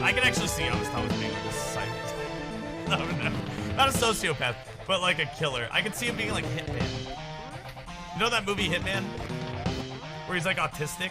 I can actually see Honest Thomas being like a psycho. No, not a sociopath, but like a killer. I could see him being like Hitman. You know that movie Hitman? Where he's like autistic?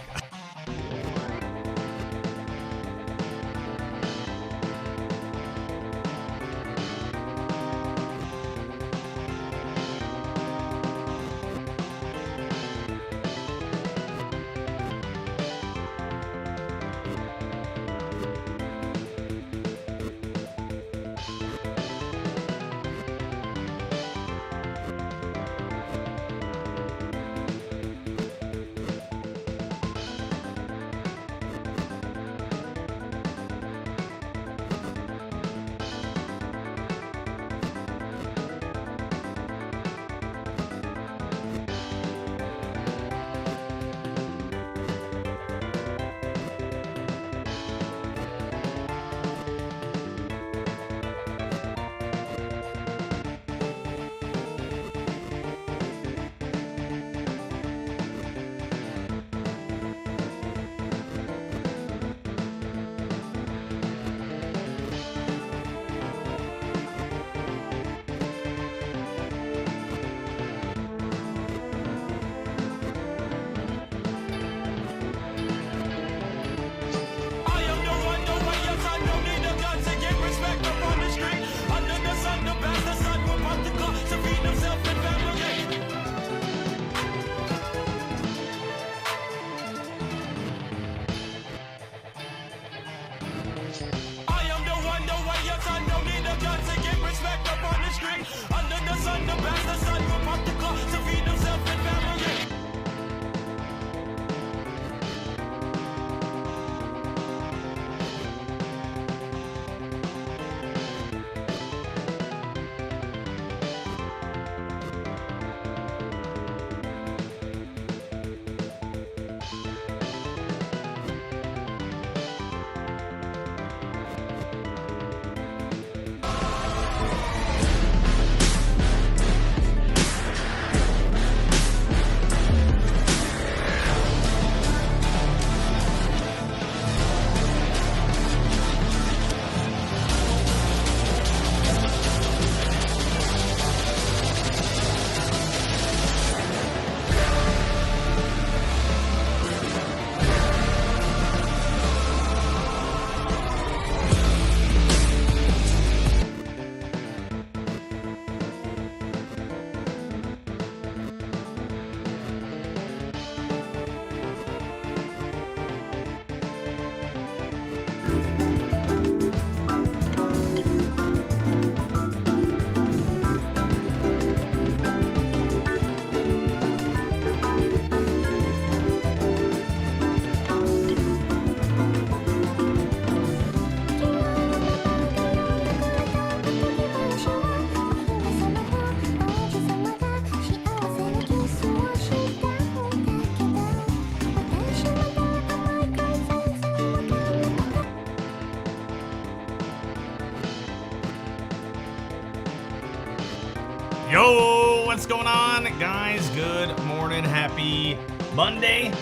Yo, what's going on, guys? Good morning. Happy Monday.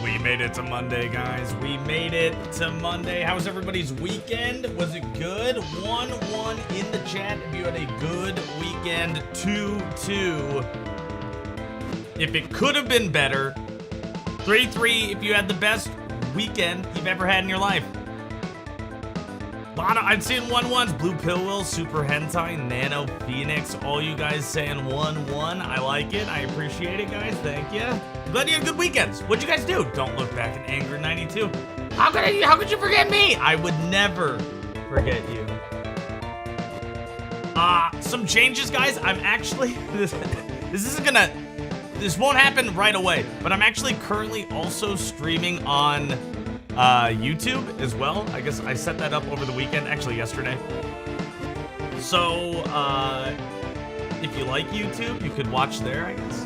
We made it to Monday, guys. We made it to Monday. How was everybody's weekend? Was it good? 1-1 in the chat if you had a good weekend. 2-2 if it could have been better. 3-3 if you had the best weekend you've ever had in your life. I've seen 1-1s. Blue Pill Will, Super Hentai, Nano Phoenix. All you guys saying 1-1. I like it. I appreciate it, guys. Thank you. I'm glad you had good weekends. What'd you guys do? Don't look back in anger. 92. How could you forget me? I would never forget you. Some changes, guys. I'm actually this won't happen right away, but I'm actually currently also streaming on YouTube as well. I guess I set that up over the weekend, actually yesterday. So if you like YouTube, you could watch there, I guess.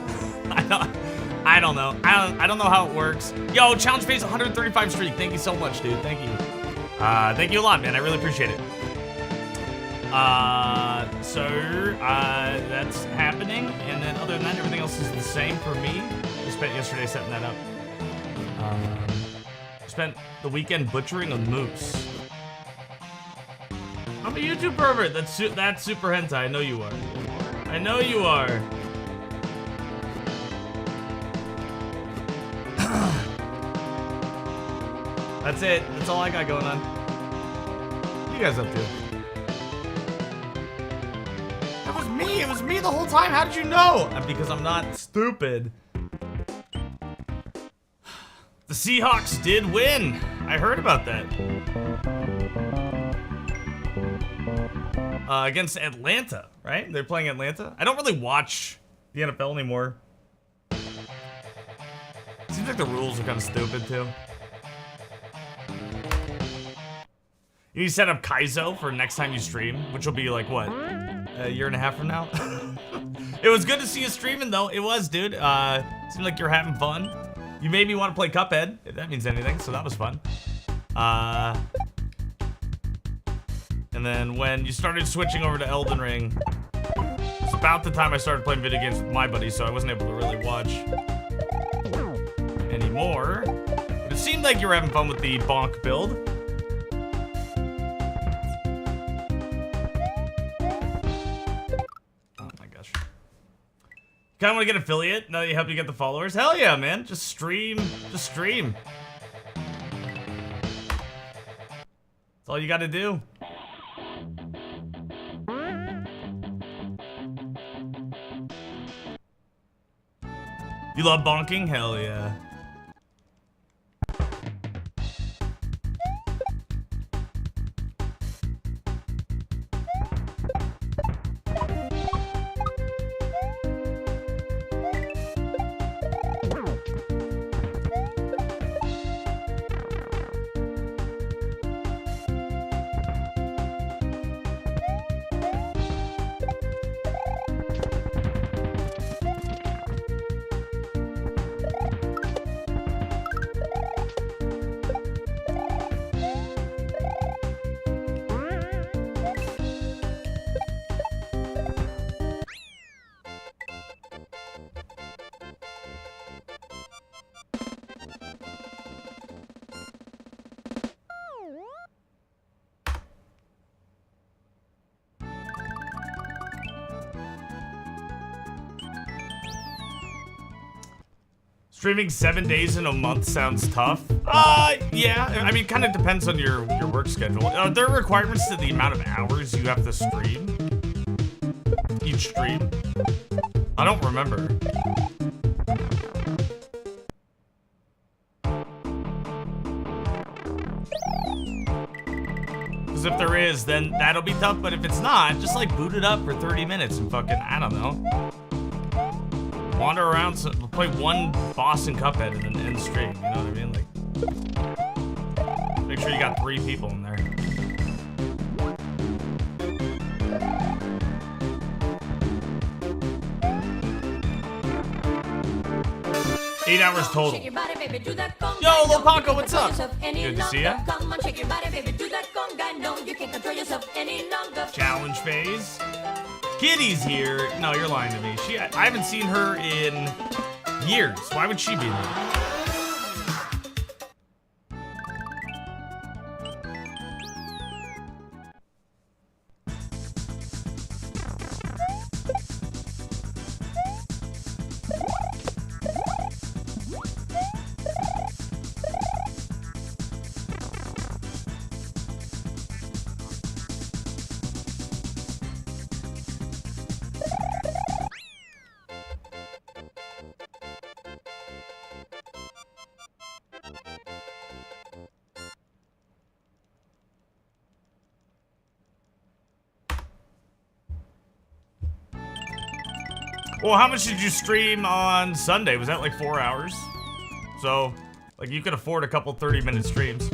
I don't know. I don't know how it works. Yo, Challenge Phase 135 streak. Thank you so much, dude. Thank you. Thank you a lot, man. I really appreciate it. That's happening, and then other than that, everything else is the same for me. I spent yesterday setting that up. Spent the weekend butchering a moose. I'm a YouTube pervert. That's super hentai. I know you are. I know you are. That's it. That's all I got going on. What are you guys up to? That was me. It was me the whole time. How did you know? Because I'm not stupid. The Seahawks did win. I heard about that. Against Atlanta, right? They're playing Atlanta. I don't really watch the NFL anymore. Seems like the rules are kind of stupid too. You need to set up Kaizo for next time you stream, which will be like, what, a year and a half from now? It was good to see you streaming though. It was, dude. Seemed like you're having fun. You made me want to play Cuphead, if that means anything, so that was fun. And then when you started switching over to Elden Ring, it's about the time I started playing video games with my buddies, so I wasn't able to really watch anymore. But it seemed like you were having fun with the bonk build. Oh my gosh. Kinda wanna get affiliate now that you help you get the followers? Hell yeah, man. Just stream. Just stream. That's all you gotta do. You love bonking? Hell yeah. Streaming 7 days in a month sounds tough. Yeah. I mean, kind of depends on your work schedule. Are there requirements to the amount of hours you have to stream? Each stream? I don't remember. Because if there is, then that'll be tough. But if it's not, just like boot it up for 30 minutes and fucking, I don't know. Wander around, play one boss in Cuphead and then end stream, you know what I mean? Like, make sure you got 3 people in there. Eight hours total. Yo, Lil Paco, what's up? Good to see ya. Challenge phase. Kitty's here. No, you're lying to me. I haven't seen her in years. Why would she be there? Well, how much did you stream on Sunday? Was that like 4 hours? So, like, you could afford a couple 30-minute streams.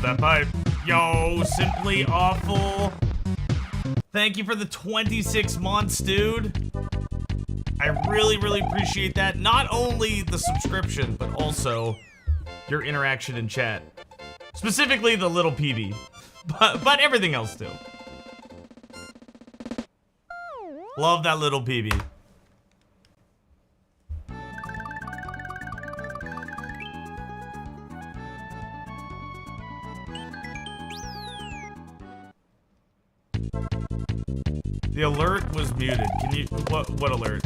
that pipe. Yo, Simply Awful. Thank you for the 26 months, dude. I really, really appreciate that. Not only the subscription, but also your interaction in chat. Specifically the little PB, but everything else too. Love that little PB. The alert was muted. Can you, what alert?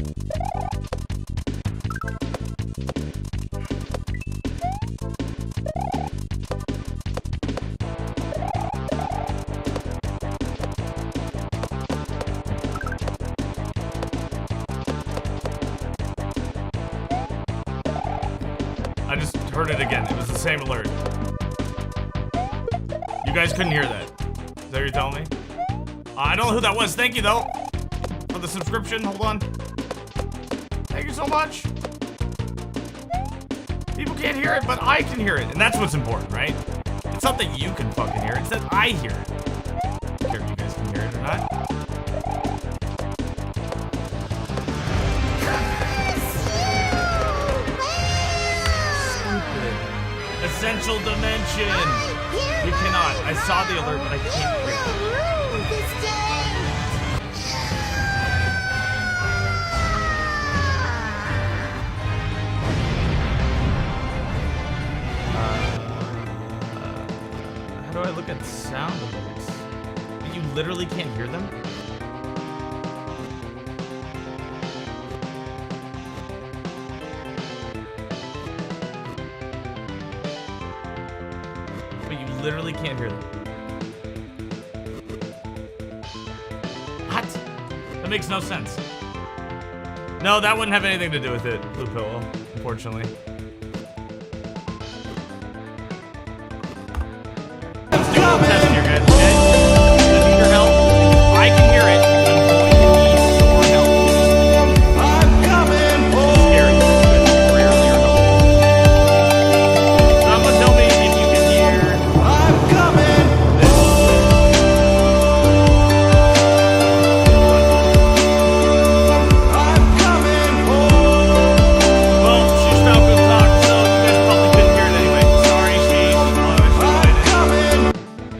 I just heard it again. It was the same alert. You guys couldn't hear that. Is that what you're telling me? I don't know who that was. Thank you, though, for the subscription. Hold on. Thank you so much. People can't hear it, but I can hear it. And that's what's important, right? It's not that you can fucking hear it. It's that I hear it. I don't care if you guys can hear it or not. Stupid. Essential Dimension. You cannot. I saw the alert, but I can't hear it. How do I look at sound alerts? You literally can't hear them? But you literally can't hear them. What? That makes no sense. No, that wouldn't have anything to do with it, Blue Pillow, unfortunately. Test here, guys, okay? I need your help. I can hear it. I'm going to need your help. I'm coming home. It's scary. It's rarely your help. Someone tell me if you can hear. I'm coming home. I'm coming home. Well, she's not going to talk, so you guys probably couldn't hear it anyway. Sorry, sheesh.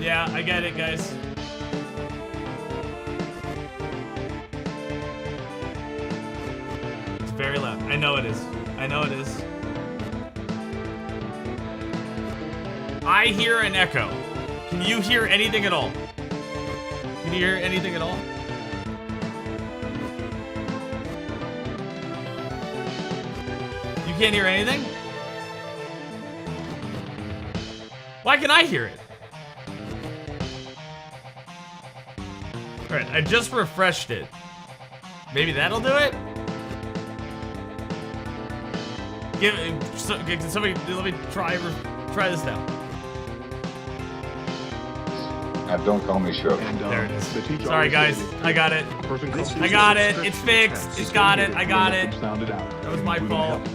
Yeah, I get it, guys. It's very loud. I know it is. I know it is. I hear an echo. Can you hear anything at all? Can you hear anything at all? You can't hear anything? Why can I hear it? Alright, I just refreshed it. Maybe that'll do it? Can somebody let me try this now. Don't call me Shirley. There it is. Sorry guys, I got it. I got it. It's fixed. It's got it. I got it. That was my fault.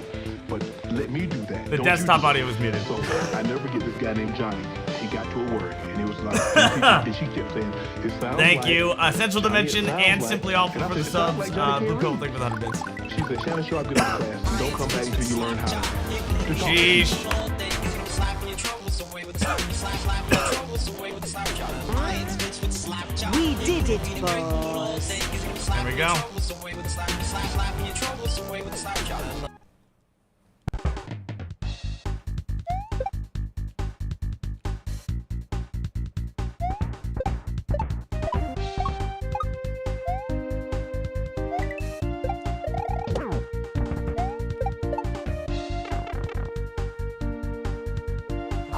But let me do that. The desktop audio was muted. So I never forget this guy named Johnny. He got to a word and it was like, and she kept saying, it sounds Thank like, you, Essential Dimension and like, Simply Awful for the subs. Blue Coat, thank you for the 100 bits. She said, Shannon Sharp, get out of class and don't come back until you learn how to. Sheesh. We did it, boss. There we go.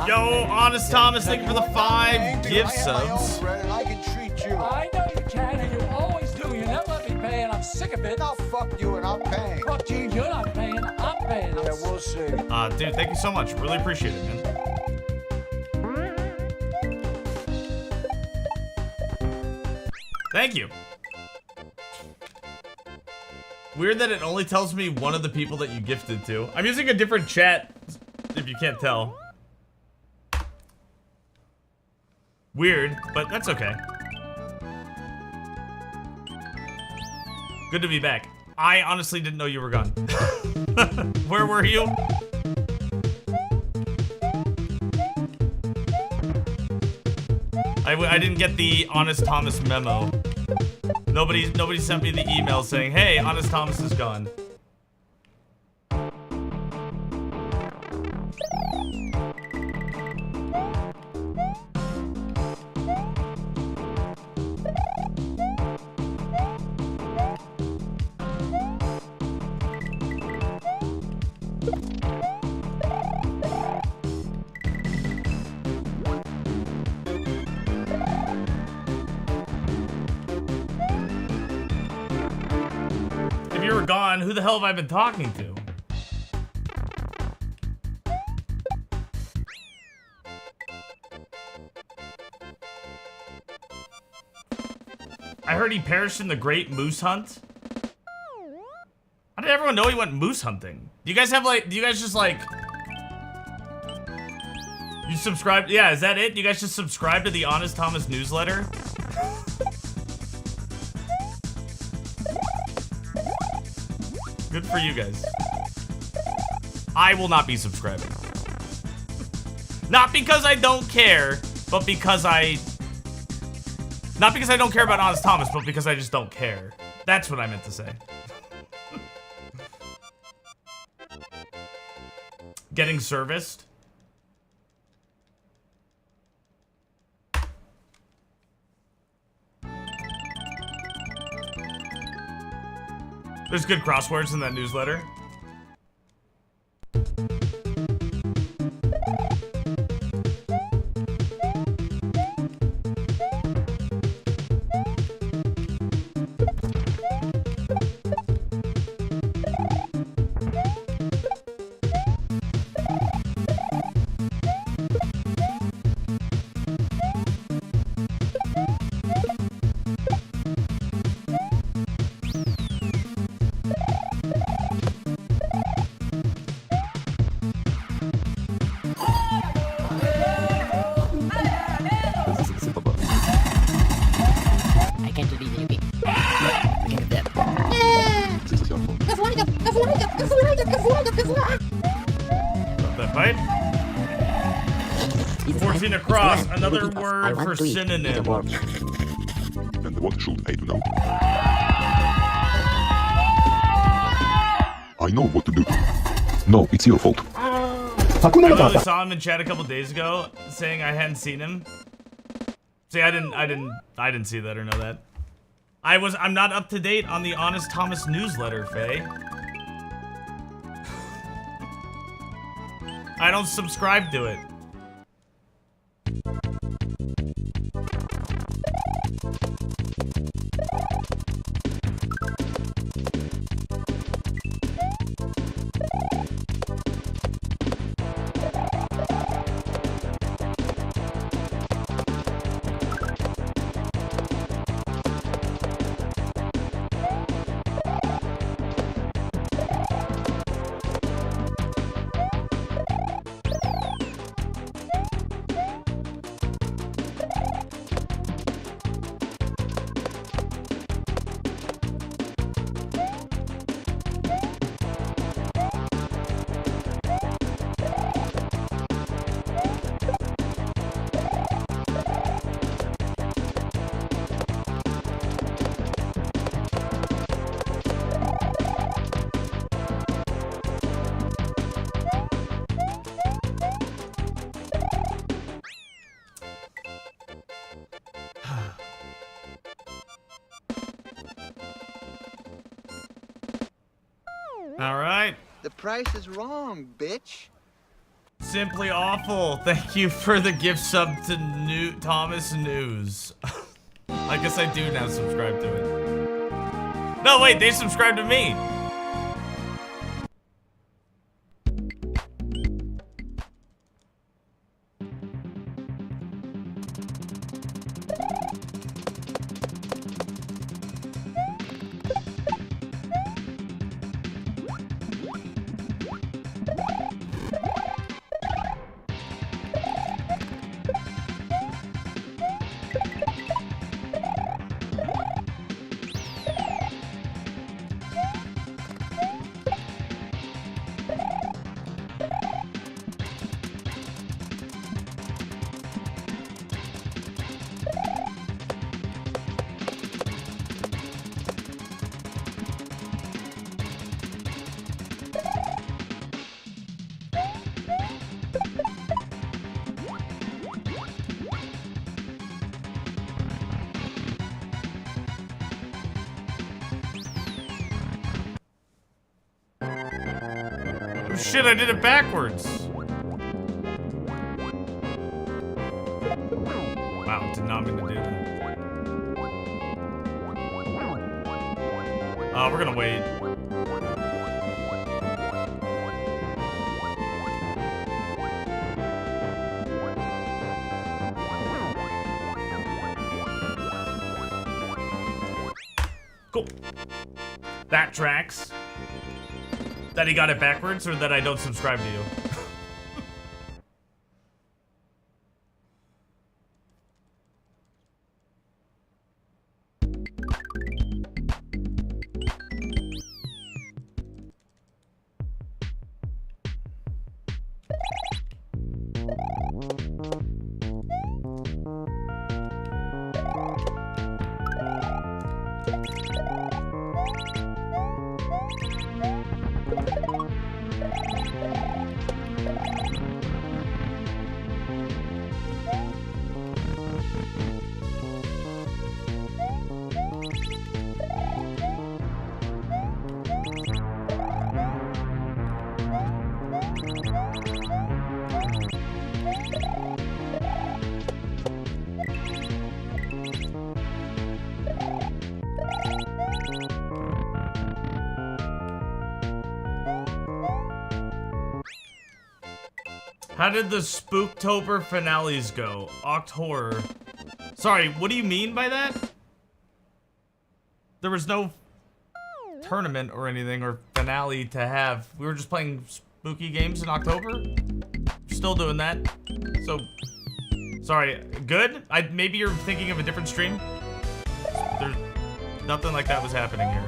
Yo, Honest Thomas, thank you for the 5 gift subs. I can treat you. I know you can, and you always do. You never let me pay, and I'm sick of it. Now fuck you and I'm paying. Fuck you, you're not paying, I'm paying. Yeah, we'll see. Dude, thank you so much. Really appreciate it, man. Thank you. Weird that it only tells me one of the people that you gifted to. I'm using a different chat, if you can't tell. Weird, but that's okay. Good to be back. I honestly didn't know you were gone. Where were you? I didn't get the Honest Thomas memo. Nobody sent me the email saying, hey, Honest Thomas is gone. If you were gone, who the hell have I been talking to? I heard he perished in the Great Moose Hunt. How did everyone know he went moose hunting? Do you guys have like, do you guys just like, you subscribe? Yeah, is that it? Do you guys just subscribe to the Honest Thomas newsletter? Good for you guys. I will not be subscribing. Not because I don't care, but because not because I don't care about Honest Thomas, but because I just don't care. That's what I meant to say. Getting serviced. There's good crosswords in that newsletter. I can't do these anything. That pipe. 14 across. Another word for synonym. And what should I do now? I know what to do. No, it's your fault. I literally saw him in chat a couple days ago saying I hadn't seen him. See, I didn't see that or know that. I'm not up to date on the Honest Thomas newsletter, Faye. I don't subscribe to it. All right. The price is wrong, bitch. Simply awful. Thank you for the gift sub to Thomas News. I guess I do now subscribe to it. No, wait, they subscribed to me. shit, I did it backwards. Wow, did not mean to do that. We're gonna wait. Cool. That tracks. That he got it backwards, or that I don't subscribe to you? How did the Spooktober finales go? October. Sorry, what do you mean by that? There was no tournament or anything or finale to have. We were just playing spooky games in October. Still doing that. So, sorry. Good? Maybe you're thinking of a different stream. There's nothing like that was happening here.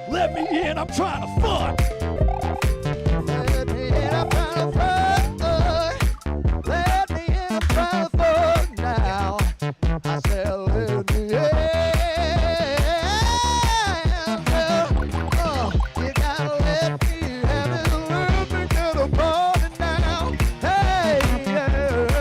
Let me in, I'm trying to fuck. Let me in, I'm trying to fuck. Let me in, I'm trying to fuck now. I said, let me in. You gotta let me have this little bit of the morning now. Hey, yeah, baby.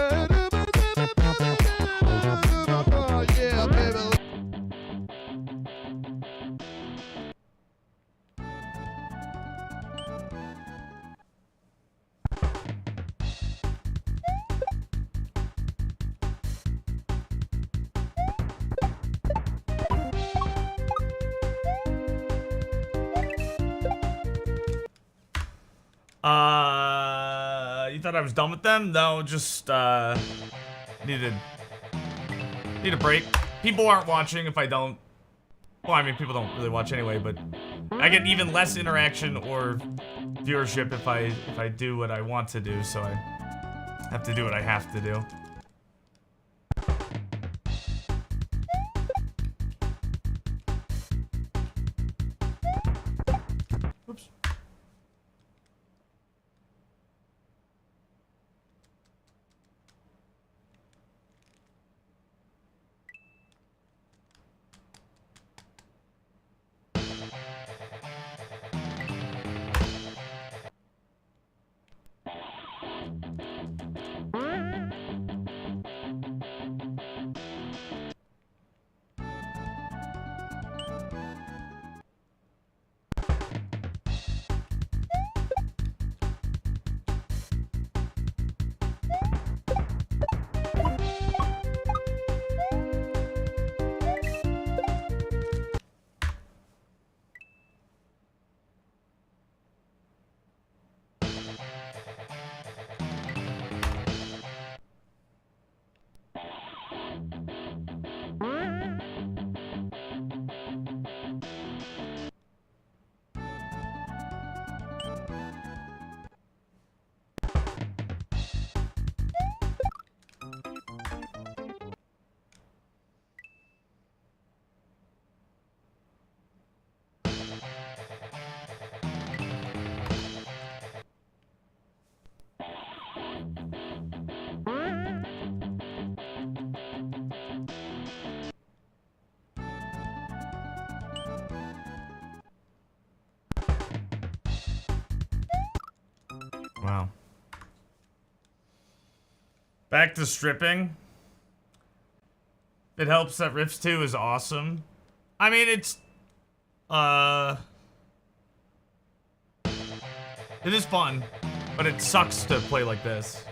You thought I was done with them? No, just need a break. People aren't watching if I don't. Well, I mean, people don't really watch anyway, but I get even less interaction or viewership if I do what I want to do, so I have to do what I have to do. Oops. Back to stripping. It helps that Riffs 2 is awesome. I mean, it's... It is fun, but it sucks to play like this.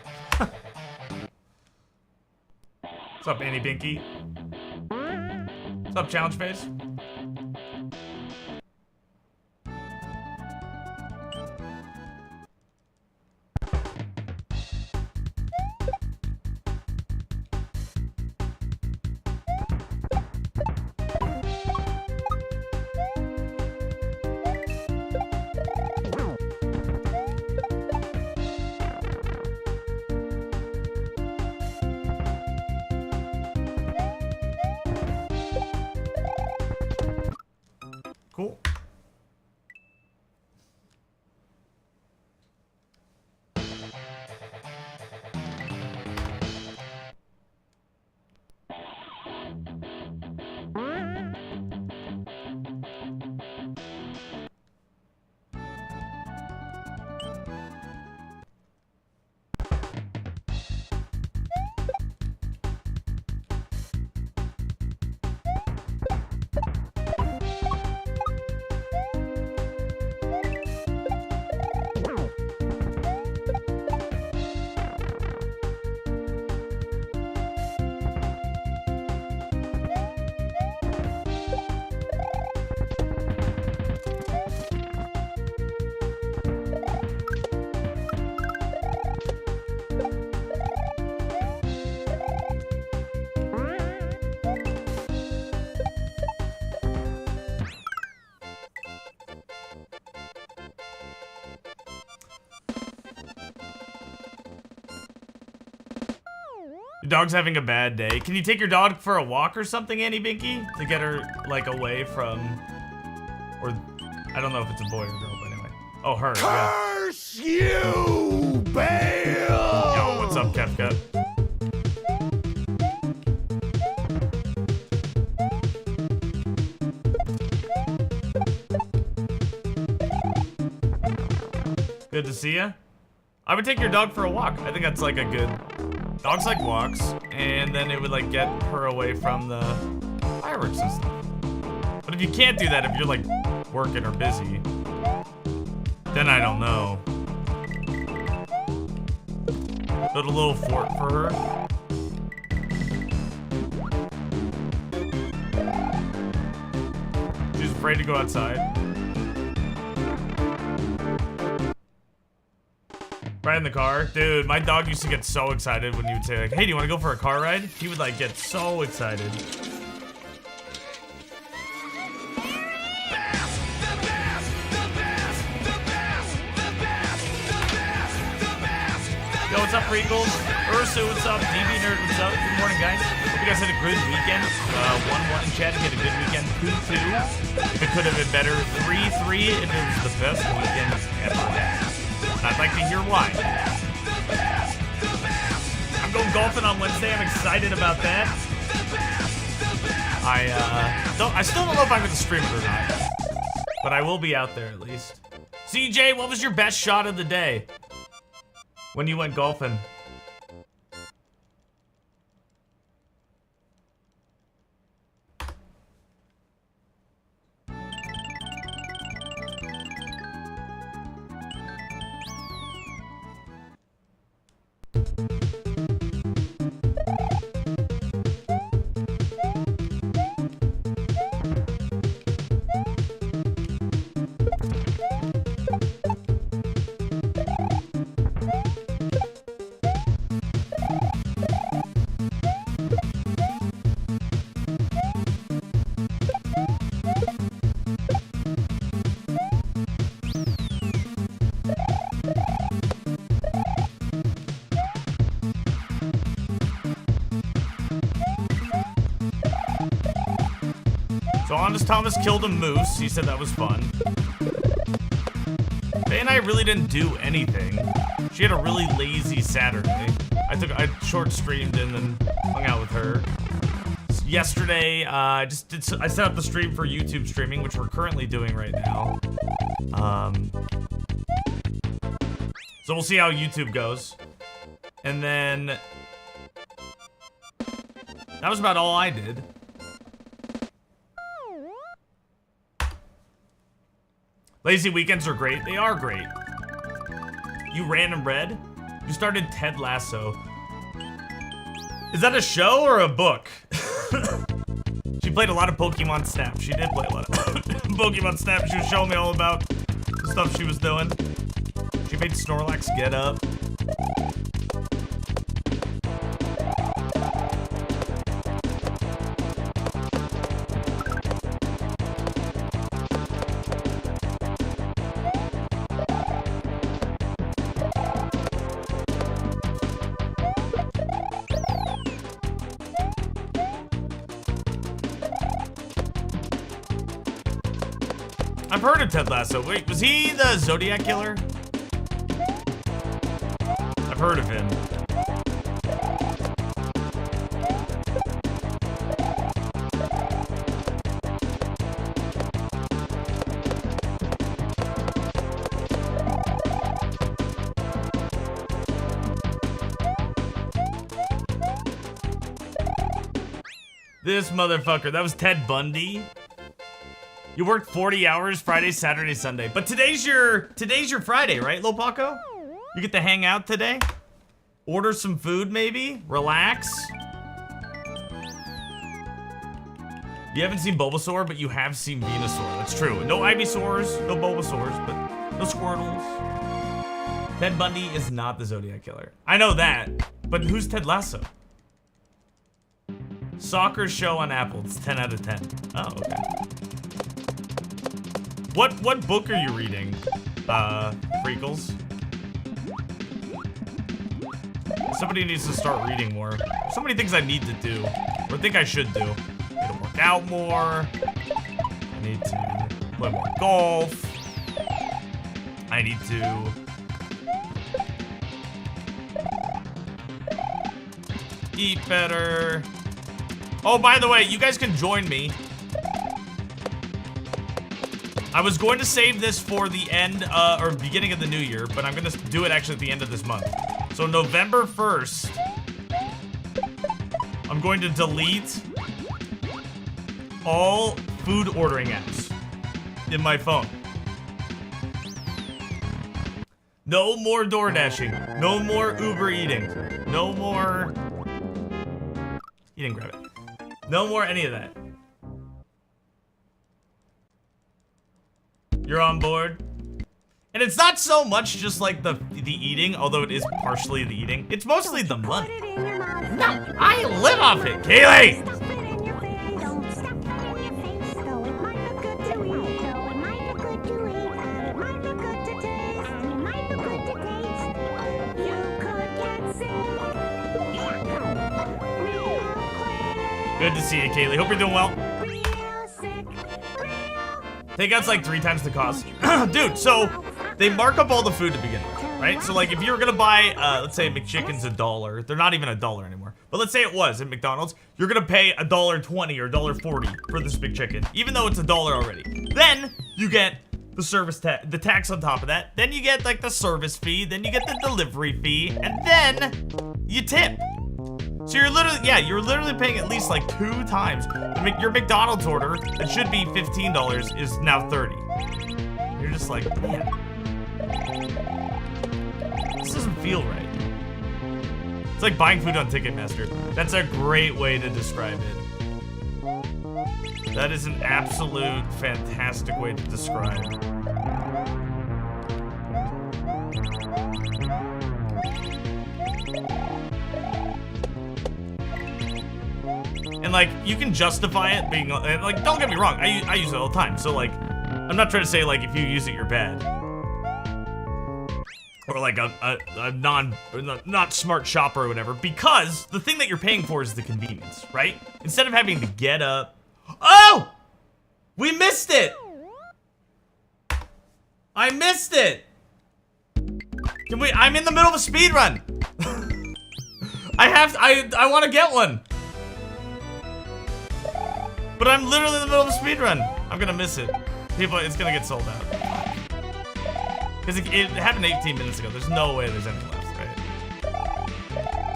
What's up, Annie Binky? What's up, Challenge Face? Cool. Your dog's having a bad day. Can you take your dog for a walk or something, Annie Binky? To get her, like, away from... Or... I don't know if it's a boy or girl, but anyway. Oh, her, yeah. Curse you, Bale! Yo, what's up, Kefka? Good to see ya. I would take your dog for a walk. I think that's like a good... Dogs like walks, and then it would like get her away from the fireworks and stuff. But if you can't do that, if you're like working or busy, then I don't know. Build a little fort for her. She's afraid to go outside. Right in the car. Dude, my dog used to get so excited when you would say like, hey, do you want to go for a car ride? He would like get so excited. Yo, what's up, Regals? Ursu, what's up? DB Nerd, what's up? Good morning, guys. Hope you guys had a good weekend. 1-1 in chat to get a good weekend. 2-2. If it could have been better. 3-3 if it was the best weekend ever. I'd like to hear why. I'm going golfing on Wednesday. I'm excited about that. I still don't know if I'm going to stream it or not, but I will be out there at least. CJ, what was your best shot of the day when you went golfing? So Honest Thomas killed a moose. He said that was fun. Faye and I really didn't do anything. She had a really lazy Saturday. I short streamed and then hung out with her. Yesterday, I set up the stream for YouTube streaming, which we're currently doing right now. So we'll see how YouTube goes. And then That was about all I did. Lazy weekends are great. They are great. You random red? You started Ted Lasso. Is that a show or a book? She played a lot of Pokemon Snap. She did play a lot of Pokemon Snap. She was showing me all about the stuff she was doing. She made Snorlax get up. I've heard of Ted Lasso. Wait, was he the Zodiac Killer? I've heard of him. This motherfucker, that was Ted Bundy. You worked 40 hours Friday, Saturday, Sunday. But today's your Friday, right, Lil Paco? You get to hang out today? Order some food, maybe? Relax? You haven't seen Bulbasaur, but you have seen Venusaur. That's true. No Ivysaurs, no Bulbasaurs, but no Squirtles. Ted Bundy is not the Zodiac Killer. I know that, but who's Ted Lasso? Soccer show on Apple. It's 10 out of 10. Oh, okay. What book are you reading, Freakles? Somebody needs to start reading more. So many things I need to do, or think I should do. I need to work out more. I need to play more golf. I need to eat better. Oh, by the way, you guys can join me. I was going to save this for the end, or beginning of the new year, but I'm gonna do it actually at the end of this month. So November 1st, I'm going to delete all food ordering apps in my phone. No more door dashing. No more Uber eating. No more... You didn't grab it. No more any of that. You're on board? And it's not so much just like the eating, although it is partially the eating. It's mostly the money. No, I live off it, Kaylee! Good to see you, Kaylee. Hope you're doing well. Takeout's like 3 times the cost. Dude, so they mark up all the food to begin with, right? So like if you're gonna buy, let's say McChicken's $1, they're not even $1 anymore. But let's say it was at McDonald's, you're gonna pay $1.20 or $1.40 for this McChicken, even though it's $1 already. Then you get the service the tax on top of that. Then you get like the service fee. Then you get the delivery fee, and then you tip. So you're literally paying at least like 2 times. Your McDonald's order that should be $15 is now $30. You're just like, man, this doesn't feel right. It's like buying food on Ticketmaster. That's a great way to describe it. That is an absolute fantastic way to describe it. And like, you can justify it being like, don't get me wrong, I use it all the time. So like, I'm not trying to say like if you use it, you're bad. Or like a not smart shopper or whatever, because the thing that you're paying for is the convenience, right? Instead of having to get up. Oh! We missed it! I missed it! I'm in the middle of a speed run. I want to get one. But I'm literally in the middle of a speed run. I'm gonna miss it. It's gonna get sold out. Because it happened 18 minutes ago. There's no way there's any left, right?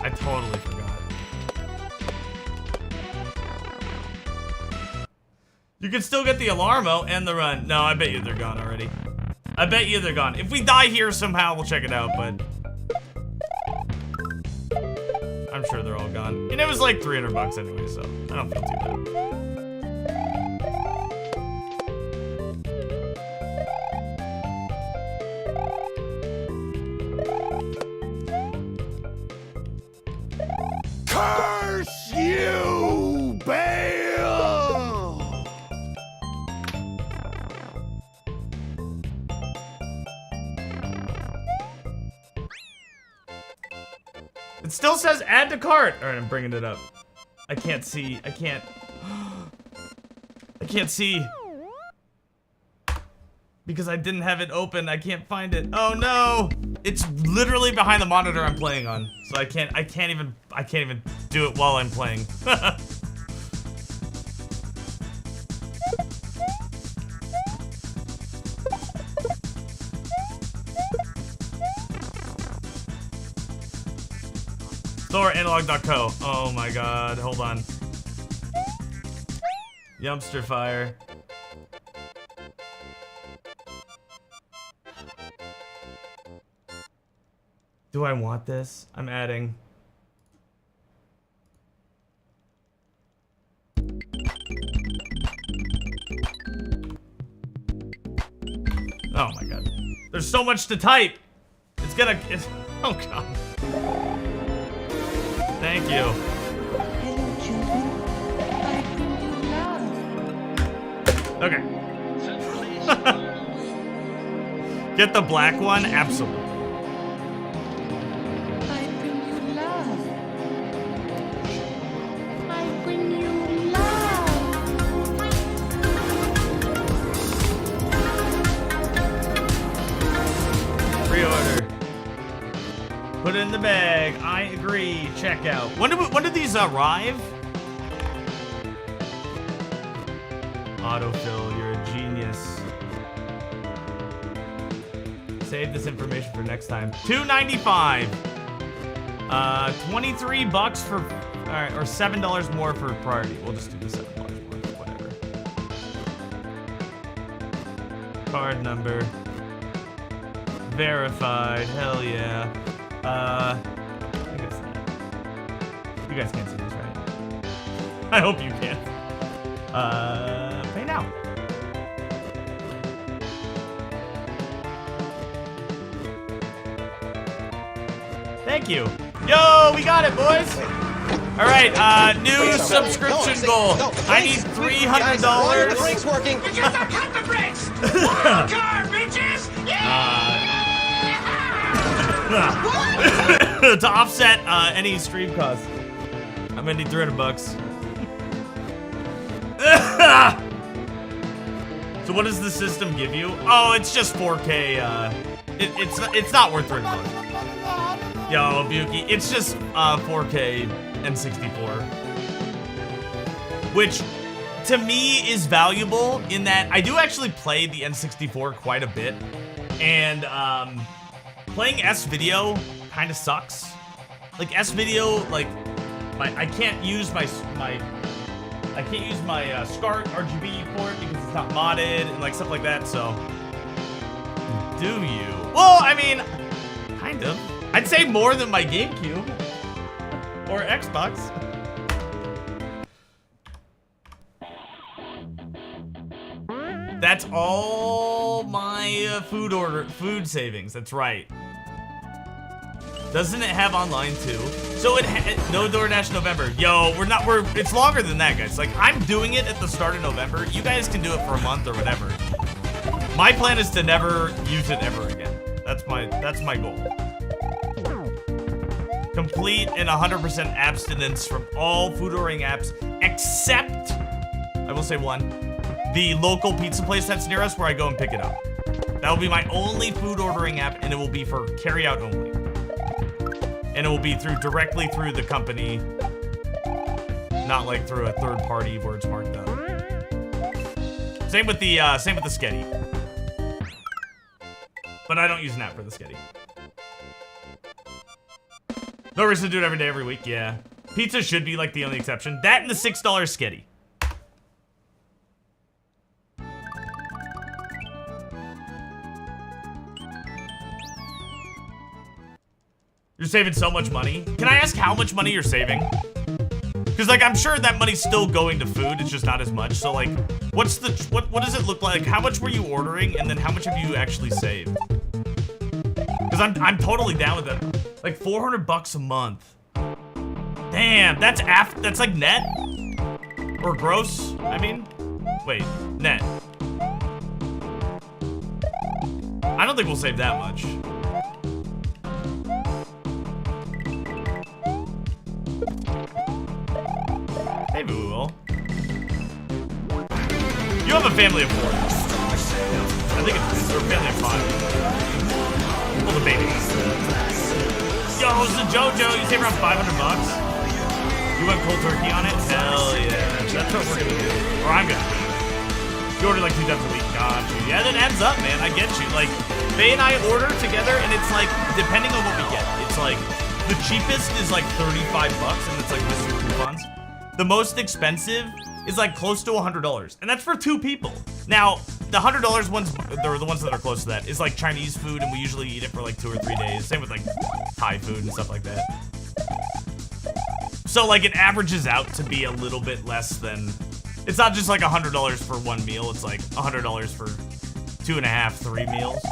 I totally forgot. You can still get the Alarmo and the run. No, I bet you they're gone already. I bet you they're gone. If we die here somehow, we'll check it out, but I'm sure they're all gone. And it was like 300 bucks anyway, so I don't feel too bad. Curse you, Bale! It still says add to cart. All right, I'm bringing it up. I can't see. I can't see. Because I didn't have it open. I can't find it. Oh no! It's literally behind the monitor I'm playing on. So I can't even do it while I'm playing. Store analog.co. Oh my god, hold on. Yumpster fire. Do I want this? I'm adding. Oh my god. There's so much to type. It's oh god. Thank you. Hello, children. I bring you love. Okay. Get the black one? Absolutely. I bring you love. I bring you love. Pre-order. Put it in the bag. I agree. Check out. When do these arrive? Autofill. You're a genius. Save this information for next time. $2.95. 23 bucks for, alright, or $7 more for priority. We'll just do the $7 more, whatever. Card number. Verified. Hell yeah. I guess not. You guys can't see this, right? I hope you can. Pay now. Thank you. Yo, we got it, boys. All right, new subscription goal. I need $300. The brake's working. You just don't cut the brakes! Wild car, bitches! To offset any stream costs. I'm gonna need 300 bucks. So what does the system give you? Oh, it's just 4K. It's not worth $300. Yo, Buki, it's just 4K N64, which to me is valuable in that I do actually play the N64 quite a bit, and playing S-Video kind of sucks. Like S-Video, like I can't use my SCART RGB port because it's not modded and like stuff like that. So, do you? Well, I mean, kind of. I'd say more than my GameCube or Xbox. That's all my food savings. That's right. Doesn't it have online too? So no DoorDash November. Yo, it's longer than that, guys. Like, I'm doing it at the start of November. You guys can do it for a month or whatever. My plan is to never use it ever again. That's my goal. Complete and 100% abstinence from all food ordering apps except, I will say one, the local pizza place that's near us where I go and pick it up. That will be my only food ordering app, and it will be for carry out only. And it will be directly through the company, not like through a third party where it's marked up. Same with the Sketty. But I don't use an app for the Sketty. No reason to do it every day, every week, yeah. Pizza should be like the only exception. That and the $6 Sketty. You're saving so much money. Can I ask how much money you're saving? Because like I'm sure that money's still going to food. It's just not as much. So like, what does it look like? How much were you ordering, and then how much have you actually saved? Because I'm totally down with that. Like $400 a month. Damn, that's like net or gross. I mean, wait, net. I don't think we'll save that much. Maybe we will. You have a family of 4. I think it's a family of 5. Well, the baby. Yo, it's the JoJo. You save around $500. You went cold turkey on it? Hell yeah. That's what we're gonna do. Or I'm gonna do. You order like 2 times a week. Got you. Yeah, that adds up, man. I get you. Like, Faye and I order together, and it's like, depending on what we get, it's like, the cheapest is like $35, and it's like with some coupons. The most expensive is like close to $100, and that's for 2 people. Now, the $100 ones, they're the ones that are close to that, is like Chinese food, and we usually eat it for like 2 or 3 days. Same with like Thai food and stuff like that. So like it averages out to be a little bit less than, it's not just like $100 for 1 meal, it's like $100 for 2.5, 3 meals.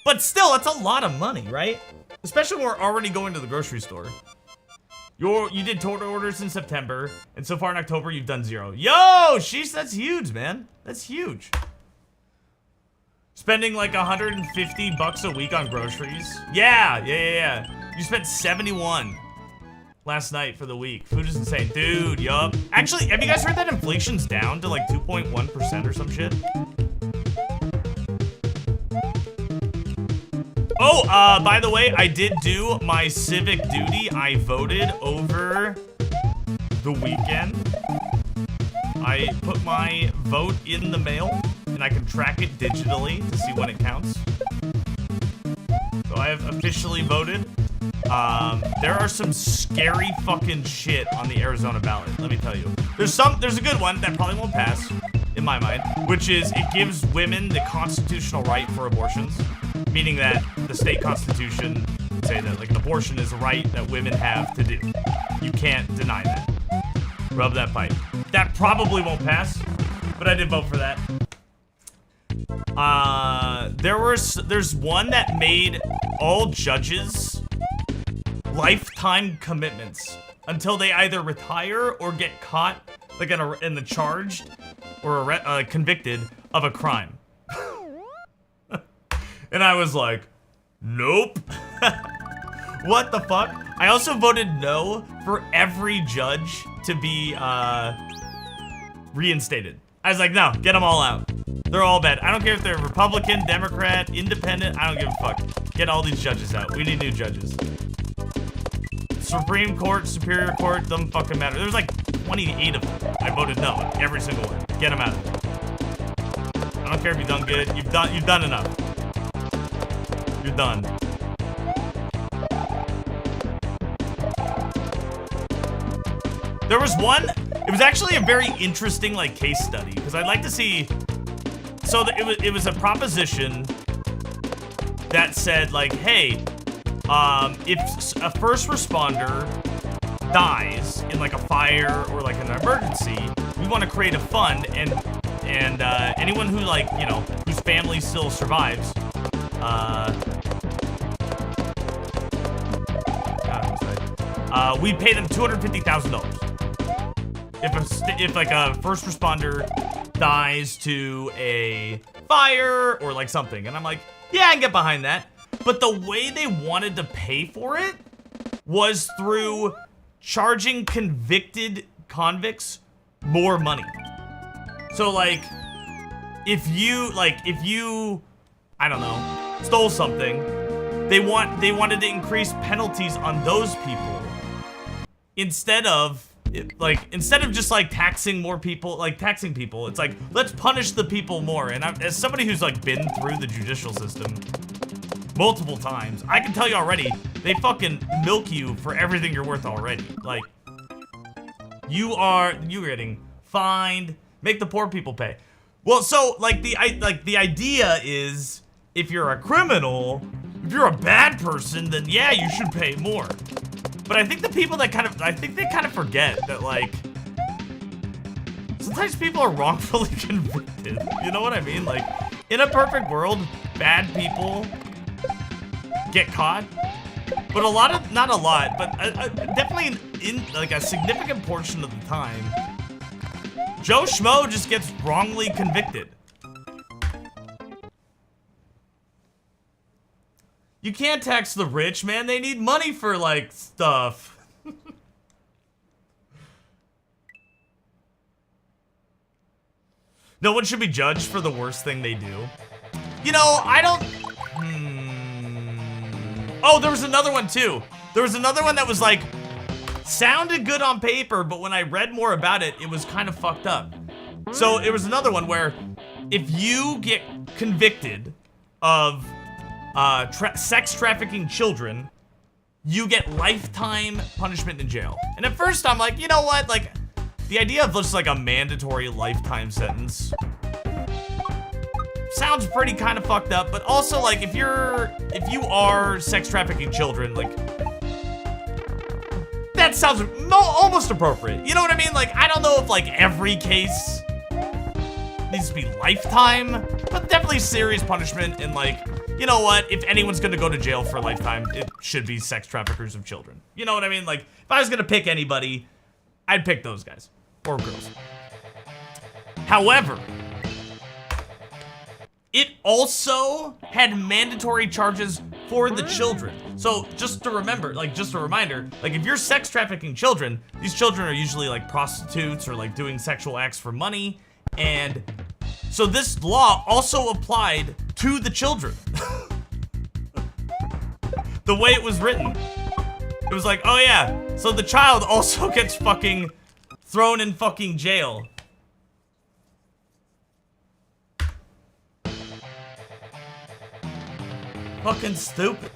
But still, that's a lot of money, right? Especially when we're already going to the grocery store. You did total orders in September, and so far in October, you've done 0. Yo, sheesh, that's huge, man. That's huge. Spending like $150 a week on groceries. Yeah. You spent 71 last night for the week. Food is insane. Dude, yup. Actually, have you guys heard that inflation's down to like 2.1% or some shit? Oh, by the way, I did do my civic duty. I voted over the weekend. I put my vote in the mail, and I can track it digitally to see when it counts. So I have officially voted. There are some scary fucking shit on the Arizona ballot, let me tell you. There's a good one that probably won't pass, in my mind, which is it gives women the constitutional right for abortions. Meaning that the state constitution would say that like an abortion is a right that women have to do. You can't deny that. Rub that pipe. That probably won't pass, but I did vote for that. There's one that made all judges lifetime commitments until they either retire or get caught like in the charged or convicted of a crime. And I was like, nope. What the fuck? I also voted no for every judge to be reinstated. I was like, no, get them all out. They're all bad. I don't care if they're Republican, Democrat, Independent. I don't give a fuck. Get all these judges out. We need new judges. Supreme Court, Superior Court, doesn't fucking matter. There's like 28 of them. I voted no on every single one. Get them out. I don't care if you've done good. You've done enough. You're done. There was one, it was actually a very interesting like case study because I'd like to see, so it was a proposition that said like, hey, if a first responder dies in like a fire or like an emergency, we want to create a fund and anyone who like, you know, whose family still survives, we pay them $250,000. If like a first responder dies to a fire or like something, and I'm like, yeah, I can get behind that. But the way they wanted to pay for it was through charging convicted convicts more money. So like, if you, I don't know, stole something, they wanted to increase penalties on those people instead of just like taxing more people, like taxing people. It's like, let's punish the people more. And as somebody who's like been through the judicial system multiple times, I can tell you already, they fucking milk you for everything you're worth already. Like, you're getting fined, make the poor people pay. Well, so like the idea is, if you're a criminal, If you're a bad person, then yeah, you should pay more. But I think the people that they kind of forget that, like, sometimes people are wrongfully convicted. You know what I mean? Like, in a perfect world, bad people get caught. But a lot of, not a lot, but definitely in like a significant portion of the time, Joe Schmo just gets wrongly convicted. You can't tax the rich, man. They need money for, like, stuff. No one should be judged for the worst thing they do. You know, I don't... Oh, there was another one, too. There was another one that was, like, sounded good on paper, but when I read more about it, it was kind of fucked up. So, it was another one where if you get convicted of... sex trafficking children, you get lifetime punishment in jail. And at first I'm like, you know what? Like, the idea of just like a mandatory lifetime sentence sounds pretty kind of fucked up, but also like if you are sex trafficking children, like that sounds almost appropriate. You know what I mean? Like, I don't know if like every case needs to be lifetime, but definitely serious punishment. And like, you know what? If anyone's gonna go to jail for a lifetime, it should be sex traffickers of children. You know what I mean? Like, if I was gonna pick anybody, I'd pick those guys. Or girls. However, it also had mandatory charges for the children. So, just to remember, like, just a reminder, like, if you're sex trafficking children, these children are usually, like, prostitutes or, like, doing sexual acts for money. And so this law also applied to the children. The way it was written. It was like, oh yeah, so the child also gets fucking thrown in fucking jail. Fucking stupid.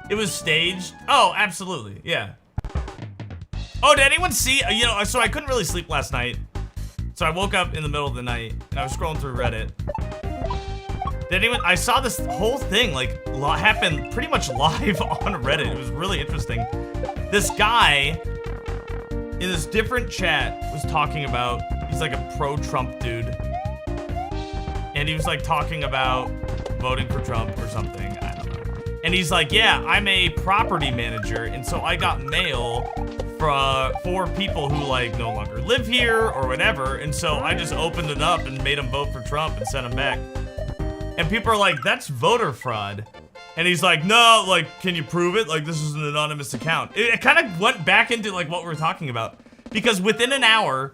It was staged? Oh, absolutely, yeah. Oh, did anyone see, you know, so I couldn't really sleep last night. So I woke up in the middle of the night and I was scrolling through Reddit. I saw this whole thing like happen pretty much live on Reddit. It was really interesting. This guy in this different chat was talking about, he's like a pro-Trump dude. And he was like talking about voting for Trump or something, I don't know. And he's like, yeah, I'm a property manager, and so I got mail for people who like no longer live here or whatever, and so I just opened it up and made them vote for Trump and sent them back. And people are like, that's voter fraud. And he's like, no, like, can you prove it? Like, this is an anonymous account. It kind of went back into like what we were talking about, because within an hour,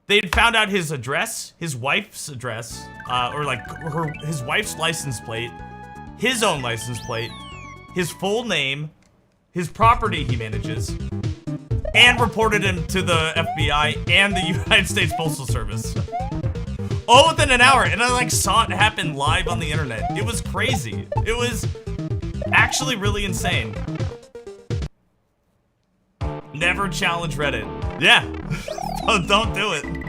they'd found out his address, his wife's address, or like his wife's license plate, his own license plate, his full name, his property he manages, and reported him to the FBI and the United States Postal Service. All within an hour, and I like saw it happen live on the internet. It was crazy. It was actually really insane. Never challenge Reddit. Yeah, don't do it.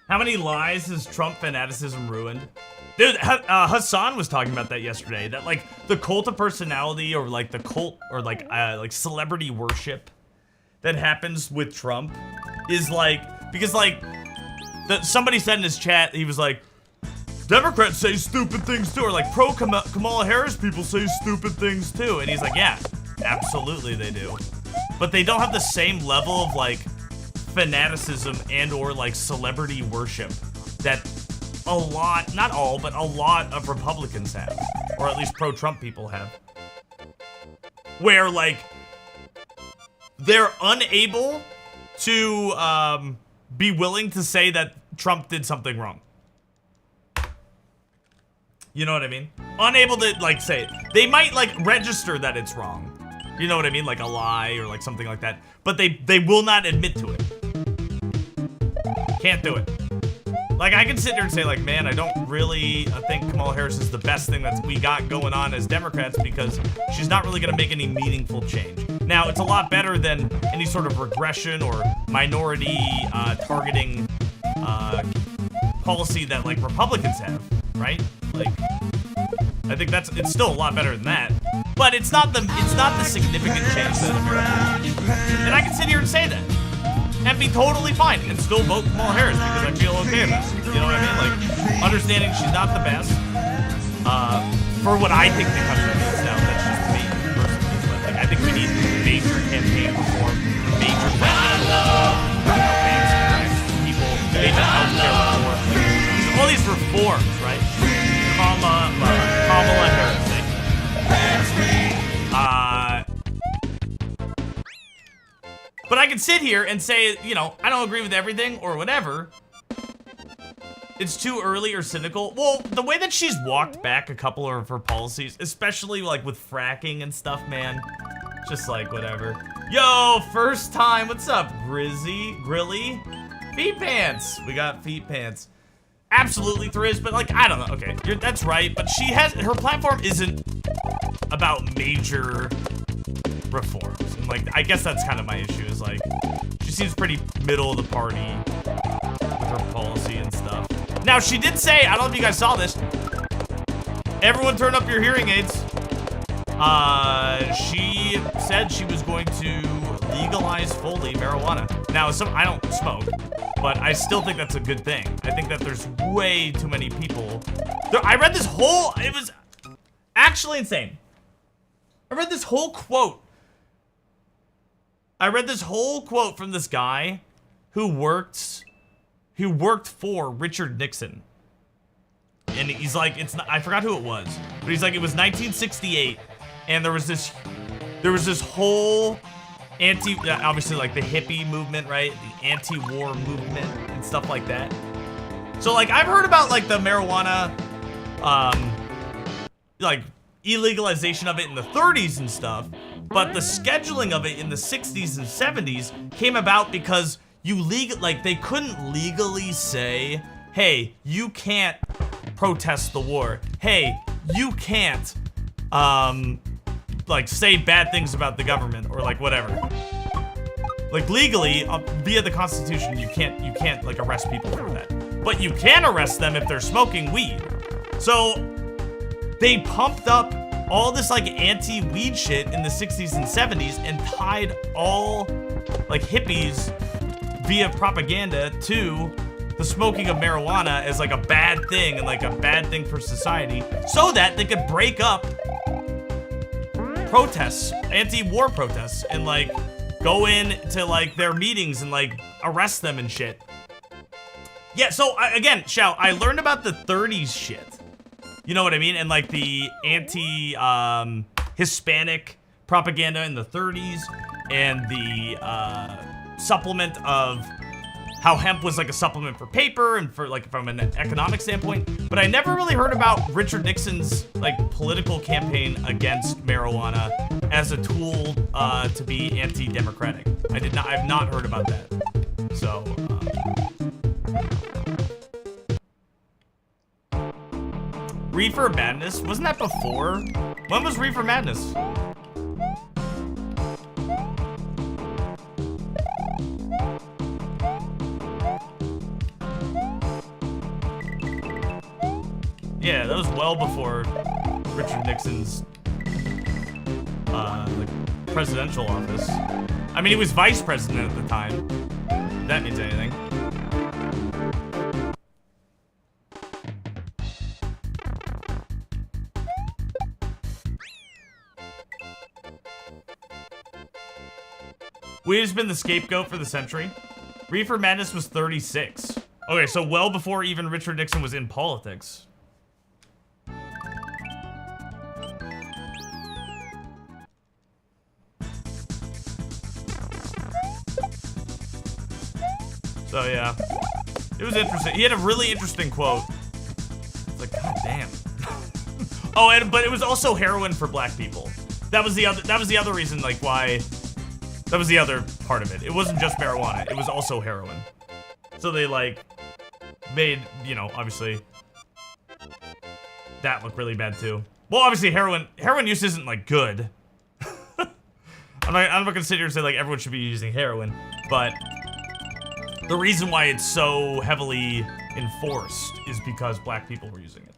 How many lies has Trump fanaticism ruined? Dude, Hassan was talking about that yesterday. That like the cult of personality, or like the cult, or like celebrity worship that happens with Trump is like, because like somebody said in his chat, he was like, Democrats say stupid things too, or like pro Kamala Harris people say stupid things too, and he's like, yeah, absolutely they do, but they don't have the same level of like fanaticism and or like celebrity worship that a lot, not all, but a lot of Republicans have, or at least pro-Trump people have, where like they're unable to be willing to say that Trump did something wrong. You know what I mean? Unable to, like, say it. They might, like, register that it's wrong. You know what I mean? Like a lie or, like, something like that. But they will not admit to it. Can't do it. Like, I can sit there and say, like, man, I don't really think Kamala Harris is the best thing that we got going on as Democrats because she's not really going to make any meaningful change. Now, it's a lot better than any sort of regression or minority targeting policy that, like, Republicans have, right? Like, I think it's still a lot better than that. But it's not the significant change that America needs. And I can sit here and say that. And be totally fine and still vote Kamala Harris because I feel okay about it. You know what I mean? Like, understanding she's not the best for what I think the country needs now. That's just me, personally. But, like, I think we need major campaign reform, major campaigns to people, major healthcare reform. All these reforms, right? Kamala Harris. But I can sit here and say, you know, I don't agree with everything or whatever. It's too early or cynical. Well, the way that she's walked back a couple of her policies, especially like with fracking and stuff, man. Just like whatever. Yo, first time. What's up, Grilly? Feet pants. We got feet pants. Absolutely Thriz, but like, I don't know. Okay, that's right. But her platform isn't about major reforms. And like, I guess that's kind of my issue is like, she seems pretty middle of the party with her policy and stuff. Now, she did say, I don't know if you guys saw this, everyone turn up your hearing aids. She said she was going to legalize fully marijuana. Now, I don't smoke, but I still think that's a good thing. I think that there's way too many people. I read this whole, it was actually insane. I read this whole quote from this guy who worked for Richard Nixon. And he's like, I forgot who it was, but he's like, it was 1968, and there was this whole obviously like the hippie movement, right? The anti-war movement and stuff like that. So like, I've heard about like the marijuana, like illegalization of it in the 30s and stuff, but the scheduling of it in the 60s and 70s came about because they couldn't legally say, hey, you can't protest the war. Hey, you can't, like say bad things about the government or like whatever. Like legally, via the Constitution, you can't like arrest people for that. But you can arrest them if they're smoking weed. So they pumped up all this like anti-weed shit in the 60s and 70s and tied all like hippies via propaganda to the smoking of marijuana as like a bad thing and like a bad thing for society so that they could break up protests, anti-war protests, and like go into like their meetings and like arrest them and shit. Yeah, so again, I learned about the 30s shit. You know what I mean? And like the anti-Hispanic propaganda in the 30s and the supplement of how hemp was like a supplement for paper and for like from an economic standpoint. But I never really heard about Richard Nixon's like political campaign against marijuana as a tool to be anti-democratic. I've not heard about that. So, Reefer Madness? Wasn't that before? When was Reefer Madness? Yeah, that was well before Richard Nixon's like presidential office. I mean, he was vice president at the time. If that means anything. We've just been the scapegoat for the century. Reefer Madness was 36. Okay, so well before even Richard Nixon was in politics. So yeah, it was interesting. He had a really interesting quote. It's like, God damn. Oh, but it was also heroin for black people. That was the other reason, like, why. That was the other part of it. It wasn't just marijuana. It was also heroin. So they, like, made, you know, obviously, that look really bad too. Well, obviously, heroin use isn't, like, good. I'm not gonna sit here and say, like, everyone should be using heroin, but the reason why it's so heavily enforced is because black people were using it.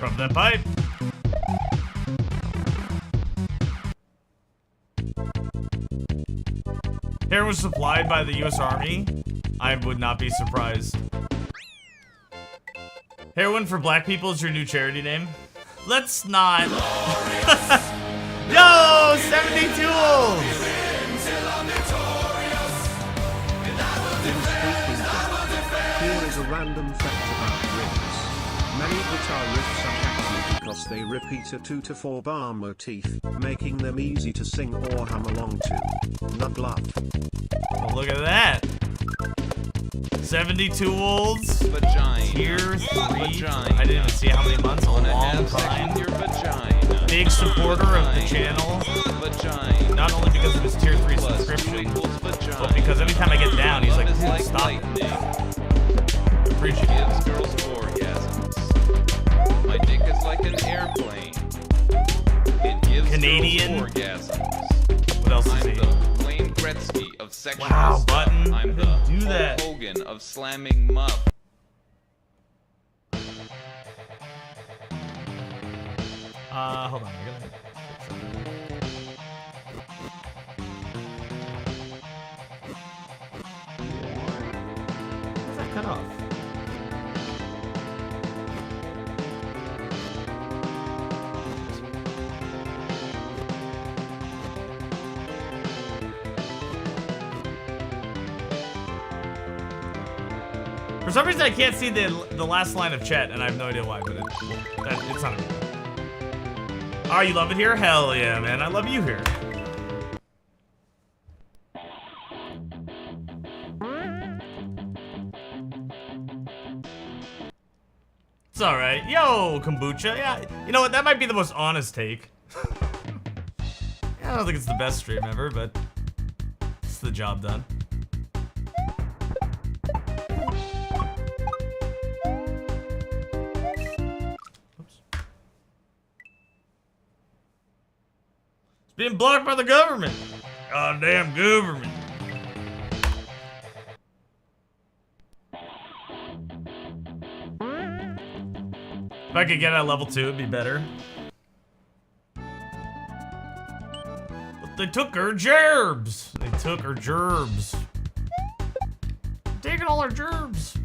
Rub that pipe. Heroin was supplied by the U.S. Army. I would not be surprised. Heroin for black people is your new charity name? Let's not. Yo, 72 olds! Here is a random fact about riffs. Many guitar riffs are catchy because they repeat a 2 to 4 bar motif, making them easy to sing or hum along to. Nut love. Well, look at that. 72 olds. Vagina. Tier 3. Vagina. I didn't even see how many months. A Wanna long have sex time. with your vagina. Big supporter of the channel. Vagina. Not only because of his tier 3 Plus subscription, equals vagina. but because every time I get down, he's like, Love is dude, like stop. lightning. Appreciate it. Gives girls orgasms. My dick is like an airplane. It gives Canadian. girls orgasms. What else is I'm he? the Wayne Gretzky of sexual Wow, stuff. Button. I'm I the didn't do that. Hulk Hogan of slamming muff. Hold on. I gotta fix something. What's that cut off? For some reason, I can't see the last line of chat, and I have no idea why, but it's not a big deal. Oh, you love it here? Hell yeah, man. I love you here. It's alright. Yo, kombucha. Yeah, you know what? That might be the most honest take. Yeah, I don't think it's the best stream ever, but it's the job done. Being blocked by the government. Goddamn government. If I could get at level 2, it'd be better. But they took our gerbs. They took our gerbs. Taking all our gerbs.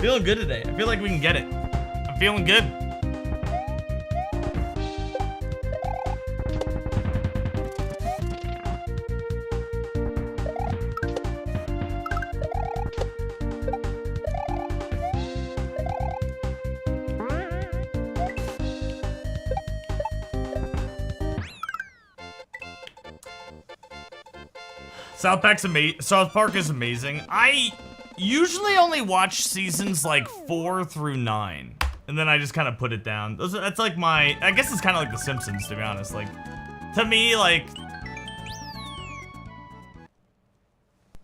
Feeling good today. I feel like we can get it. I'm feeling good. South Park is amazing. I usually only watch seasons like 4 through 9. And then I just kind of put it down. That's like my, I guess it's kind of like The Simpsons, to be honest. Like, to me, like,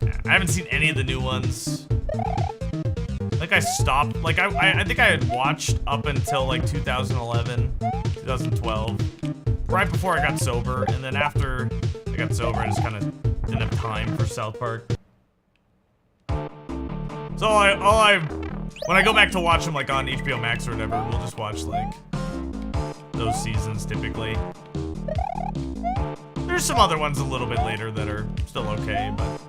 I haven't seen any of the new ones. I think I stopped, like, I think I had watched up until like 2011, 2012. Right before I got sober, and then after I got sober, I just kind of didn't have time for South Park. So when I go back to watch them like on HBO Max or whatever, we'll just watch like those seasons typically. There's some other ones a little bit later that are still okay, but.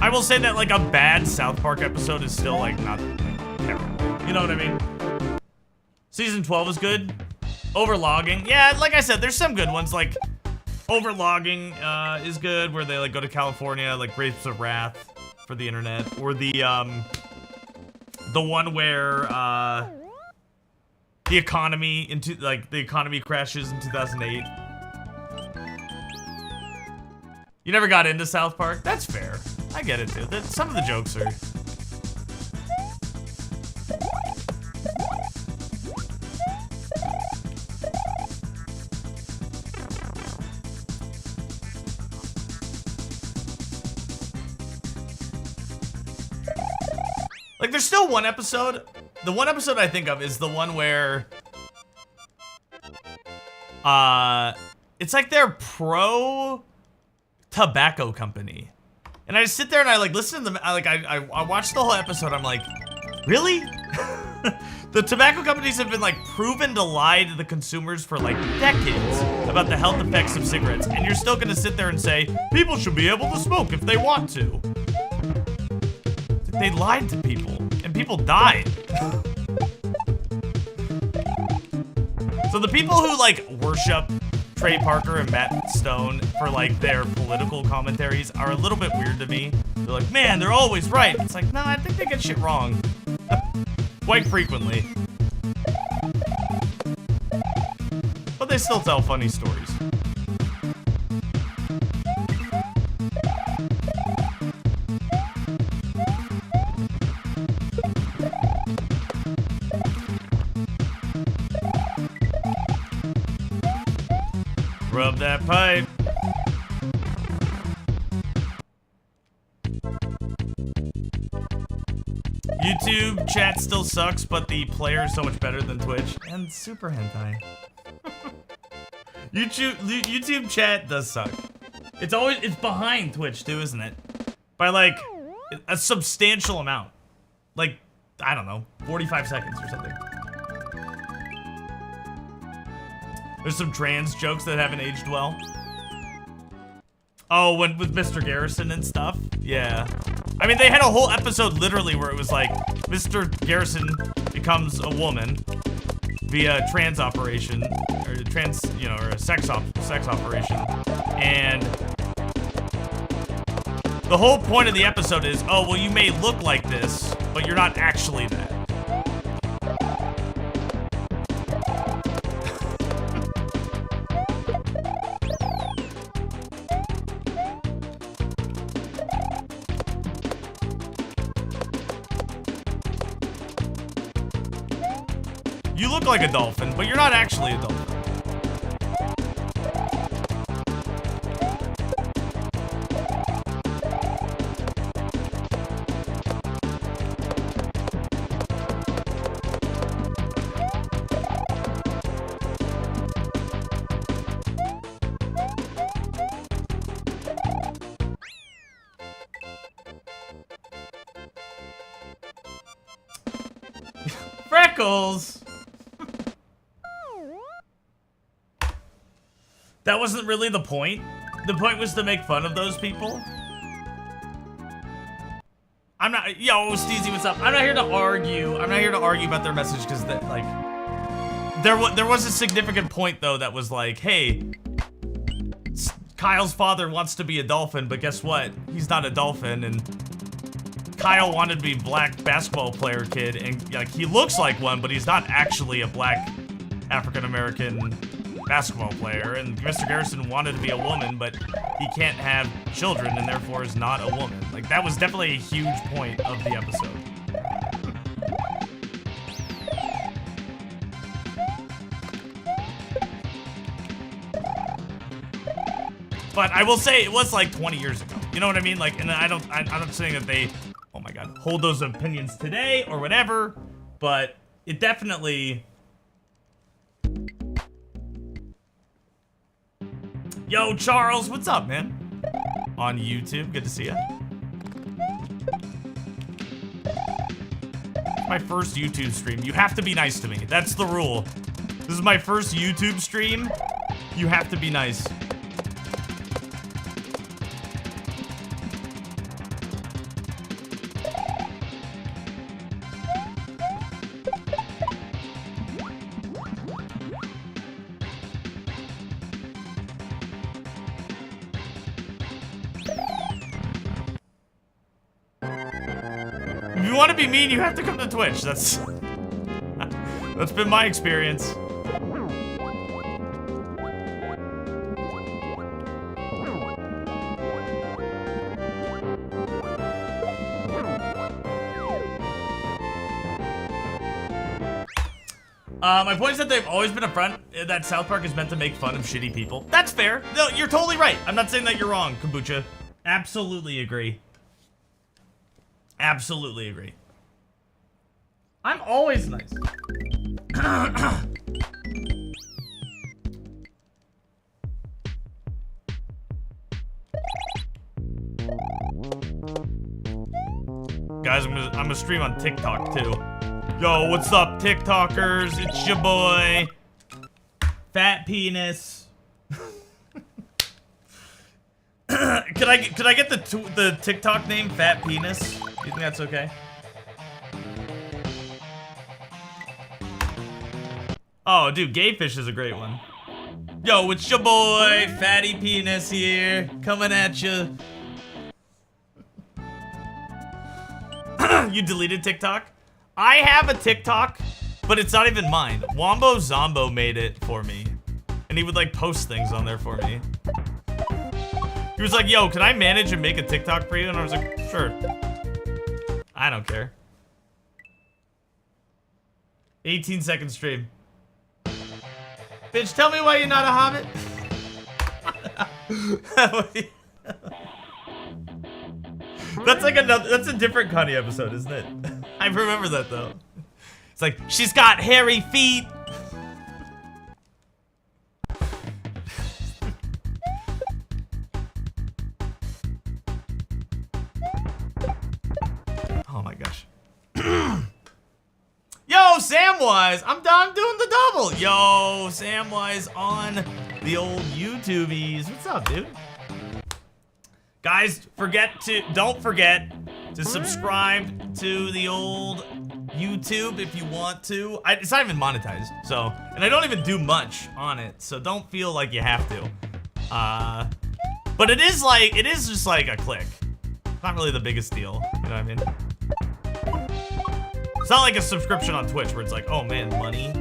I will say that like a bad South Park episode is still like not terrible. You know what I mean? Season 12 is good. Overlogging, yeah, like I said, there's some good ones. Like Overlogging is good, where they like go to California, like Grapes of Wrath for the internet, or the one where the economy crashes in 2008. You never got into South Park? That's fair. I get it, dude. Some of the jokes are. Like, there's still one episode. The one episode I think of is the one where, it's like their pro tobacco company. And I just sit there and I like listen to them. I watched the whole episode. I'm like, really? The tobacco companies have been like proven to lie to the consumers for like decades about the health effects of cigarettes. And you're still gonna sit there and say, people should be able to smoke if they want to. They lied to people, and people died. So the people who like worship Trey Parker and Matt Stone for like their political commentaries are a little bit weird to me. They're like, man, they're always right. It's like, no, I think they get shit wrong. Quite frequently. But they still tell funny stories. Rub that pipe. YouTube chat still sucks, but the player is so much better than Twitch and Super Hentai. YouTube chat does suck. It's behind Twitch too, isn't it? By like a substantial amount. Like, I don't know, 45 seconds or something. There's some trans jokes that haven't aged well. Oh, with Mr. Garrison and stuff? Yeah. I mean, they had a whole episode literally where it was like, Mr. Garrison becomes a woman via trans operation, or trans, you know, or a sex operation. And the whole point of the episode is, oh, well, you may look like this, but you're not actually that. You look like a dolphin, but you're not actually a dolphin. Freckles! That wasn't really the point. The point was to make fun of those people. I'm not, yo, Steezy, what's up? I'm not here to argue. I'm not here to argue about their message because that, like, there was a significant point though that was like, hey, Kyle's father wants to be a dolphin, but guess what? He's not a dolphin, and Kyle wanted to be black basketball player kid, and like he looks like one, but he's not actually a black African-American basketball player. And Mr. Garrison wanted to be a woman, but he can't have children and therefore is not a woman. Like, that was definitely a huge point of the episode. But I will say it was like 20 years ago. You know what I mean? Like, and I'm not saying that they, oh my God, hold those opinions today or whatever, but it definitely. Yo, Charles, what's up, man? On YouTube, good to see ya. My first YouTube stream. You have to be nice to me. That's the rule. This is my first YouTube stream. You have to be nice. If you want to be mean, you have to come to Twitch. That's been my experience. My point is that they've always been upfront that South Park is meant to make fun of shitty people. That's fair. No, you're totally right. I'm not saying that you're wrong, Kombucha. Absolutely agree. Absolutely agree. I'm always nice. Guys, I'm gonna stream on TikTok too. Yo, what's up, TikTokers? It's your boy, Fat Penis. Could I get the TikTok name Fat Penis? Do you think that's okay? Oh, dude, Gayfish is a great one. Yo, it's your boy, Fatty Penis here, coming at you. You deleted TikTok? I have a TikTok, but it's not even mine. Wombo Zombo made it for me, and he would like post things on there for me. He was like, yo, can I manage and make a TikTok for you? And I was like, sure. I don't care. 18-second stream. Bitch, tell me why you're not a hobbit. That's like that's a different Connie episode, isn't it? I remember that though. It's like, she's got hairy feet. Oh my gosh. Yo, Samwise! I'm doing the double! Yo, Samwise on the old YouTubies. What's up, dude? Guys, don't forget to subscribe to the old YouTube if you want to. It's not even monetized, so, and I don't even do much on it, so don't feel like you have to. But it is just like a click. Not really the biggest deal, you know what I mean? It's not like a subscription on Twitch where it's like, oh man, money.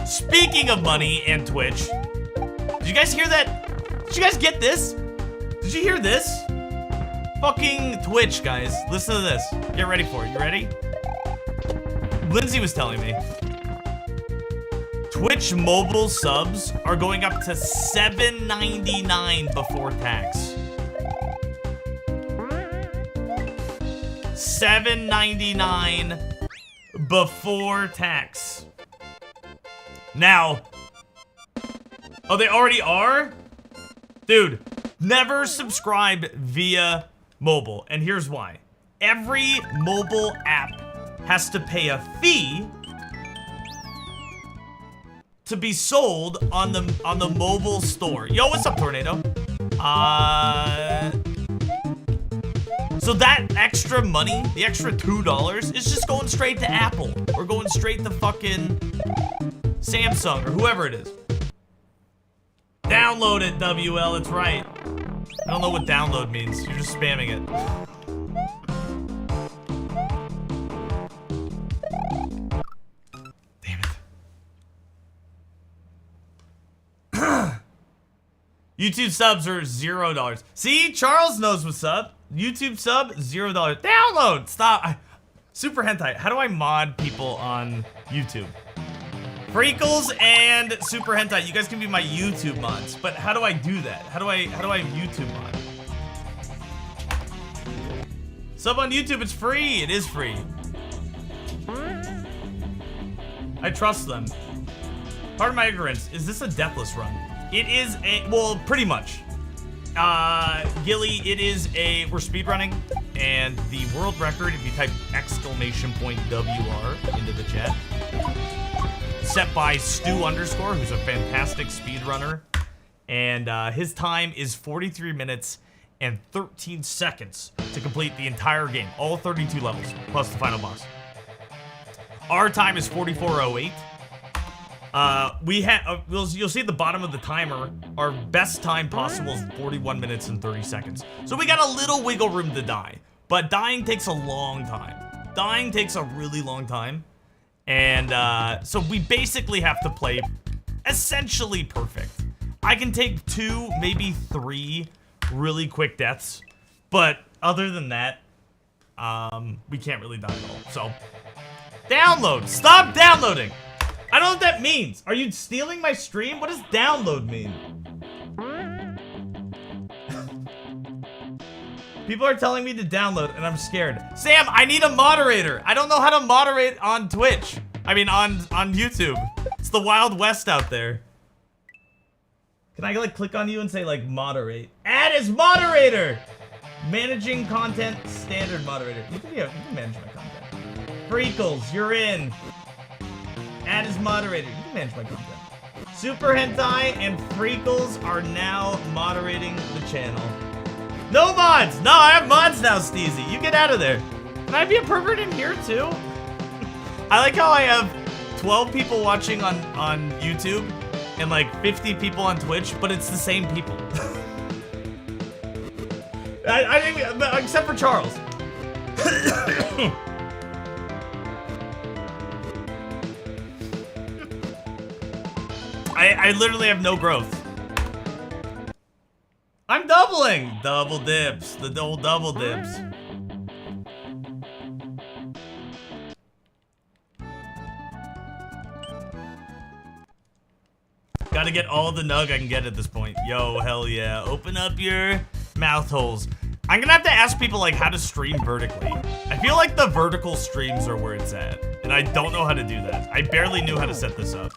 Speaking of money and Twitch, did you guys hear that? Did you guys get this? Did you hear this? Fucking Twitch, guys. Listen to this. Get ready for it. You ready? Lindsay was telling me. Twitch mobile subs are going up to $7.99 before tax. $7.99 before tax. Now, oh, they already are? Dude, never subscribe via mobile, and here's why. Every mobile app has to pay a fee to be sold on the mobile store. Yo, what's up, Tornado? So that extra money, the extra $2, is just going straight to Apple or going straight to fucking Samsung or whoever it is. Download it, WL, it's right. I don't know what download means. You're just spamming it. YouTube subs are $0. See, Charles knows what's up. YouTube sub, $0. Download. Stop. Super hentai. How do I mod people on YouTube? Freakles and Super hentai. You guys can be my YouTube mods, but how do I do that? How do I YouTube mod? Sub on YouTube. It's free. It is free. I trust them. Pardon my ignorance. Is this a deathless run? It is a, well, pretty much. Gilly, it is a, we're speedrunning, and the world record, if you type !WR into the chat, set by Stu _, who's a fantastic speedrunner, and his time is 43 minutes and 13 seconds to complete the entire game, all 32 levels, plus the final boss. Our time is 44:08. You'll see at the bottom of the timer, our best time possible is 41 minutes and 30 seconds. So we got a little wiggle room to die, but dying takes a long time. Dying takes a really long time. And so we basically have to play essentially perfect. I can take 2, maybe 3 really quick deaths, but other than that, we can't really die at all. So, download. Stop downloading. I don't know what that means. Are you stealing my stream? What does download mean? People are telling me to download and I'm scared. Sam, I need a moderator. I don't know how to moderate on Twitch. I mean, on YouTube. It's the Wild West out there. Can I like click on you and say like moderate? Add as moderator. Managing content, standard moderator. You can manage my content. Freakles, you're in. Add as moderator. You can manage my content. Super Hentai and Freakles are now moderating the channel. No mods! No, I have mods now, Steezy. You get out of there. Can I be a pervert in here too? I like how I have 12 people watching on YouTube and like 50 people on Twitch, but it's the same people. I think, except for Charles. I literally have no growth. I'm doubling! Double dips. The old double dips. Gotta get all the nug I can get at this point. Yo, hell yeah. Open up your mouth holes. I'm gonna have to ask people like how to stream vertically. I feel like the vertical streams are where it's at, and I don't know how to do that. I barely knew how to set this up.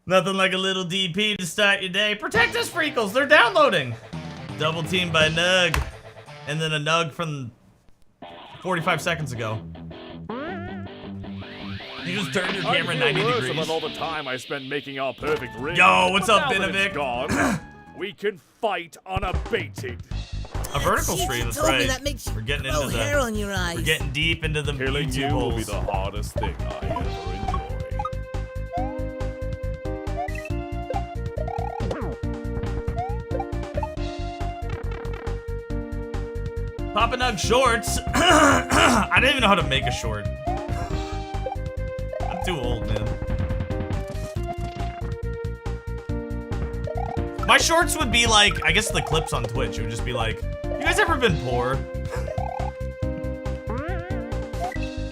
Nothing like a little DP to start your day. Protect us, Freakles. They're downloading. Double team by Nug. And then a Nug from 45 seconds ago. You just turned your camera 90 degrees. About all the time I spent making our perfect ring. Yo, what's up, Now that Binovic? it's gone, we can fight unabated. A vertical stream, that's right. That makes you We're getting grow into hair the. on your eyes. We're getting deep into the Killing you YouTube will be holes. the hardest thing I ever enjoy. Papa Nug shorts. I didn't even know how to make a short. I'm too old, man. My shorts would be like, I guess the clips on Twitch. It would just be like, you guys ever been poor?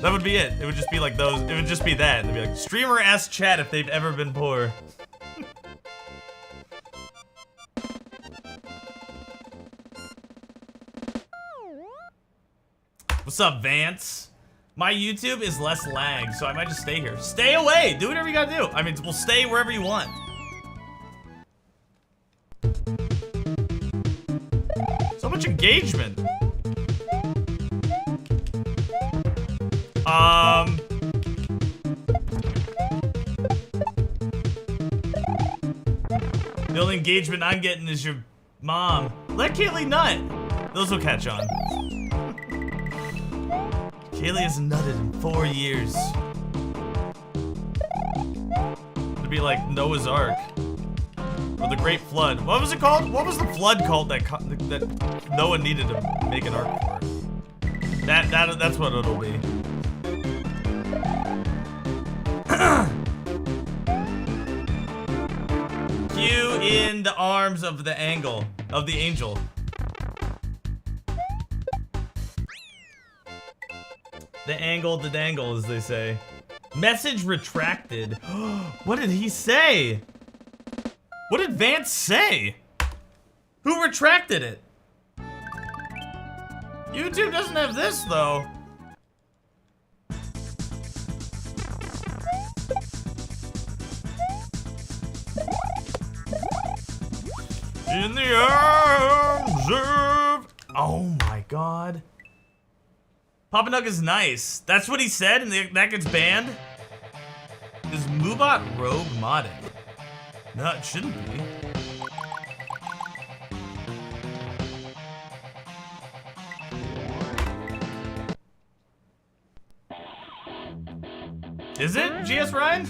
That would be it. It would just be like those. It would just be that. It'd be like, streamer ask chat if they've ever been poor. What's up, Vance? My YouTube is less lag, so I might just stay here. Stay away! Do whatever you gotta do. I mean, we'll stay wherever you want. So much engagement. The only engagement I'm getting is your mom. Let Kaylee nut. Those will catch on. Kaylee has nutted in 4 years. It'd be like Noah's Ark. Or the Great Flood. What was it called? What was the flood called that Noah needed to make an ark for? That's what it'll be. you in the arms of the angel. The angle, the dangle, as they say. Message retracted. What did he say? What did Vance say? Who retracted it? YouTube doesn't have this, though. In the arms of... Oh my god. Papa Nug is nice. That's what he said and that gets banned? Is Moobot rogue modding? No, it shouldn't be. Is it, GS Ryan?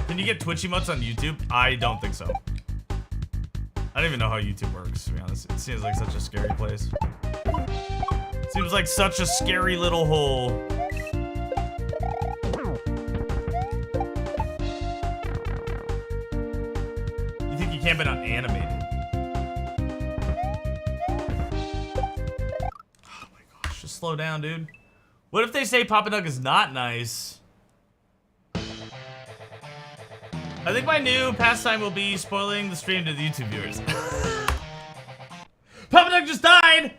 Can you get Twitch emotes on YouTube? I don't think so. I don't even know how YouTube works, to be honest. It seems like such a scary place. Seems like such a scary little hole. You think you can't be on animated? Oh my gosh, just slow down, dude. What if they say Papa Nug is not nice? I think my new pastime will be spoiling the stream to the YouTube viewers. Papa Nug just died!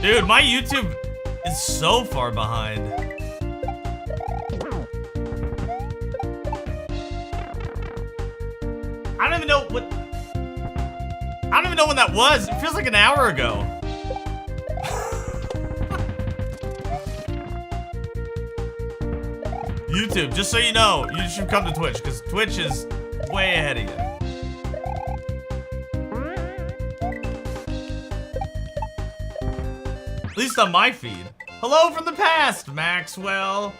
Dude, my YouTube is so far behind. I don't even know what... I don't even know when that was. It feels like an hour ago. YouTube, just so you know, you should come to Twitch, because Twitch is way ahead of you. At least on my feed. Hello from the past, Maxwell.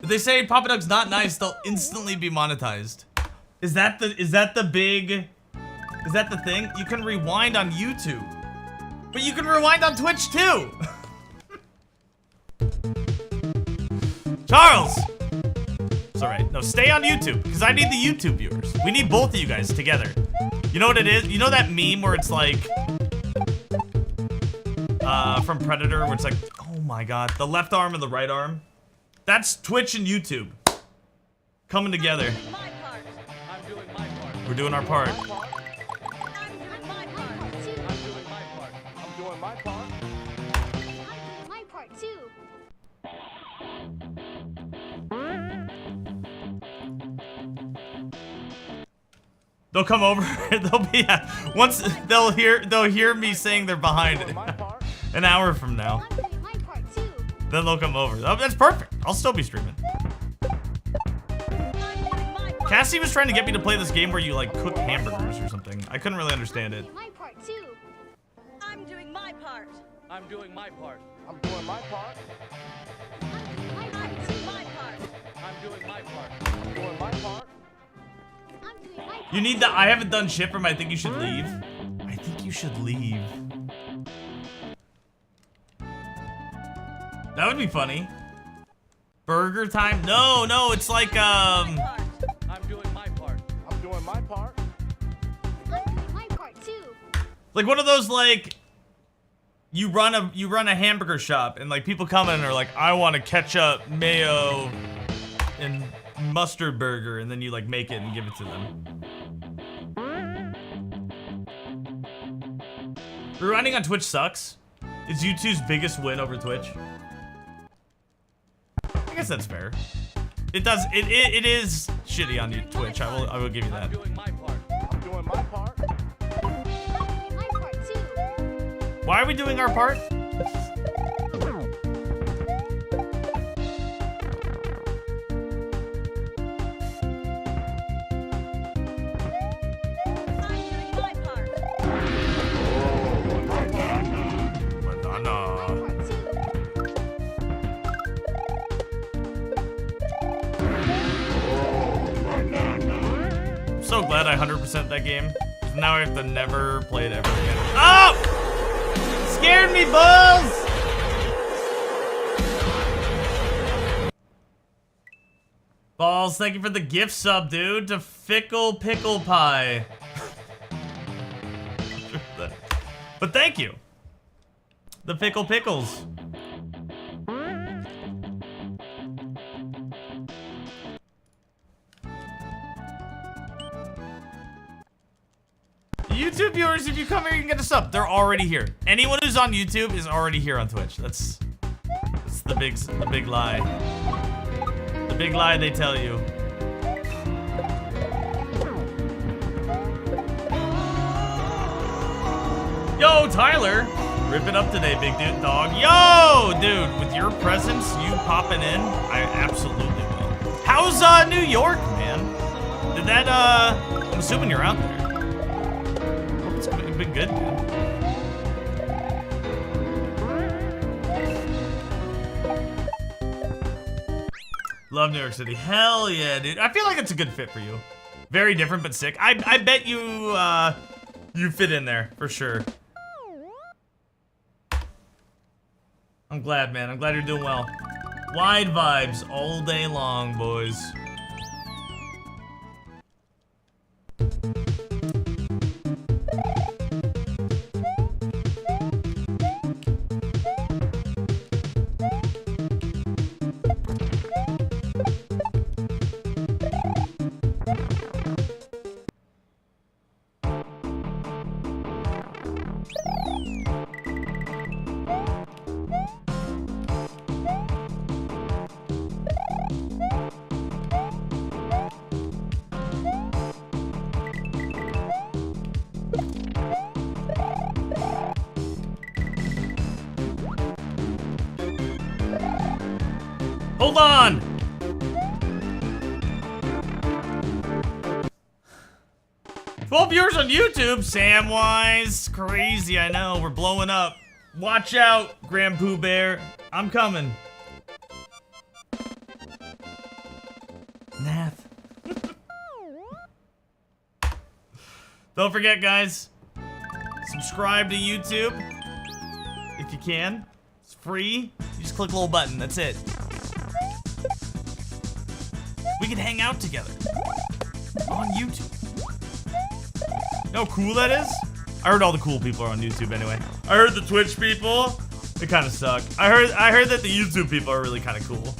If they say Papa Nug's not nice, they'll instantly be monetized. Is that the thing? You can rewind on YouTube. But you can rewind on Twitch too. Charles! It's alright. No, stay on YouTube, because I need the YouTube viewers. We need both of you guys together. You know what it is? You know that meme where it's like from Predator, where it's like, oh my god, the left arm and the right arm? That's Twitch and YouTube coming together. We're doing our part. I'm doing my part too. They'll come over. They'll be once they'll hear me saying they're behind an hour from now. Then they'll come over. Oh, that's perfect. I'll still be streaming. Cassie was trying to get me to play this game where you like cook hamburgers or something. I couldn't really understand it. I'm doing my part. I'm doing my part. I'm doing my part. I'm doing my part. I'm doing my part. I'm doing my part. You need the I haven't done shit from I think you should leave. I think you should leave. That would be funny. Burger time? No, it's like I'm doing my part. I'm doing my part. I'm doing my part too. like one of those like you run a hamburger shop and like people come in and are like, I want a ketchup, mayo, and mustard burger, and then you like make it and give it to them. Rewinding on Twitch sucks. It's YouTube's biggest win over Twitch. I guess that's fair. It is shitty on Twitch. I will give you that. I'm doing my part. I'm doing my part. I'm doing my part too. Why are we doing our part? I'm doing my part. so glad I 100% that game. Now I have to never play it ever again. Oh! Scared me, Buzz! Balls, thank you for the gift sub, dude, to Fickle Pickle Pie. But thank you. The Pickle Pickles. YouTube viewers, if you come here, you can get a sub. They're already here. Anyone who's on YouTube is already here on Twitch. That's the big lie. The big lie they tell you. Yo, Tyler. Rip it up today, big dude dog. Yo, dude, with your presence, you popping in, I absolutely will. How's New York, man? Did that I'm assuming you're out there. Hope it's been good, man. Love New York City. Hell yeah, dude. I feel like it's a good fit for you. Very different, but sick. I bet you, you fit in there, for sure. I'm glad, man. I'm glad you're doing well. Wide vibes all day long, boys. Hold on! Twelve viewers on YouTube, Samwise. Crazy, I know. We're blowing up. Watch out, Grand Pooh Bear. I'm coming. Nath. Don't forget, guys. Subscribe to YouTube. If you can. It's free. You just click a little button. That's it. We can hang out together on YouTube. You know how cool that is? I heard all the cool people are on YouTube anyway. I heard the Twitch people, they kind of suck. I heard that the YouTube people are really kind of cool.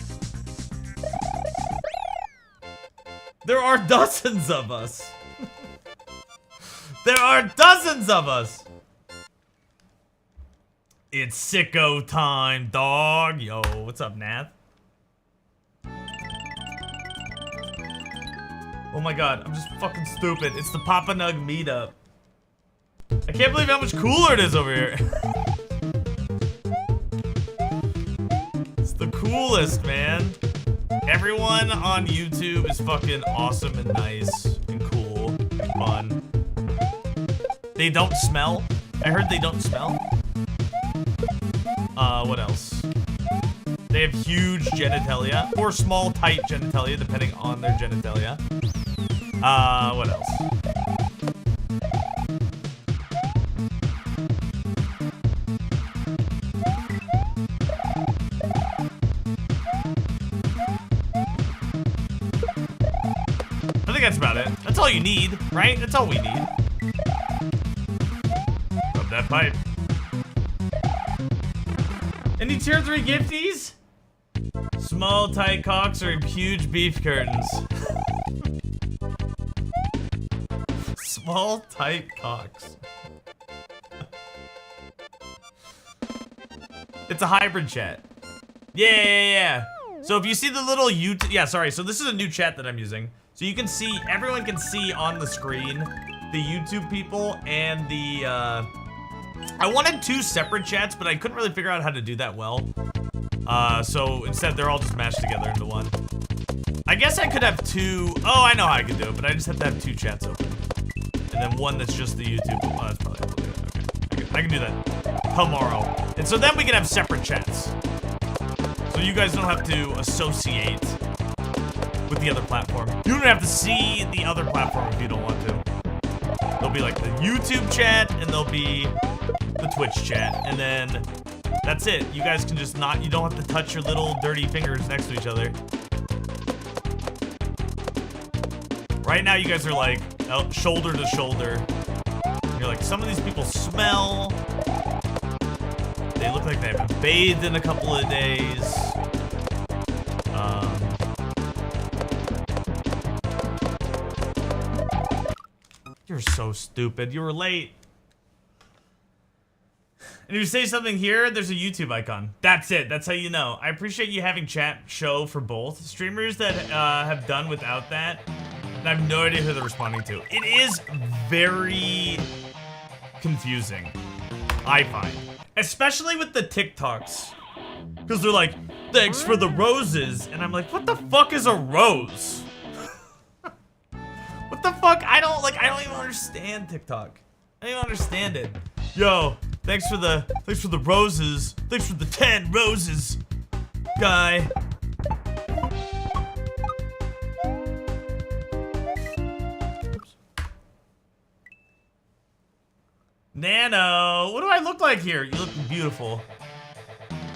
There are dozens of us. There are dozens of us. It's sicko time, dog. Yo, what's up, Nath? Oh my god, I'm just fucking stupid. It's the Papa Nug meetup. I can't believe how much cooler it is over here. It's the coolest, man. Everyone on YouTube is fucking awesome and nice and cool and fun. They don't smell. I heard they don't smell. What else? They have huge genitalia, or small, tight genitalia, depending on their genitalia. What else? I think that's about it. That's all you need, right? That's all we need. Rub that pipe. Any tier 3 gifties? Small, tight cocks or huge beef curtains? Small, tight cocks. It's a hybrid chat. Yeah. So if you see the little YouTube... Yeah, sorry. So this is a new chat that I'm using. So you can see... Everyone can see on the screen the YouTube people and the... I wanted 2 separate chats, but I couldn't really figure out how to do that well. So instead, they're all just mashed together into one. I guess I could have 2... Oh, I know how I could do it, but I just have to have 2 chats open. And then one that's just the YouTube. Oh, that's probably okay. I can do that tomorrow. And so then we can have separate chats. So you guys don't have to associate with the other platform. You don't have to see the other platform if you don't want to. There'll be like the YouTube chat, and there'll be the Twitch chat, and then that's it. You guys can just not, you don't have to touch your little dirty fingers next to each other. Right now, you guys are like shoulder to shoulder. You're like, some of these people smell. They look like they haven't bathed in a couple of days. You're so stupid. You were late. And if you say something here, there's a YouTube icon. That's it. That's how you know. I appreciate you having chat show for both. Streamers that have done without that, and I have no idea who they're responding to. It is very confusing, I find. Especially with the TikToks. Because they're like, thanks for the roses. And I'm like, what the fuck is a rose? What the fuck? I don't even understand TikTok. I don't even understand it. Yo, thanks for the roses. Thanks for the 10 roses, guy. Oops. Nano, what do I look like here? You look beautiful.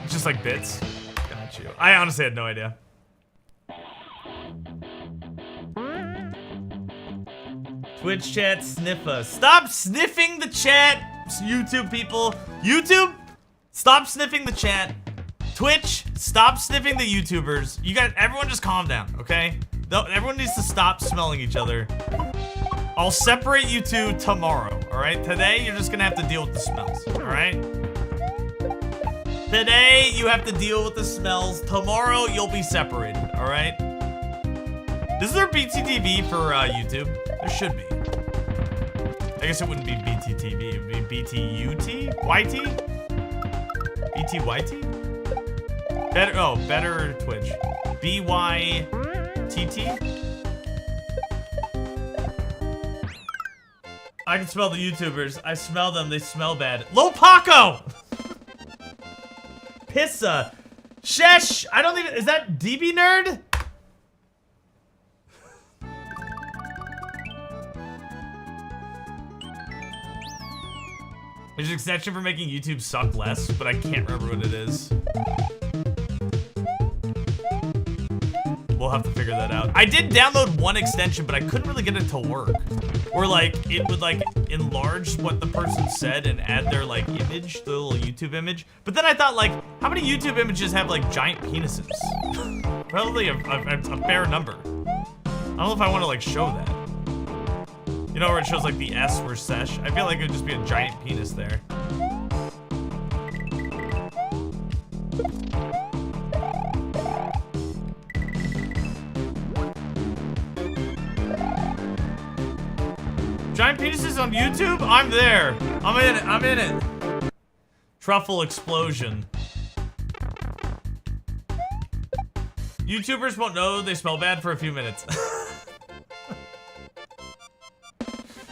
Just like bits. Got you. I honestly had no idea. Twitch chat sniffa. Stop sniffing the chat, YouTube people. YouTube, stop sniffing the chat. Twitch, stop sniffing the YouTubers. You guys, everyone just calm down, okay? Everyone needs to stop smelling each other. I'll separate you two tomorrow, all right? Today, you're just gonna have to deal with the smells, all right? Today, you have to deal with the smells. Tomorrow, you'll be separated, all right? Is there BTTV for YouTube? There should be. I guess it wouldn't be BTTV. It would be BTUT? YT? BTYT? Better, oh, better Twitch. BYTT? I can smell the YouTubers. I smell them. They smell bad. Lopaco! Pissa. Shesh. I don't even, is that DB Nerd? There's an extension for making YouTube suck less, but I can't remember what it is. We'll have to figure that out. I did download one extension, but I couldn't really get it to work. Or like, it would like enlarge what the person said and add their like image, the little YouTube image. But then I thought like, how many YouTube images have like giant penises? Probably a fair number. I don't know if I want to like show that. You know where it shows like the S for sesh? I feel like it would just be a giant penis there. Giant penises on YouTube? I'm there. I'm in it. I'm in it. Truffle explosion. YouTubers won't know they smell bad for a few minutes.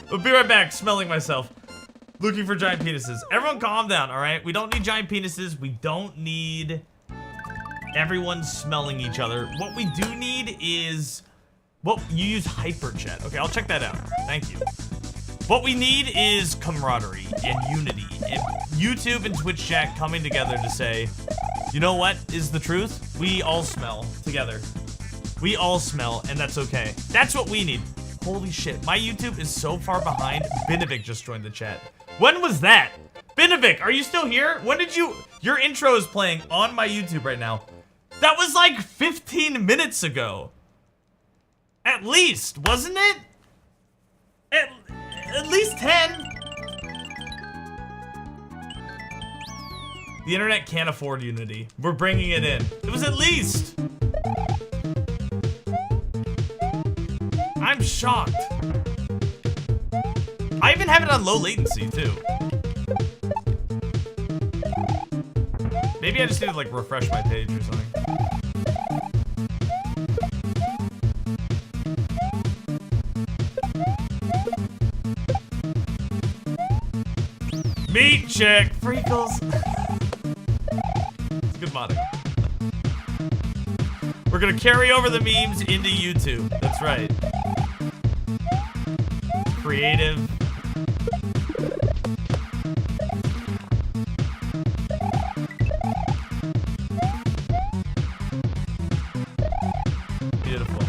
We'll be right back, smelling myself. Looking for giant penises. Everyone calm down, all right? We don't need giant penises. We don't need everyone smelling each other. What we do need is... Well, you use hyper chat. Okay, I'll check that out. Thank you. What we need is camaraderie and unity. And YouTube and Twitch chat coming together to say, you know what is the truth? We all smell together. We all smell, and that's okay. That's what we need. Holy shit, my YouTube is so far behind. Binovic just joined the chat. When was that? Binovic, are you still here? When did you... Your intro is playing on my YouTube right now. That was like 15 minutes ago. At least, wasn't it? At least 10. The internet can't afford unity. We're bringing it in. It was at least. I'm shocked. I even have it on low latency too. Maybe I just need to like refresh my page or something. Meat check, freakles. It's good modding. We're gonna carry over the memes into YouTube. That's right. Creative. Beautiful.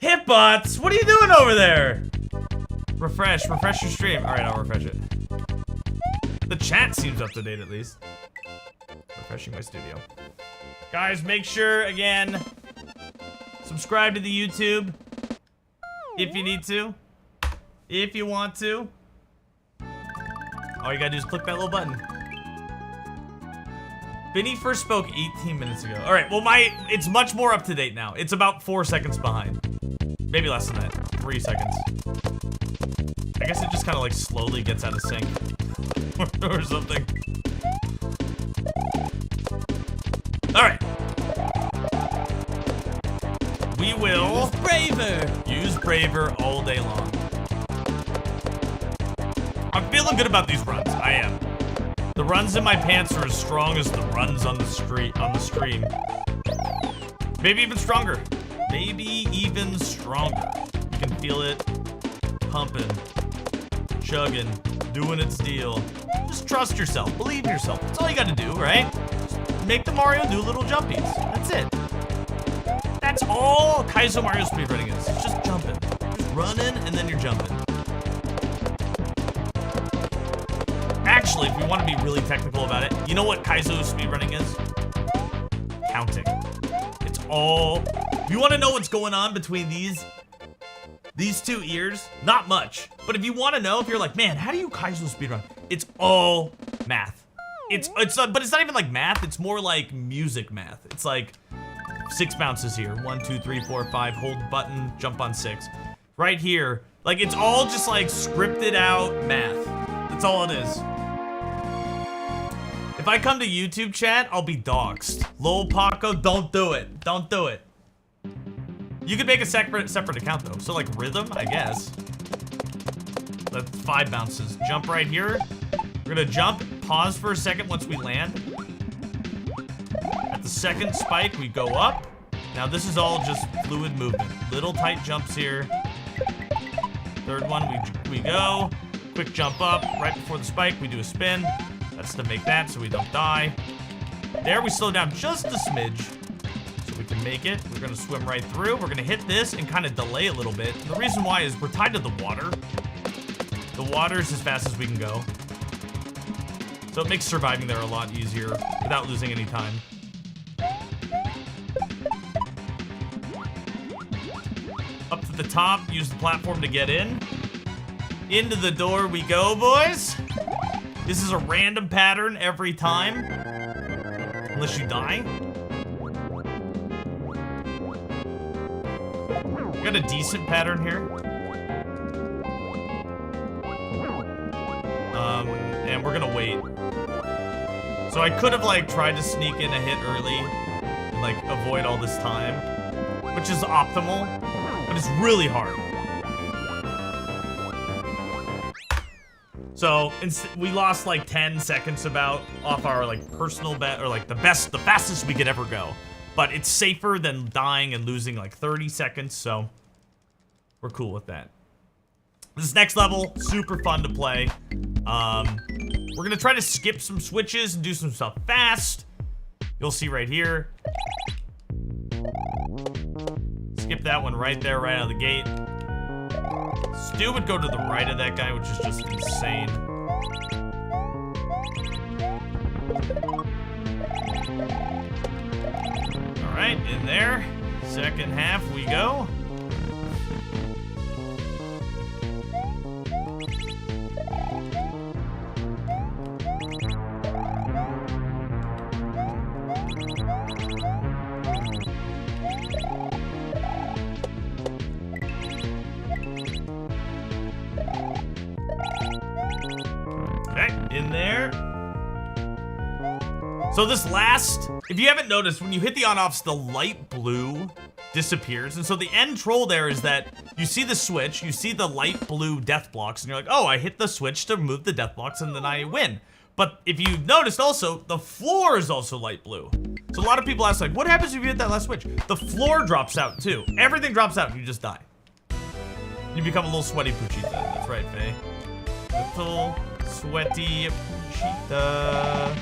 Hitbots, what are you doing over there? Refresh your stream. All right, I'll refresh it. The chat seems up to date at least. Refreshing my studio. Guys, make sure, again, subscribe to the YouTube if you need to. If you want to. All you gotta do is click that little button. Vinny first spoke 18 minutes ago. All right, well, it's much more up to date now. It's about 4 seconds behind. Maybe less than that, 3 seconds. I guess it just kind of like slowly gets out of sync or something. All right. We will use Braver all day long. I'm feeling good about these runs. I am. The runs in my pants are as strong as the runs on the stream. Maybe even stronger. Maybe even stronger. You can feel it pumping, chugging, doing its deal. Just trust yourself. Believe in yourself. That's all you gotta do, right? Just make the Mario do little jumpies. That's it. That's all Kaizo Mario speedrunning is. It's just jumping. Just running and then you're jumping. Actually, if we want to be really technical about it, you know what Kaizo speedrunning is? Counting. It's all... If you want to know what's going on between these two ears, not much. But if you want to know, if you're like, man, how do you Kaizo speedrun? It's all math. But it's not even like math. It's more like music math. It's like 6 bounces here. 1, 2, 3, 4, 5. Hold button, jump on 6. Right here, like it's all just like scripted out math. That's all it is. If I come to YouTube chat, I'll be doxxed. Lol Paco, don't do it. Don't do it. You could make a separate account though. So like rhythm, I guess. That's 5 bounces. Jump right here. We're gonna jump, pause for a second once we land. At the second spike, we go up. Now this is all just fluid movement. Little tight jumps here. Third one, we go. Quick jump up. Right before the spike, we do a spin. That's to make that so we don't die. There, we slow down just a smidge. So we can make it. We're gonna swim right through. We're gonna hit this and kind of delay a little bit. And the reason why is we're tied to the water. The water is as fast as we can go. So it makes surviving there a lot easier without losing any time. Up to the top, use the platform to get in. Into the door we go, boys. This is a random pattern every time. Unless you die. We got a decent pattern here. And we're gonna wait. So I could have like tried to sneak in a hit early and like avoid all this time, which is optimal, but it's really hard. So we lost like 10 seconds about off our like personal bet, or like the fastest we could ever go. But it's safer than dying and losing like 30 seconds, so we're cool with that. This next level, super fun to play. We're gonna try to skip some switches and do some stuff fast. You'll see right here. Skip that one right there, right out of the gate. Stu would go to the right of that guy, which is just insane. All right, in there. Second half we go. In there. So this last, if you haven't noticed, when you hit the on-offs, the light blue disappears. And so the end troll there is that you see the switch, you see the light blue death blocks, and you're like, oh, I hit the switch to remove the death blocks, and then I win. But if you've noticed also, the floor is also light blue. So a lot of people ask like, what happens if you hit that last switch? The floor drops out too. Everything drops out and you just die. You become a little sweaty Puchita. That's right, Faye. Little sweaty Puchita.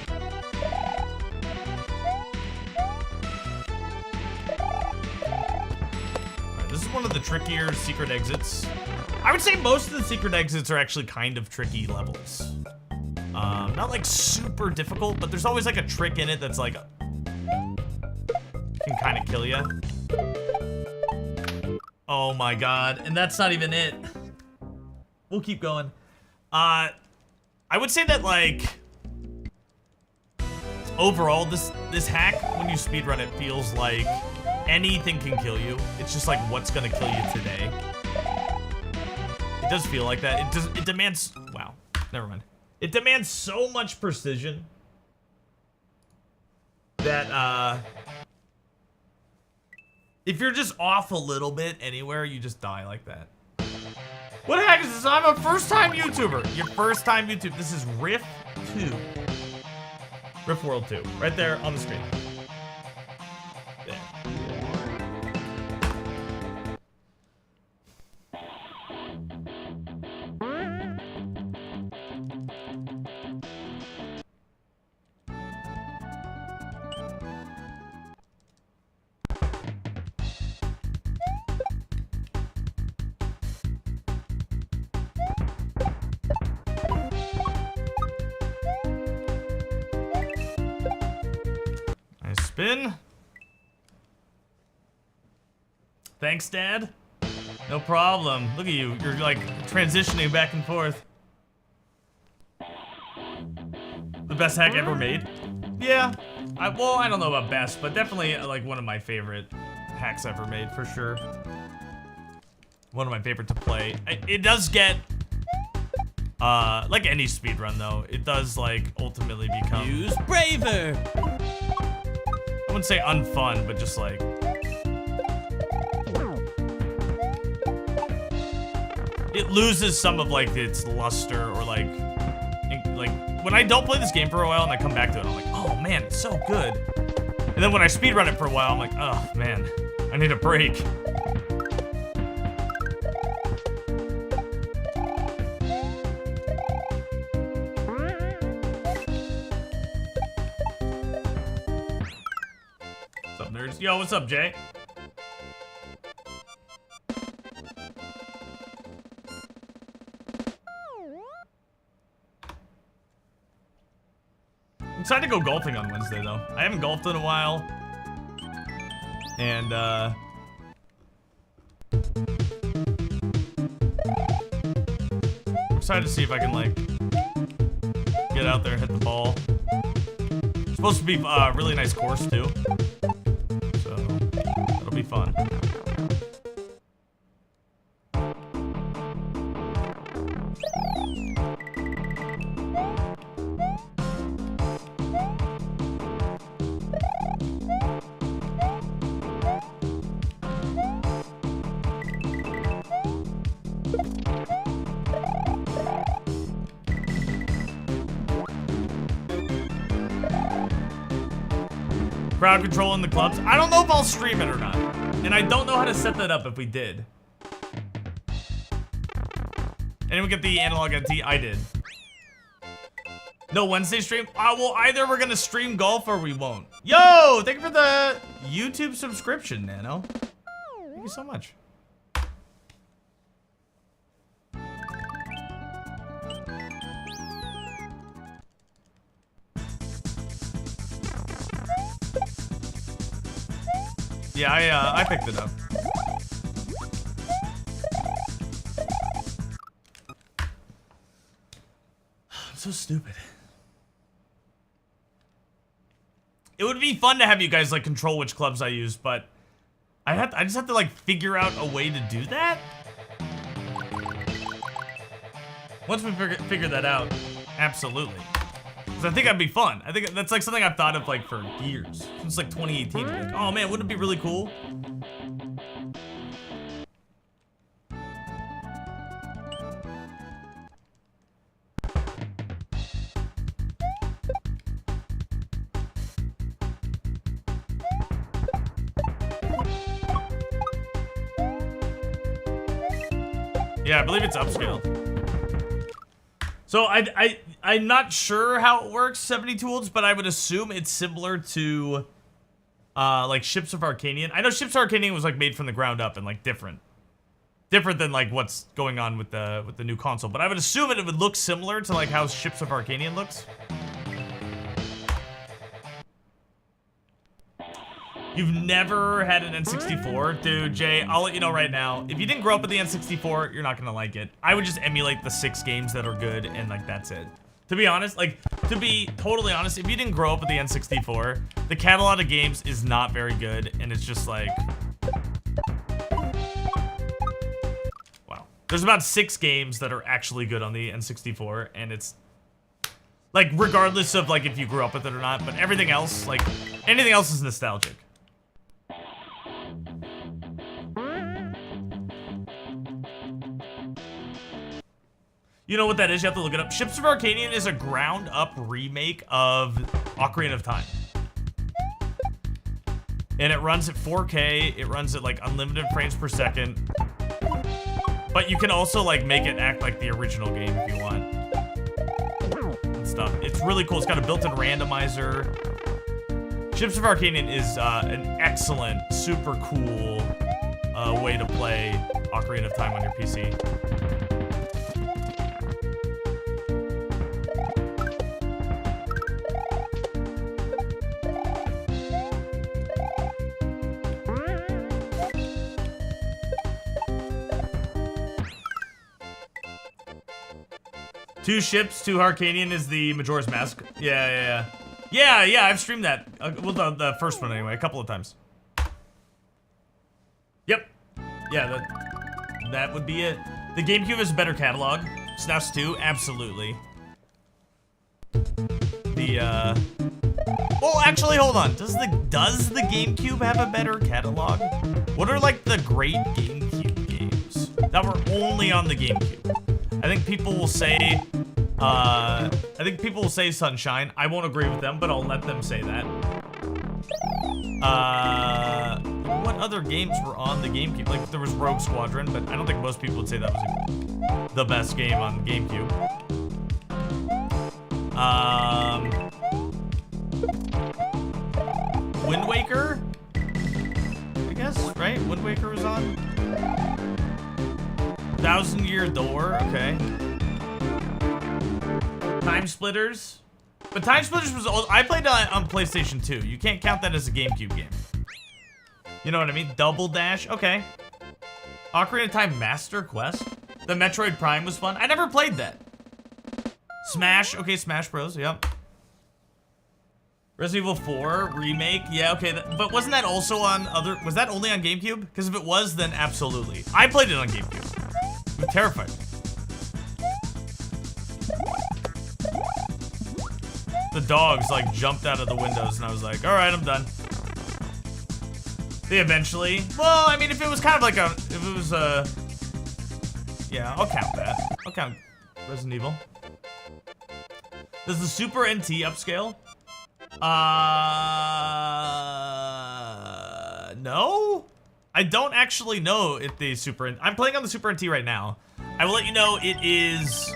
Alright, this is one of the trickier secret exits. I would say most of the secret exits are actually kind of tricky levels. Not like super difficult, but there's always like a trick in it that's like can kind of kill you. Oh my god, and that's not even it. We'll keep going. I would say that like overall this hack, when you speedrun it, feels like anything can kill you. It's just like what's gonna kill you today. It does feel like that. It demands, wow, never mind. It demands so much precision that if you're just off a little bit anywhere, you just die like that. What hack is this? I'm a first-time YouTuber. Your first-time YouTube. This is Riff 2. Riff World 2. Right there on the screen. There. Spin. Thanks, Dad. No problem. Look at you. You're like transitioning back and forth. The best hack ever made? Yeah. Well, I don't know about best, but definitely like one of my favorite hacks ever made for sure. One of my favorite to play. It does get like any speedrun though, it does like ultimately become use braver. I wouldn't say unfun, but just like it loses some of like its luster, or like when I don't play this game for a while and I come back to it, I'm like, oh man, it's so good. And then when I speedrun it for a while, I'm like, oh man, I need a break. Yo, what's up, Jay? I'm excited to go golfing on Wednesday, though. I haven't golfed in a while. And, I'm excited to see if I can, like, get out there and hit the ball. It's supposed to be a really nice course, too. Be fun. Crowd control in the clubs. I don't know if I'll stream it or not. And I don't know how to set that up if we did. Anyone get the analog NT? I did. No Wednesday stream? Well, either we're gonna stream golf or we won't. Yo, thank you for the YouTube subscription, Nano. Thank you so much. Yeah, I picked it up. I'm so stupid. It would be fun to have you guys like control which clubs I use, but I just have to like figure out a way to do that. Once we figure that out, absolutely. Because I think that'd be fun. I think that's like something I've thought of like for years. Since like 2018. Like, oh man, wouldn't it be really cool? Yeah, I believe it's upscale. So I'm not sure how it works, 72 olds, but I would assume it's similar to like Ships of Arcanian. I know Ships of Arcanian was like made from the ground up and like different than like what's going on with the new console. But I would assume it would look similar to like how Ships of Arcanian looks. You've never had an N64? Dude, Jay, I'll let you know right now. If you didn't grow up with the N64, you're not gonna like it. I would just emulate the 6 games that are good, and like, that's it. To be honest, like, to be totally honest, if you didn't grow up with the N64, the catalog of games is not very good, and it's just like... Wow. There's about 6 games that are actually good on the N64, and it's... Like, regardless of, like, if you grew up with it or not, but everything else, like, anything else is nostalgic. You know what that is? You have to look it up. Ships of Arcanian is a ground-up remake of Ocarina of Time. And it runs at 4K. It runs at, like, unlimited frames per second. But you can also, like, make it act like the original game if you want. And stuff. It's really cool. It's got a built-in randomizer. Ships of Arcanian is an excellent, super cool way to play Ocarina of Time on your PC. Two ships, two Arcanian is the Majora's Mask. Yeah. I've streamed that. Well, the first one anyway, a couple of times. Yep. Yeah, that would be it. The GameCube is a better catalog. SNES 2, absolutely. Oh, actually, hold on. Does the GameCube have a better catalog? What are like the great GameCube games that were only on the GameCube? I think people will say Sunshine. I won't agree with them, but I'll let them say that. What other games were on the GameCube? Like, there was Rogue Squadron, but I don't think most people would say that was the best game on GameCube. Wind Waker? I guess, right? Wind Waker was on? 1,000 Year Door, okay. Time Splitters? But Time Splitters was old. I played on PlayStation 2. You can't count that as a GameCube game. You know what I mean? Double Dash, okay. Ocarina of Time Master Quest? The Metroid Prime was fun. I never played that. Smash, okay, Smash Bros, yep. Resident Evil 4 Remake, yeah, okay, but wasn't that also on other, was that only on GameCube? Because if it was, then absolutely. I played it on GameCube. I'm terrified. The dogs, like, jumped out of the windows, and I was like, alright, I'm done. They eventually, well, I mean, if it was kind of like a, if it was a, yeah, I'll count that. I'll count Resident Evil. Does the Super NT upscale? No? I don't actually know if the Super NT, I'm playing on the Super NT right now. I will let you know it is,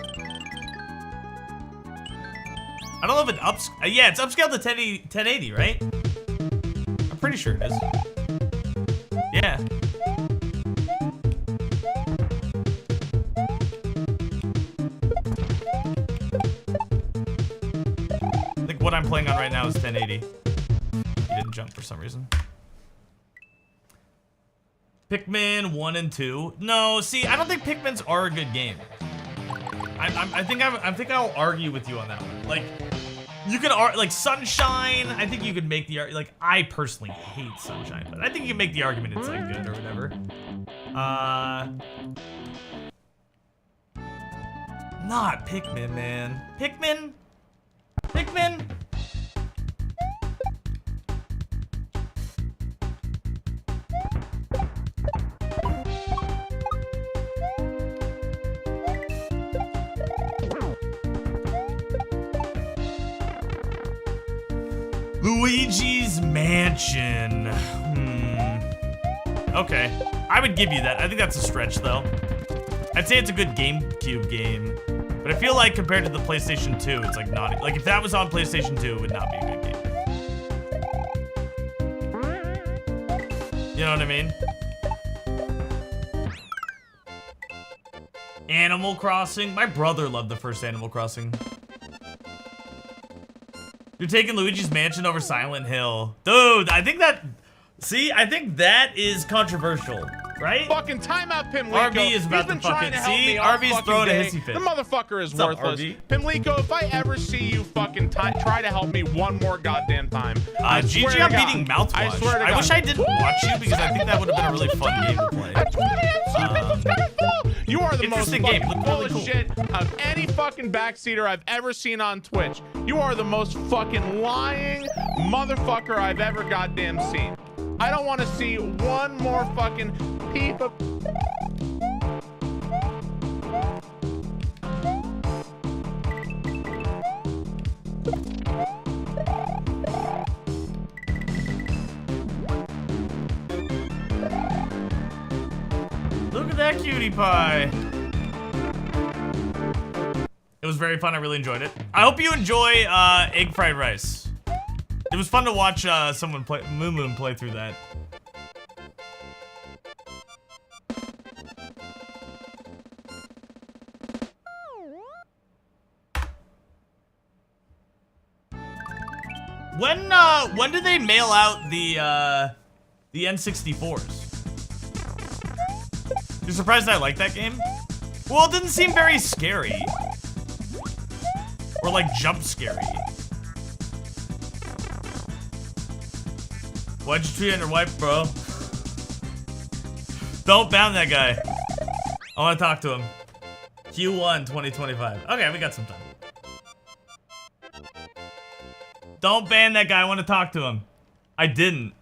I don't know if it yeah, it's upscaled to 1080, right? I'm pretty sure it is. Yeah. I think what I'm playing on right now is 1080. He didn't jump for some reason. Pikmin 1 and 2. No, see, I don't think Pikmin's are a good game. I think I'll argue with you on that one. Like, you can like Sunshine. I think you could make the like. I personally hate Sunshine, but I think you can make the argument it's like good or whatever. Not Pikmin, man. Pikmin. Luigi's Mansion. Okay. I would give you that. I think that's a stretch, though. I I'd say it's a good GameCube game, but I feel like compared to the PlayStation 2, it's like not, like if that was on PlayStation 2, it would not be a good game. You know what I mean? Animal Crossing. My brother loved the first Animal Crossing. You're taking Luigi's Mansion over Silent Hill. Dude, I think that... See, I think that is controversial, right? Fucking timeout, Pimlico. RB is about to fucking... See, RB's throwing a hissy fit. The motherfucker is What's up, worthless. RB? Pimlico, if I ever see you fucking try to help me one more goddamn time, I swear GG to on God. beating Mouthwash. I swear to God. I wish I didn't watch you because I think that would have been a really fun game to play. You are the most Interesting fucking game. Looked full really of cool. shit of any fucking backseater I've ever seen on Twitch. You are the most fucking lying motherfucker I've ever goddamn seen. I don't want to see one more fucking peep of... Look at that cutie pie. It was very fun. I really enjoyed it. I hope you enjoy egg fried rice. It was fun to watch someone play Moon play through that. When do they mail out the N64s? You're surprised I like that game? Well, it didn't seem very scary. Or like jump scary. Why'd you treat on your wife, bro? Don't ban that guy. I want to talk to him. Q1 2025. Okay, we got some time. Don't ban that guy. I want to talk to him. I didn't.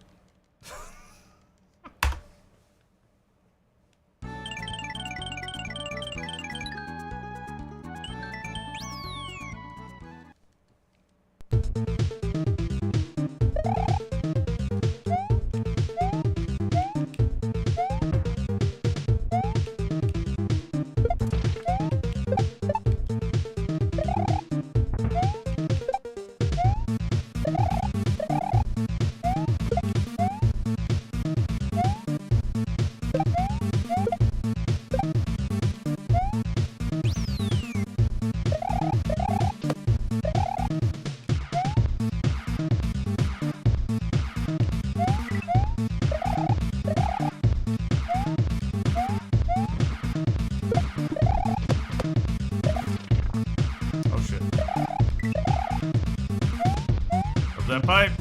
Oh shit. Up that pipe.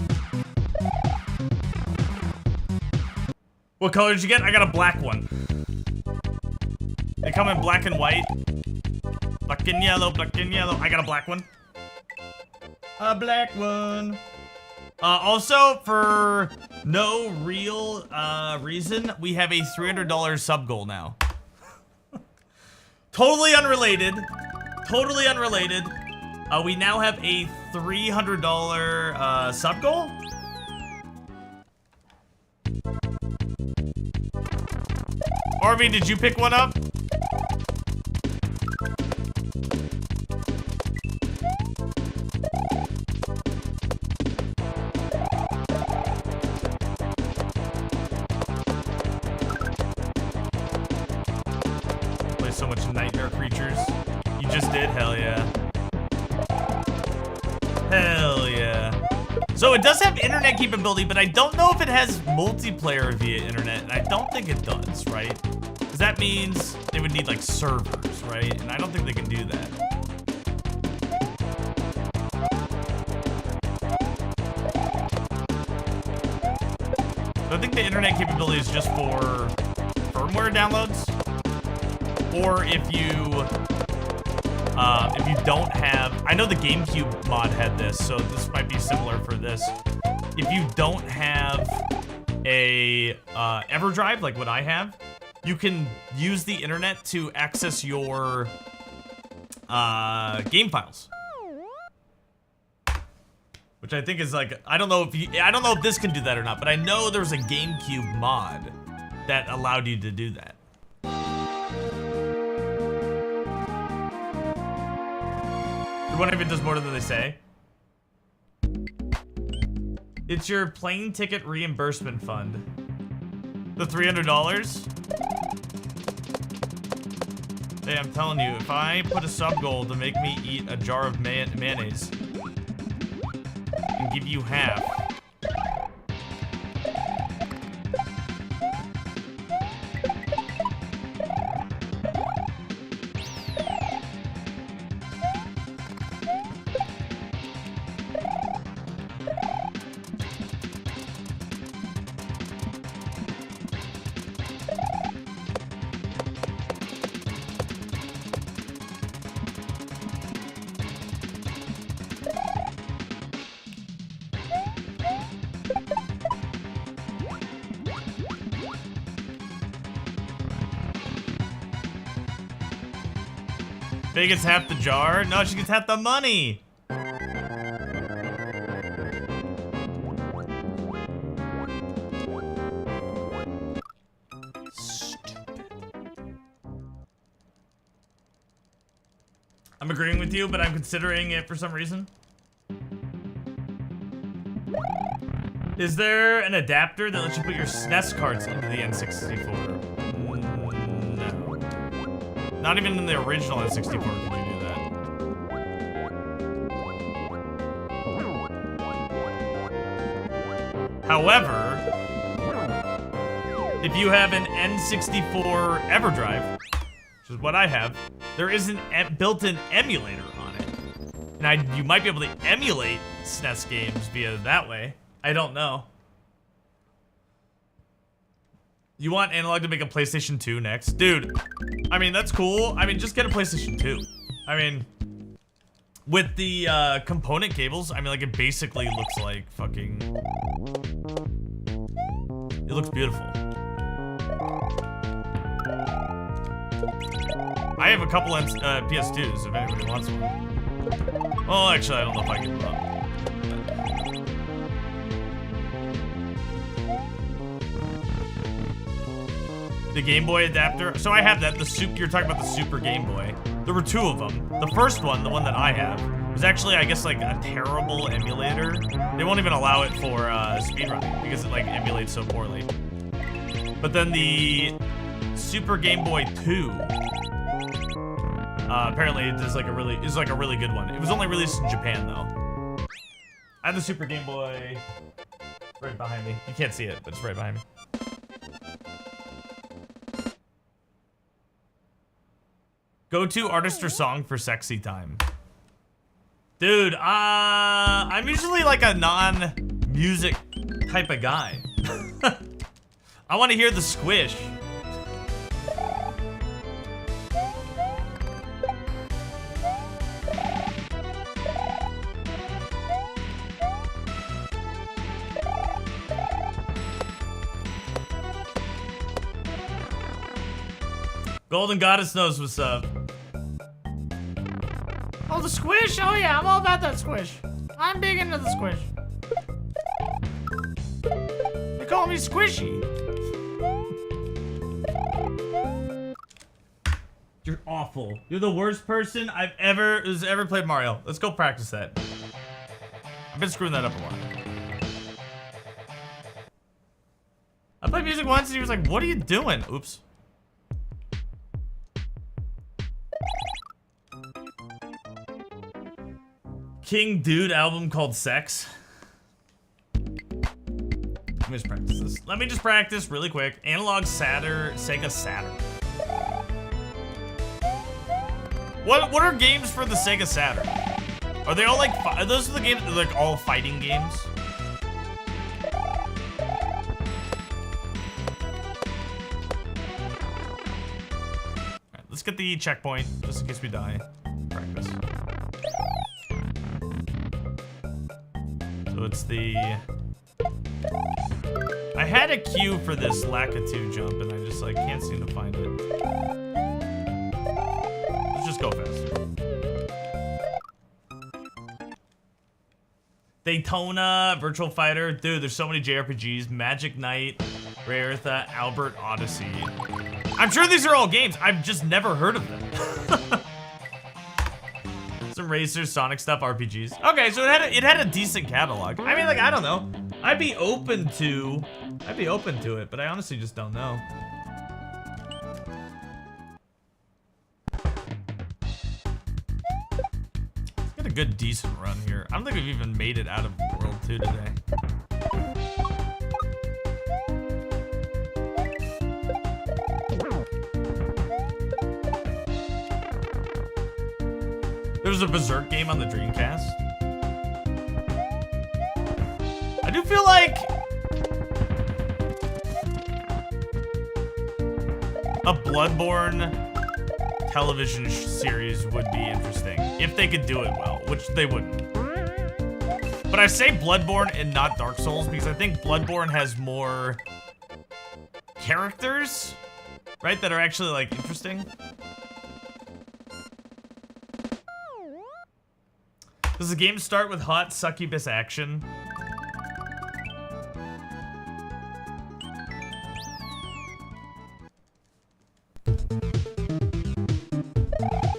What color did you get? I got a black one. They come in black and white. Black and yellow, black and yellow. I got a black one. A black one. Also, for no real reason, we have a $300 sub goal now. Totally unrelated. Totally unrelated. We now have a $300 sub goal. Arby, did you pick one up? Play so much Nightmare Creatures. You just did? Hell yeah. Hell yeah. So it does have internet capability, but I don't know if it has multiplayer via internet, and I don't think it does, right? Because that means they would need like servers, right? And I don't think they can do that. So I think the internet capability is just for firmware downloads, or if you don't have, I know the GameCube mod had this, so this might be similar for this. If you don't have a EverDrive like what I have, you can use the internet to access your game files, which I think is like, I don't know if this can do that or not, but I know there's a GameCube mod that allowed you to do that. One of it does more than they say. It's your plane ticket reimbursement fund. The $300? Hey, I'm telling you, if I put a sub goal to make me eat a jar of mayonnaise and give you half. Faye gets half the jar? No, she gets half the money! Stupid. I'm agreeing with you, but I'm considering it for some reason. Is there an adapter that lets you put your SNES cards into the N64? No. Not even in the original N64 could you do that. However, if you have an N64 EverDrive, which is what I have, there is an built-in emulator on it. And you might be able to emulate SNES games via that way. I don't know. You want Analog to make a PlayStation 2 next? Dude, I mean, that's cool. I mean, just get a PlayStation 2. I mean, with the component cables, I mean, like, it basically looks like fucking... It looks beautiful. I have a couple PS2s if anybody wants one. Well, actually, I don't know if I can give them up. The Game Boy adapter. So I have that. You're talking about the Super Game Boy. There were two of them. The first one, the one that I have, was actually, I guess, like a terrible emulator. They won't even allow it for speedrunning because it like emulates so poorly. But then the Super Game Boy 2, apparently it is like a really good one. It was only released in Japan though. I have the Super Game Boy right behind me. You can't see it, but it's right behind me. Go-to artist or song for sexy time. Dude, I'm usually like a non-music type of guy. I want to hear the squish. Golden Goddess knows what's up. Oh, the squish? Oh yeah, I'm all about that squish. I'm big into the squish. They call me Squishy. You're awful. You're the worst person who's ever played Mario. Let's go practice that. I've been screwing that up a lot. I played music once and he was like, what are you doing? Oops. King Dude album called Sex. Let me just practice this. Let me just practice really quick. Analog Saturn, Sega Saturn. What are games for the Sega Saturn? Are they all like, are those the games that are like all fighting games? Alright, let's get the checkpoint just in case we die. Practice. So it's the... I had a cue for this Lakitu jump and I just like can't seem to find it. Let's just go faster. Daytona, Virtual Fighter. Dude, there's so many JRPGs. Magic Knight, Ray Eartha, Albert Odyssey. I'm sure these are all games. I've just never heard of them. Some racers, Sonic stuff, RPGs. Okay, so it had a decent catalog. I mean, like, I don't know. I'd be open to it, but I honestly just don't know. Let's get a good, decent run here. I don't think we've even made it out of World 2 today. There was a Berserk game on the Dreamcast. I do feel like a Bloodborne television series would be interesting if they could do it well, which they wouldn't. But I say Bloodborne and not Dark Souls because I think Bloodborne has more characters, right, that are actually like interesting. Does the game start with hot succubus action?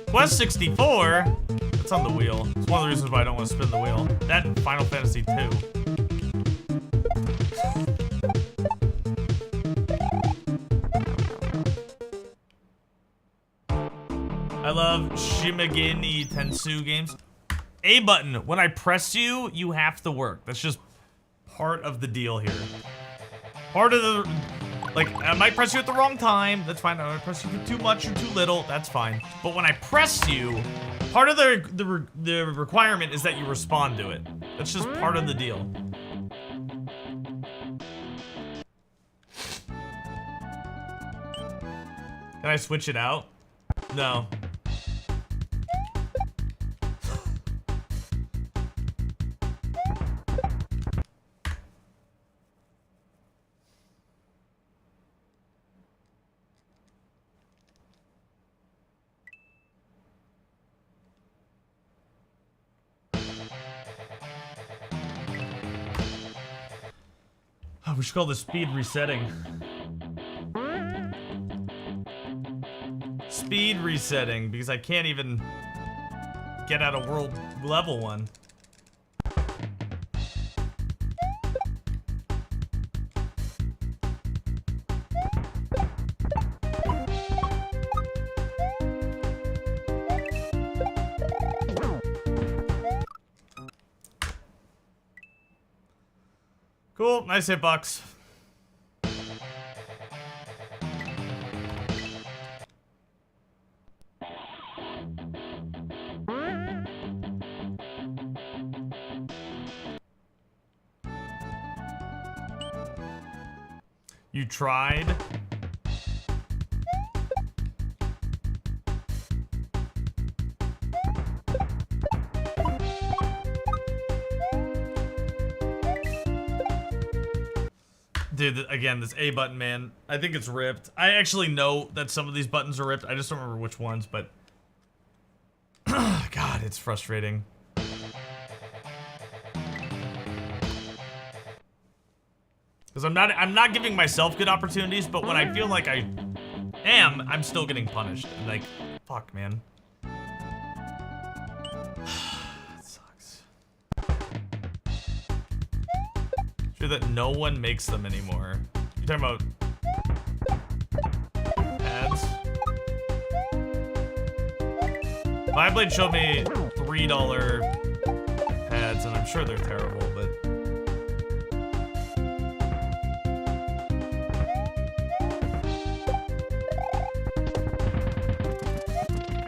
Quest 64? That's on the wheel. It's one of the reasons why I don't want to spin the wheel. That and Final Fantasy 2. I love Shimigami Tensou games. A button. When I press you, you have to work. That's just part of the deal here. Part of the... Like, I might press you at the wrong time. That's fine. I might press you for too much or too little. That's fine. But when I press you, part of the requirement is that you respond to it. That's just part of the deal. Can I switch it out? No. Oh, we should call this speed resetting. Speed resetting, because I can't even get out of world level 1. Cool, nice hitbox. You tried? Dude, again, this A button, man. I think it's ripped. I actually know that some of these buttons are ripped. I just don't remember which ones, but... God, it's frustrating. Because I'm not giving myself good opportunities, but when I feel like I am, I'm still getting punished. And like, fuck, man. It sucks. Sure that no one makes them anymore. You talking about pads? Viblade showed me $3 pads, and I'm sure they're terrible, but...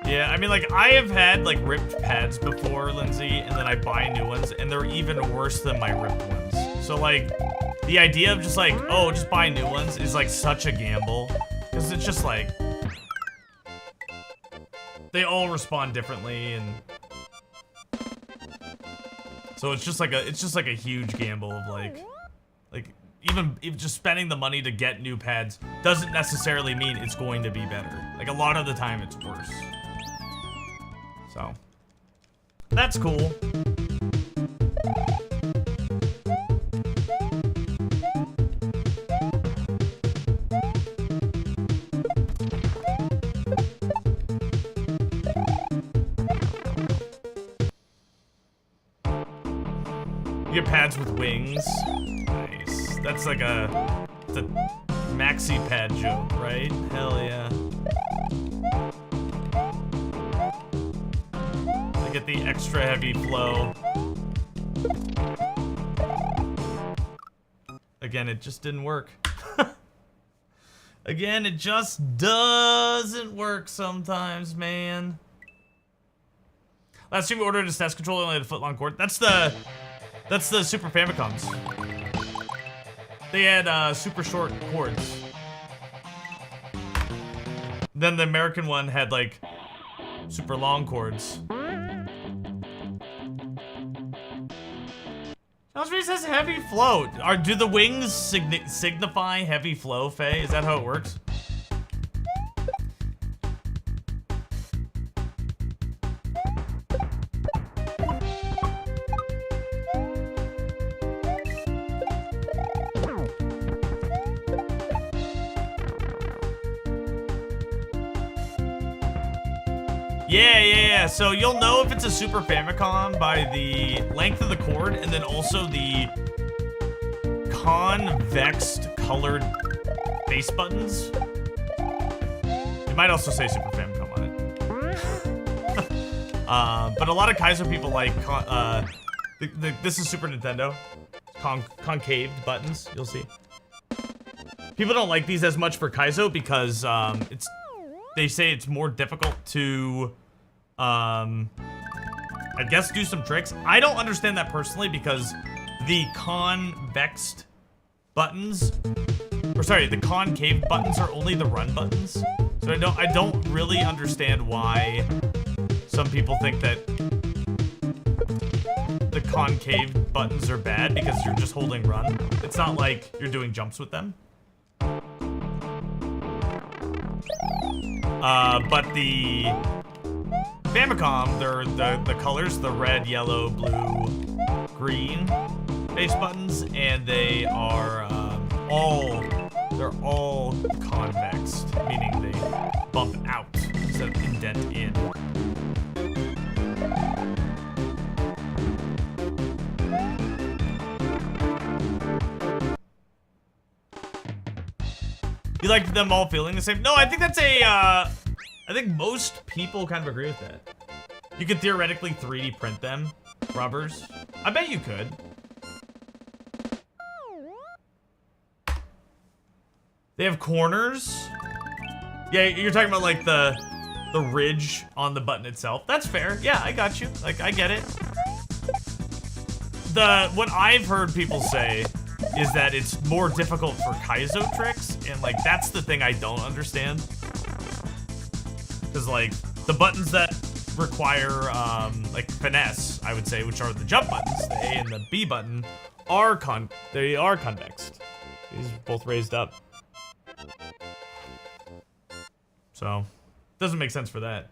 Yeah, I mean, like, I have had, like, ripped pads before, Lindsay, and then I buy new ones, and they're even worse than my ripped ones. So, like, the idea of just, like, oh, just buy new ones is, like, such a gamble. Because it's just, like... They all respond differently, and... So it's just like a huge gamble of, like... Even just spending the money to get new pads doesn't necessarily mean it's going to be better. Like, a lot of the time, it's worse. So, that's cool. You get pads with wings. Nice. That's like it's a maxi pad joke, right? Hell yeah. To get the extra heavy flow. Again, it just didn't work. Again, it just doesn't work sometimes, man. Last time we ordered a SNES controller, only had a foot-long cord. That's the Super Famicoms. They had super short cords. Then the American one had like super long cords. It says heavy flow. Do the wings signify heavy flow, Faye? Is that how it works? Yeah. So you'll know if it's a Super Famicom by the length of the cord and then also the convexed colored face buttons. It might also say Super Famicom on it. But a lot of Kaizo people like, this is Super Nintendo. Concaved buttons, you'll see. People don't like these as much for Kaizo because they say it's more difficult to, I guess, do some tricks. I don't understand that personally because the convexed buttons, or sorry, the concave buttons are only the run buttons. So I don't really understand why some people think that the concave buttons are bad because you're just holding run. It's not like you're doing jumps with them. But the Famicom, they're the colors, the red, yellow, blue, green face buttons, and they are they're all convexed, meaning they bump out instead of indent in. You like them all feeling the same? No, I think that's I think most people kind of agree with that. You could theoretically 3D print them, rubbers. I bet you could. They have corners. Yeah, you're talking about like the ridge on the button itself. That's fair. Yeah, I got you. Like, I get it. What I've heard people say is that it's more difficult for Kaizo tricks, and like that's the thing I don't understand. Because like the buttons that require like finesse, I would say, which are the jump buttons, the A and the B button, are convexed. These are both raised up. So doesn't make sense for that.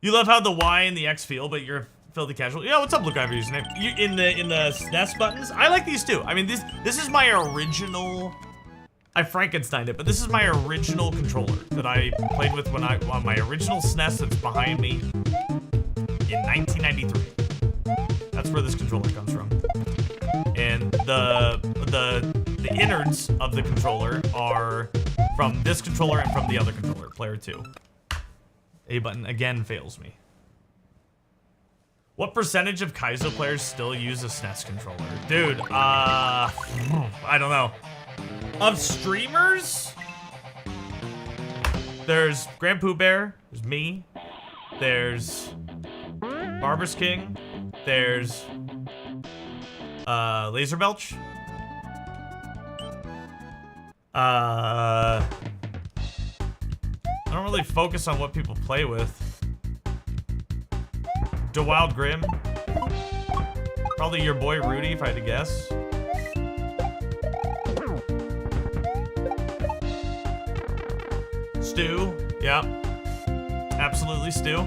You love how the Y and the X feel, but you're filthy casual. Yeah, what's up, Luke Iver username? You in the SNES buttons? I like these too. I mean, this is my original. I Frankensteined it, but this is my original controller that I played with on my original SNES that's behind me in 1993. That's where this controller comes from. And the innards of the controller are from this controller and from the other controller, player 2. A button again fails me. What percentage of Kaizo players still use a SNES controller? Dude, I don't know. Of streamers? There's Grand Pooh Bear, there's me, there's Barber's King, there's Laser Belch. I don't really focus on what people play with. DeWild Grim. Probably your boy Rudy, if I had to guess. Stu. Yep. Absolutely Stu.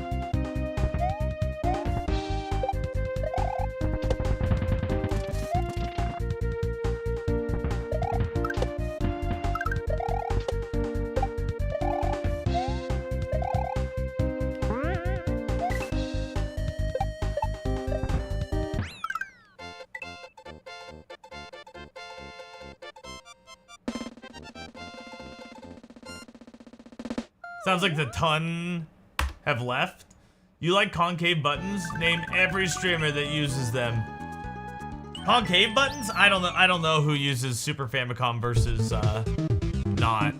Sounds like the ton have left. You like concave buttons? Name every streamer that uses them. Concave buttons? I don't know who uses Super Famicom versus not.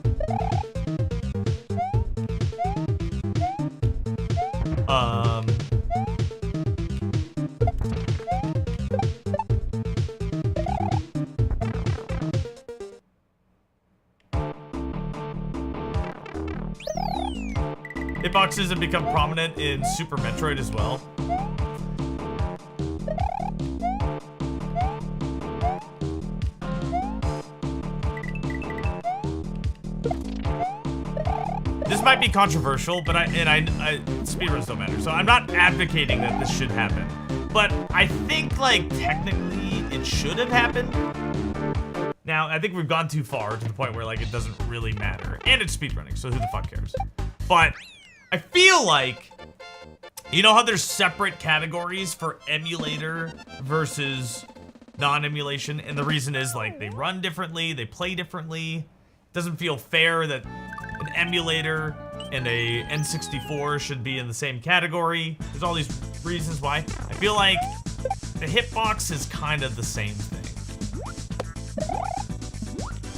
Hitboxes have become prominent in Super Metroid as well. This might be controversial, but speedruns don't matter, so I'm not advocating that this should happen. But I think, like, technically it should have happened. Now, I think we've gone too far to the point where, like, it doesn't really matter. And it's speedrunning, so who the fuck cares? But I feel like, you know how there's separate categories for emulator versus non-emulation? And the reason is, like, they run differently, they play differently. It doesn't feel fair that an emulator and a N64 should be in the same category. There's all these reasons why. I feel like the hitbox is kind of the same thing.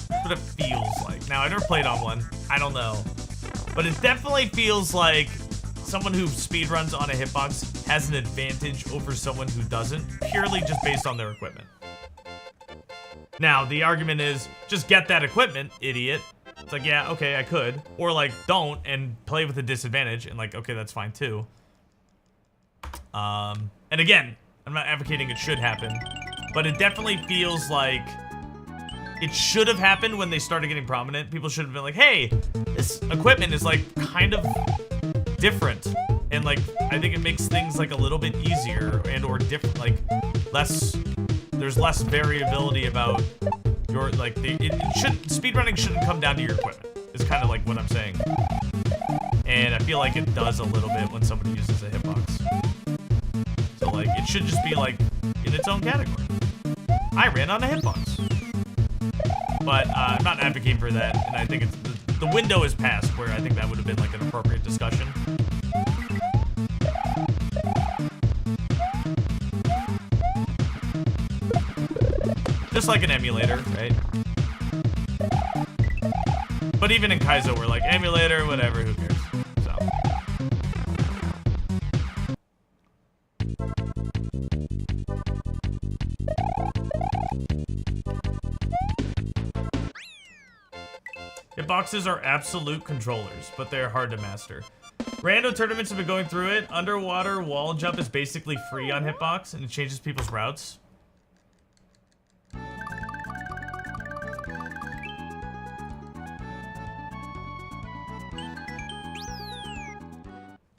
That's what it feels like. Now, I never played on one. I don't know. But it definitely feels like someone who speedruns on a hitbox has an advantage over someone who doesn't, purely just based on their equipment. Now, the argument is, just get that equipment, idiot. It's like, yeah, okay, I could. Or, like, don't, and play with a disadvantage, and, like, okay, that's fine, too. And again, I'm not advocating it should happen, but it definitely feels like it should have happened when they started getting prominent. People should have been like, hey, this equipment is, like, kind of different. And, like, I think it makes things, like, a little bit easier and or different, like, there's less variability about your, like, speedrunning shouldn't come down to your equipment, is kind of, like, what I'm saying. And I feel like it does a little bit when somebody uses a hitbox. So, like, it should just be, like, in its own category. I ran on a hitbox. But I'm not advocating for that, and I think it's the window is past where I think that would have been, like, an appropriate discussion. Just like an emulator, right? But even in Kaizo, we're like, emulator, whatever, who cares? So. Hitboxes are absolute controllers, but they're hard to master. Rando tournaments have been going through it. Underwater wall jump is basically free on hitbox, and it changes people's routes.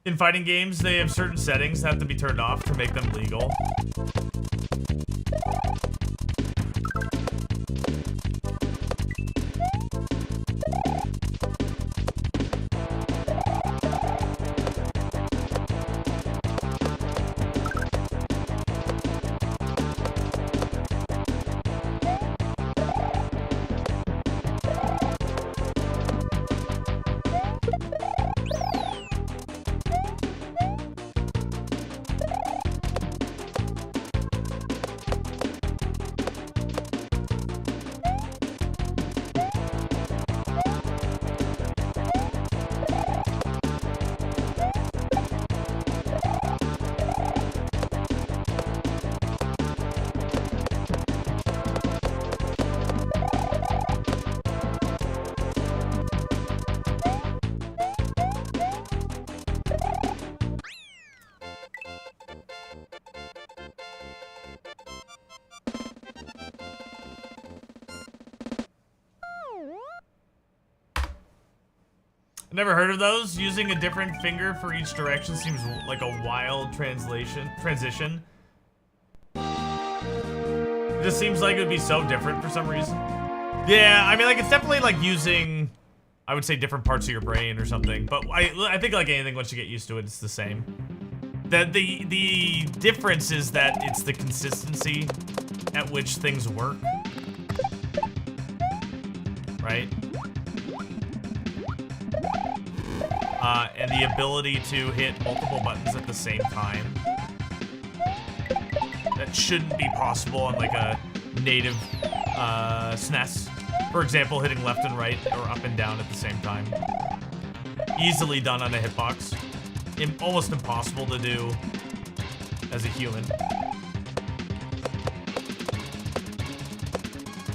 In fighting games, they have certain settings that have to be turned off to make them legal. Never heard of those? Using a different finger for each direction seems like a wild transition. It just seems like it would be so different for some reason. Yeah, I mean, like, it's definitely like using, I would say, different parts of your brain or something. But I think like anything, once you get used to it, it's the same. The difference is that it's the consistency at which things work. Right? and the ability to hit multiple buttons at the same time. That shouldn't be possible on like a native SNES. For example, hitting left and right or up and down at the same time. Easily done on a hitbox. Almost impossible to do as a human.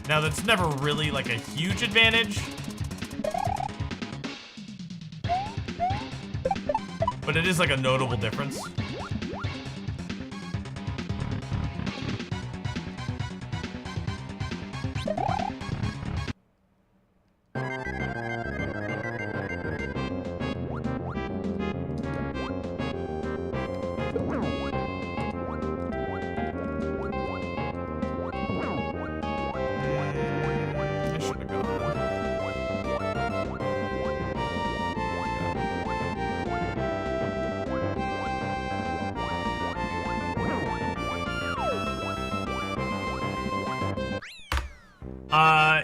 Now that's never really like a huge advantage, but it is like a notable difference.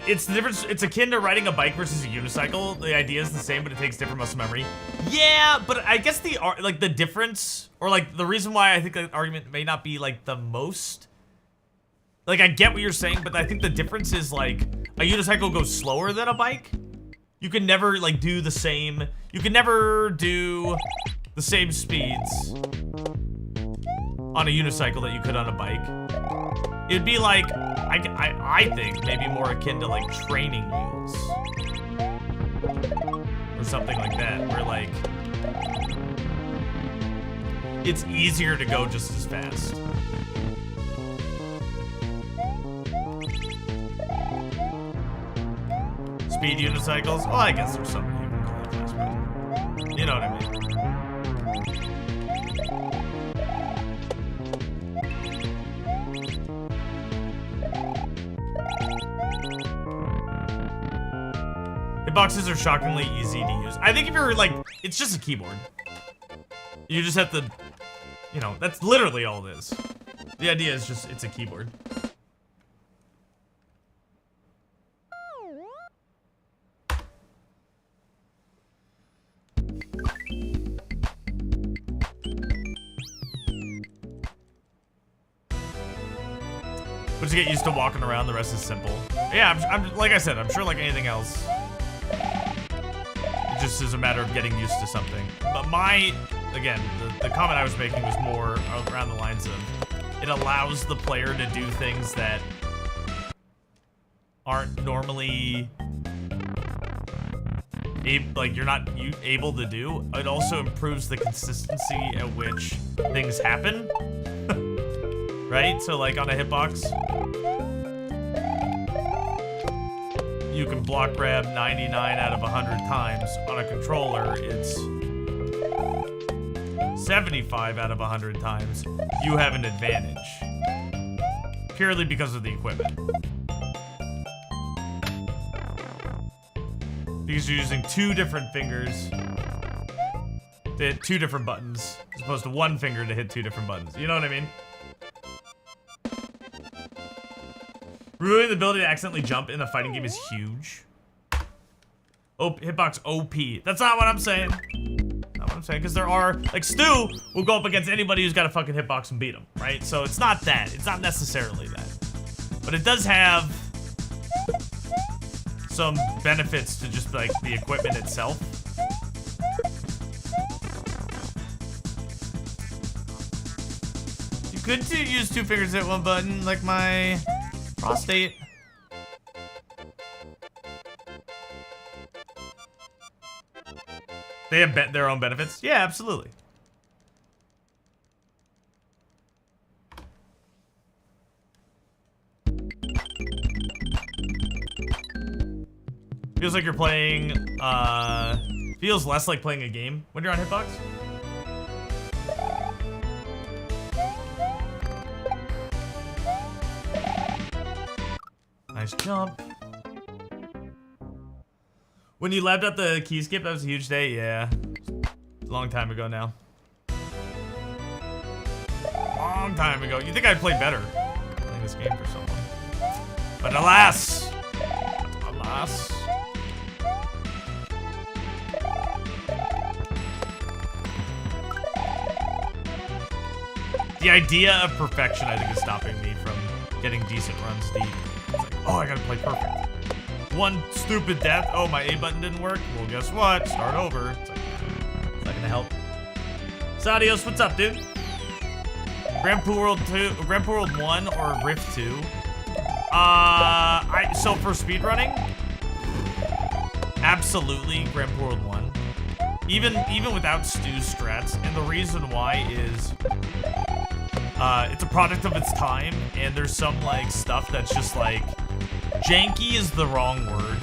It's the difference. It's akin to riding a bike versus a unicycle. The idea is the same, but it takes different muscle memory. Yeah, but I guess the difference, or like the reason why I think the argument may not be like the most. Like I get what you're saying, but I think the difference is like a unicycle goes slower than a bike. You can never like do the same. You can never do the same speeds on a unicycle that you could on a bike. It'd be like, I think, maybe more akin to like training wheels. Or something like that, where like, it's easier to go just as fast. Speed unicycles? Well, I guess there's something you can call it fast, but you know what I mean. Hitboxes are shockingly easy to use. I think if you're like, it's just a keyboard. You just have to, you know, that's literally all it is. The idea is just, it's a keyboard. But you get used to walking around, the rest is simple. Yeah, I'm like I said, I'm sure like anything else, it just is a matter of getting used to something. But again, the comment I was making was more around the lines of, it allows the player to do things that aren't normally, like you're not able to do. It also improves the consistency at which things happen. Right? So like on a hitbox, you can block grab 99 out of 100 times. On a controller, it's 75 out of 100 times. You have an advantage. Purely because of the equipment. Because you're using two different fingers to hit two different buttons, as opposed to one finger to hit two different buttons. You know what I mean? Ruining the ability to accidentally jump in a fighting game is huge. Oh, hitbox OP. That's not what I'm saying. Not what I'm saying, because there are, like Stu will go up against anybody who's got a fucking hitbox and beat him, right? So it's not that. It's not necessarily that. But it does have some benefits to just like the equipment itself. You could use two fingers to hit one button, like my prostate. They have their own benefits. Yeah, absolutely. Feels like you're playing, feels less like playing a game when you're on hitbox. Nice jump. When you labbed out the key skip, that was a huge day. Yeah, a long time ago now. Long time ago. You think I'd play better playing this game for so long? But alas, alas. The idea of perfection, I think, is stopping me from getting decent runs deep. It's like, oh, I gotta play perfect. One stupid death. Oh, my A button didn't work. Well, guess what? Start over. It's like, it's not gonna help. Sadios, what's up, dude? Grand Poo World 2, Grand Poo World 1 or Riff 2? So for speedrunning, absolutely Grand Poo World 1. Even without Stu's strats, and the reason why is it's a product of its time, and there's some like stuff that's just like janky is the wrong word.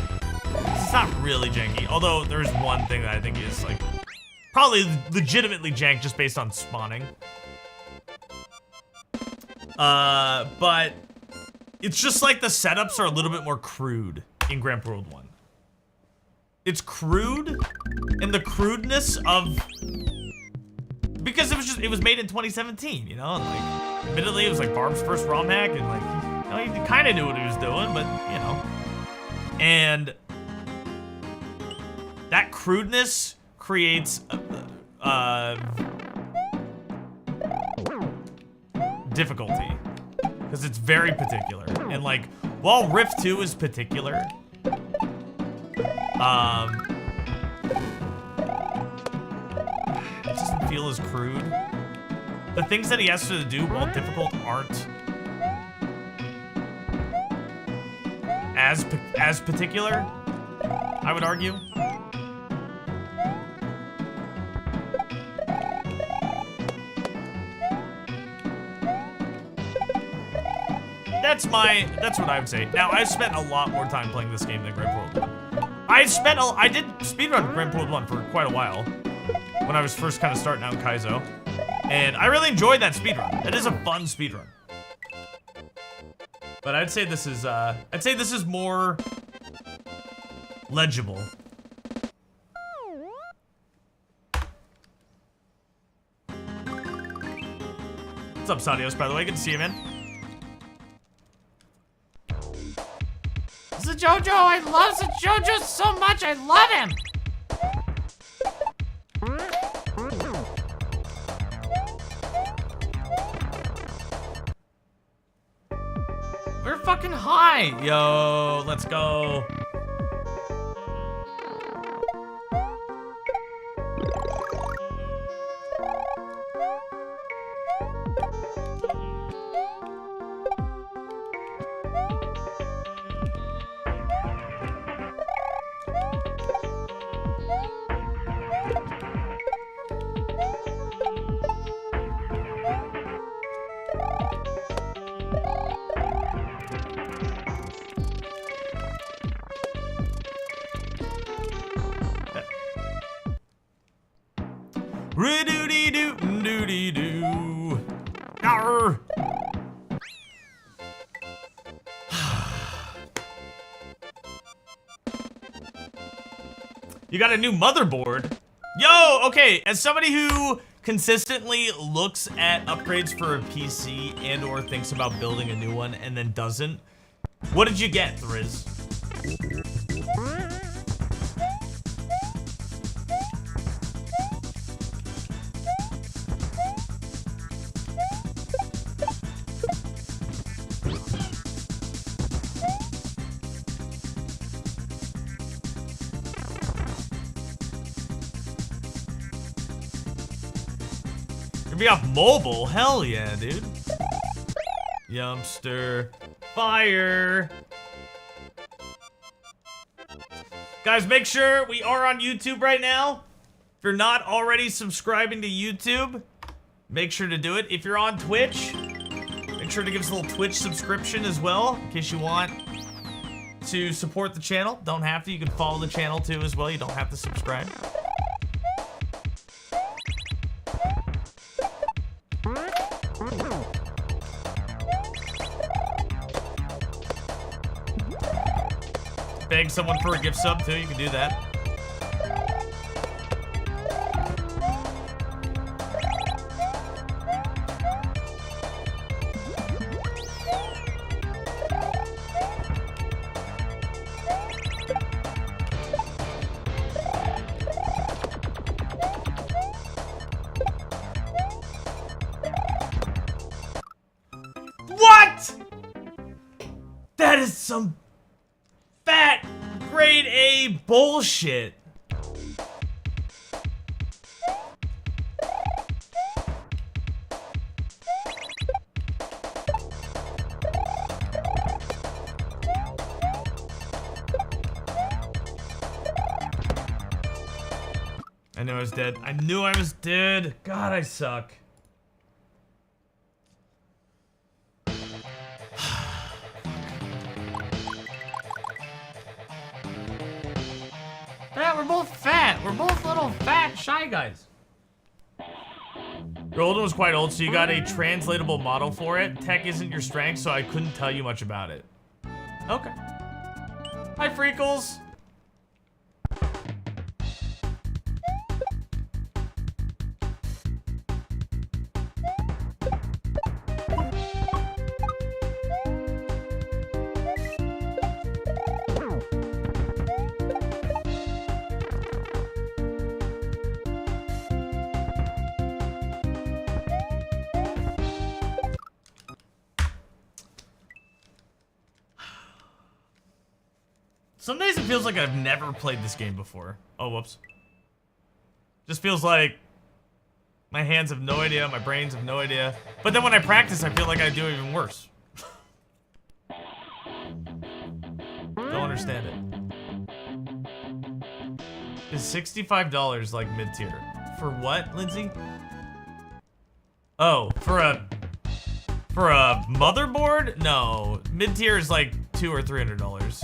It's not really janky, although there's one thing that I think is like probably legitimately jank just based on spawning. But it's just like the setups are a little bit more crude in Grand Poo World 1. It's crude, and the crudeness of, because it was made in 2017, you know, and like, admittedly it was like Barb's first ROM hack, and like, you know, he kind of knew what he was doing, but you know, and that crudeness creates difficulty, because it's very particular, and like, while Riff 2 is particular, it doesn't feel as crude. The things that he has to do, while difficult, aren't as particular, I would argue. That's what I would say. Now, I've spent a lot more time playing this game than Grand Poo World 1. I did speedrun Grand Poo World 1 for quite a while when I was first kind of starting out in Kaizo, and I really enjoyed that speedrun. It is a fun speedrun. But I'd say this is more legible. What's up, Sadios, by the way? Good to see you, man. This is JoJo. I love JoJo so much. I love him. We're fucking high. Yo, let's go. Ridooty-doo-doo-doo. Arr. You got a new motherboard? Yo, okay, as somebody who consistently looks at upgrades for a PC and or thinks about building a new one and then doesn't, what did you get, Thriz? Be off mobile, hell yeah, dude. Yumpster fire. Guys, make sure we are on YouTube right now. If you're not already subscribing to YouTube, make sure to do it. If you're on Twitch, make sure to give us a little Twitch subscription as well, in case you want to support the channel. Don't have to, you can follow the channel too as well. You don't have to subscribe. Beg someone for a gift sub too, you can do that. That is some fat grade A bullshit. I knew I was dead. I knew I was dead. God, I suck. Yeah, we're both fat. We're both little fat shy guys. Your old one was quite old, so you got a translatable model for it. Tech isn't your strength, so I couldn't tell you much about it. Okay. Hi, Freakles. Some days it feels like I've never played this game before. Oh, whoops. Just feels like my hands have no idea, my brains have no idea. But then when I practice, I feel like I do even worse. Don't understand it. Is $65 like mid-tier? For what, Lindsay? Oh, for a motherboard? No, mid-tier is like $200 or $300.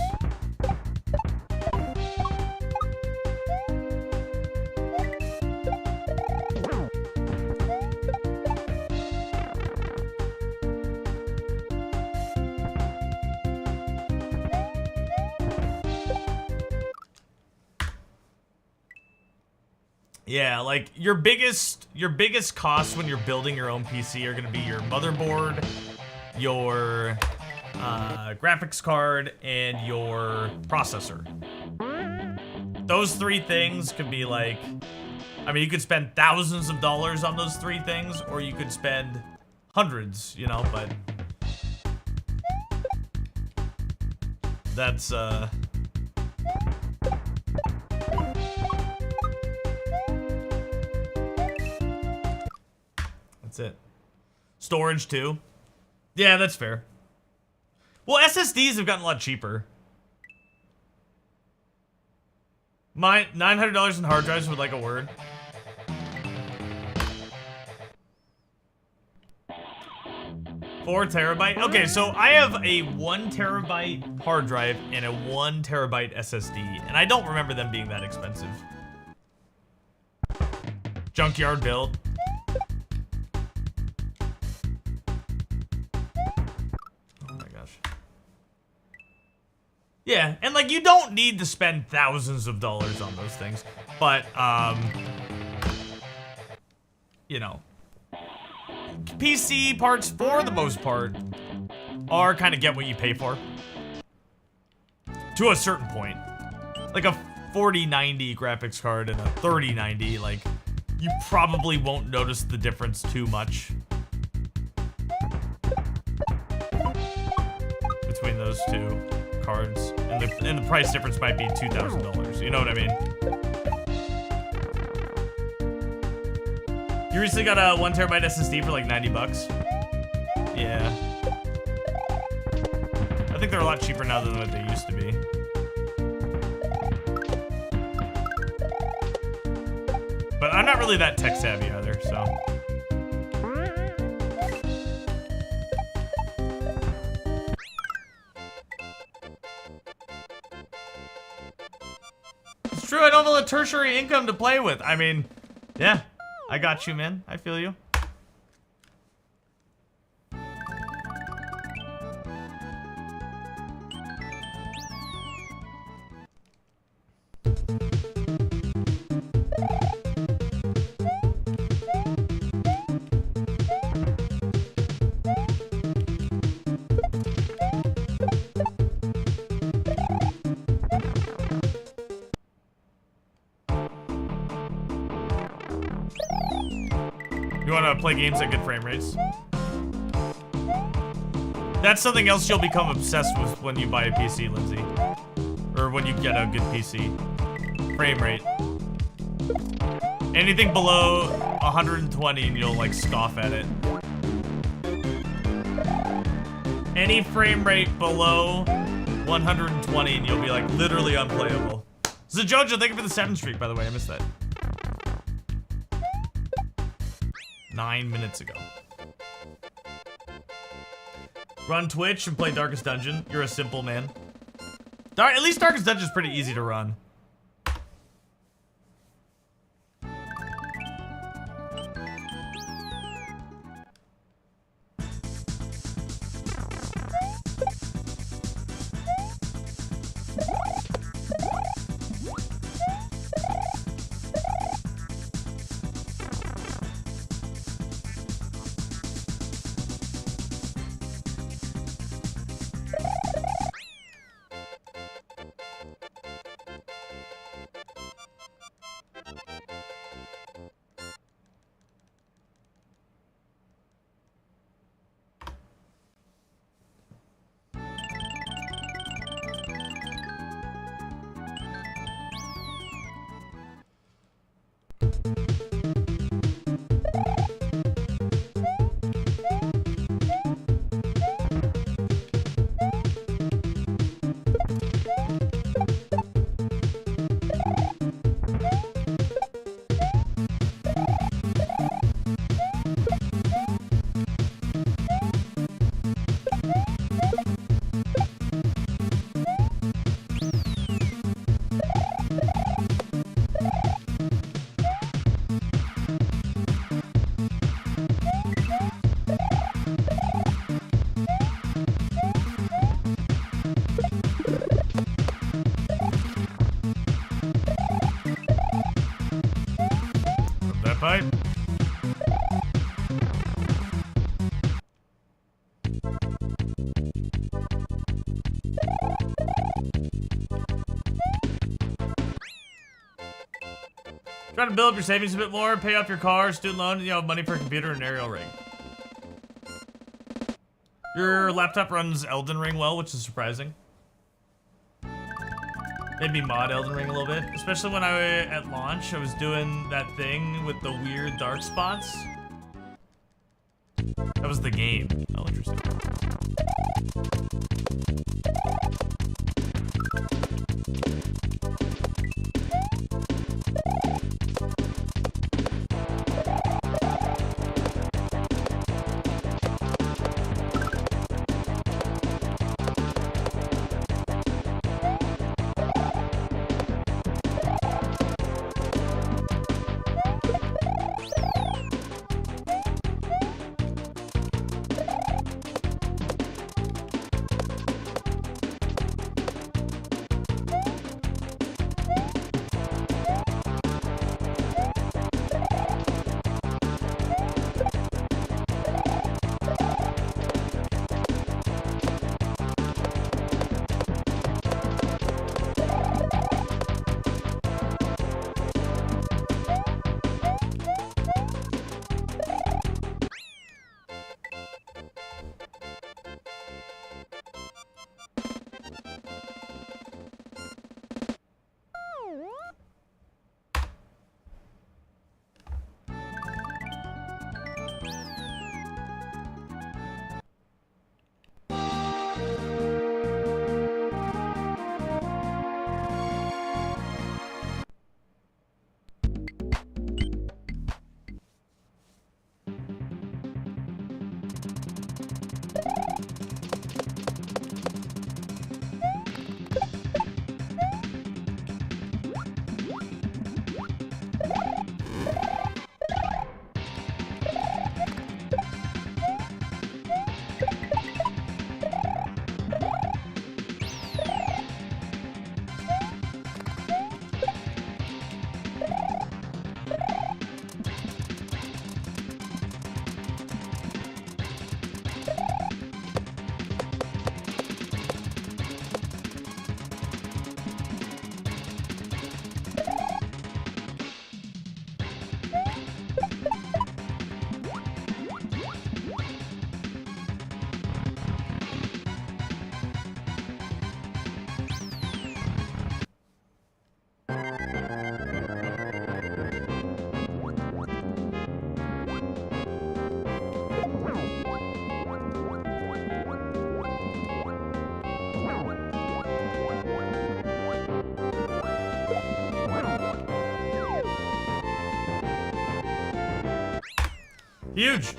Yeah, like your biggest costs when you're building your own PC are gonna be your motherboard, your graphics card, and your processor. Those three things could be like, I mean, you could spend thousands of dollars on those three things, or you could spend hundreds, you know, but that's that's it. Storage too. Yeah, that's fair. Well, SSDs have gotten a lot cheaper. My $900 in hard drives would like a word. $4 TB. Okay, so I have a 1 TB hard drive and a 1 TB SSD, and I don't remember them being that expensive. Junkyard build. Yeah, and like you don't need to spend thousands of dollars on those things, but you know, PC parts for the most part are kind of get what you pay for to a certain point. Like a 4090 graphics card and a 3090, like you probably won't notice the difference too much between those two cards, and the price difference might be $2,000. You know what I mean? You recently got a 1 TB SSD for like 90 bucks. Yeah. I think they're a lot cheaper now than what they used to be. But I'm not really that tech savvy either, so. True, I don't have a tertiary income to play with. I mean, yeah, I got you, man. I feel you. You want to play games at good frame rates? That's something else you'll become obsessed with when you buy a PC, Lindsay. Or when you get a good PC. Frame rate. Anything below 120 and you'll like scoff at it. Any frame rate below 120 and you'll be like literally unplayable. So Jojo, thank you for the 7 streak, by the way. I missed that. 9 minutes ago. Run Twitch and play Darkest Dungeon. You're a simple man. At least Darkest Dungeon is pretty easy to run. Pipe. Try to build up your savings a bit more, pay off your car, student loan, you know, money for a computer, and aerial rig. Your laptop runs Elden Ring well, which is surprising. Made me mod Elden Ring a little bit, especially when at launch, I was doing that thing with the weird dark spots. That was the game. Oh, interesting. Huge.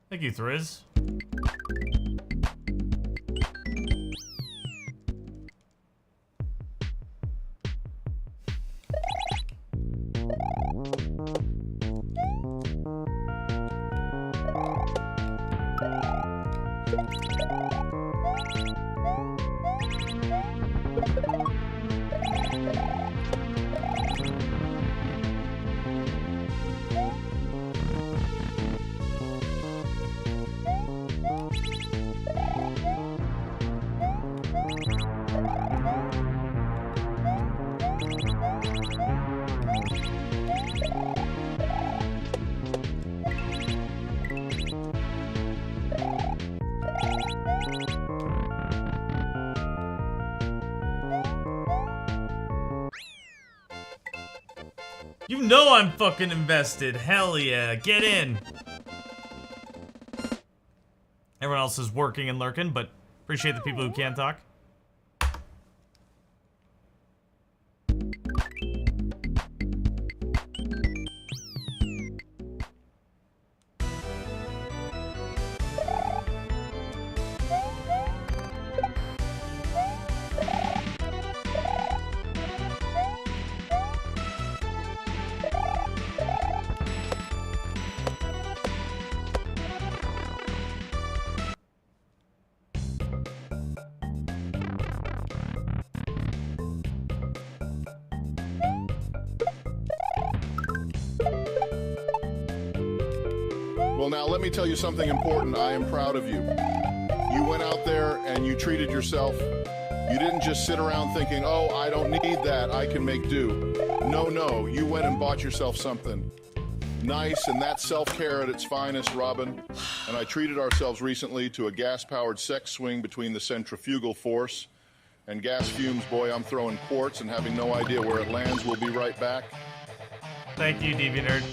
Thank you, Thriz. You know I'm fucking invested. Hell yeah. Get in. Everyone else is working and lurking, but appreciate the people who can talk. Well, now let me tell you something important. I am proud of you. You went out there and you treated yourself. You didn't just sit around thinking, oh, I don't need that, I can make do. No, you went and bought yourself something nice, and that's self-care at its finest, Robin. And I treated ourselves recently to a gas-powered sex swing between the centrifugal force and gas fumes. Boy, I'm throwing quartz and having no idea where it lands. We'll be right back. Thank you, DeviantNerd.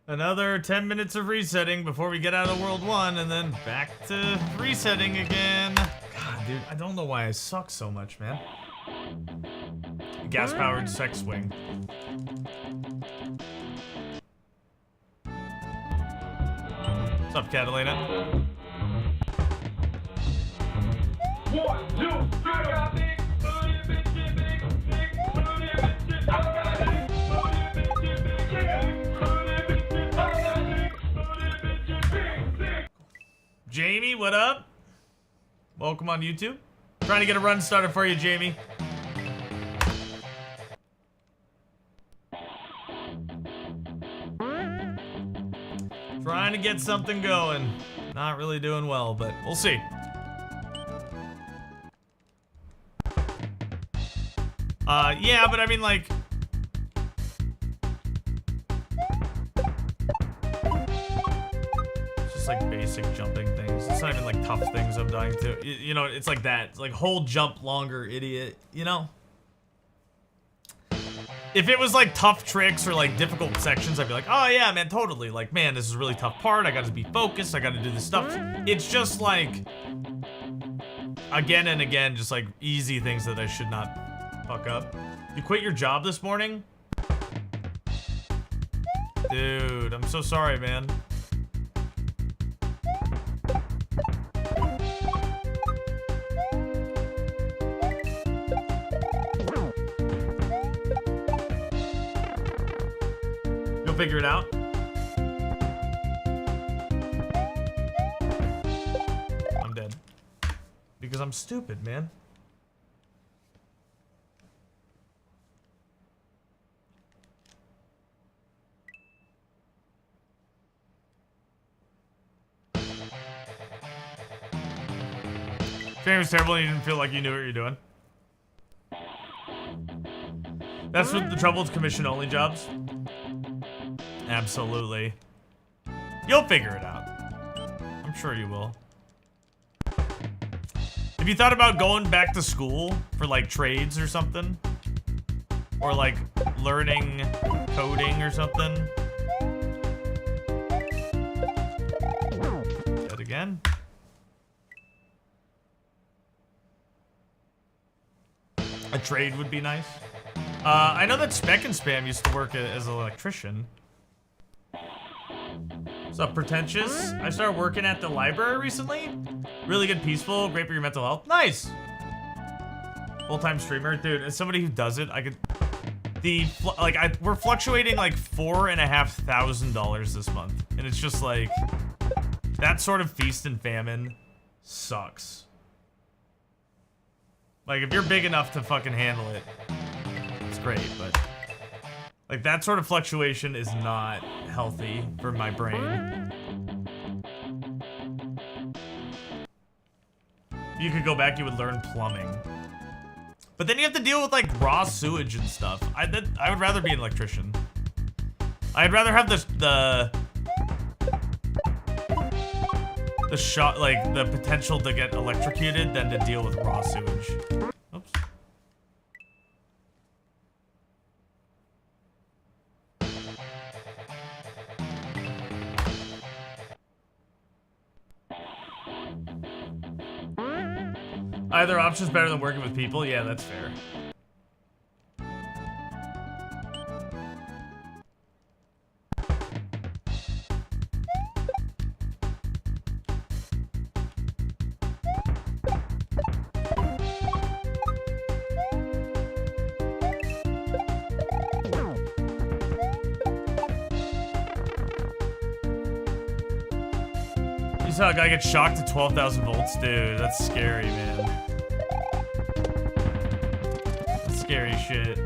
Another 10 minutes of resetting before we get out of World 1, and then back to resetting again. God, dude, I don't know why I suck so much, man. Gas-powered sex swing. What's up, Catalina? 1, 2, 3, I got big booty, bitch, big, I got big booty, bitch, big. Jamie, what up? Welcome on YouTube. Trying to get a run started for you, Jamie. Trying to get something going. Not really doing well, but we'll see. Yeah, but I mean, like... It's just like basic jumping things. It's not even like tough things I'm dying to. You know, it's like that. It's like hold jump longer, idiot. You know? If it was like tough tricks or like difficult sections, I'd be like, oh yeah, man, totally. Like, man, this is a really tough part. I gotta be focused. I gotta do this stuff. It's just like, again and again, just like easy things that I should not fuck up. You quit your job this morning? Dude, I'm so sorry, man. figure it out. I'm dead. Because I'm stupid, man. Game was terrible and you didn't feel like you knew what you're doing. That's what the trouble with commission-only jobs. Absolutely. You'll figure it out. I'm sure you will. Have you thought about going back to school for like trades or something? Or like learning coding or something? Dead again. A trade would be nice. I know that Spec and Spam used to work as an electrician. What's up, Pretentious? I started working at the library recently. Really good, peaceful, great for your mental health. Nice! Full-time streamer. Dude, as somebody who does it, I could... we're fluctuating like $4,500 this month. And it's just like... That sort of feast and famine sucks. Like, if you're big enough to fucking handle it, it's great, but... Like, that sort of fluctuation is not healthy for my brain. If you could go back, you would learn plumbing. But then you have to deal with, like, raw sewage and stuff. I would rather be an electrician. I'd rather have the shot, like, the potential to get electrocuted than to deal with raw sewage. Oops. Either option's better than working with people. Yeah, that's fair. You saw a guy get shocked at 12,000 volts? Dude, that's scary, man. That's scary shit.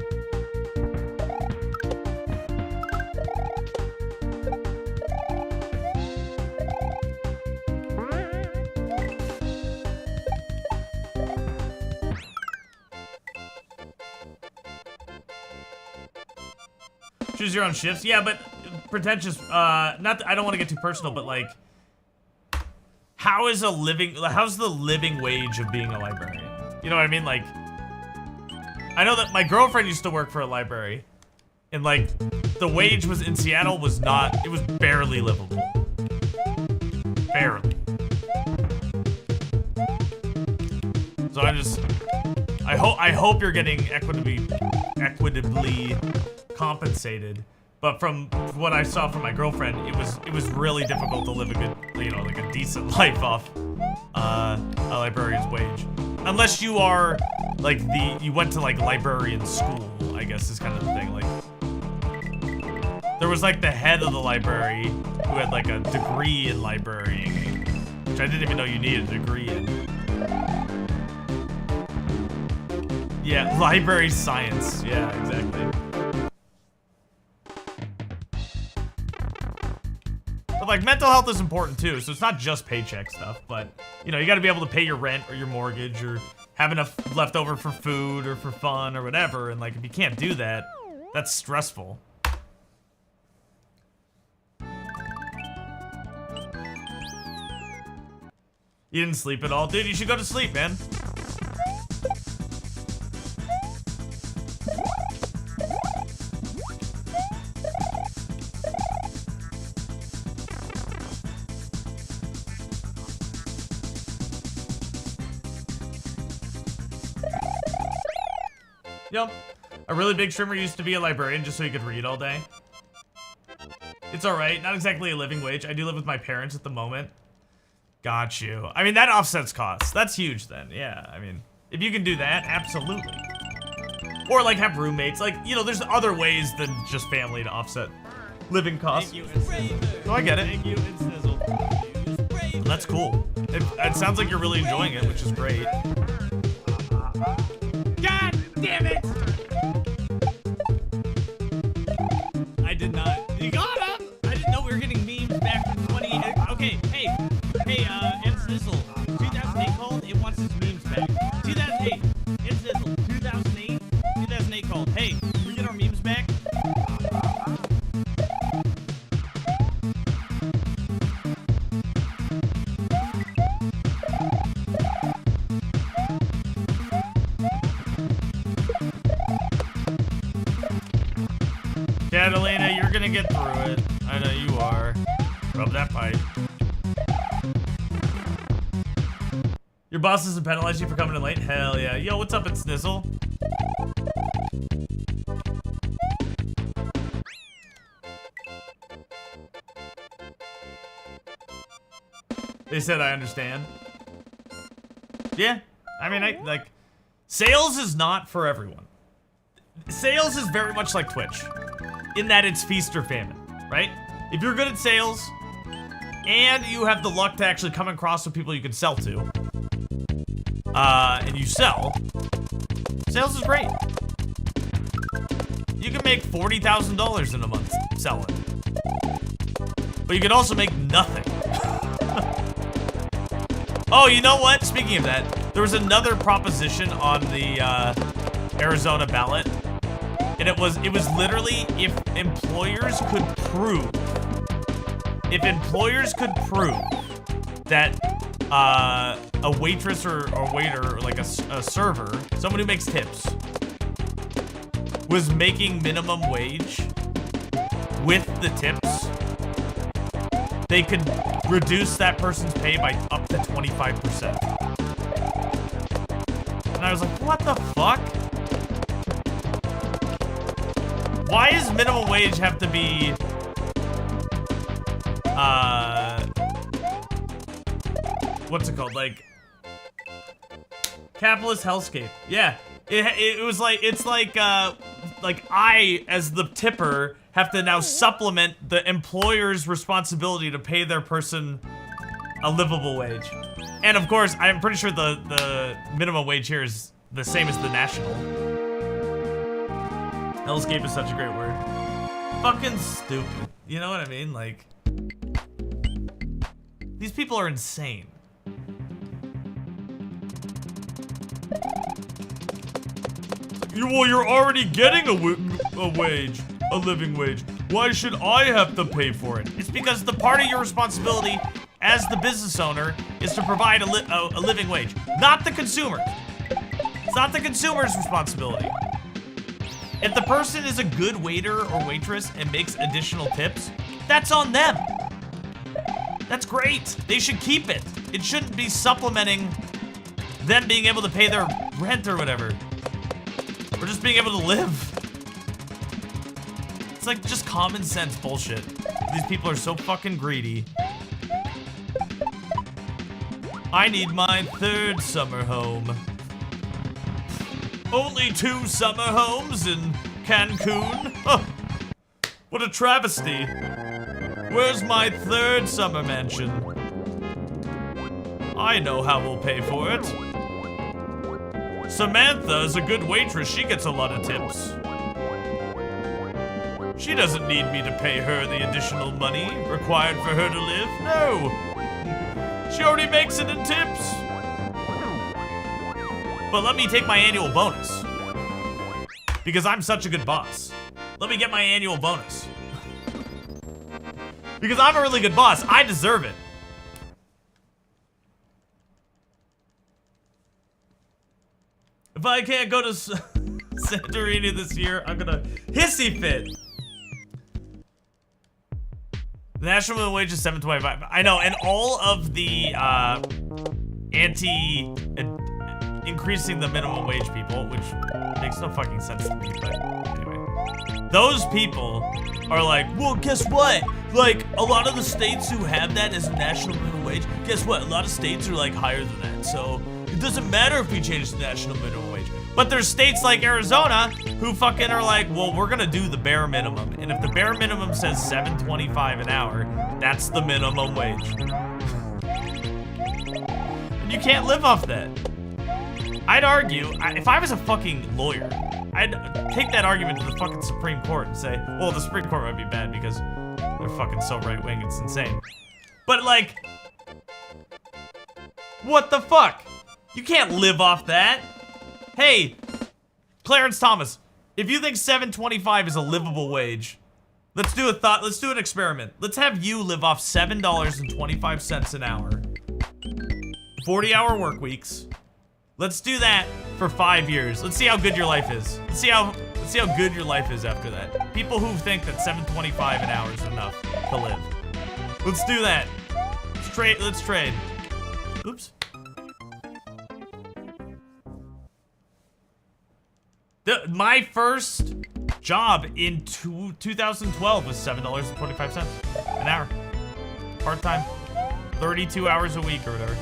Choose your own shifts? Yeah, but Pretentious, not that, I don't want to get too personal, but like, how's the living wage of being a librarian? You know what I mean? Like, I know that my girlfriend used to work for a library, and like, the wage was in Seattle was not, it was barely livable. Barely. So I hope you're getting equitably compensated. But from what I saw from my girlfriend, it was really difficult to live a good, you know, like a decent life off a librarian's wage. Unless you are like you went to like librarian school, I guess is kind of the thing. Like there was like the head of the library who had like a degree in librarying, which I didn't even know you needed a degree in. Yeah, library science. Yeah, exactly. But like mental health is important too, so it's not just paycheck stuff, but you know, you gotta be able to pay your rent or your mortgage or have enough left over for food or for fun or whatever, and like if you can't do that, that's stressful. You didn't sleep at all? Dude, you should go to sleep, man. Yep. A really big streamer used to be a librarian just so he could read all day. It's alright. Not exactly a living wage. I do live with my parents at the moment. Got you. I mean, that offsets costs. That's huge then. Yeah, I mean, if you can do that, absolutely. Or like have roommates. Like, you know, there's other ways than just family to offset living costs. Oh, I get it. That's cool. It sounds like you're really enjoying it, which is great. God damn it! I did not. You got him! I didn't know we were getting memes back from 20. Okay, hey, M Sizzle. 2008 called. It wants its memes back. 2008. M Sizzle. 2008 called. Hey, can we get our memes back? Catalina, you're gonna get through it. I know you are. Rub that pipe. Your boss doesn't penalize you for coming in late? Hell yeah. Yo, what's up, it's Snizzle? They said I understand. Yeah. I mean, sales is not for everyone. Sales is very much like Twitch, in that it's feast or famine, right? If you're good at sales, and you have the luck to actually come across with people you can sell to, and you sell, sales is great. You can make $40,000 in a month selling. But you can also make nothing. Oh, you know what? Speaking of that, there was another proposition on the Arizona ballot. And it was literally if employers could prove that a waitress or waiter, or like a server, someone who makes tips, was making minimum wage with the tips, they could reduce that person's pay by up to 25%. And I was like, what the fuck? Why does minimum wage have to be, what's it called? Like, capitalist hellscape. Yeah, it was like, it's like I, as the tipper, have to now supplement the employer's responsibility to pay their person a livable wage. And of course, I'm pretty sure the minimum wage here is the same as the national. Hellscape is such a great word. Fucking stupid. You know what I mean? Like, these people are insane. Well, you're already getting a wage, a living wage. Why should I have to pay for it? It's because the part of your responsibility as the business owner is to provide a living wage, not the consumer. It's not the consumer's responsibility. If the person is a good waiter or waitress and makes additional tips, that's on them. That's great. They should keep it. It shouldn't be supplementing them being able to pay their rent or whatever. Or just being able to live. It's like just common sense bullshit. These people are so fucking greedy. I need my third summer home. Only 2 summer homes in Cancun? Oh, what a travesty. Where's my third summer mansion? I know how we'll pay for it. Samantha is a good waitress. She gets a lot of tips. She doesn't need me to pay her the additional money required for her to live. No. She already makes it in tips. But let me take my annual bonus. Because I'm such a good boss. Let me get my annual bonus. Because I'm a really good boss. I deserve it. If I can't go to Santorini this year, I'm gonna hissy fit. The national minimum wage is $7.25. I know, and all of the increasing the minimum wage people, which makes no fucking sense to me, but anyway. Those people are like, well, guess what? Like, a lot of the states who have that as a national minimum wage, guess what? A lot of states are like higher than that, so it doesn't matter if we change the national minimum wage. But there's states like Arizona who fucking are like, well, we're gonna do the bare minimum. And if the bare minimum says $7.25 an hour, that's the minimum wage. And you can't live off that. I'd argue, if I was a fucking lawyer, I'd take that argument to the fucking Supreme Court and say, well, the Supreme Court might be bad because they're fucking so right-wing, it's insane. But like, what the fuck? You can't live off that. Hey, Clarence Thomas, if you think $7.25 is a livable wage, let's do an experiment. Let's have you live off $7.25 an hour. 40-hour work weeks. Let's do that for 5 years. Let's see how good your life is. Let's see how good your life is after that. People who think that $7.25 an hour is enough to live. Let's do that. Let's trade. Oops. My first job in 2012 was $7.25 an hour. Part-time. 32 hours a week or whatever.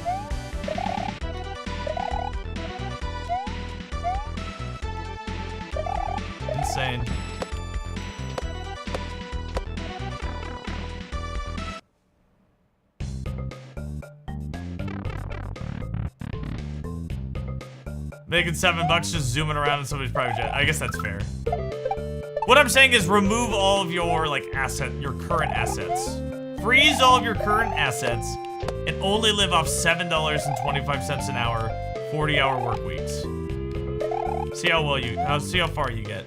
Insane. Making $7 just zooming around in somebody's private jet. I guess that's fair. What I'm saying is remove all of your your current assets. Freeze all of your current assets and only live off $7.25 an hour, 40-hour work weeks. See how far you get.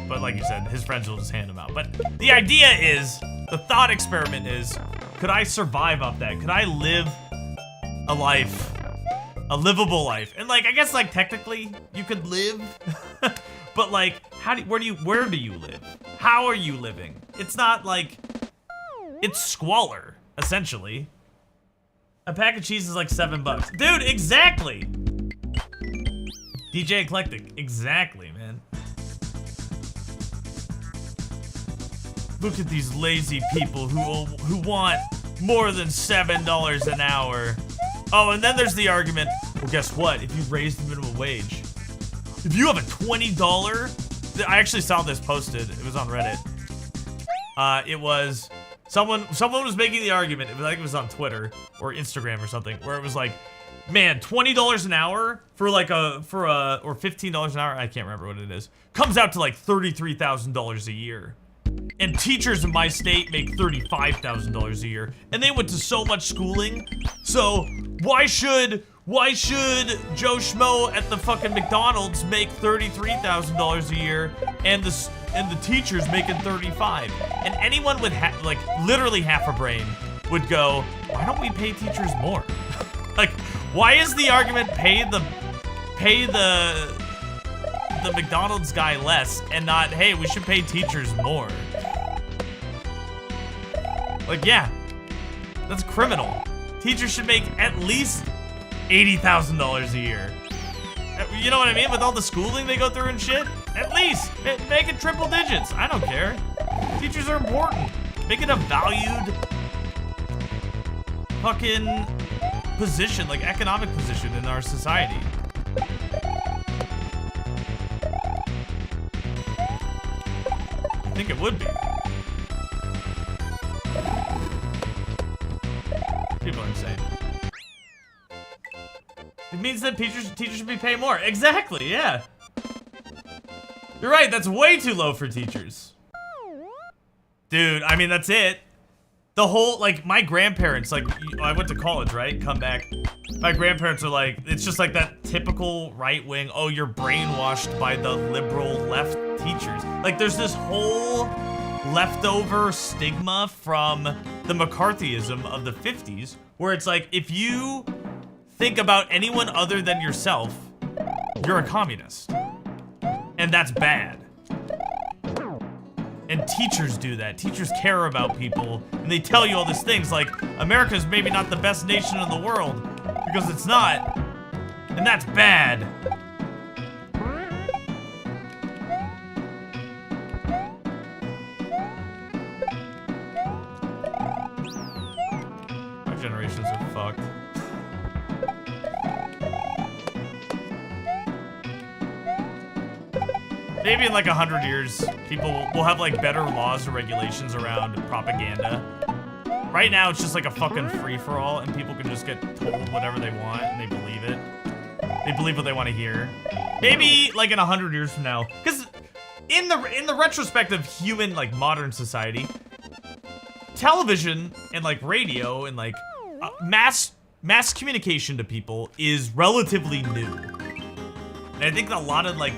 But like you said, his friends will just hand him out. But the idea is, the thought experiment is, could I survive off that? Could I live a life? A livable life. And like, I guess like technically you could live, but like, where do you live? How are you living? It's not like, it's squalor, essentially. A pack of cheese is like $7. Dude, exactly. DJ Eclectic, exactly, man. Look at these lazy people who want more than $7 an hour. Oh, and then there's the argument, well, guess what? If you raise the minimum wage, if you have a $20, I actually saw this posted. It was on Reddit. It was, someone was making the argument, it was on Twitter or Instagram or something, where it was like, man, $20 an hour for like or $15 an hour, I can't remember what it is, comes out to like $33,000 a year. And teachers in my state make $35,000 a year, and they went to so much schooling. So why should Joe Schmo at the fucking McDonald's make $33,000 a year, and the teachers making $35,000? And anyone with literally half a brain would go, why don't we pay teachers more? Like, why is the argument pay the McDonald's guy less and not, hey, we should pay teachers more? Like, yeah, that's criminal. Teachers should make at least $80,000 a year. You know what I mean? With all the schooling they go through and shit? At least make it triple digits. I don't care. Teachers are important. Make it a valued fucking position, like economic position in our society. I think it would be. People are insane. It means that teachers should be paid more. Exactly, yeah. You're right, that's way too low for teachers. Dude, I mean, that's it. The whole, like, my grandparents, like, I went to college, right? Come back. My grandparents are like, it's just like that typical right wing, oh, you're brainwashed by the liberal left teachers. Like, there's this whole leftover stigma from the McCarthyism of the 50s, where it's like, if you think about anyone other than yourself, you're a communist. And that's bad. And teachers do that. Teachers care about people, and they tell you all these things like, America's maybe not the best nation in the world, because it's not. And that's bad. Our generations are fucked. Maybe in like 100 years, people will have like better laws and regulations around propaganda. Right now, it's just like a fucking free-for-all, and people can just get told whatever they want, and they believe it. They believe what they want to hear. Maybe like in 100 years from now, because in the retrospect of human like modern society, television and like radio and like mass communication to people is relatively new. And I think a lot of like,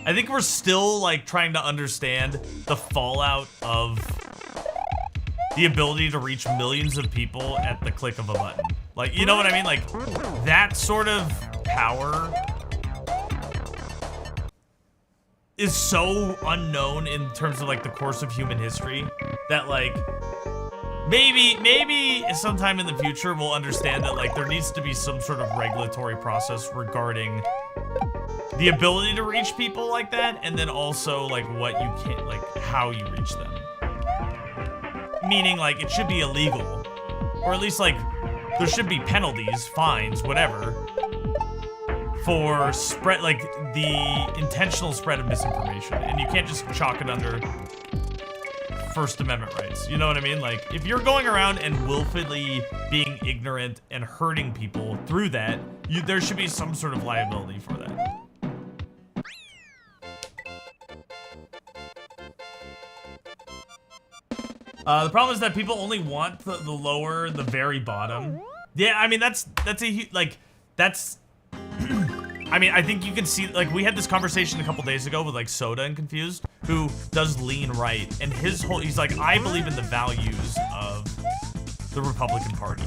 I think we're still like trying to understand the fallout of the ability to reach millions of people at the click of a button. Like, you know what I mean? Like, that sort of power is so unknown in terms of like the course of human history that like, maybe sometime in the future we'll understand that like there needs to be some sort of regulatory process regarding the ability to reach people like that, and then also like what you can't, like how you reach them. Meaning like it should be illegal, or at least like there should be penalties, fines, whatever, for spread, like the intentional spread of misinformation, and you can't just chalk it under First Amendment rights. You know what I mean? Like if you're going around and willfully being ignorant and hurting people through that, there should be some sort of liability for that. The problem is that people only want the lower, the very bottom. Yeah, I mean, that's I mean, I think you can see, like, we had this conversation a couple days ago with, like, Soda and Confused, who does lean right, and he's like, I believe in the values of the Republican Party.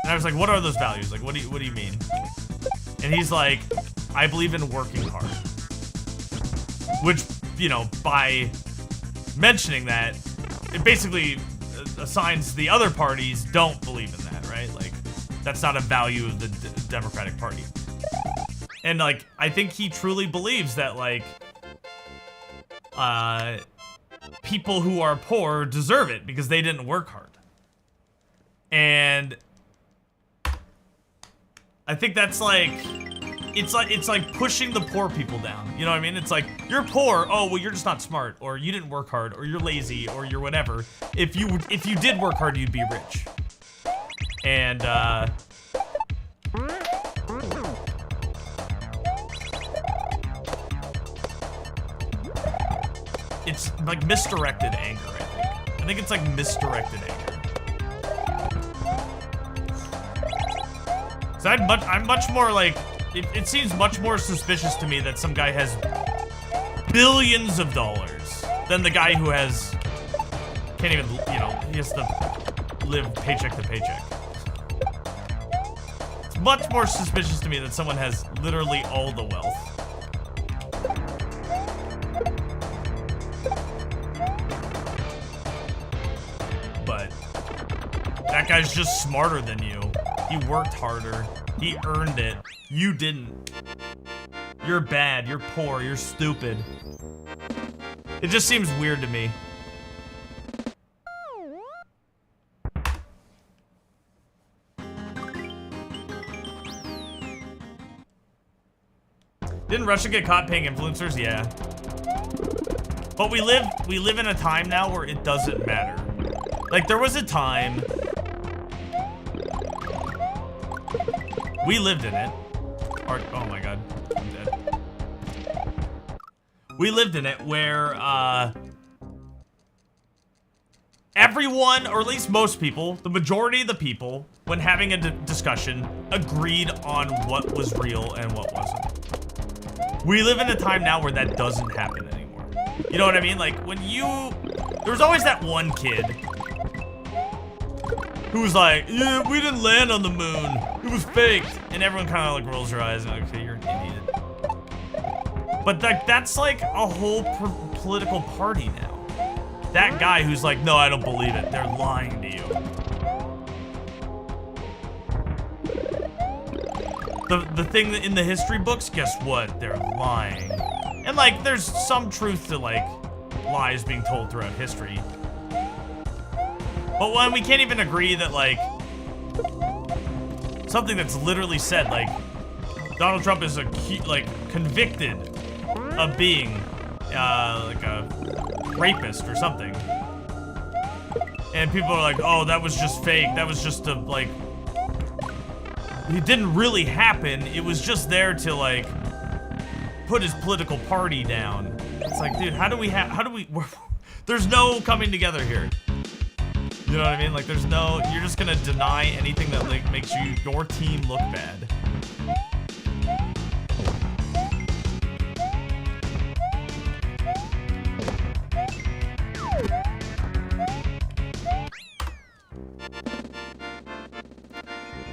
And I was like, what are those values? Like, what do you mean? And he's like, I believe in working hard. Which, you know, by mentioning that, it basically assigns the other parties don't believe in that, right? Like, that's not a value of the Democratic Party. And, like, I think he truly believes that, like, people who are poor deserve it because they didn't work hard. And I think that's, like, it's like pushing the poor people down. You know what I mean? It's like, you're poor, oh, well, you're just not smart, or you didn't work hard, or you're lazy, or you're whatever. If you did work hard, you'd be rich. And, it's like misdirected anger, I think. I think it's like misdirected anger. So I'm much more like, it seems much more suspicious to me that some guy has billions of dollars than the guy who has, can't even, you know, he has to live paycheck to paycheck. It's much more suspicious to me that someone has literally all the wealth. But that guy's just smarter than you. He worked harder. He earned it. You didn't. You're bad. You're poor. You're stupid. It just seems weird to me. Didn't Russia get caught paying influencers? Yeah. But we live in a time now where it doesn't matter. Like, there was a time we lived in it. Or, oh my god, I'm dead. We lived in it where everyone, or at least most people, the majority of the people, when having a discussion, agreed on what was real and what wasn't. We live in a time now where that doesn't happen anymore. You know what I mean? Like, when there's always that one kid who's like, yeah, we didn't land on the moon. It was faked. And everyone kind of like rolls their eyes and like, okay, you're an idiot. But that's like a whole political party now. That guy who's like, no, I don't believe it. They're lying to you. The thing in the history books, guess what? They're lying. And like, there's some truth to like lies being told throughout history. But when we can't even agree that, like, something that's literally said, like, Donald Trump is a, like, convicted of being like a rapist or something. And people are like, oh, that was just fake. That was just a, like, it didn't really happen. It was just there to, like, put his political party down. It's like, dude, how do we, there's no coming together here. You know what I mean? Like, there's no, you're just gonna deny anything that, like, makes your team look bad.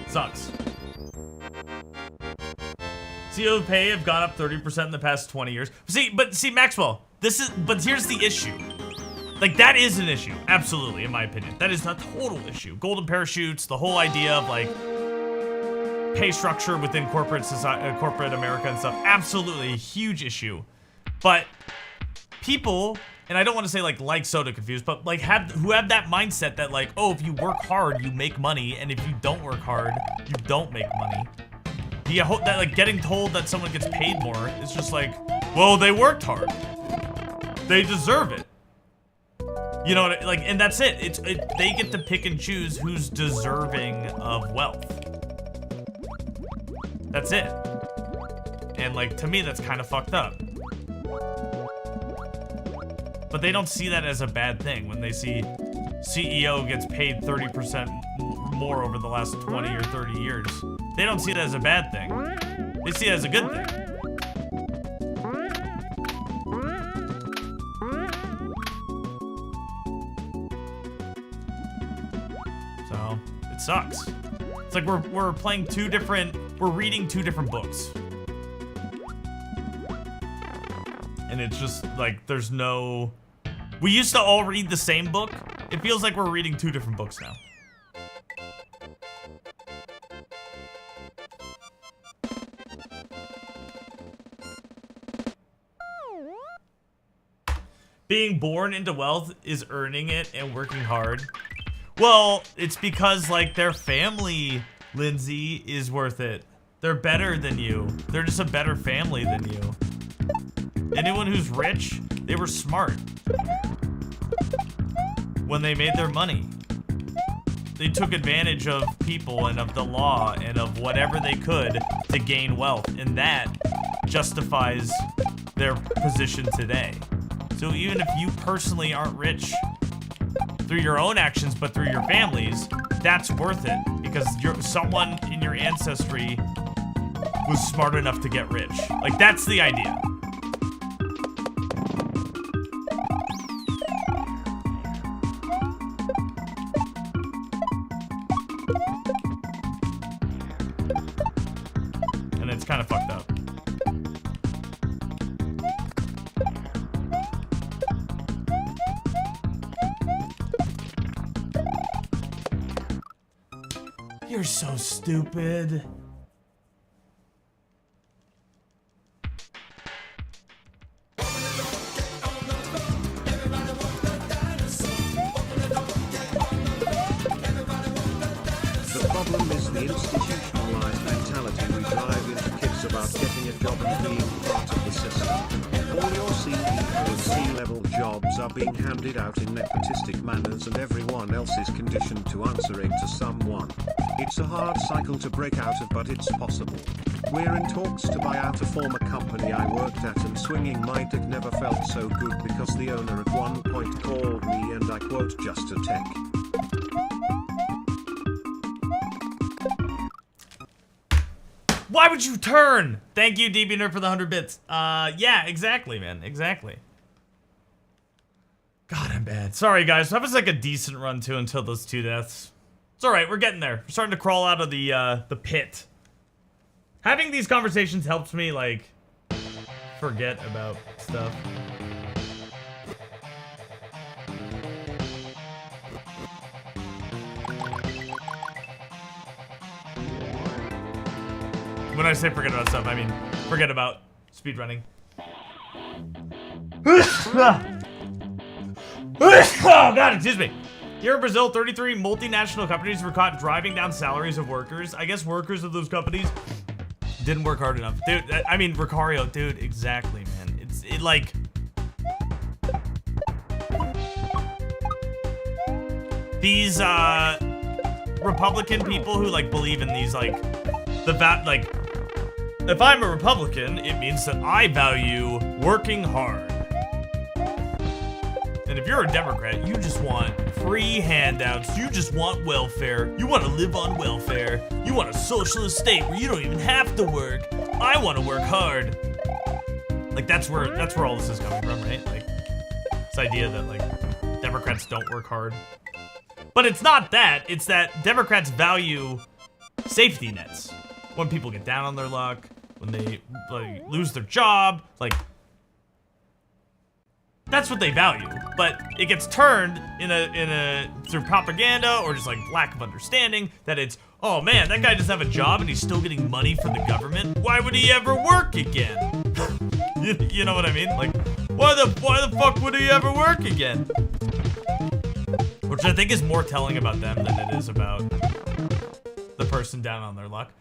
Sucks. CEO pay have gone up 30% in the past 20 years. See, Maxwell, but here's the issue. Like, that is an issue, absolutely, in my opinion. That is a total issue. Golden parachutes, the whole idea of, like, pay structure within corporate society, corporate America and stuff, absolutely a huge issue. But people, and I don't want to say like Soda Confused, but like who have that mindset that like, oh, if you work hard, you make money, and if you don't work hard, you don't make money. That like getting told that someone gets paid more is just like, well, they worked hard. They deserve it. You know, like, and that's it. They get to pick and choose who's deserving of wealth. That's it. And like, to me, that's kind of fucked up. But they don't see that as a bad thing when they see CEO gets paid 30% more over the last 20 or 30 years. They don't see it as a bad thing. They see it as a good thing. So, it sucks. It's like we're playing we're reading two different books. And it's just like, there's no... We used to all read the same book. It feels like we're reading two different books now. Being born into wealth is earning it and working hard. Well, it's because, like, their family, Lindsay, is worth it. They're better than you. They're just a better family than you. Anyone who's rich, they were smart when they made their money. They took advantage of people and of the law and of whatever they could to gain wealth, and that justifies their position today. So even if you personally aren't rich through your own actions, but through your families, that's worth it because someone in your ancestry was smart enough to get rich. Like, that's the idea. And it's kind of fucked up. You're so stupid. The problem is the institutionalized mentality we drive into kids about getting a job and being part of the system. All your CEO and C-level jobs are being handed out in nepotistic manners and everyone else is conditioned to answering to someone. It's a hard cycle to break out of, but it's possible. We're in talks to buy out a former company I worked at, and swinging my dick never felt so good because the owner at one point called me and I quote, just a tech. Why would you turn? Thank you, DB Nerd, for the 100 bits. Yeah, exactly, man. Exactly. God, I'm bad. Sorry, guys. That was like a decent run, too, until those two deaths. It's alright. We're getting there. We're starting to crawl out of the pit. Having these conversations helps me, like, forget about stuff. When I say forget about stuff, I mean forget about speedrunning. Oh god, excuse me. Here in Brazil, 33 multinational companies were caught driving down salaries of workers. I guess workers of those companies didn't work hard enough. Dude, I mean, Ricario, dude, exactly, man. like these Republican people who like believe in these like like if I'm a Republican, it means that I value working hard. And if you're a Democrat, you just want free handouts. You just want welfare. You want to live on welfare. You want a socialist state where you don't even have to work. I want to work hard. Like that's where all this is coming from, right? Like this idea that like Democrats don't work hard. But it's not that. It's that Democrats value safety nets. When people get down on their luck, when they like, lose their job, like that's what they value. But it gets turned through propaganda or just like lack of understanding that it's, oh man, that guy doesn't have a job and he's still getting money from the government. Why would he ever work again? you know what I mean? Like, why the fuck would he ever work again? Which I think is more telling about them than it is about the person down on their luck.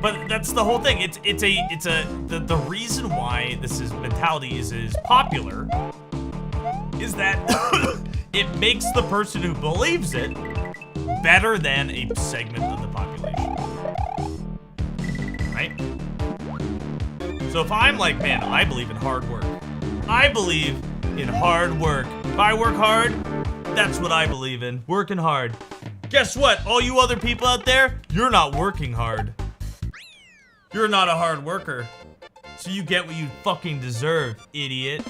But that's the whole thing. The reason why this mentality is popular is that it makes the person who believes it better than a segment of the population. Right? So if I'm like, man, I believe in hard work. I believe in hard work. If I work hard, that's what I believe in. Working hard. Guess what? All you other people out there, you're not working hard. You're not a hard worker. So you get what you fucking deserve, idiot.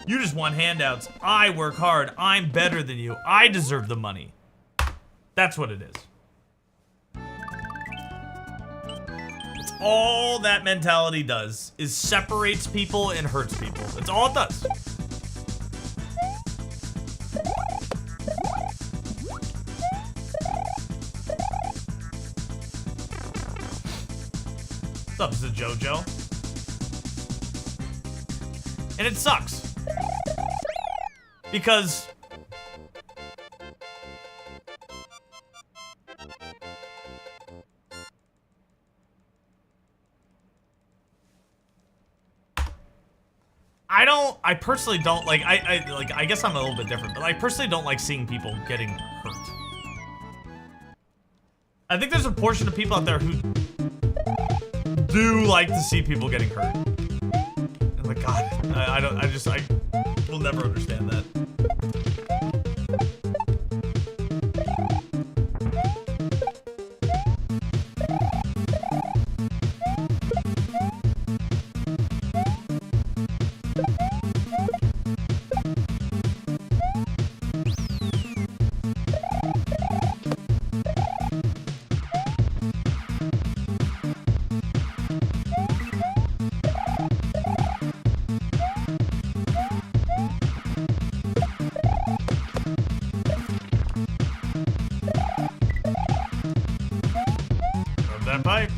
You just want handouts. I work hard. I'm better than you. I deserve the money. That's what it is. It's all that mentality does, is separates people and hurts people. That's all it does. What's up, this is JoJo. And it sucks. Because I personally don't like, I guess I'm a little bit different, but I personally don't like seeing people getting hurt. I think there's a portion of people out there who do like to see people getting hurt. I'm like, God, I will never understand that. That pipe.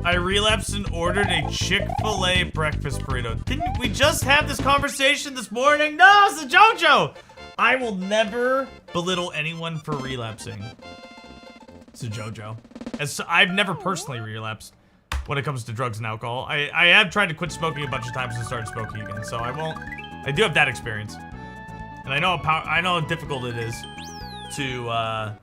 I relapsed and ordered a Chick-fil-A breakfast burrito. Didn't we just have this conversation this morning? No, it's the JoJo. I will never belittle anyone for relapsing. It's a JoJo. I've never personally relapsed when it comes to drugs and alcohol. I have tried to quit smoking a bunch of times and started smoking again, so I won't. I do have that experience. And I know how difficult it is to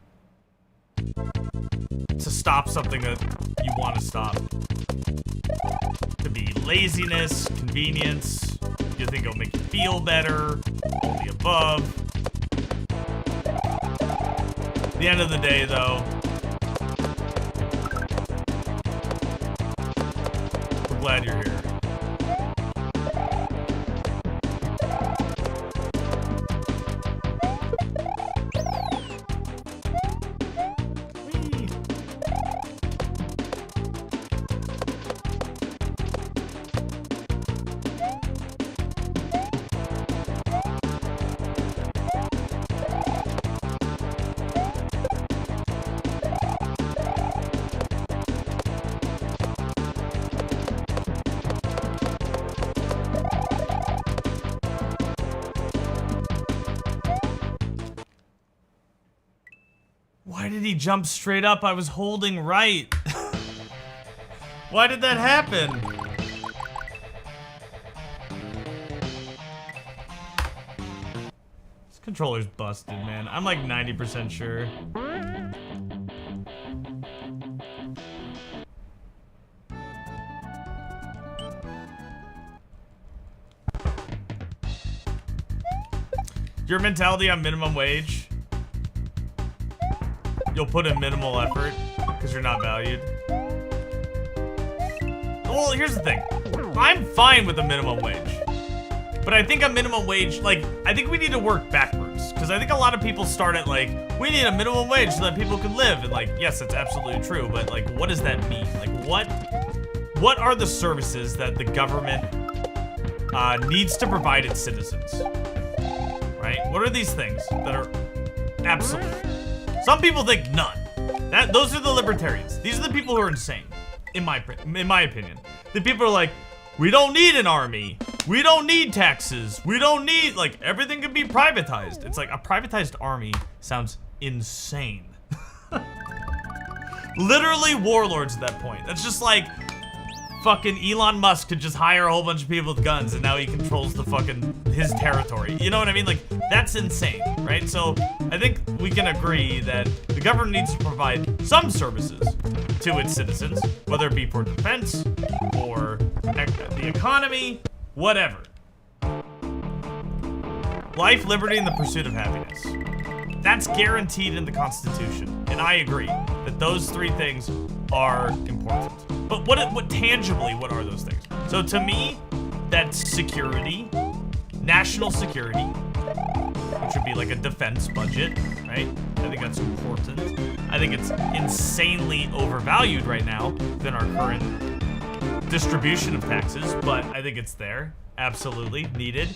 stop something that you want to stop. It could be laziness, convenience, you think it'll make you feel better, all the above. At the end of the day, though, we're glad you're here. Why did he jump straight up? I was holding right. Why did that happen? This controller's busted, man. I'm like 90% sure. Your mentality on minimum wage, you'll put in minimal effort because you're not valued. Well, here's the thing. I'm fine with a minimum wage. But I think a minimum wage, like, I think we need to work backwards. Because I think a lot of people start at, like, we need a minimum wage so that people can live. And, like, yes, that's absolutely true. But, like, what does that mean? Like, what are the services that the government needs to provide its citizens? Right? What are these things that are absolute? Some people think none. Those are the libertarians. These are the people who are insane, in my opinion. The people are like, we don't need an army. We don't need taxes. We don't need, like, everything can be privatized. It's like a privatized army sounds insane. Literally warlords at that point. That's just like fucking Elon Musk could just hire a whole bunch of people with guns and now he controls the fucking his territory. You know what I mean? Like, that's insane, right? So I think we can agree that the government needs to provide some services to its citizens, whether it be for defense or the economy, whatever. Life, liberty, and the pursuit of happiness. That's guaranteed in the Constitution, and I agree that those three things are important. But what tangibly, what are those things? So to me, that's security, national security, which would be like a defense budget, right? I think that's important. I think it's insanely overvalued right now than our current distribution of taxes, but I think it's there, absolutely needed.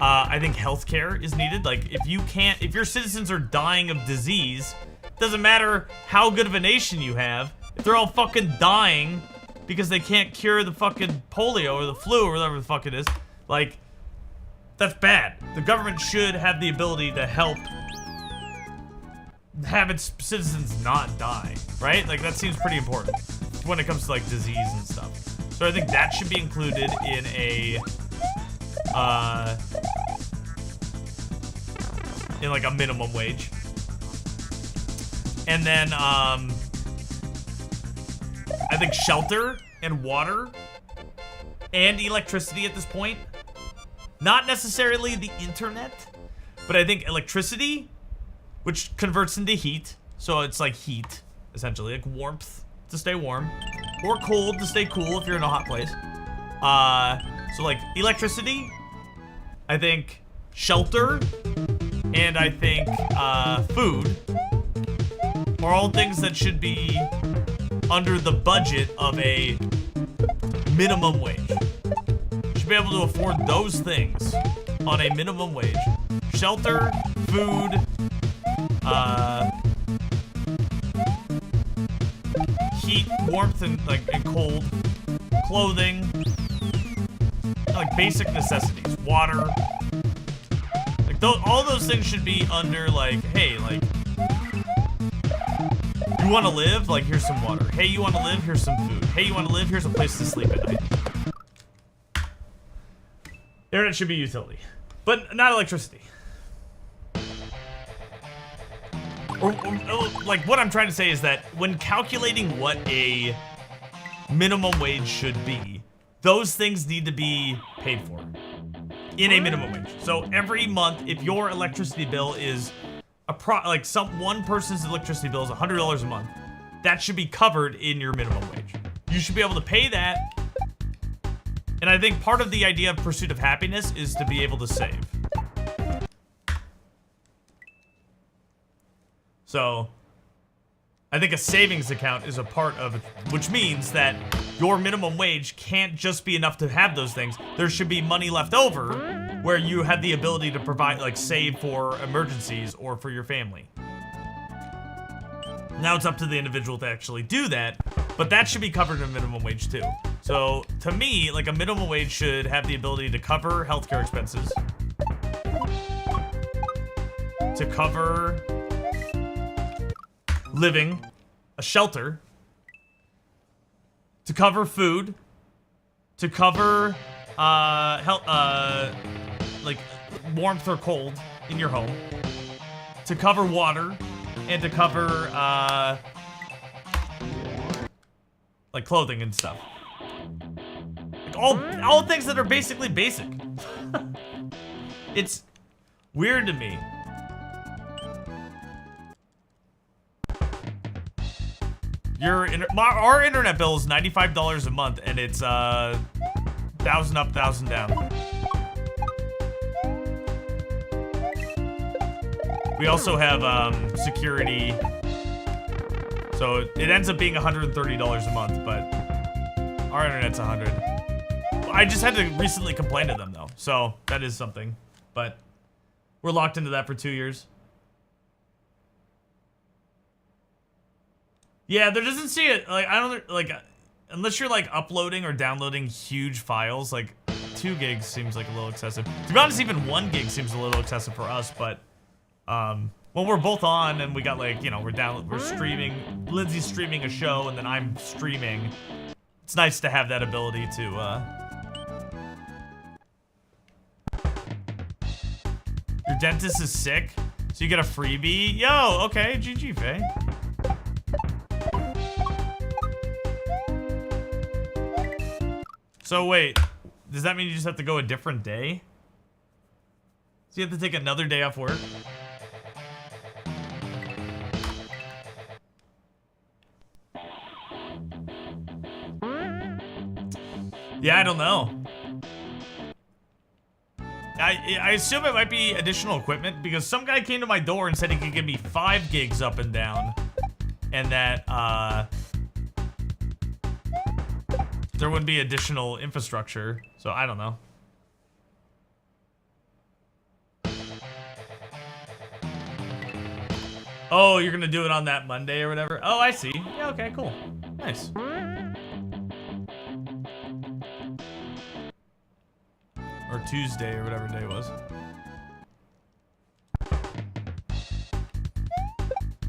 I think healthcare is needed. Like, if your citizens are dying of disease, doesn't matter how good of a nation you have, if they're all fucking dying because they can't cure the fucking polio or the flu or whatever the fuck it is, like, that's bad. The government should have the ability to help have its citizens not die, right? Like, that seems pretty important when it comes to, like, disease and stuff. So I think that should be included in like a minimum wage. And then, I think shelter and water and electricity at this point. Not necessarily the internet, but I think electricity, which converts into heat. So it's like heat, essentially, like warmth to stay warm, or cold to stay cool if you're in a hot place. So like electricity, I think shelter, and I think food are all things that should be under the budget of a minimum wage. You should be able to afford those things on a minimum wage. Shelter, food, heat, warmth, and cold, clothing, like basic necessities, water. Like all those things should be under like, hey, like, you want to live? Like, here's some water. Hey, you want to live? Here's some food. Hey, you want to live? Here's a place to sleep at night. Internet should be utility, but not electricity. Or, like, what I'm trying to say is that when calculating what a minimum wage should be, those things need to be paid for in a minimum wage. So every month, if your electricity bill is one person's electricity bill is $100 a month, that should be covered in your minimum wage. You should be able to pay that. And I think part of the idea of pursuit of happiness is to be able to save. So I think a savings account is a part of it, which means that your minimum wage can't just be enough to have those things. There should be money left over where you have the ability to provide, like, save for emergencies or for your family. Now it's up to the individual to actually do that, but that should be covered in minimum wage too. So to me, like, a minimum wage should have the ability to cover healthcare expenses, to cover living, a shelter, to cover food, to cover like warmth or cold in your home, to cover water, and to cover like clothing and stuff. Like all things that are basically basic. It's weird to me. Our internet bill is $95 a month, and it's 1,000 up, 1,000 down. We also have security, so it ends up being $130 a month, but our internet's $100. I just had to recently complain to them though, so that is something. But we're locked into that for 2 years. Yeah, there doesn't see it. Like, I don't like, unless you're like uploading or downloading huge files. Like 2 gigs seems like a little excessive. To be honest, even 1 gig seems a little excessive for us. But when we're both on and we got like, you know, we're streaming. Lindsay's streaming a show and then I'm streaming. It's nice to have that ability to. Your dentist is sick, so you get a freebie. Yo, okay, GG, Faye. So wait, does that mean you just have to go a different day? So you have to take another day off work? Yeah, I don't know. I assume it might be additional equipment because some guy came to my door and said he could give me 5 gigs up and down. And that, there wouldn't be additional infrastructure, so I don't know. Oh, you're gonna do it on that Monday or whatever? Oh, I see. Yeah, okay, cool. Nice. Or Tuesday or whatever day it was.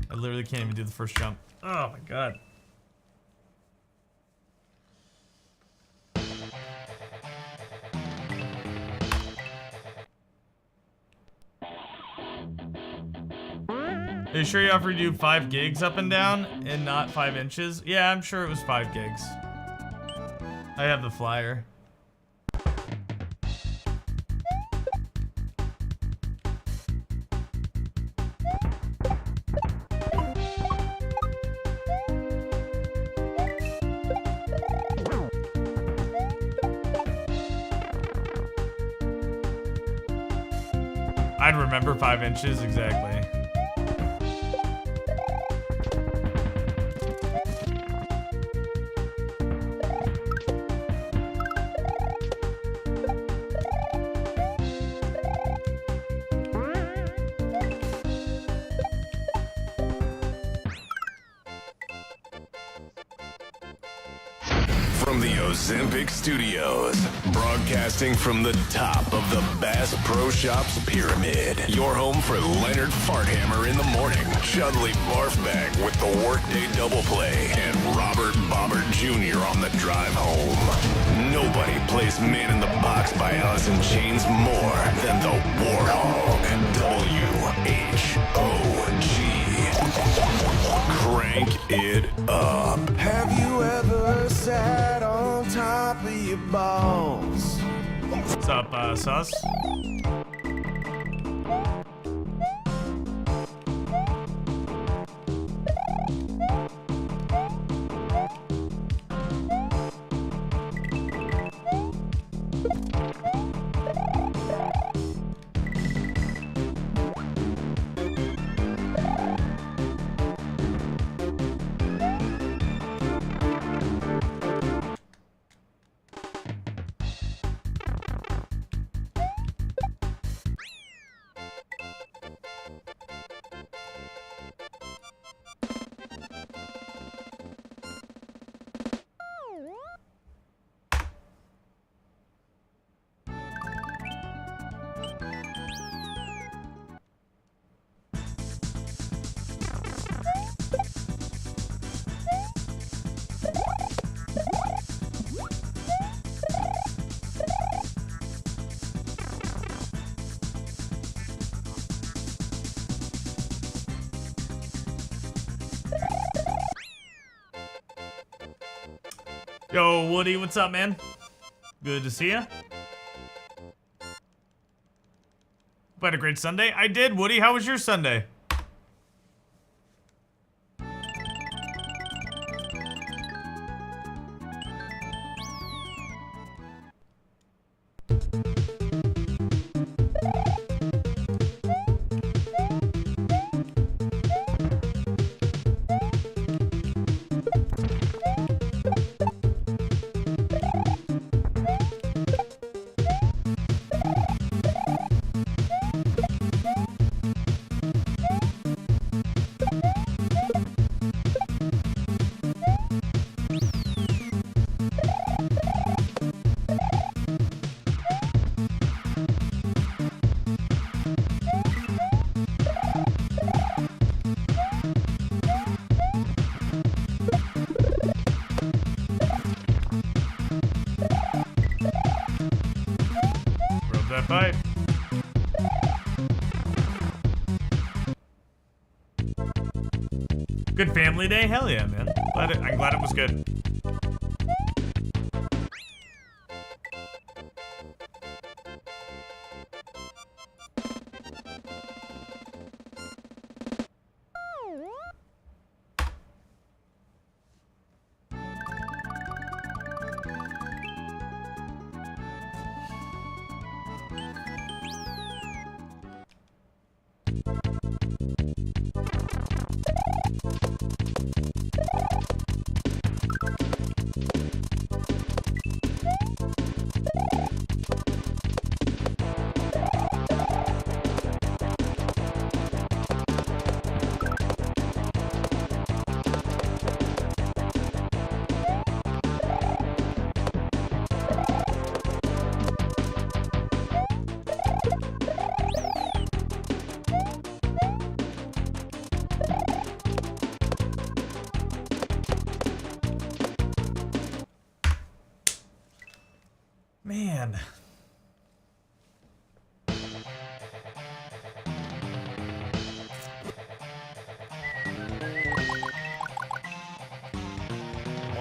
I literally can't even do the first jump. Oh my god. Are you sure you offered you 5 gigs up and down and not 5 inches? Yeah, I'm sure it was 5 gigs. I have the flyer. I'd remember 5 inches exactly. From the Ozempic Studios, broadcasting from the top of the Bass Pro Shops pyramid. Your home for Leonard Farthammer in the morning, Chudley Barfbag with the Workday Double Play, and Robert Bobbert Jr. on the drive home. Nobody plays Man in the Box by Alice in Chains more than the Warhog. W-H-O-G. Crank it up. Have you ever sat on top of your balls? What's up, Sus? Yo, Woody, what's up, man? Good to see ya. Had a great Sunday. I did, Woody. How was your Sunday? That pipe. Good family day? Hell yeah, man. I'm glad it was good. Man.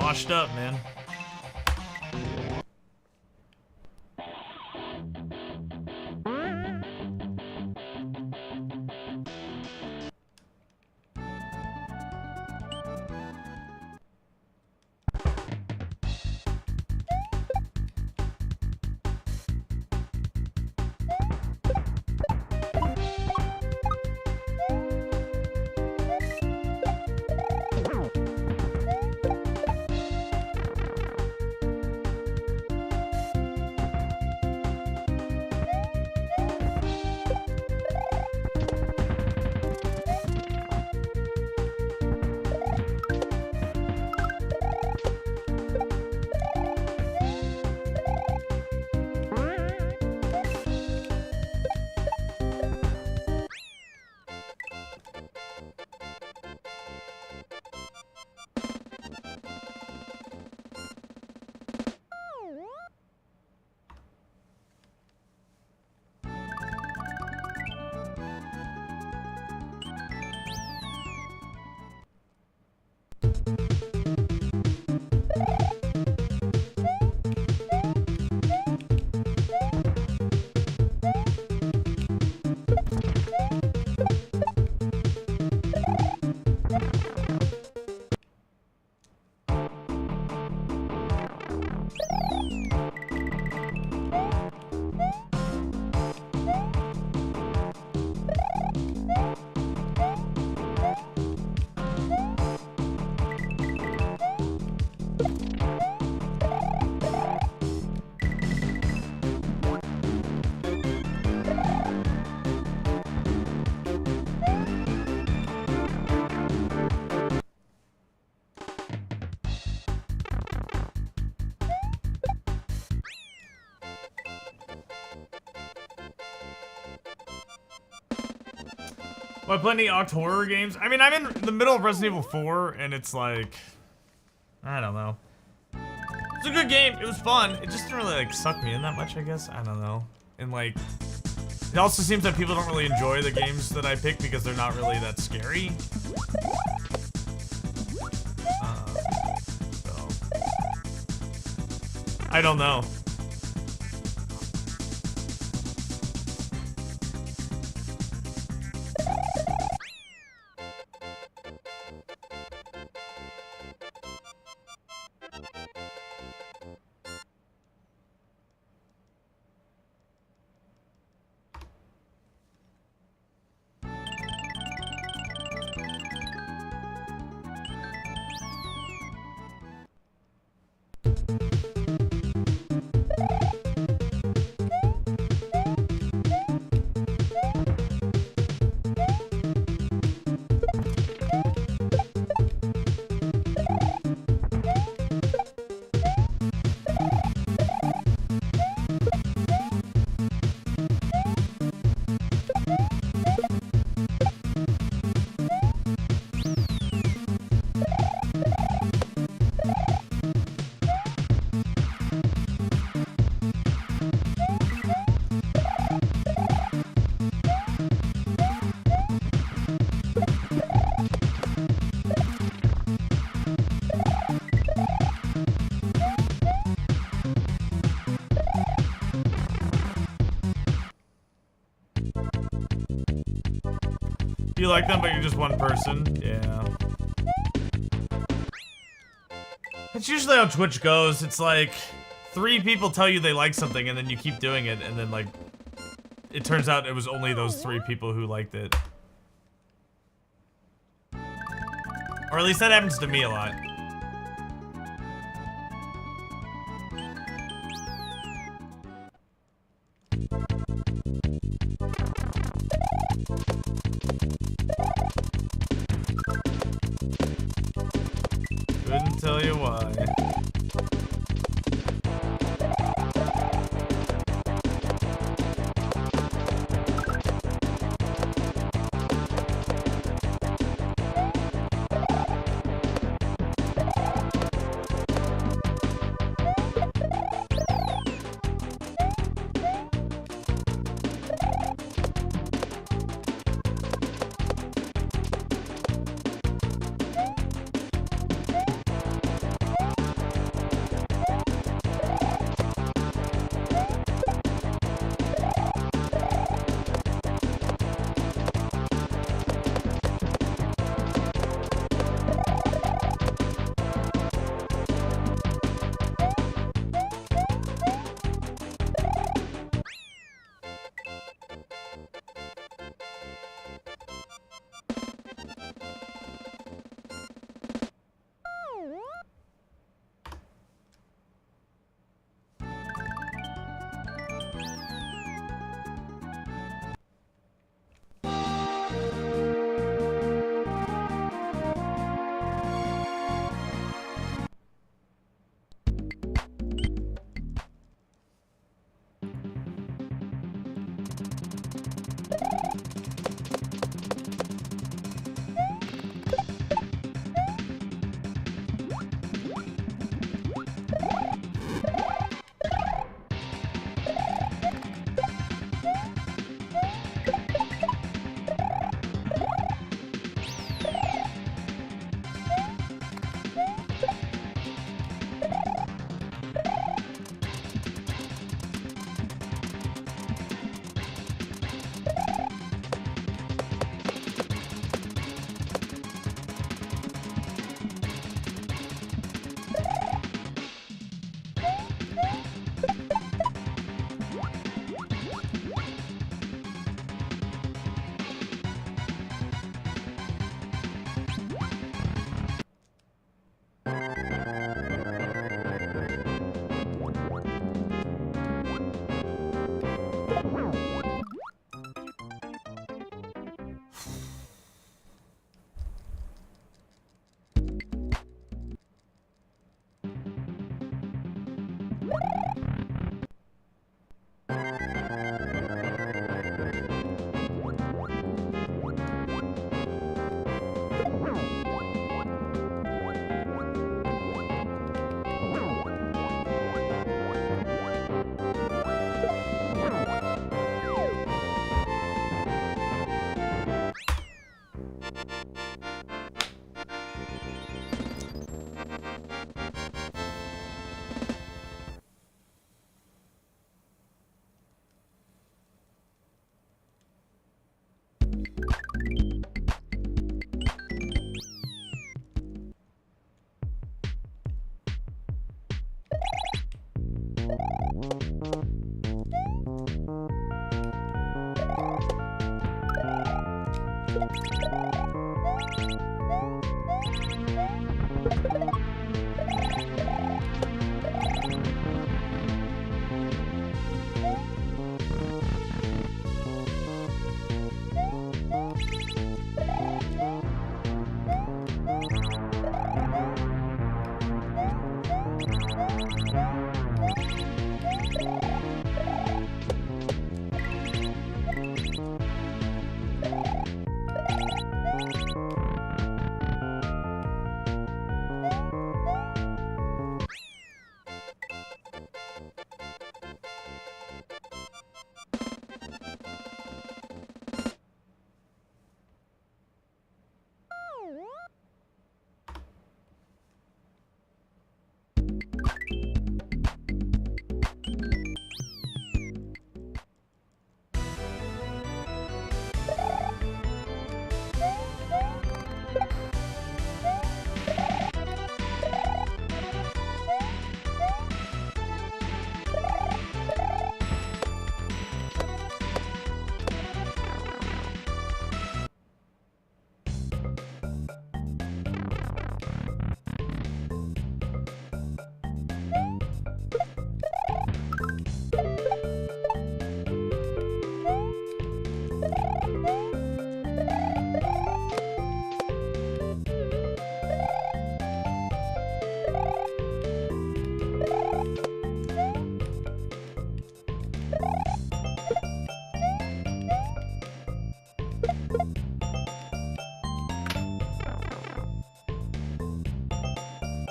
Washed up, man. Well, I play any Oct horror games. I mean, I'm in the middle of Resident Evil 4, and it's like, I don't know. It's a good game. It was fun. It just didn't really like suck me in that much, I guess. I don't know. And like, it also seems that people don't really enjoy the games that I pick because they're not really that scary. So. I don't know. You like them, but you're just one person? Yeah. That's usually how Twitch goes. It's like 3 people tell you they like something and then you keep doing it and then like it turns out it was only those 3 people who liked it. Or at least that happens to me a lot. Couldn't tell you why.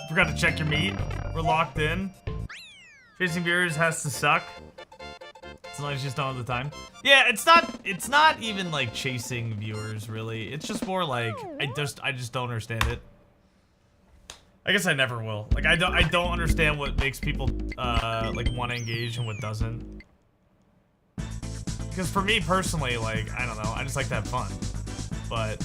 Forgot to check your meat. We're locked in. Chasing viewers has to suck. As long as you just don't have the time. Yeah, it's not even like chasing viewers really. It's just more like I just don't understand it. I guess I never will. Like I don't understand what makes people like want to engage and what doesn't. Because for me personally, like I don't know, I just like to have fun. But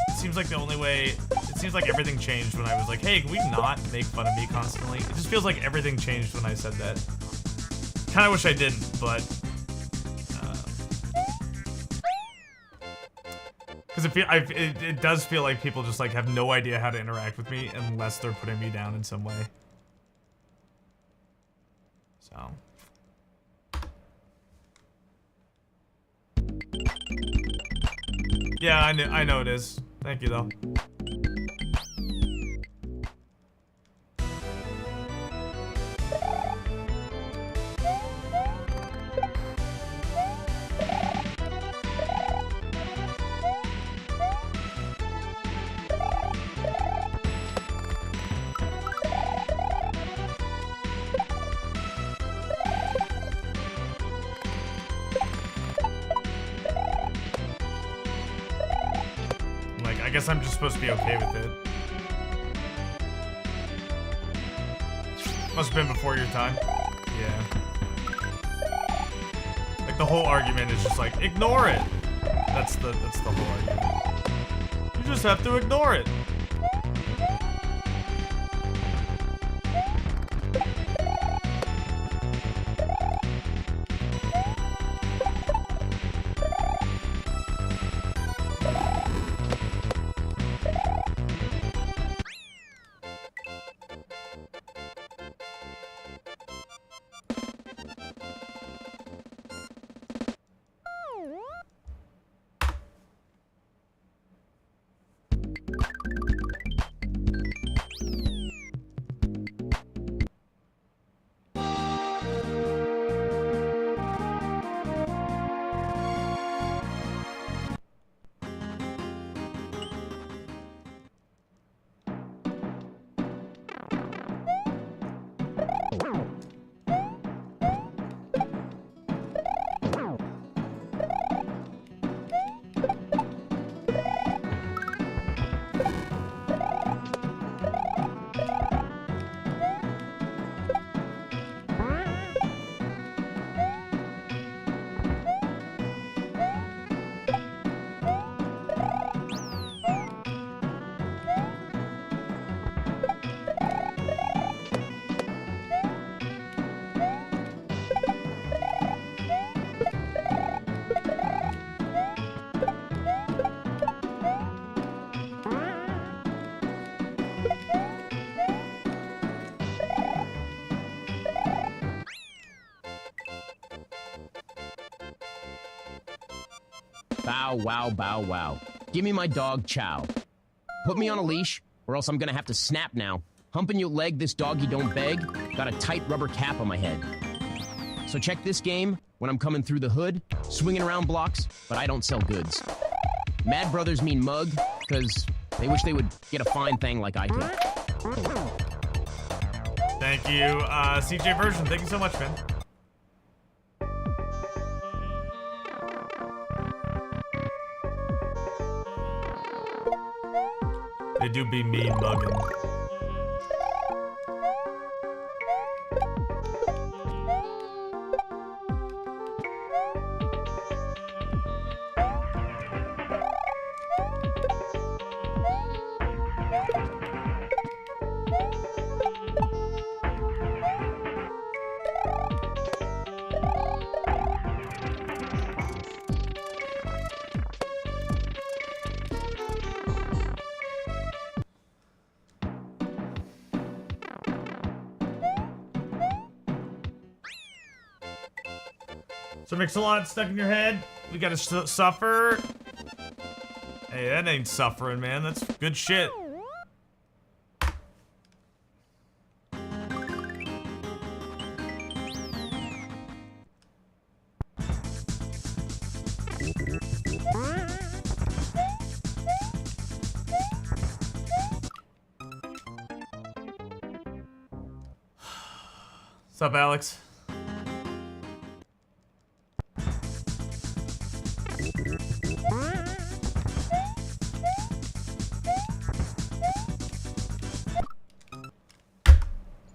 it seems like the only way. It seems like everything changed when I was like, hey, can we not make fun of me constantly? It just feels like everything changed when I said that. Kind of wish I didn't, but because it does feel like people just like have no idea how to interact with me unless they're putting me down in some way. So. Yeah, I know it is. Thank you though. I guess I'm just supposed to be okay with it. Must have been before your time. Yeah. Like the whole argument is just like, ignore it. That's the whole argument. You just have to ignore it. Bow, wow, bow, wow. Give me my dog, Chow. Put me on a leash, or else I'm gonna have to snap now. Humping your leg, this doggy don't beg. Got a tight rubber cap on my head. So check this game when I'm coming through the hood, swinging around blocks, but I don't sell goods. Mad Brothers mean mug, because they wish they would get a fine thing like I could. Thank you, CJ Version. Thank you so much, man. They do be mean mugging. So Mix-a-Lot stuck in your head. We gotta suffer. Hey, that ain't suffering, man. That's good shit. What's up, Alex?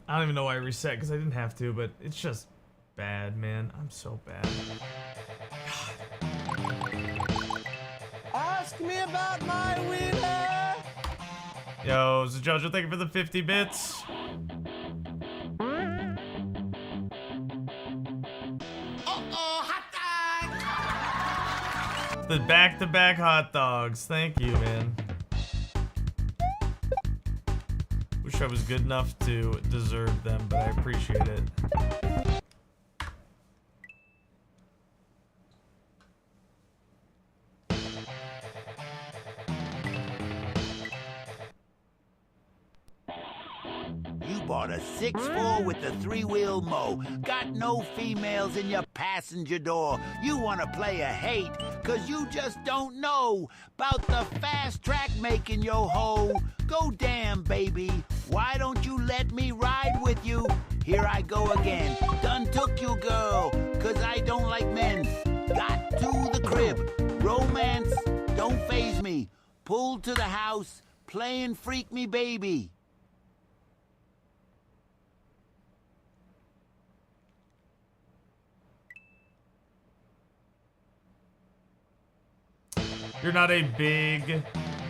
I don't even know why I reset, because I didn't have to, but it's just bad, man. I'm so bad. Ask me about my wheeler. Yo, Jojo, thank you for the 50 bits. The back-to-back hot dogs. Thank you, man. Wish I was good enough to deserve them, but I appreciate it. You bought a 6'4" with a 3-wheel mow. Got no females in your passenger door. You wanna play a hate, cause you just don't know about the fast track making yo ho. Go damn, baby. Why don't you let me ride with you? Here I go again. Done took you, girl, cause I don't like men. Got to the crib. Romance don't faze me. Pulled to the house, playing Freak Me Baby. You're not a big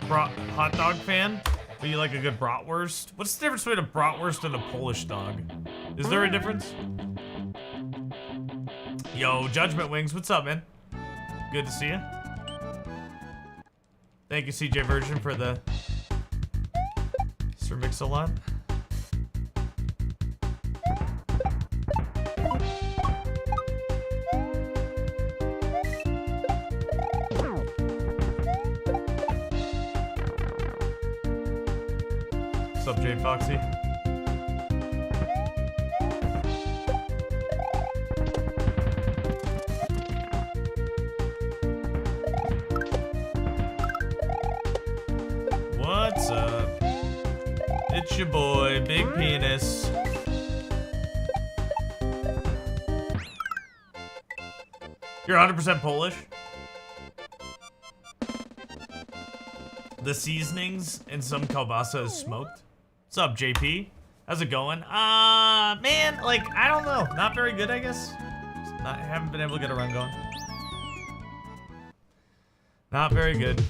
hot dog fan, but you like a good bratwurst? What's the difference between a bratwurst and a Polish dog? Is there a difference? Yo, Judgment Wings, what's up, man? Good to see you. Thank you, CJ Version, for the Sir Mix-a-Lot. What's up, Jay Foxy? What's up? It's your boy, Big Penis. You're 100% Polish? The seasonings in some kielbasa is smoked. What's up, JP? How's it going? Man, like, I don't know. Not very good, I guess. I haven't been able to get a run going. Not very good.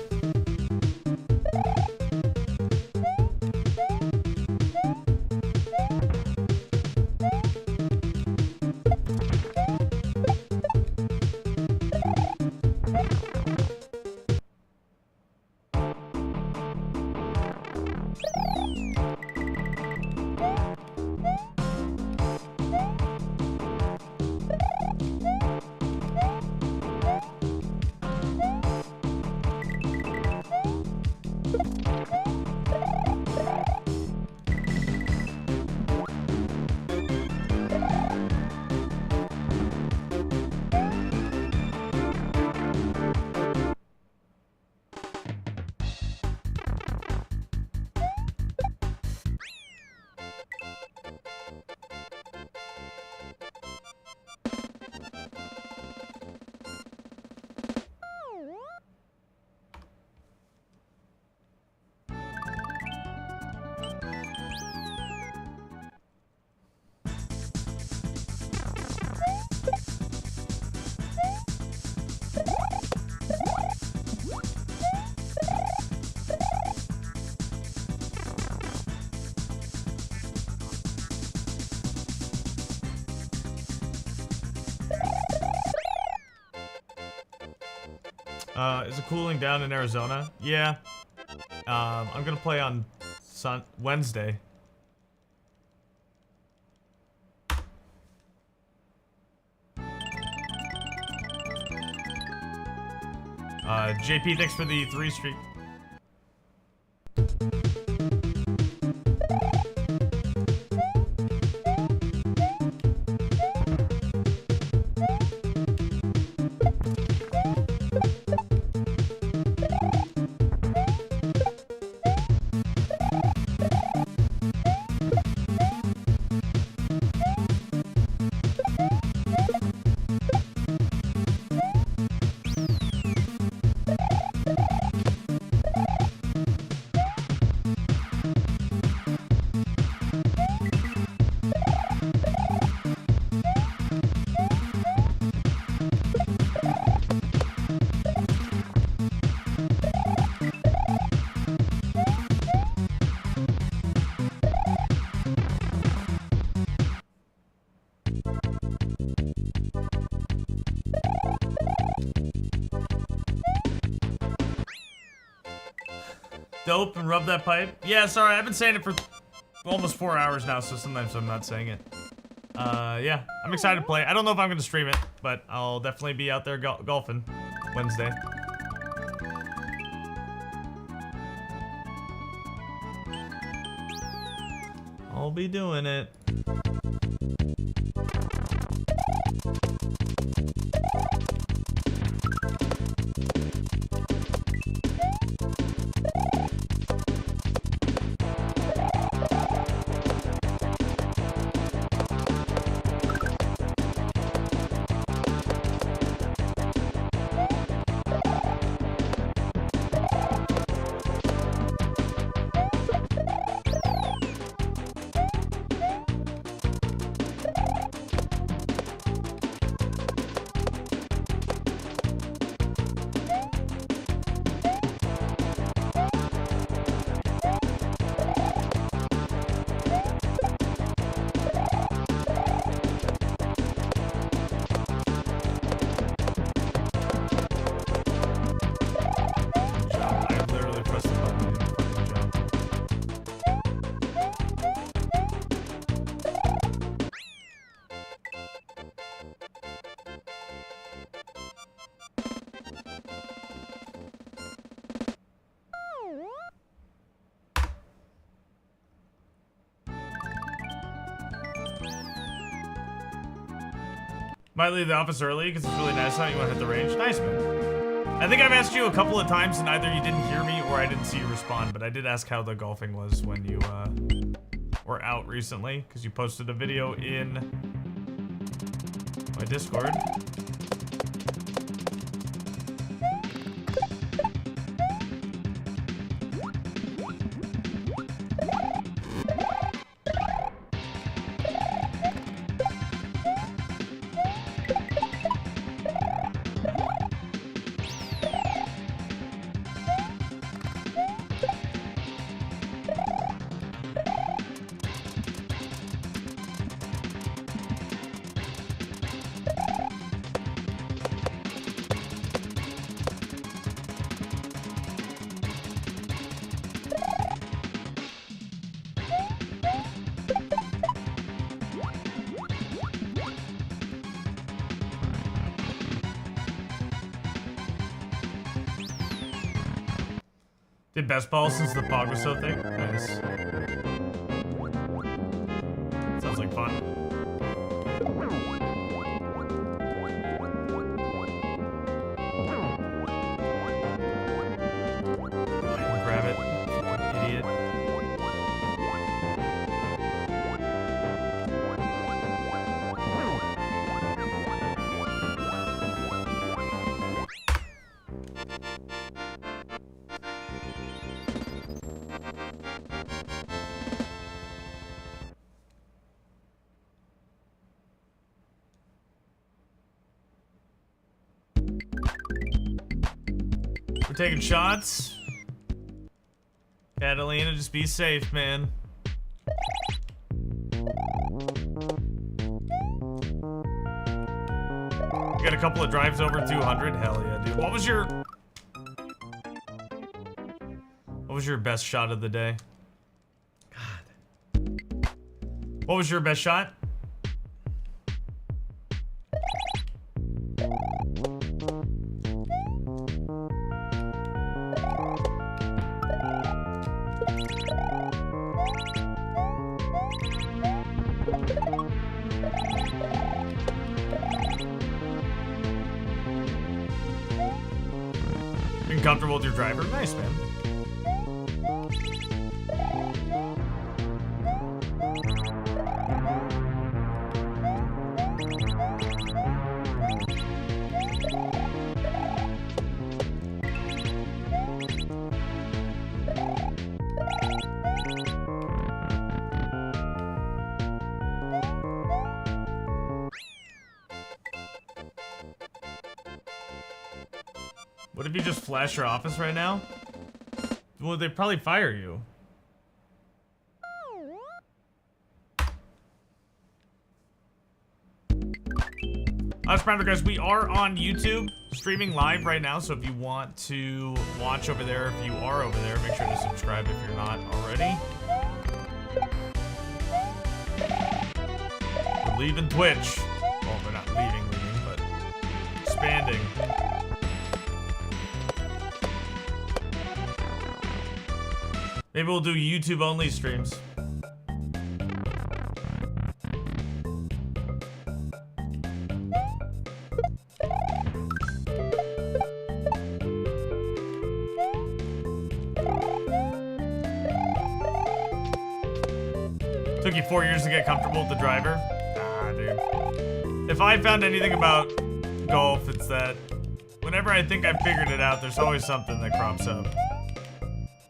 Is it cooling down in Arizona? Yeah. I'm gonna play on Wednesday. JP, thanks for the 3 streak. Dope and rub that pipe. Yeah, sorry, I've been saying it for almost 4 hours now, so sometimes I'm not saying it. Yeah, I'm excited to play. I don't know if I'm gonna stream it, but I'll definitely be out there golfing Wednesday. I'll be doing it. Might leave the office early because it's really nice out. You want to hit the range? Nice, man. I think I've asked you a couple of times and either you didn't hear me or I didn't see you respond, but I did ask how the golfing was when you were out recently because you posted a video in my Discord. Did best ball since the pog was so thick? Nice. Sounds like fun. Grab it. Idiot. We're taking shots. Catalina, just be safe, man. You got a couple of drives over 200? Hell yeah, dude. What was your best shot of the day? God. What was your best shot? Being comfortable with your driver? Nice, man. What if you just flash your office right now? Well, they'd probably fire you. Us Prouder guys, we are on YouTube streaming live right now, so if you want to watch over there, if you are over there, make sure to subscribe if you're not already. We're leaving Twitch. Well, we're not leaving, but expanding. Maybe we'll do YouTube only streams. Took you 4 years to get comfortable with the driver? Ah, dude. If I found anything about golf, it's that whenever I think I've figured it out, there's always something that crops up.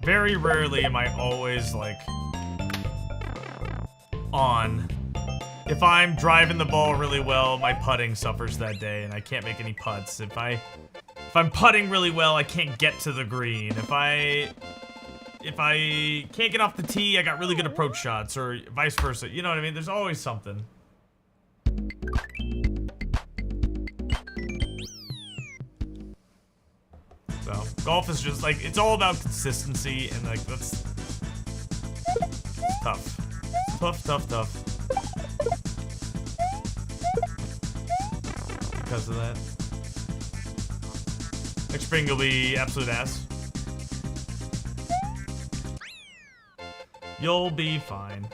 Very rarely am I always, like, on. If I'm driving the ball really well, my putting suffers that day, and I can't make any putts. If I'm putting really well, I can't get to the green. If I can't get off the tee, I got really good approach shots, or vice versa. You know what I mean? There's always something. So, golf is just, like, it's all about consistency, and, like, that's tough. Tough. Because of that. Next spring will be absolute ass. You'll be fine.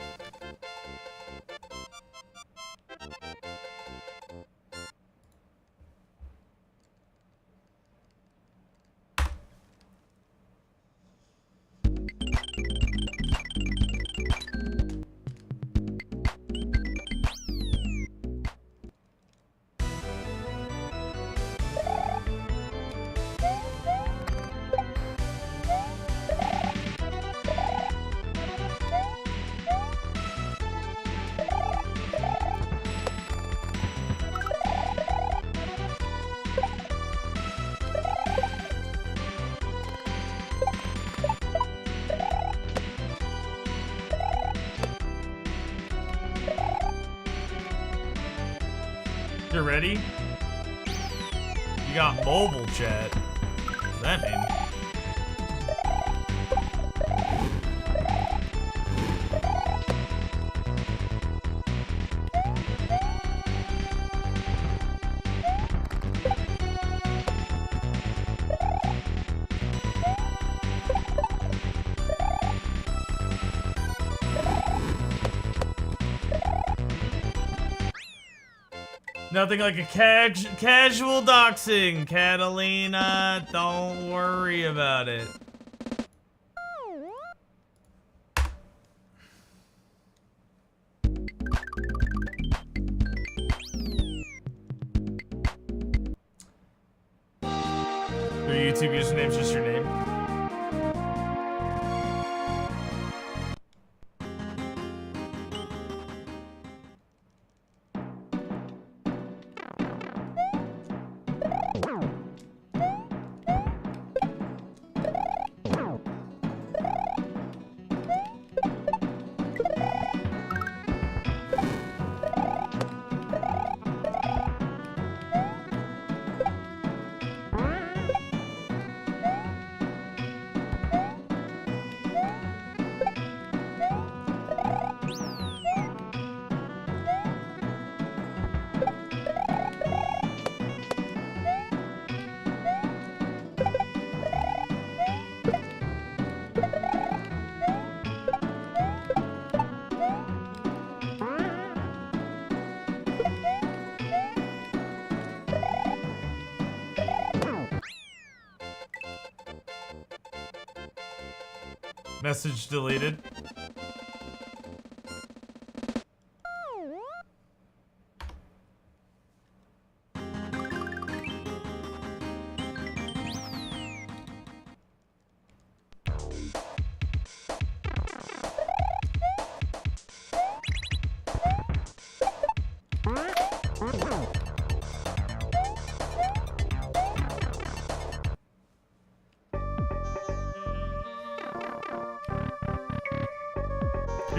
You're ready? You got mobile chat. What does that mean? Nothing like a casual doxing, Catalina. Don't worry about it. Your YouTube username's just your name. Message deleted.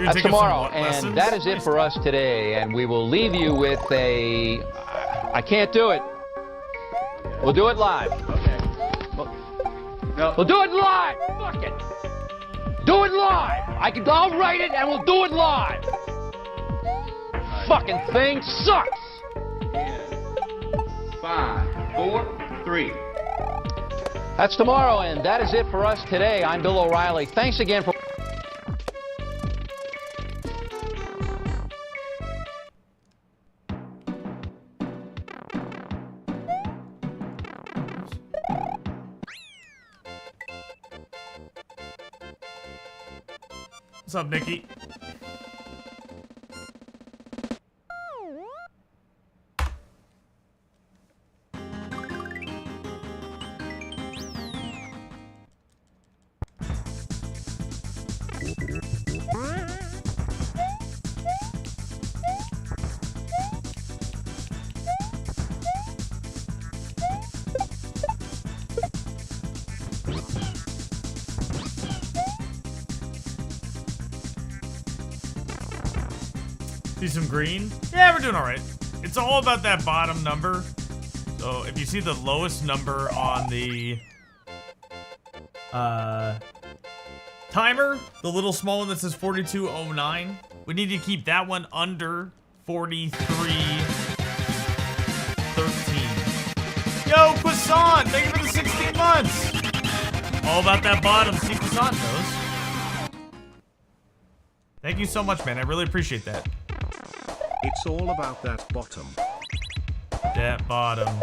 That's tomorrow, and that is it for us today. And we will leave you with a... I can't do it. We'll do it live. Okay. We'll do it live. Fuck it. Do it live. I'll write it, and we'll do it live. Fucking thing sucks. 5, 4, 3. That's tomorrow, and that is it for us today. I'm Bill O'Reilly. Thanks again for... What's up, Nikki? See some green? Yeah, we're doing all right. It's all about that bottom number. So if you see the lowest number on the timer, the little small one that says 4209, we need to keep that one under 4313. Yo, Croissant, thank you for the 16 months. All about that bottom. See, Croissant knows. Thank you so much, man. I really appreciate that. It's all about that bottom. That bottom.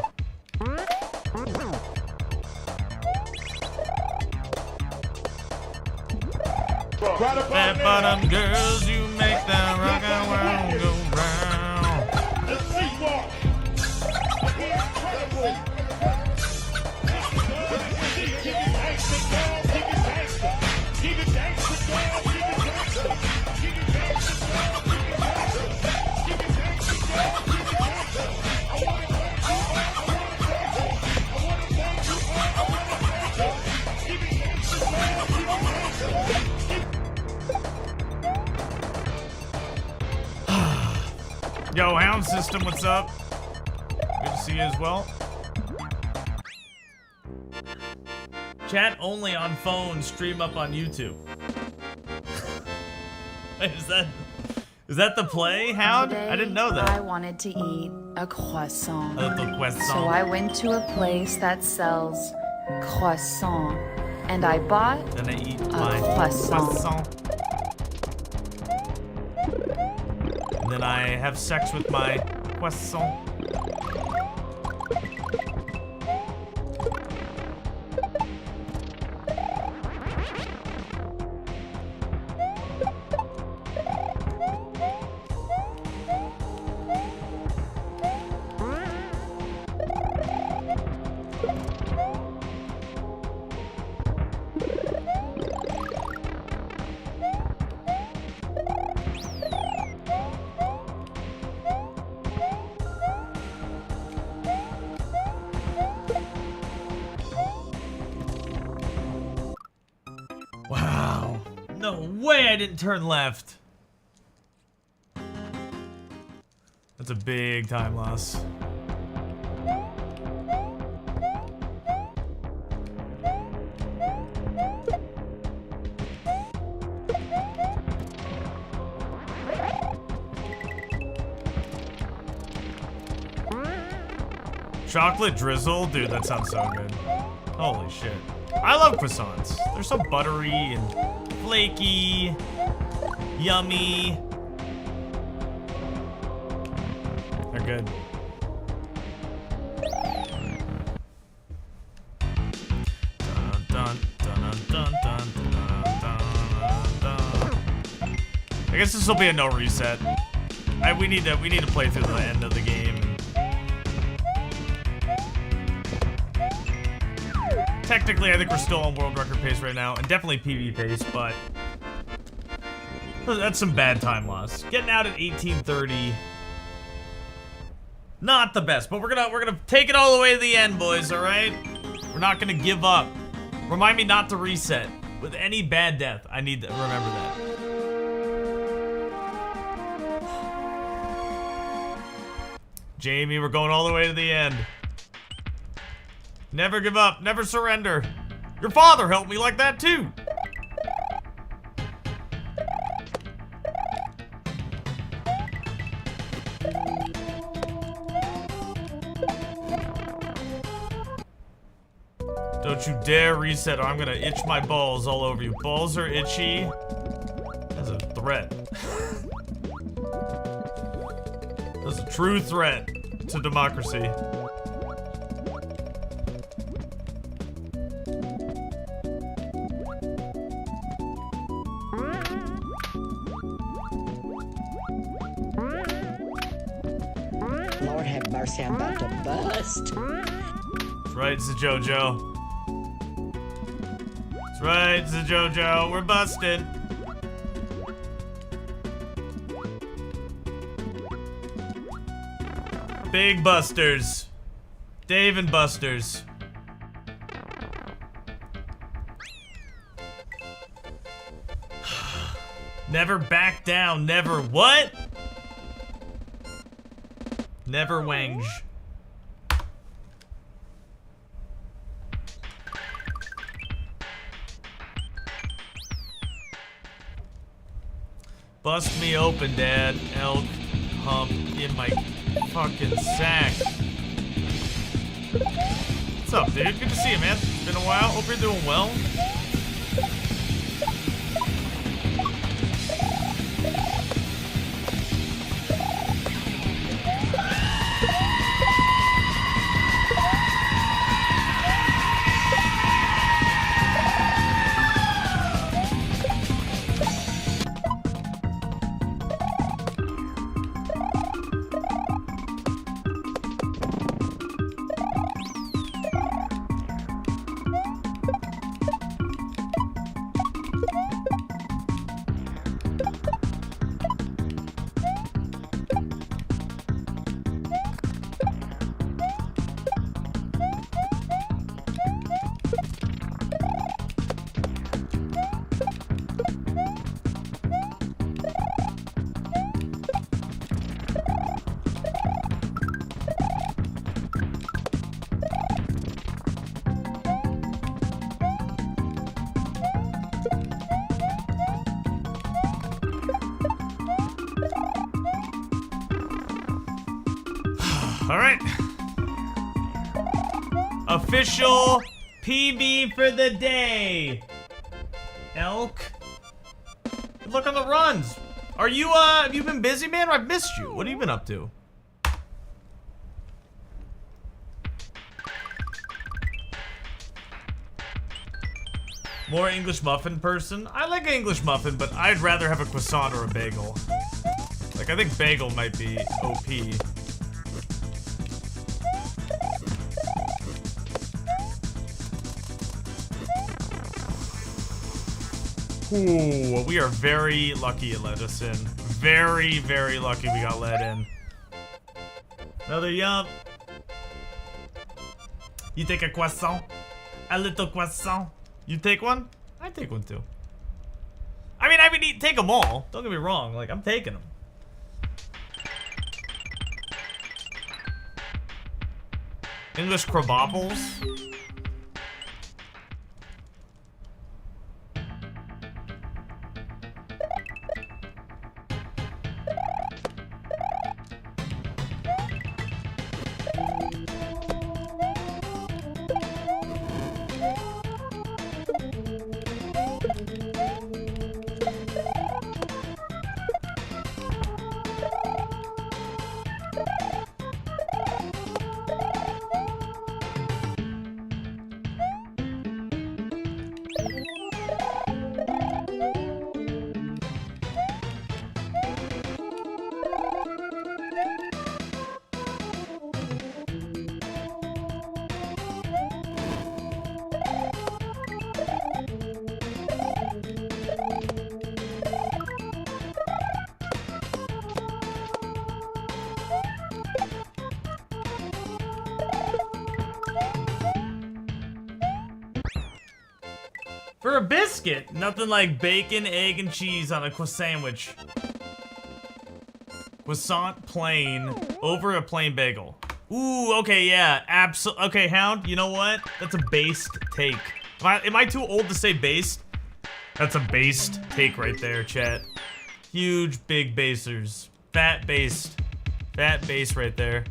That bottom, girls, you make that rock and roll go round. Let's see what. Yo, Hound System, what's up? Good to see you as well. Chat only on phone, stream up on YouTube. Wait, is that the play, Hound? Today, I didn't know that. I wanted to eat a croissant. The croissant. So I went to a place that sells croissant, and I bought Then I eat a my croissant. And then I have sex with my croissant. No way I didn't turn left. That's a big time loss. Chocolate drizzle? Dude, that sounds so good. Holy shit. I love croissants. They're so buttery and flaky, yummy. They're good. Dun, dun, dun, dun, dun, dun, dun. I guess this will be a no reset. We need to play through the end of the game. Technically, I think we're still on world record pace right now, and definitely PB pace, but that's some bad time loss. Getting out at 18:30, not the best, but we're gonna take it all the way to the end, boys. All right, we're not gonna give up. Remind me not to reset with any bad death. I need to remember that. Jamie, we're going all the way to the end. Never give up, never surrender. Your father helped me like that too. Don't you dare reset or I'm gonna itch my balls all over you. Balls are itchy. That's a threat. That's a true threat to democracy. Lord have mercy, I'm about to bust. That's right, it's a JoJo. That's right, it's a JoJo. We're busted. Big busters. Dave and Busters. Never back down, never what? Never wange. Bust me open, Dad. Elk hump in my fucking sack. What's up, dude? Good to see you, man. Been a while. Hope you're doing well. All right. Official PB for the day. Elk. Good luck on the runs. Are you, have you been busy, man? I've missed you. What have you been up to? More English muffin person? I like an English muffin, but I'd rather have a croissant or a bagel. Like, I think bagel might be OP. Ooh, we are very lucky it let us in. Very, very lucky we got let in. Another yum. You take a croissant? A little croissant? You take one? I take one too. mean, take them all. Don't get me wrong. Like, I'm taking them. English Krabapples. For a biscuit, nothing like bacon, egg, and cheese on a croissant sandwich. Croissant plain over a plain bagel. Ooh, okay, yeah, okay, Hound, you know what? That's a based take. Am I too old to say based? That's a based take right there, chat. Huge, big basers. Fat based. Fat base right there.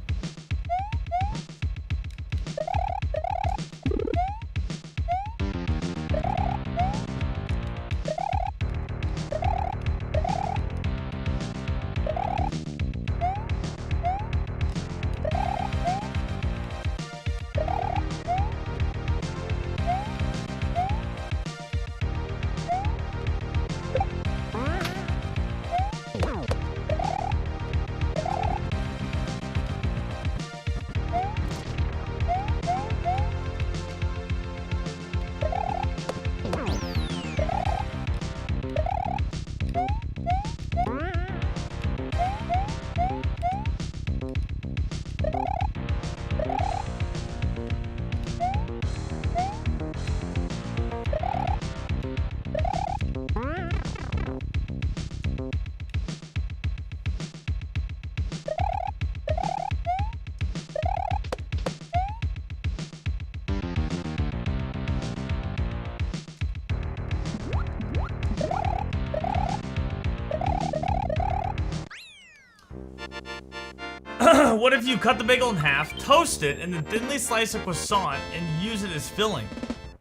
What if you cut the bagel in half, toast it, and then thinly slice a croissant and use it as filling?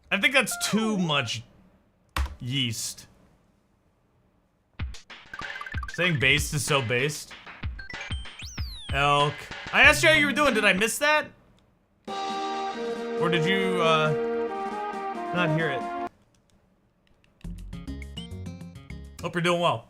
I think that's too much yeast. Saying based is so based. Elk. I asked you how you were doing. Did I miss that? Or did you, not hear it? Hope you're doing well.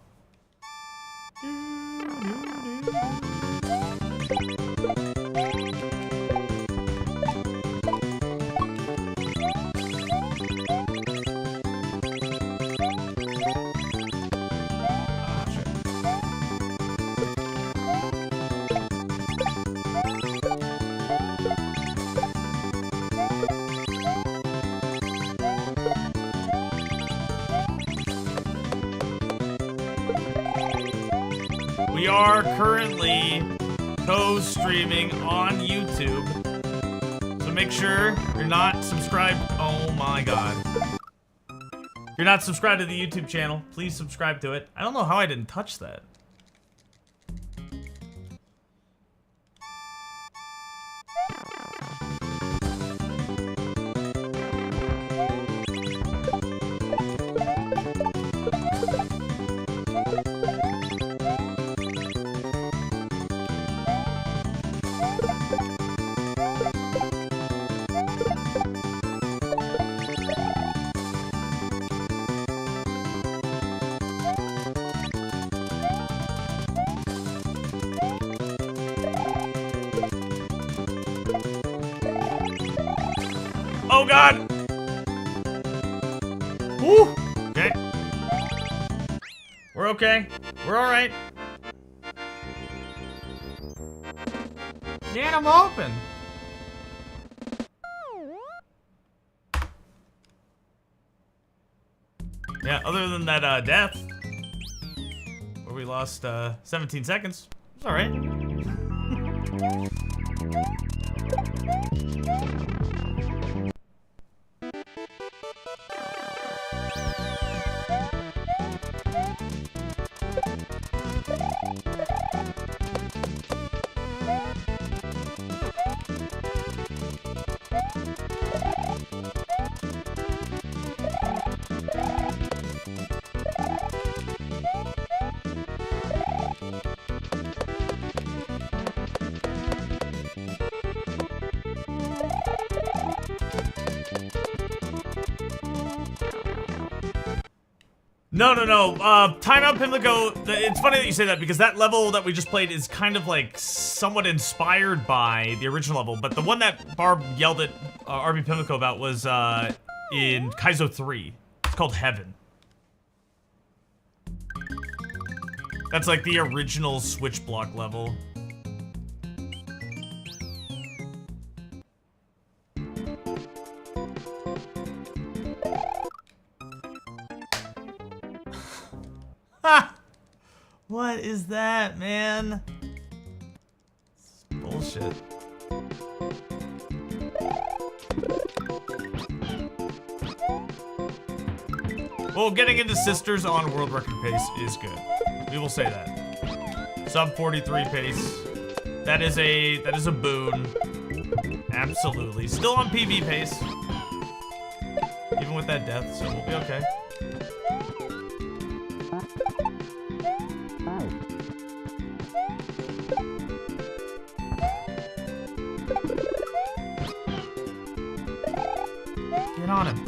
We are currently co-streaming on YouTube, so make sure you're not subscribed. Oh my god. If you're not subscribed to the YouTube channel, please subscribe to it. I don't know how I didn't touch that. Oh god! Woo! Okay. We're okay. We're alright. Yeah, I'm open. Yeah, other than that, death. we lost 17 seconds. It's all right. No. Timeout Pimlico. It's funny that you say that because that level that we just played is kind of like somewhat inspired by the original level. But the one that Barb yelled at RB Pimlico about was in Kaizo 3. It's called Heaven. That's like the original switch block level. Ha! What is that, man? It's bullshit. Well, getting into Sisters on world record pace is good. We will say that. Sub 43 pace. That is a boon. Absolutely. Still on PB pace. Even with that death, so we'll be okay. Get on him.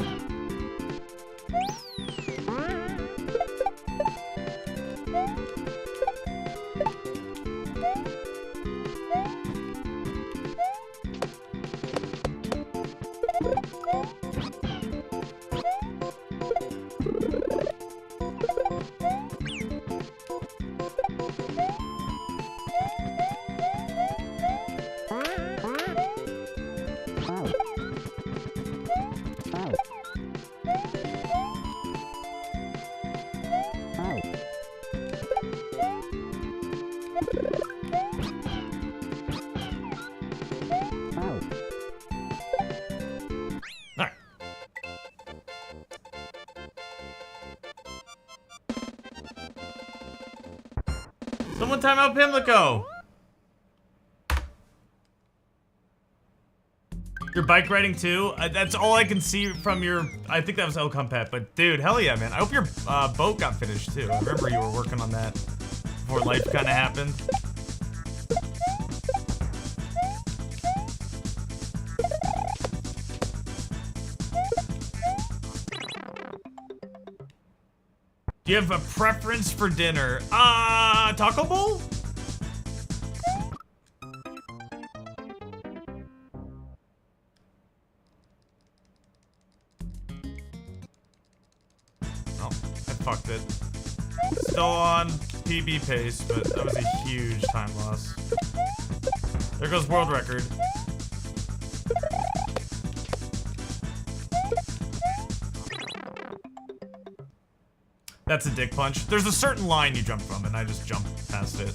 Someone time out Pimlico. You're bike riding too? That's all I can see from your... I think that was El Compet, but dude, hell yeah, man. I hope your boat got finished too. I remember you were working on that before life kind of happened. Do you have a preference for dinner? Taco bowl? Oh, I fucked it. Still on PB pace, but that was a huge time loss. There goes world record. That's a dick punch. There's a certain line you jump from, and I just jumped past it.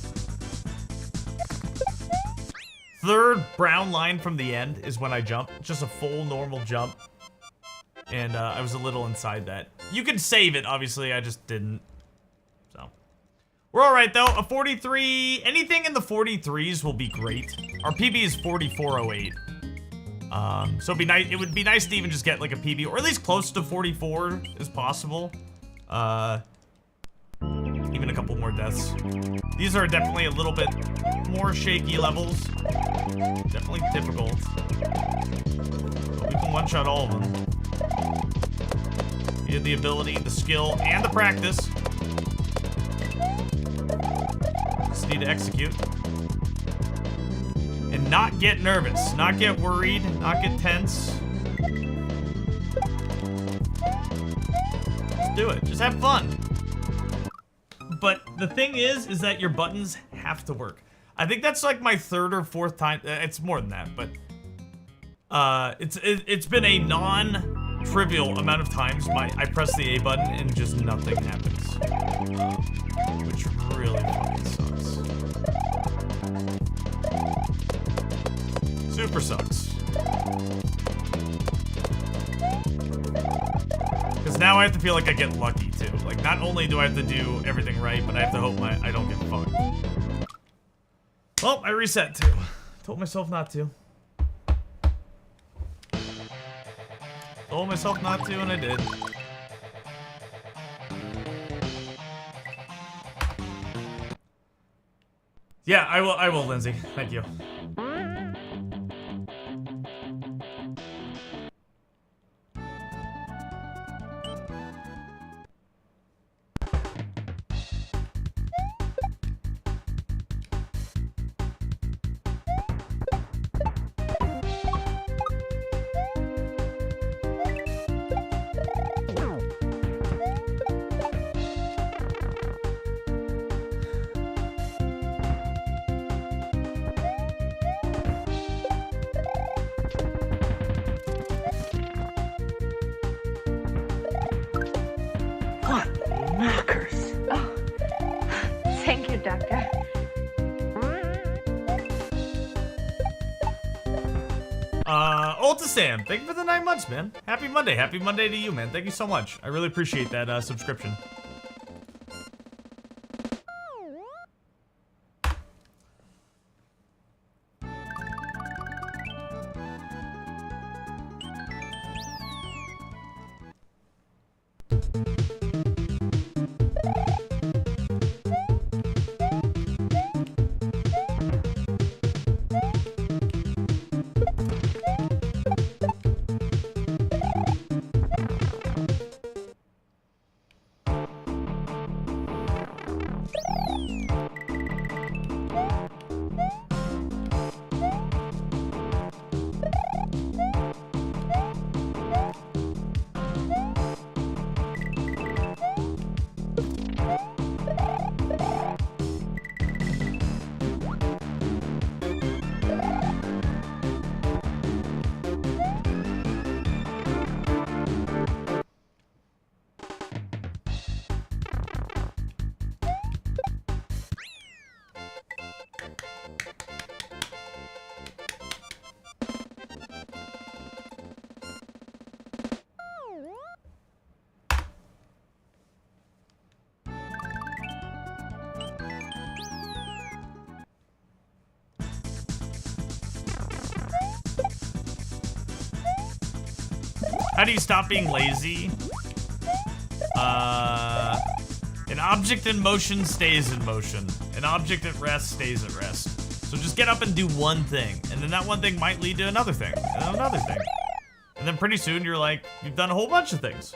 Third brown line from the end is when I jump. Just a full normal jump. And I was a little inside that. You can save it, obviously. I just didn't. So. We're alright, though. A 43... Anything in the 43s will be great. Our PB is 4408. So it'd be nice. It would be nice to even just get like a PB, or at least close to 44 as possible. Even a couple more deaths. These are definitely a little bit more shaky levels. Definitely difficult. But we can one-shot all of them. You have the ability, the skill, and the practice. Just need to execute. And not get nervous, not get worried, not get tense. Just do it, just have fun. But the thing is that your buttons have to work. I think that's like my third or fourth time. It's more than that, but it's been a non-trivial amount of times I press the A button and just nothing happens, which really super sucks. Because now I have to feel like I get lucky too. Like, not only do I have to do everything right, but I have to hope I don't get fucked. Well, I reset too. Told myself not to. Told myself not to, and I did. Yeah, I will, Lindsay. Thank you. What knockers? Oh, thank you, Doctor. Ulta Sam, thank you for the 9 months, man. Happy Monday. Happy Monday to you, man. Thank you so much. I really appreciate that subscription. How do you stop being lazy? An object in motion stays in motion. An object at rest stays at rest. So just get up and do one thing, and then that one thing might lead to another thing, and another thing. And then pretty soon you're like, you've done a whole bunch of things.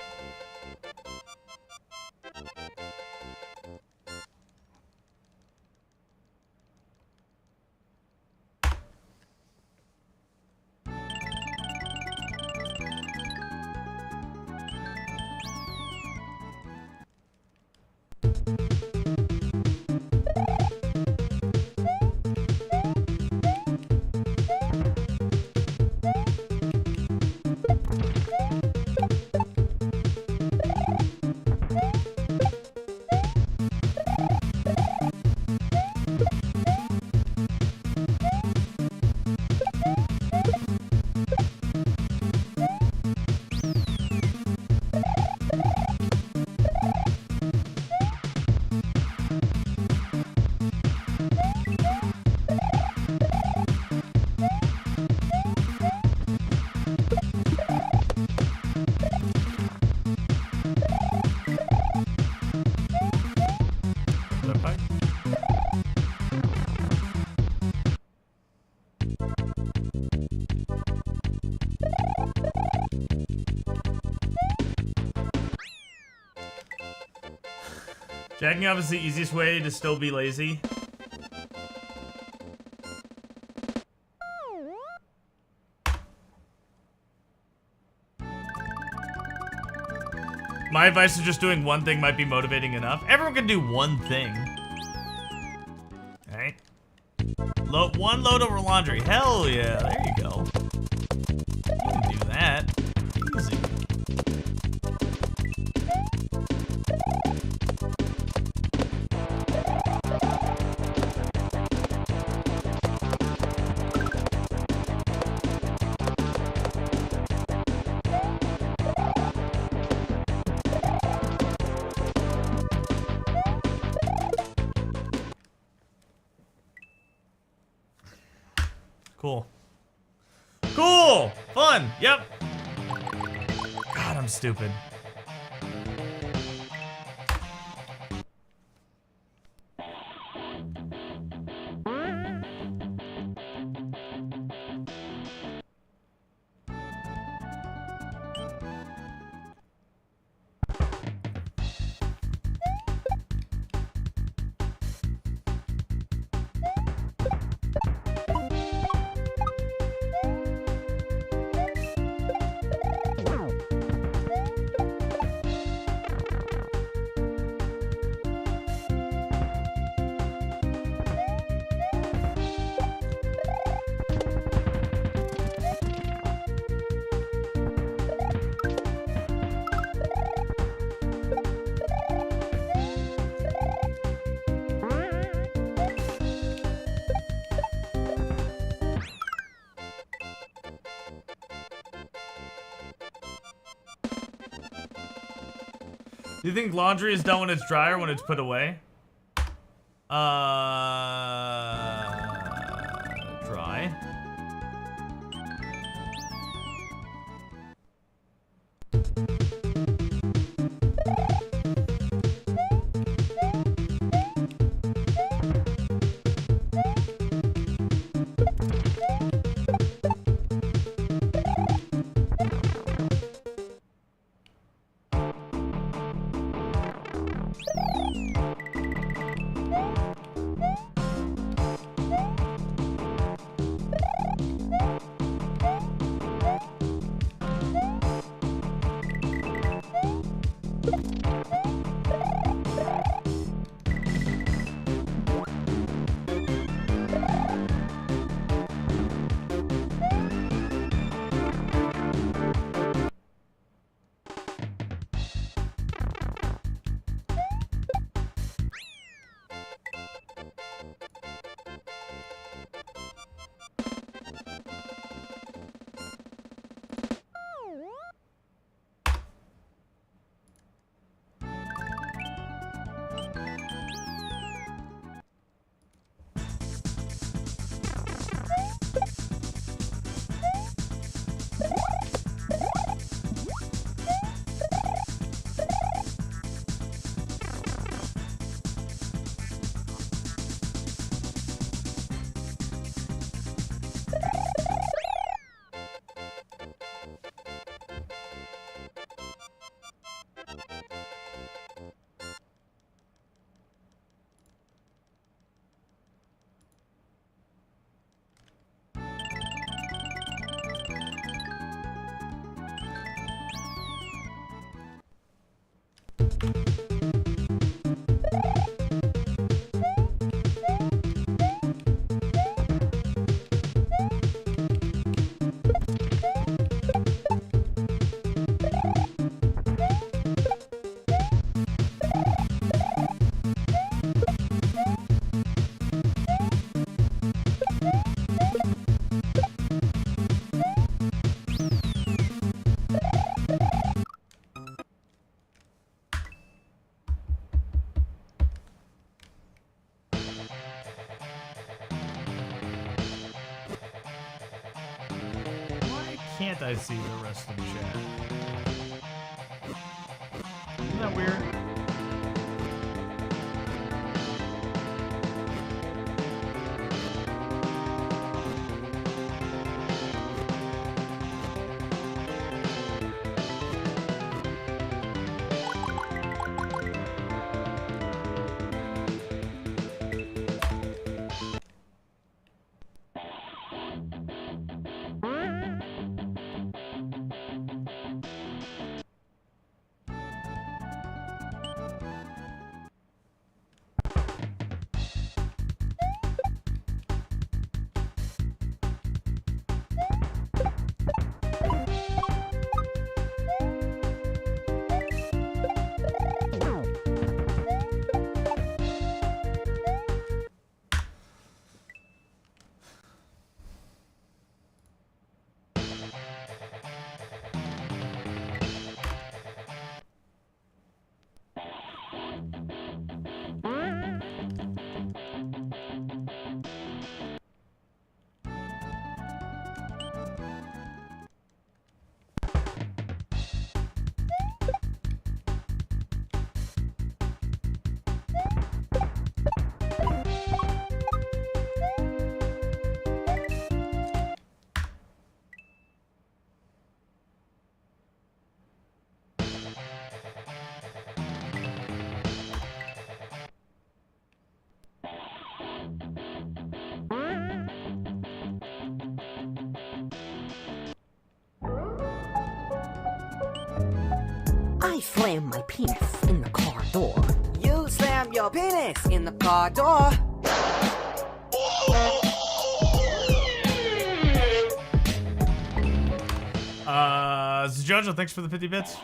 Jacking off is the easiest way to still be lazy. My advice is just doing one thing might be motivating enough. Everyone can do one thing. Alright. One load over laundry. Hell yeah. There you go. You can do that. Easy. Cool. Cool! Fun! Yep. God, I'm stupid. Do you think laundry is done when it's dry or when it's put away? Dry. Can't I see the rest of the chat? Isn't that weird? I slam my penis in the car door. You slam your penis in the car door. This is Jojo. Thanks for the 50 bits.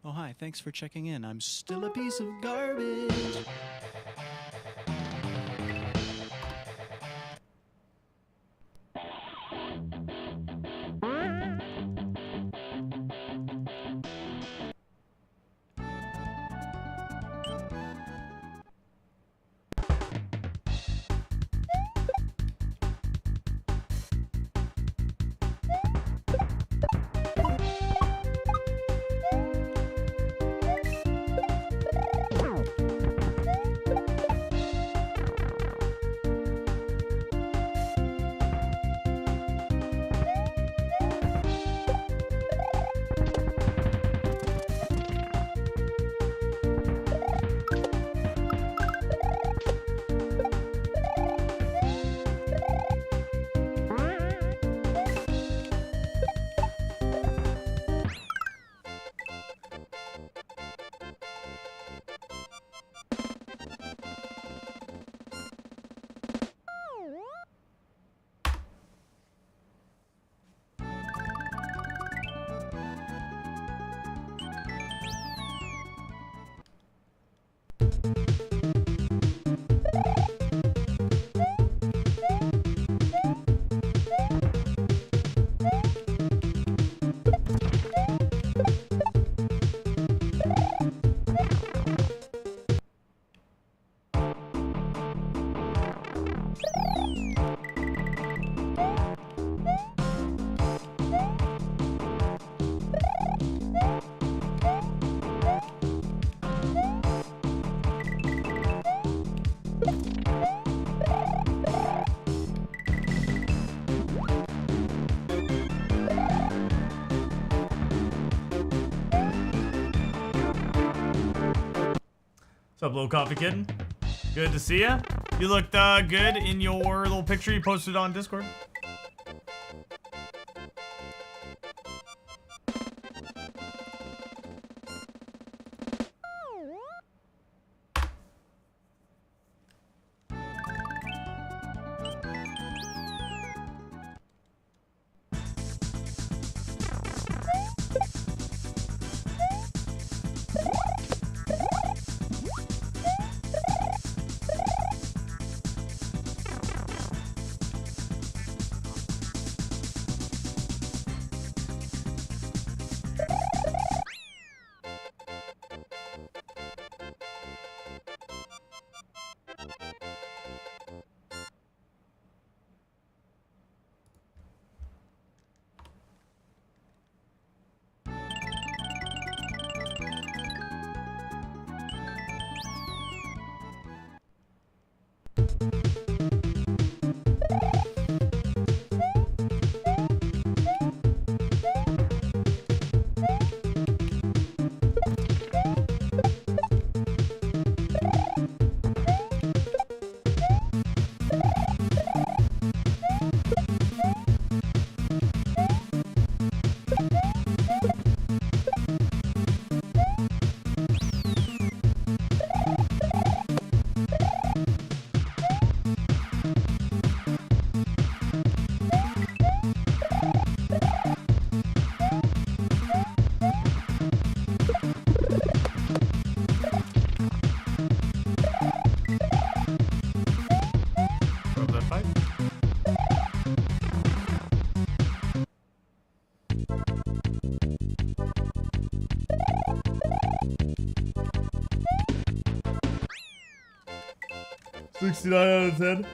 Oh, hi, thanks for checking in. I'm still a piece of garbage. What's up, little coffee kitten? Good to see ya. You looked good in your little picture you posted on Discord. $69 out of 10.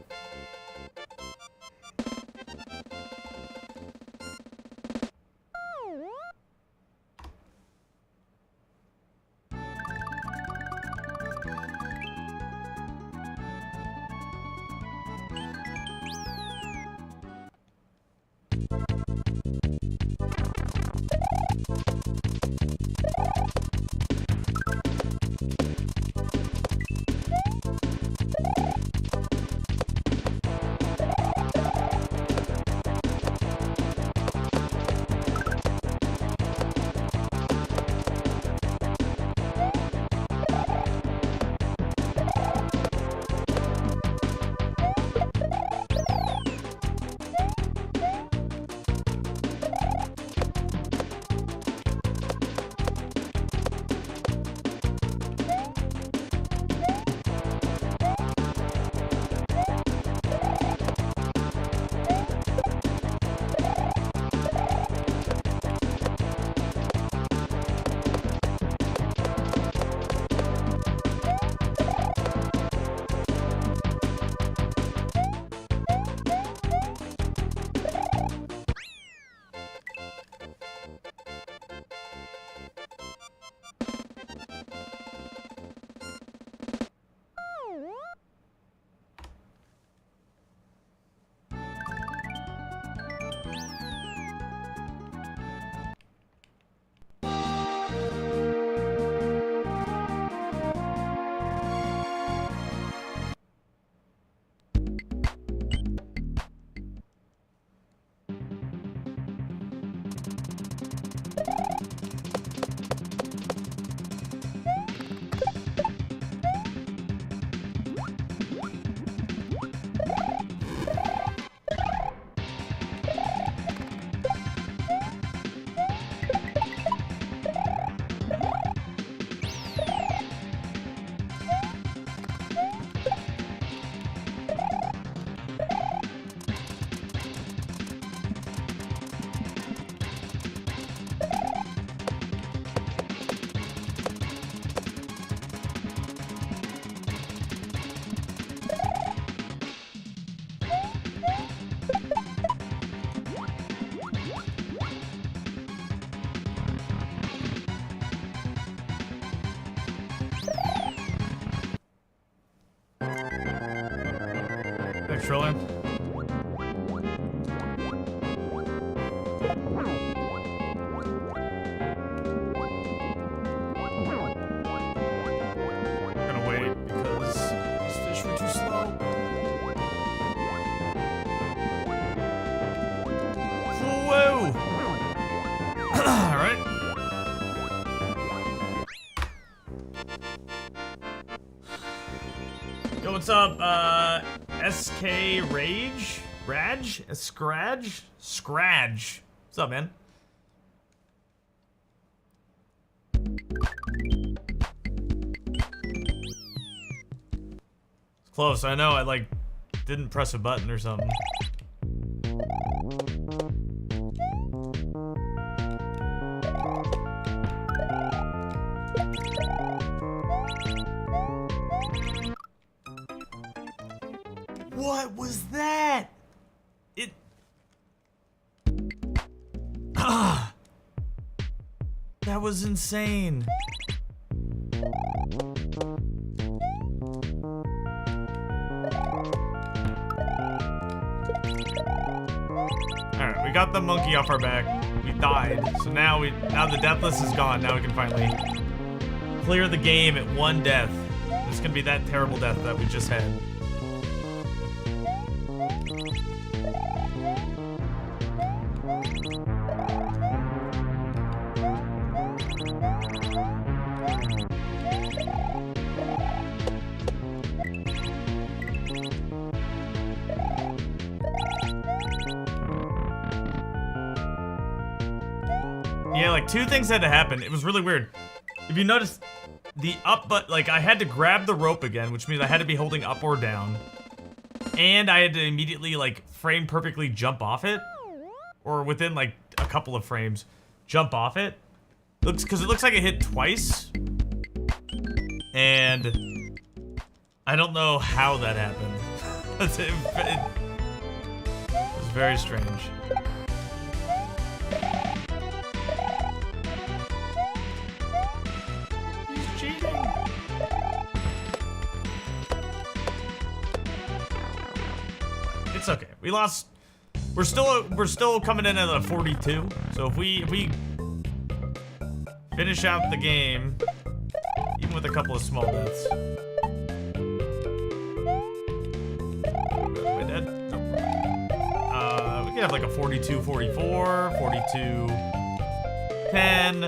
Trillion. Gonna wait because these fish were too slow. Whoa! Alright. Yo, what's up? SK Rage? Raj? Scradge? Scradge. What's up, man? It's close, I know. I, like, didn't press a button or something. What was that? It... Ah! That was insane. Alright, we got the monkey off our back. We died. So now the death list is gone. Now we can finally clear the game at one death. It's gonna be that terrible death that we just had. Yeah, like 2 things had to happen. It was really weird. If you notice, the up but like I had to grab the rope again, which means I had to be holding up or down. And I had to immediately like frame perfectly jump off it. Or within like a couple of frames, jump off it. Because it looks like it hit twice. And I don't know how that happened. It was very strange. It's okay. We lost. We're still coming in at a 42. So if we finish out the game, even with a couple of small deaths. Am I dead? We could have like a 42, 44, 42, 10.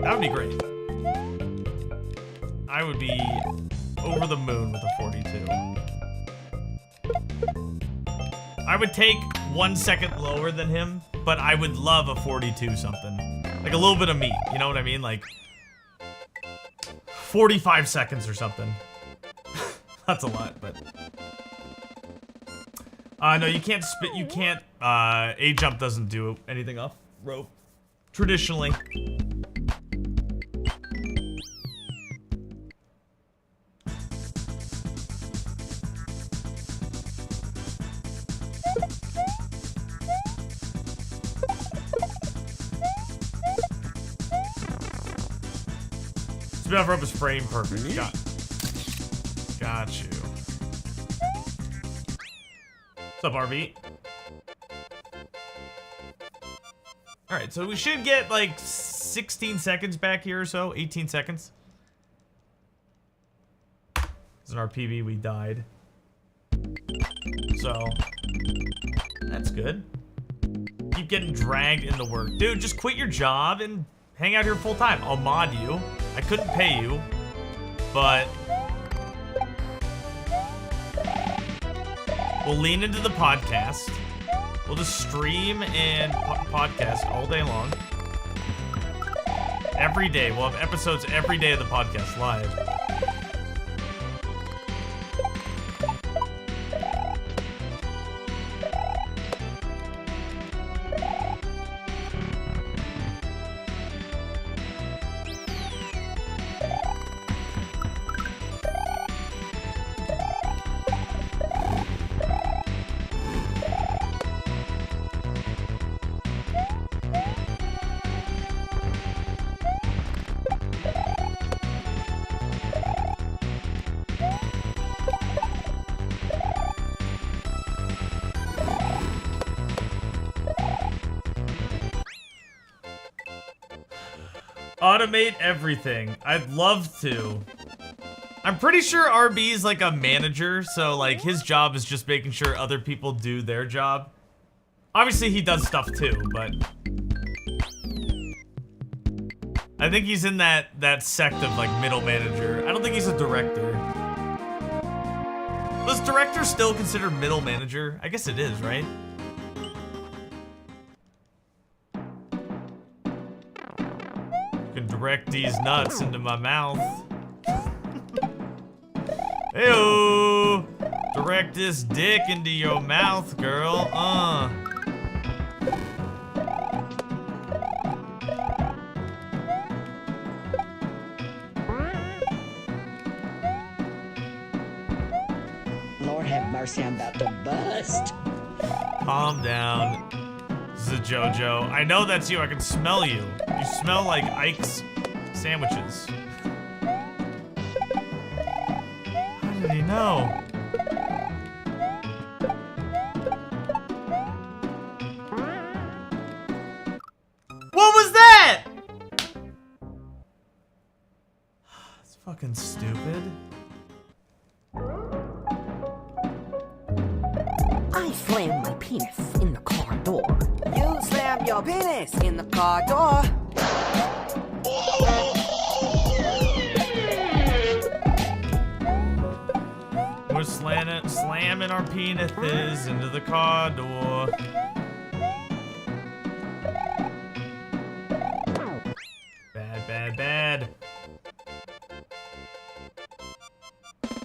That would be great. I would be over the moon with a 42. I would take 1 second lower than him, but I would love a 42 something. Like a little bit of meat, you know what I mean? Like 45 seconds or something. That's a lot, but no, you can't spit. You can't. A jump doesn't do anything off rope traditionally. Spin off rope is frame perfect. Got you. What's up, RB? Alright, so we should get like 16 seconds back here or so. 18 seconds. As in our PB, we died. So, that's good. Keep getting dragged into work. Dude, just quit your job and hang out here full time. I'll mod you. I couldn't pay you, but we'll lean into the podcast. We'll just stream and podcast all day long. Every day. We'll have episodes every day of the podcast live. Automate everything. I'd love to. I'm pretty sure RB is like a manager, so like his job is just making sure other people do their job. Obviously he does stuff too, but I think he's in that sect of like middle manager. I don't think he's a director. Was director still considered middle manager? I guess it is, right? Can direct these nuts into my mouth. Heyo! Direct this dick into your mouth, girl. Lord have mercy, I'm about to bust. Calm down. This is a JoJo. I know that's you. I can smell you. You smell like Ike's sandwiches. How did he know? What was that? It's fucking stupid. I slammed my penis in the car door. You slammed your penis in the car door. We're slamming our penises into the car door. Bad, bad, bad.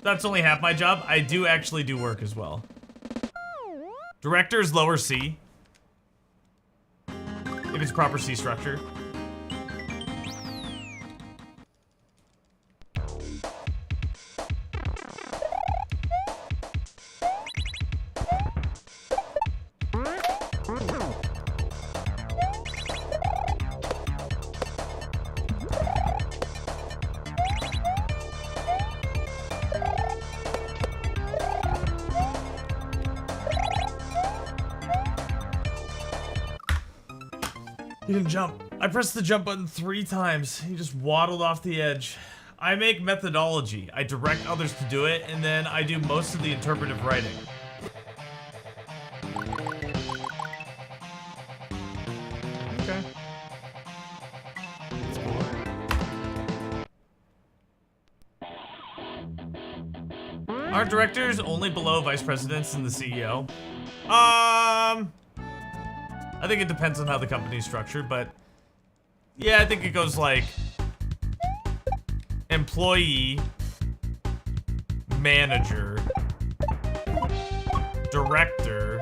That's only half my job. I do actually do work as well. Director's lower C. If it's proper C structure. He didn't jump. I pressed the jump button 3 times. He just waddled off the edge. I make methodology. I direct others to do it, and then I do most of the interpretive writing. Okay. Aren't directors only below vice presidents and the CEO? I think it depends on how the company's structured, but yeah, I think it goes like employee, manager, director,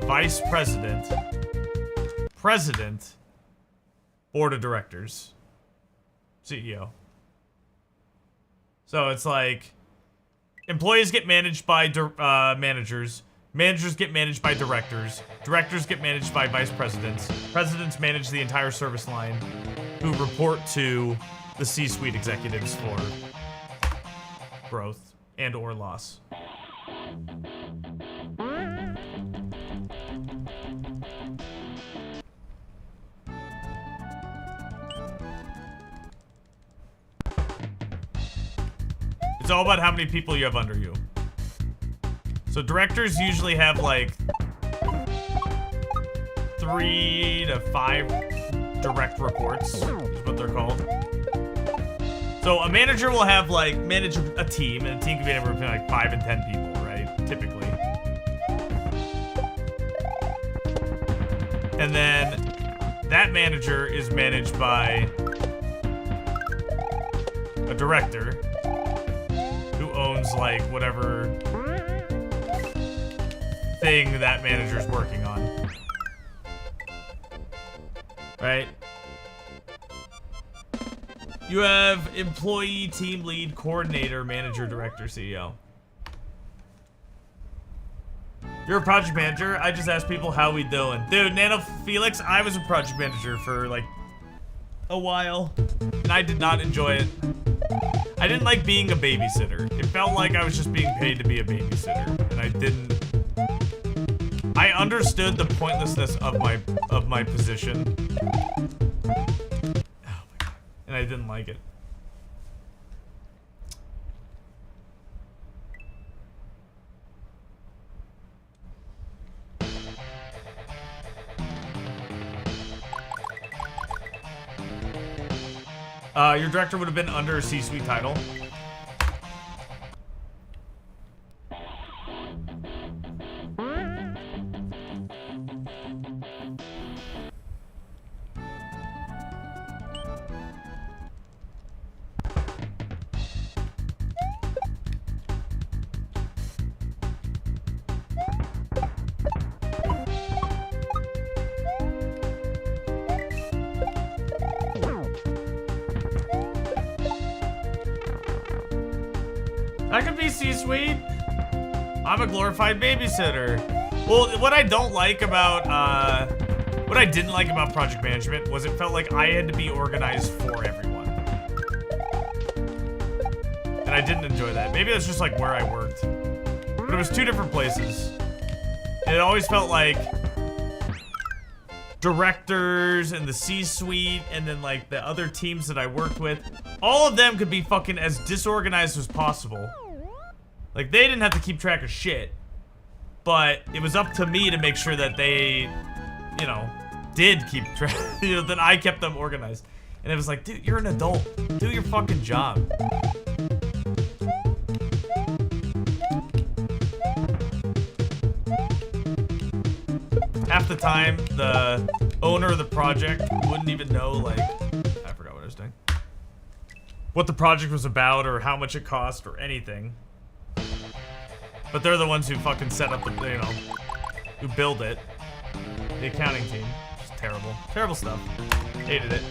vice president, president, board of directors, CEO. So it's like employees get managed by managers. Managers get managed by directors. Directors get managed by vice presidents. Presidents manage the entire service line, who report to the C-suite executives for growth and or loss. It's all about how many people you have under you. So directors usually have like 3 to 5 direct reports, is what they're called. So a manager will have like manage a team, and a team can be anywhere between like 5 and 10 people, right? Typically. And then that manager is managed by a director who owns like whatever thing that manager's working on. Right? You have employee, team lead, coordinator, manager, director, CEO. You're a project manager. I just asked people how we doing. Dude, Nano Felix, I was a project manager for like a while, and I did not enjoy it. I didn't like being a babysitter. It felt like I was just being paid to be a babysitter, and I didn't. I understood the pointlessness of my position. Oh my god. and I didn't like it. Your director would have been under a C-suite title. I could be C-suite. I'm a glorified babysitter. Well, what I don't like about, what I didn't like about project management was it felt like I had to be organized for everyone. And I didn't enjoy that. Maybe that's just like where I worked. But it was two different places. And it always felt like directors and the C-suite and then like the other teams that I worked with, all of them could be fucking as disorganized as possible. Like, they didn't have to keep track of shit, but it was up to me to make sure that they, you know, did keep track, you know, that I kept them organized. And it was like, dude, you're an adult. Do your fucking job. Half the time, the owner of the project wouldn't even know, like, I forgot what I was doing. What the project was about or how much it cost or anything. But they're the ones who fucking set up the, you know, who build it. The accounting team. Just terrible. Terrible stuff. Hated it.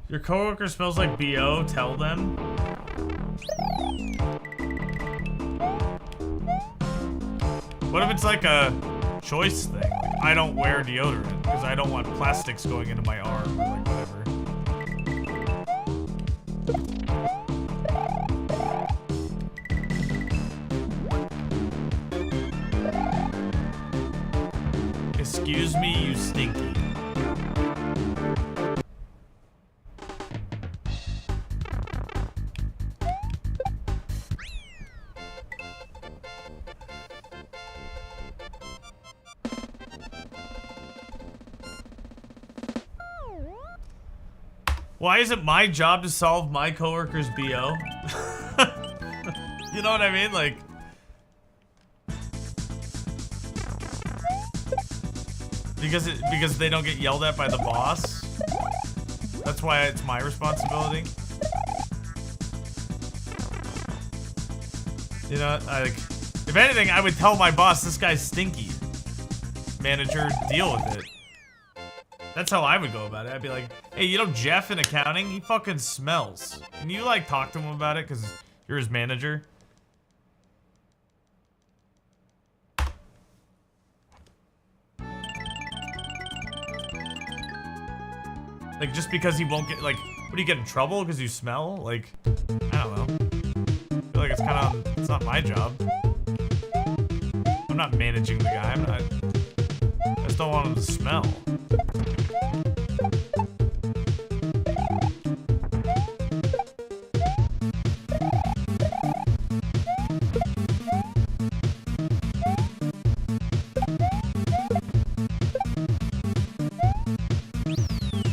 Your coworker smells like BO, tell them. What if it's like a choice thing? Like, I don't wear deodorant because I don't want plastics going into my arm or like whatever. Excuse me, you stinky. Why is it my job to solve my coworker's BO? You know what I mean? Like, because they don't get yelled at by the boss. That's why it's my responsibility. You know, like, if anything, I would tell my boss, this guy's stinky. Manager, deal with it. That's how I would go about it. I'd be like, hey, you know Jeff in accounting? He fucking smells. Can you, like, talk to him about it because you're his manager? Like, just because he won't get, like, what, do you get in trouble because you smell? Like, I don't know. I feel like it's kind of, it's not my job. I'm not managing the guy. I just don't want him to smell.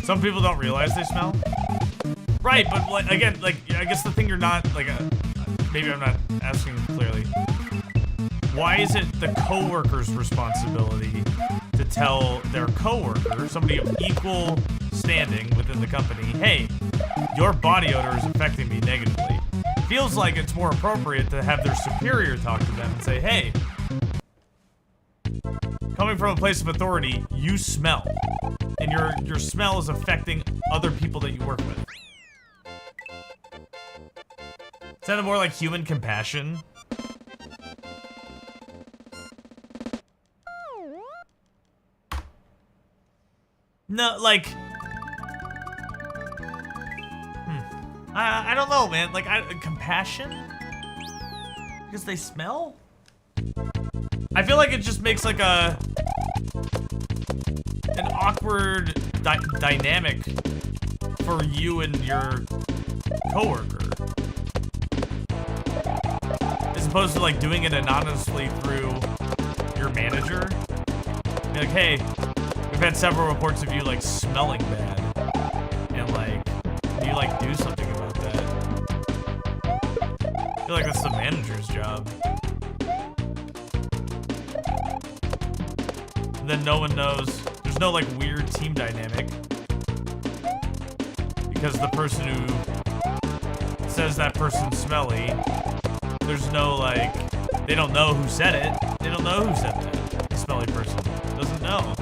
Some people don't realize they smell. Right, but like, again, like, I guess the thing you're not, like, maybe I'm not asking clearly. Why is it the coworker's responsibility to tell their coworker, somebody of equal standing within the company, hey, your body odor is affecting me negatively? Feels like it's more appropriate to have their superior talk to them and say, hey, coming from a place of authority, you smell. And your smell is affecting other people that you work with. Sounded more like human compassion. No, like... I don't know, man. Like, compassion? Because they smell? I feel like it just makes like an awkward dynamic for you and your coworker. As opposed to like doing it anonymously through your manager. Be like, hey, we've had several reports of you like smelling bad. And like, do you like do something about that? I feel like that's the manager's job. And then no one knows. There's no like weird team dynamic. Because the person who says that person's smelly, there's no like, they don't know who said it. They don't know who said that. The smelly person doesn't know.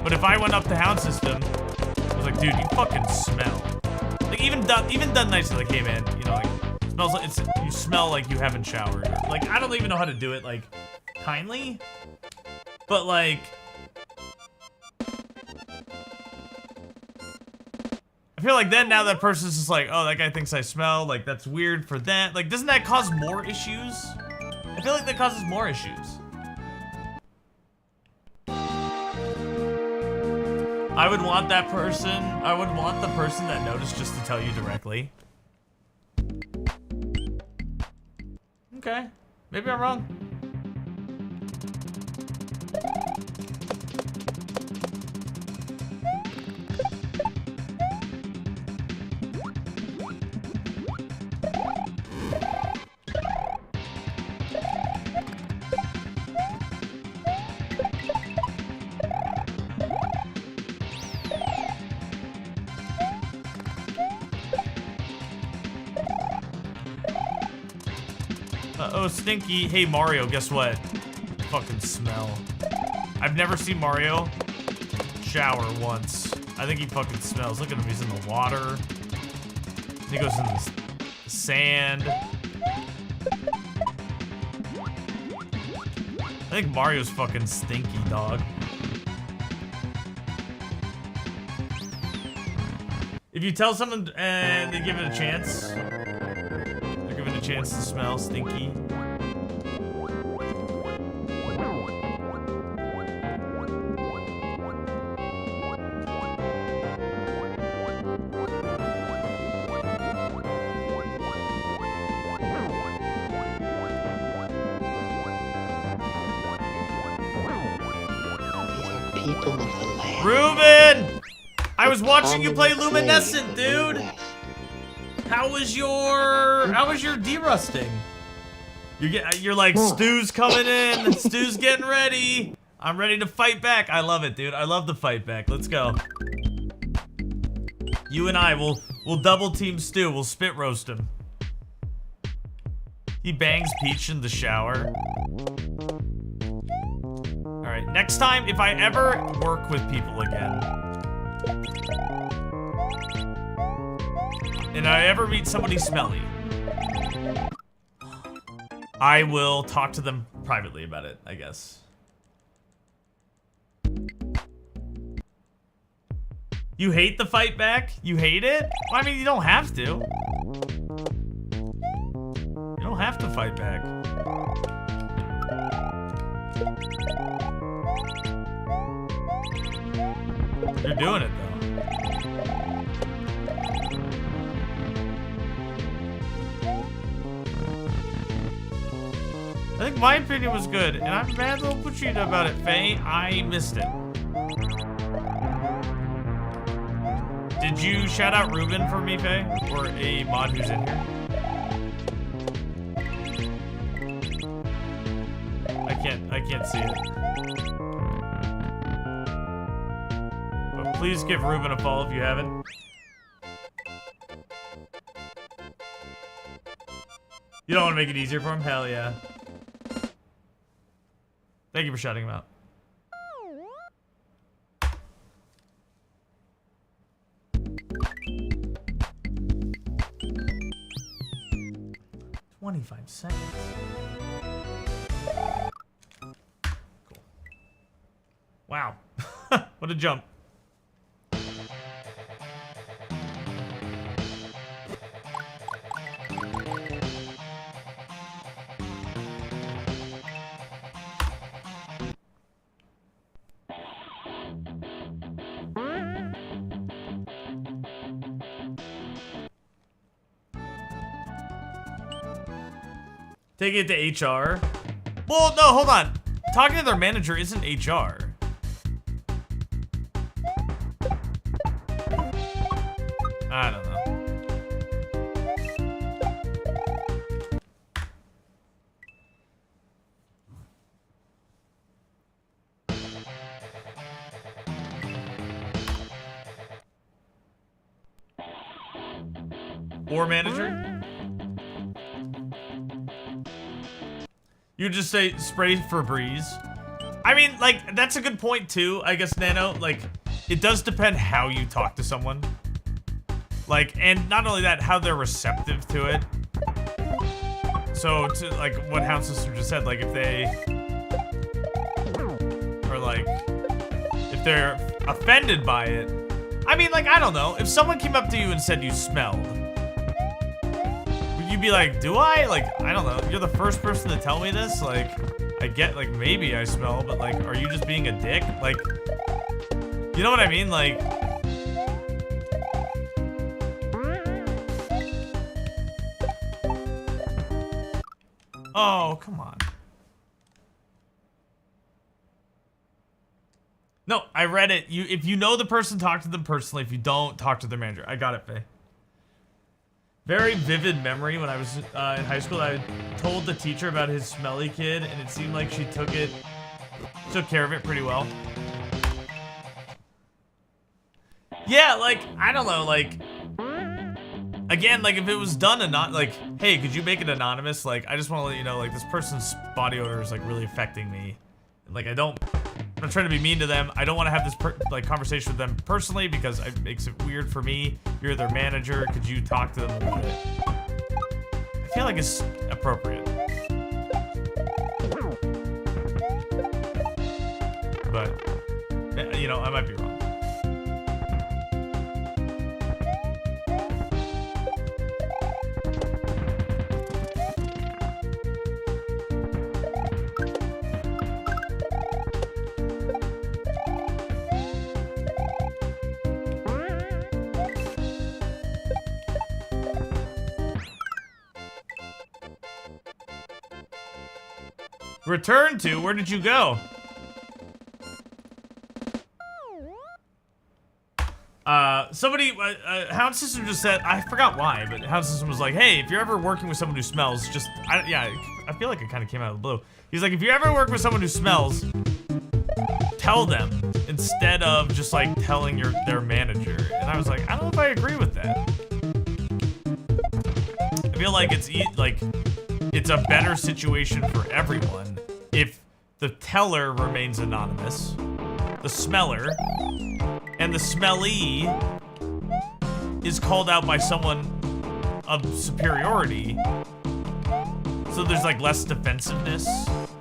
But if I went up to Hound System, I was like, dude, you fucking smell. Like even done nicely, like, hey man, you know, like, smells like you smell like you haven't showered. Or, like, I don't even know how to do it, like, kindly. But like, I feel like then now that person's just like, oh, that guy thinks I smell, like that's weird for that. Like, doesn't that cause more issues? I feel like that causes more issues. I would want that person, I would want the person that noticed just to tell you directly. Okay, maybe I'm wrong. Uh-oh, Stinky. Hey, Mario, guess what? Fucking smell. I've never seen Mario shower once. I think he fucking smells. Look at him, he's in the water. He goes in the sand. I think Mario's fucking stinky, dog. If you tell someone and they give it a chance, they're given a chance to smell stinky. People of the land. Ruben! I was watching you play Luminescent, dude! How was your derusting? You're like, Stu's coming in, Stu's getting ready. I'm ready to fight back. I love it, dude. I love the fight back. Let's go. You and I will double team Stu. We'll spit roast him. He bangs Peach in the shower. Alright, next time, if I ever work with people again, and I ever meet somebody smelly, I will talk to them privately about it, I guess. You hate the fight back? You hate it? Well, I mean, you don't have to. have to fight back. You're doing it, though. I think my opinion was good, and I'm mad little Puchita about it, Faye. I missed it. Did you shout out Ruben for me, Faye? Or a mod who's in here? I can't see it. But please give Ruben a follow if you haven't. You don't want to make it easier for him? Hell yeah. Thank you for shouting him out. $25. Cool. Wow. What a jump. Take it to HR. Well, no, hold on. Talking to their manager isn't HR. I don't know. Or manager? You just say spray Febreze. I mean, like, that's a good point too, I guess, Nano. Like, it does depend how you talk to someone. Like, and not only that, how they're receptive to it. So, to, like, what Hound Sister just said, like, if they... Or, like, if they're offended by it. I mean, like, I don't know. If someone came up to you and said you smelled, would you be like, do I? Like, I don't know. You're the first person to tell me this. Like, I get, like, maybe I smell, but, like, are you just being a dick? Like, you know what I mean? Like... Oh, come on. No, I read it. If you know the person, talk to them personally. If you don't, talk to their manager. I got it, Faye. Very vivid memory when I was in high school. I told the teacher about his smelly kid, and it seemed like she took care of it pretty well. Yeah, like, I don't know, like... Again, like, if it was done and not, like, hey, could you make it anonymous? Like, I just want to let you know, like, this person's body odor is, like, really affecting me. Like, I'm not trying to be mean to them. I don't want to have this, conversation with them personally because it makes it weird for me. You're their manager. Could you talk to them a little bit? I feel like it's appropriate. But, you know, I might be wrong. Return to? Where did you go? Somebody, Hound System just said, I forgot why, but Hound System was like, hey, if you're ever working with someone who smells, just, yeah, I feel like it kind of came out of the blue. He's like, if you ever work with someone who smells, tell them instead of just like telling their manager. And I was like, I don't know if I agree with that. I feel like it's a better situation for everyone if the teller remains anonymous, the smeller, and the smelly is called out by someone of superiority. So there's like less defensiveness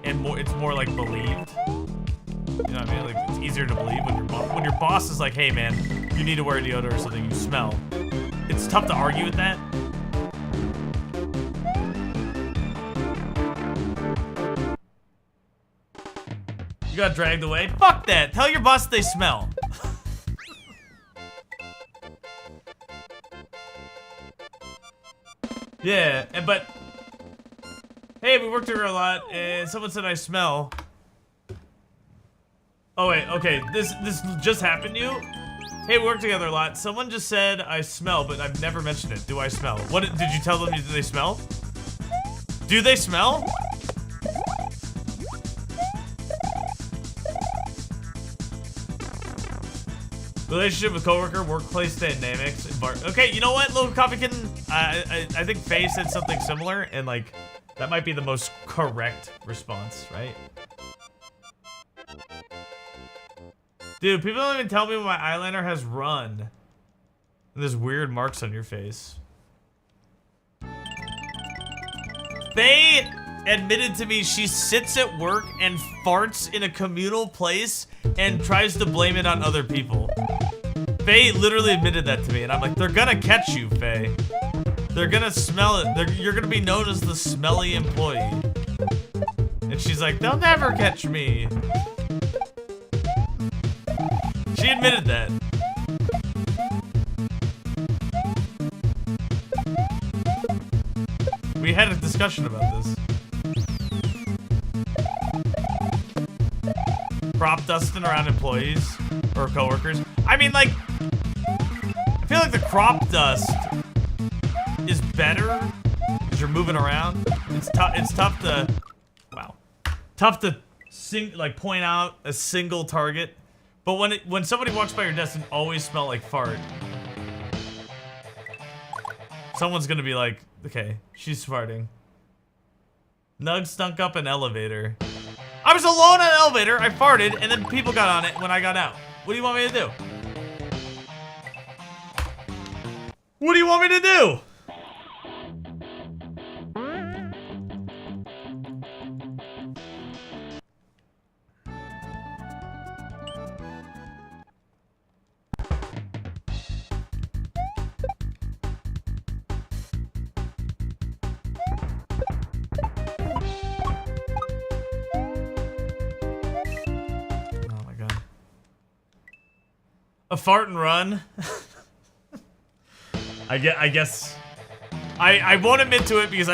and it's more like believed. You know what I mean? Like it's easier to believe when your boss is like, hey man, you need to wear deodorant or something, you smell. It's tough to argue with that. You got dragged away. Fuck that. Tell your boss they smell. Yeah, but hey, we worked together a lot, and someone said I smell. Oh wait, okay, this just happened to you? Hey, we worked together a lot. Someone just said I smell, but I've never mentioned it. Do I smell? What did you tell them? Do they smell? Do they smell? Relationship with coworker, workplace dynamics. Okay, you know what, Little Coffee Kitten? I think Faye said something similar, and like that might be the most correct response, right? Dude, people don't even tell me when my eyeliner has run. There's weird marks on your face. Faye admitted to me she sits at work and farts in a communal place and tries to blame it on other people. Faye literally admitted that to me, and I'm like, they're gonna catch you, Faye. They're gonna smell it. You're gonna be known as the smelly employee. And she's like, they'll never catch me. She admitted that. We had a discussion about this. Crop dusting around employees or coworkers. I mean, like, I feel like the crop dust is better because you're moving around. It's tough to, wow, tough to point out a single target. But when somebody walks by your desk and always smell like fart, someone's gonna be like, okay, she's farting. Nug stunk up an elevator. I was alone on an elevator, I farted, and then people got on it when I got out. What do you want me to do? What do you want me to do? A fart and run. I guess I won't admit to it because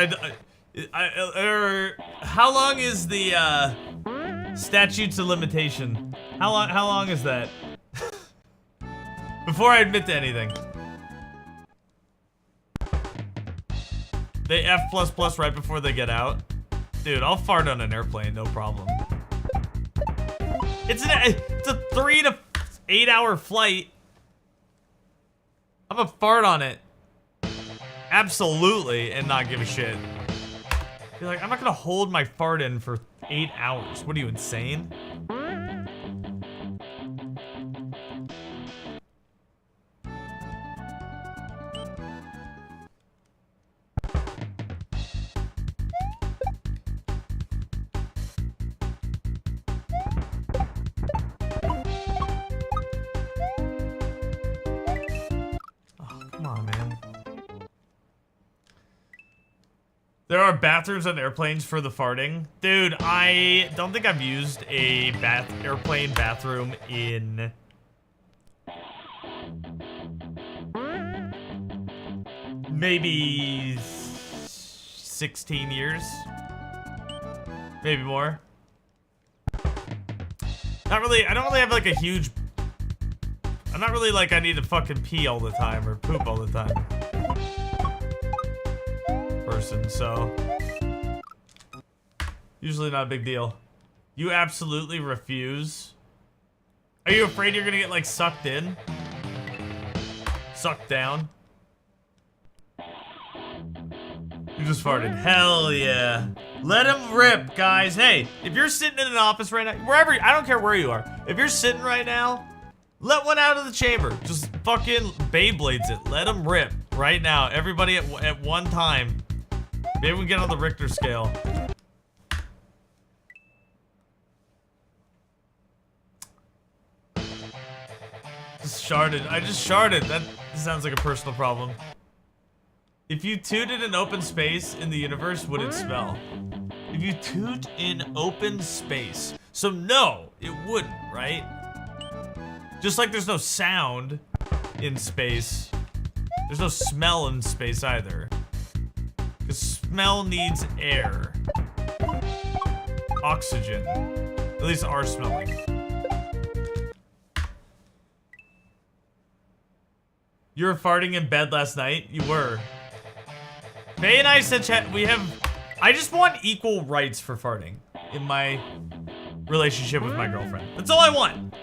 how long is the statutes of limitation? How long is that? Before I admit to anything. They F++ right before they get out. Dude, I'll fart on an airplane, no problem. It's a 3 to 8 hour flight. I'm gonna fart on it. Absolutely, and not give a shit. You're like, I'm not gonna hold my fart in for 8 hours. What are you, insane? There are bathrooms on airplanes for the farting. Dude, I don't think I've used a airplane bathroom in maybe 16 years. Maybe more. Not really, I don't really have like a huge, I'm not really like I need to fucking pee all the time or poop all the time. Person, so usually not a big deal. You absolutely refuse. Are you afraid you're gonna get like sucked in? Sucked down? You just farted. Hell yeah. Let him rip, guys. Hey, if you're sitting in an office right now, wherever, I don't care where you are. If you're sitting right now, let one out of the chamber. Just fucking Beyblades it. Let him rip right now. Everybody at one time. Maybe we get on the Richter scale. Just sharded. I just sharded. That sounds like a personal problem. If you tooted in open space in the universe, would it smell? If you toot in open space. So no, it wouldn't, right? Just like there's no sound in space, there's no smell in space either. Because smell needs air. Oxygen. At least our smelling. You were farting in bed last night? You were. Faye and I said I just want equal rights for farting in my relationship with my girlfriend. That's all I want.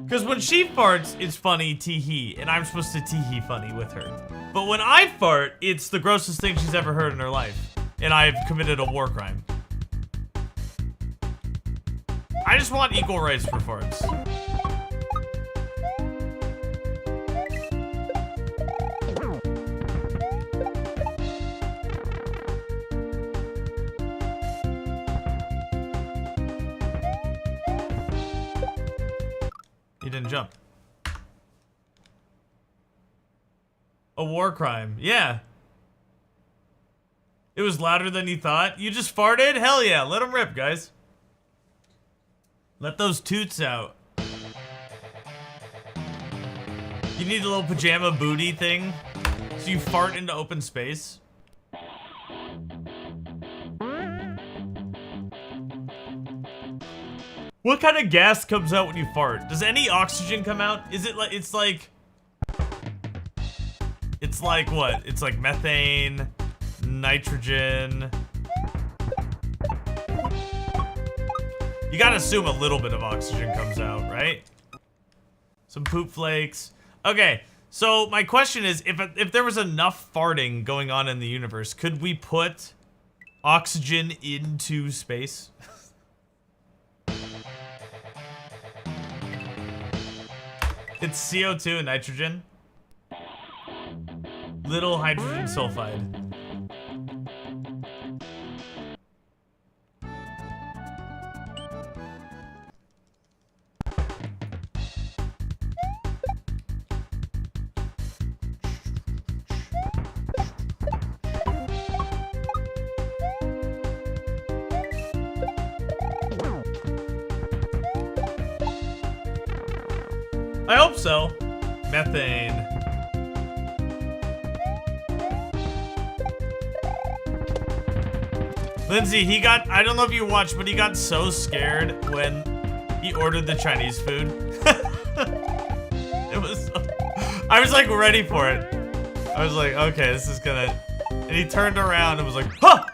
Because when she farts, it's funny, tee-hee, and I'm supposed to tee-hee funny with her. But when I fart, it's the grossest thing she's ever heard in her life. And I've committed a war crime. I just want equal rights for farts. He didn't jump. A war crime. Yeah. It was louder than you thought. You just farted? Hell yeah. Let him rip, guys. Let those toots out. You need a little pajama booty thing? So you fart into open space? What kind of gas comes out when you fart? Does any oxygen come out? Is it like, it's like what? It's like methane, nitrogen. You gotta assume a little bit of oxygen comes out, right? Some poop flakes. Okay, so my question is, if there was enough farting going on in the universe, could we put oxygen into space? It's CO2 and nitrogen. Little hydrogen sulfide. I hope so. Methane. Lindsay, he got, I don't know if you watched, but he got so scared when he ordered the Chinese food. It was, I was like ready for it. I was like, okay, this is gonna, and he turned around and was like, huh!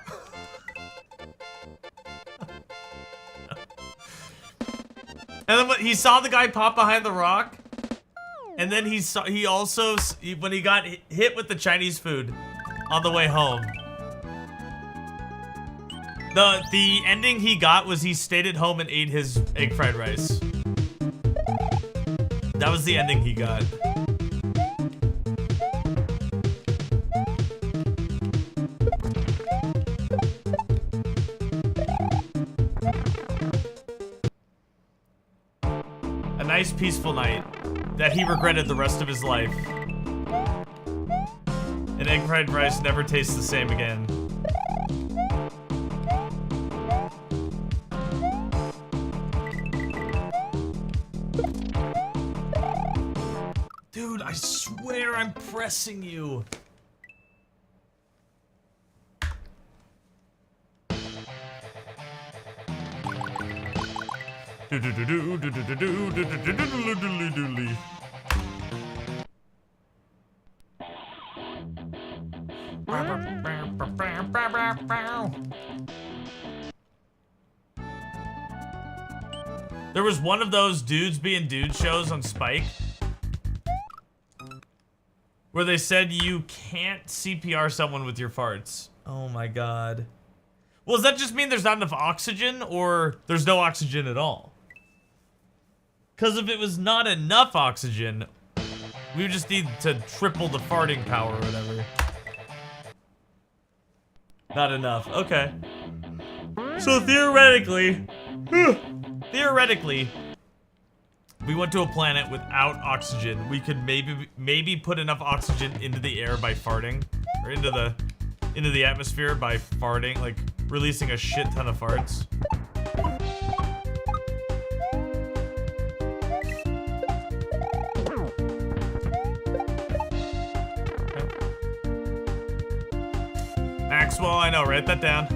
And then when he saw the guy pop behind the rock, and then he also, when he got hit with the Chinese food on the way home, the ending he got was he stayed at home and ate his egg fried rice. That was the ending he got. A nice peaceful night that he regretted the rest of his life. And egg fried rice never tastes the same again. Dude, I swear I'm pressing you. There was one of those dudes being dude shows on Spike where they said you can't CPR someone with your farts. Oh my god. Well, does that just mean there's not enough oxygen, or there's no oxygen at all? Because if it was not enough oxygen, we would just need to triple the farting power or whatever. Not enough. Okay. So theoretically, we went to a planet without oxygen. We could maybe put enough oxygen into the air by farting, or into the atmosphere by farting, like releasing a shit ton of farts. Maxwell, I know, write that down.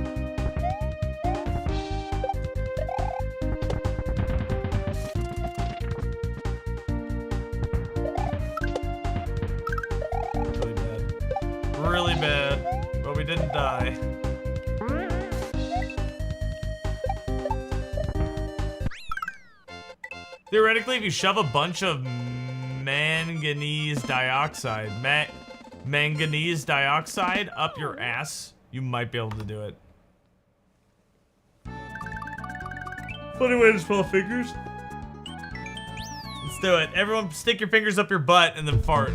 Really bad, but we didn't die. Theoretically, if you shove a bunch of manganese dioxide up your ass, you might be able to do it. Funny way to spell fingers. Let's do it. Everyone stick your fingers up your butt and then fart.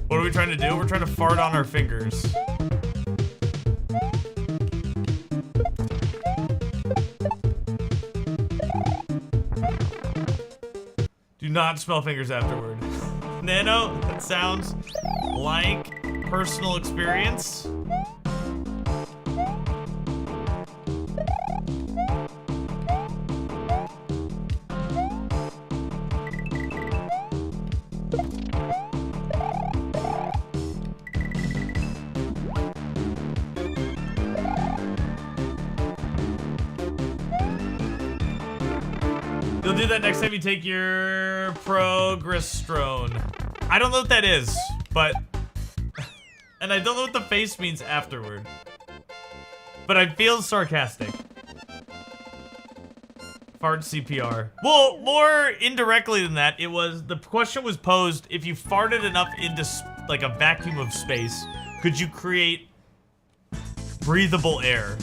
What are we trying to do? We're trying to fart on our fingers. Do not smell fingers afterward. Nano, that sounds like personal experience. You'll do that next time you take your progesterone. I don't know what that is, but... and I don't know what the face means afterward. But I feel sarcastic. Fart CPR. Well, more indirectly than that, it was... the question was posed, if you farted enough into, like, a vacuum of space, could you create breathable air?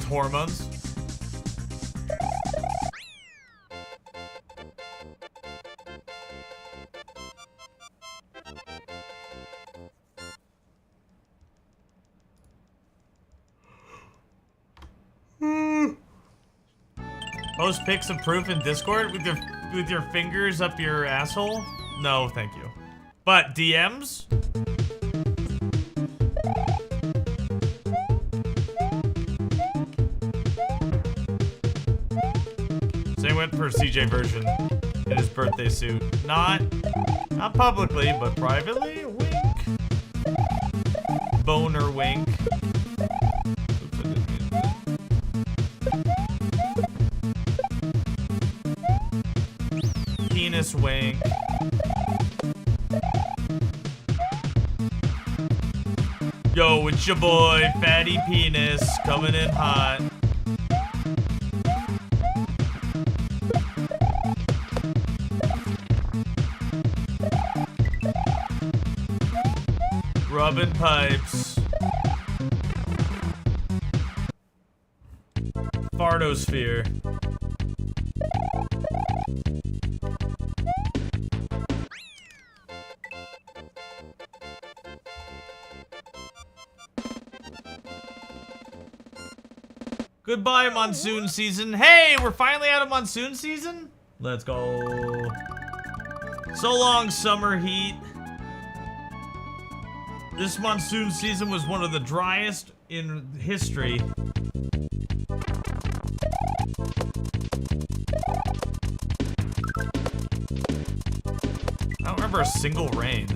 Hormones. Post pics of proof in Discord with your fingers up your asshole? No, thank you. But DMs? Same went for CJ version in his birthday suit. Not publicly, but privately. Wink. Boner wink. Oops, I didn't mean that. Penis wink. Yo, it's your boy, Fatty Penis, coming in hot. Rubbing pipes. Fartosphere. Goodbye, monsoon season. Hey, we're finally out of monsoon season? Let's go. So long, summer heat. This monsoon season was one of the driest in history. I don't remember a single rain.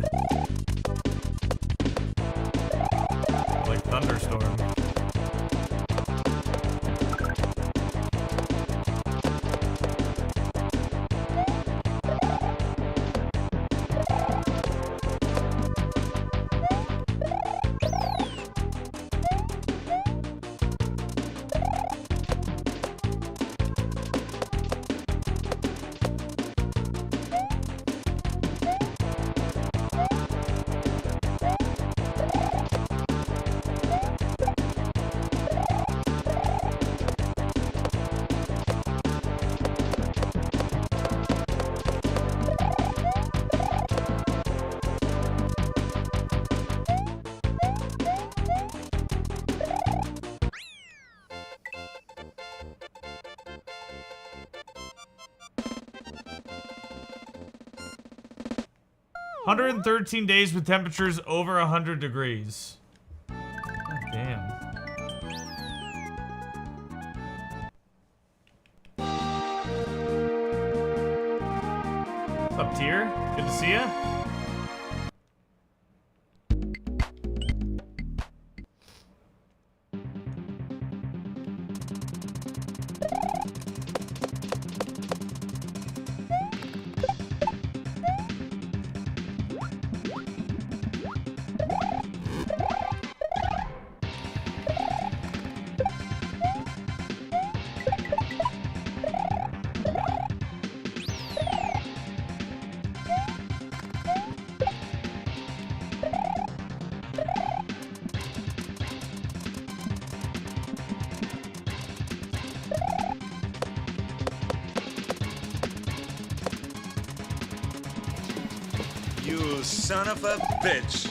Like thunderstorm. $113 days with temperatures over 100 degrees. What's up, Tier? Good to see ya. You son of a bitch.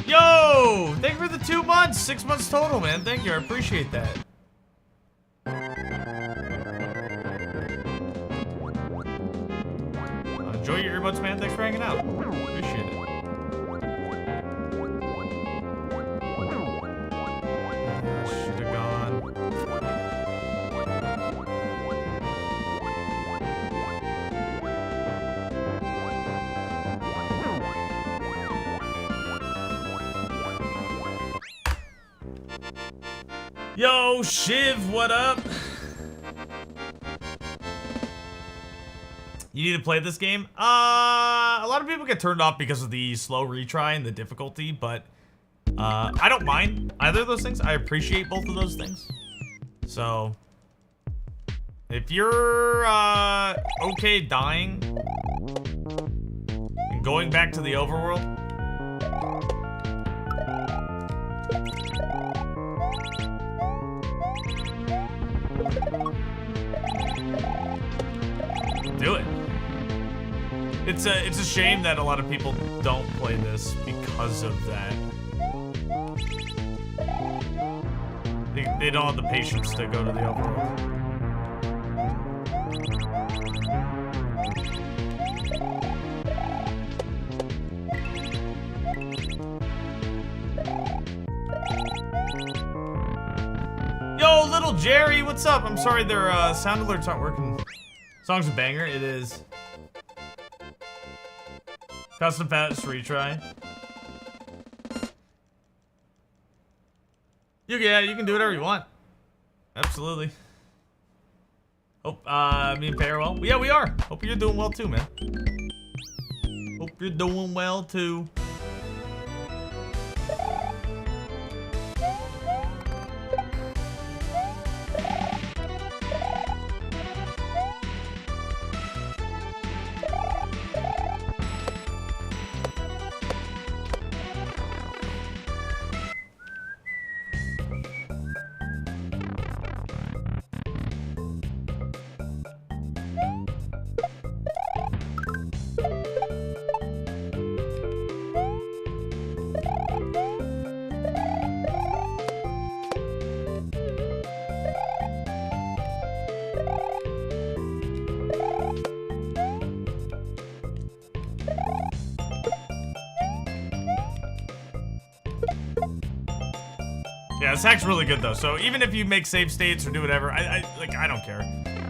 Yo! Thank you for the 2 months. 6 months total, man. Thank you. I appreciate that. Enjoy your earbuds, man. Thanks for hanging out. Appreciate it. Should have gone. Yo, Shiv, what up? You need to play this game? A lot of people get turned off because of the slow retry and the difficulty, but I don't mind either of those things. I appreciate both of those things. So, if you're okay dying and going back to the overworld, do it. It's a shame that a lot of people don't play this because of that. They don't have the patience to go to the overworld. Yo, little Jerry, what's up? I'm sorry their sound alerts aren't working. Song's a banger, it is. Custom fast retry. Yeah, you can do whatever you want. Absolutely. Hope me and Pay are well. Yeah, we are. Hope you're doing well too, man. Hope you're doing well too. Yeah, this hack's really good though. So even if you make save states or do whatever, I don't care.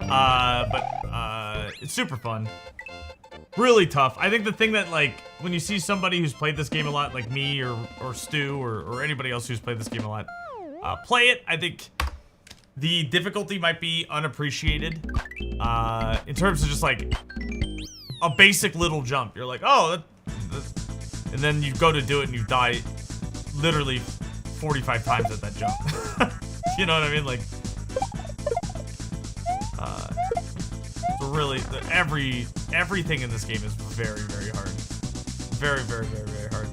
But it's super fun. Really tough. I think the thing that when you see somebody who's played this game a lot, like me or Stu or anybody else who's played this game a lot, play it. I think the difficulty might be unappreciated in terms of just like a basic little jump. You're like, oh, and then you go to do it and you die literally 45 times at that jump. You know what I mean? Like, so really, everything in this game is very, very hard. Very, very, very, very hard.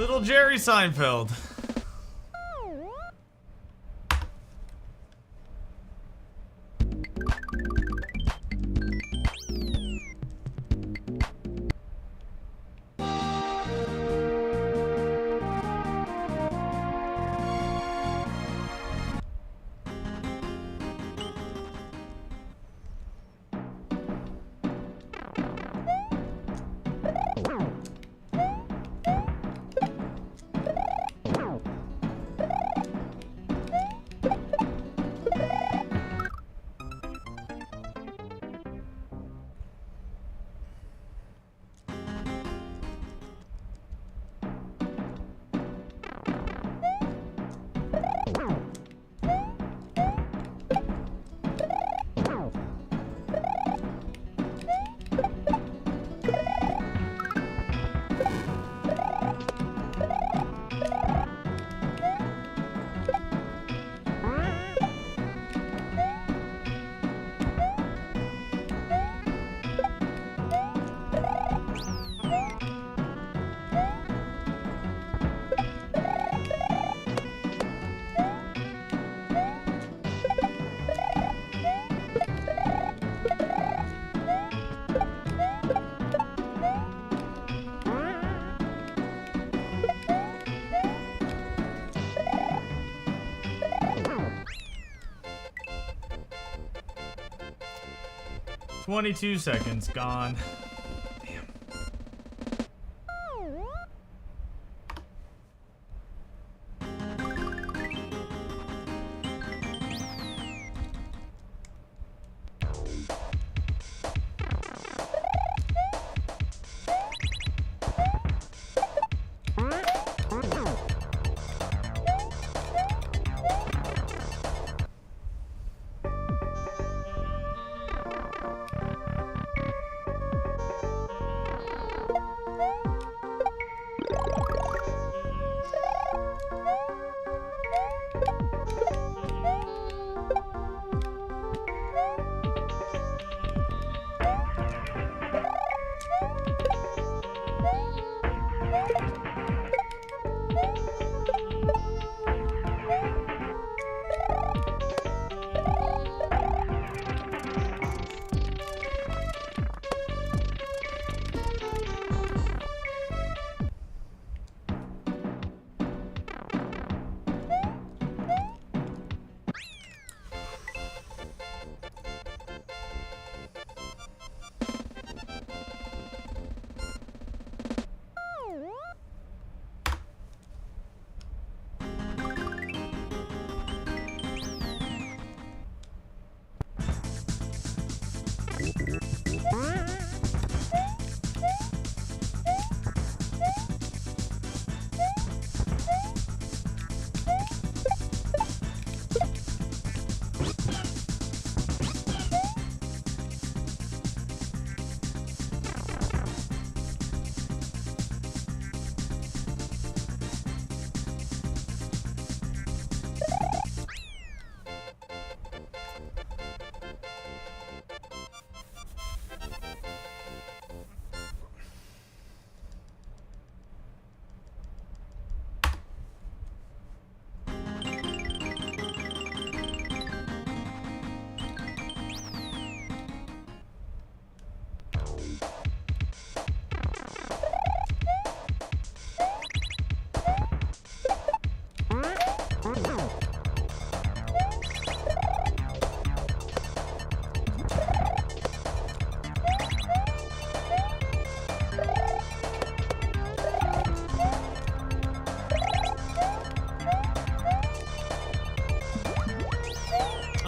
Little Jerry Seinfeld. $22 seconds gone.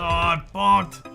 Oh, it bonked.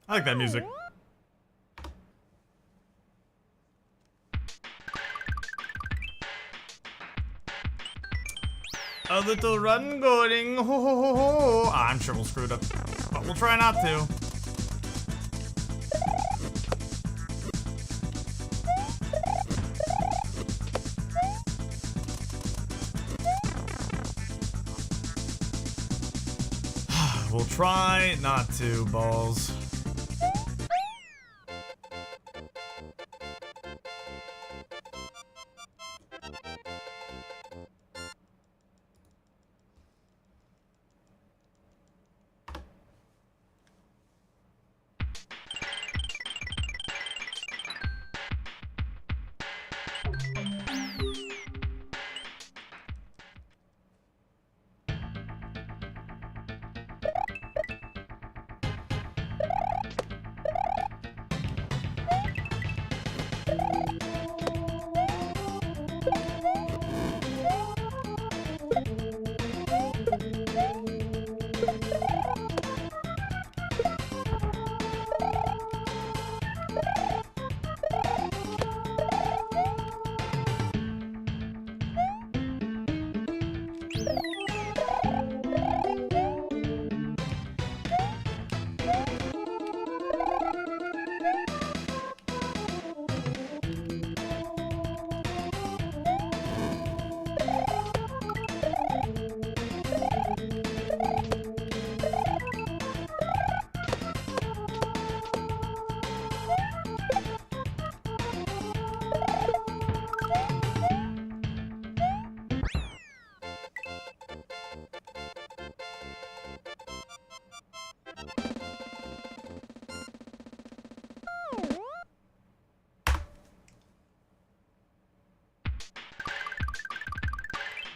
I like that music. A little run going, ho ho ho ho. I'm sure we'll screw it up, but we'll try not to. We'll try not to, balls.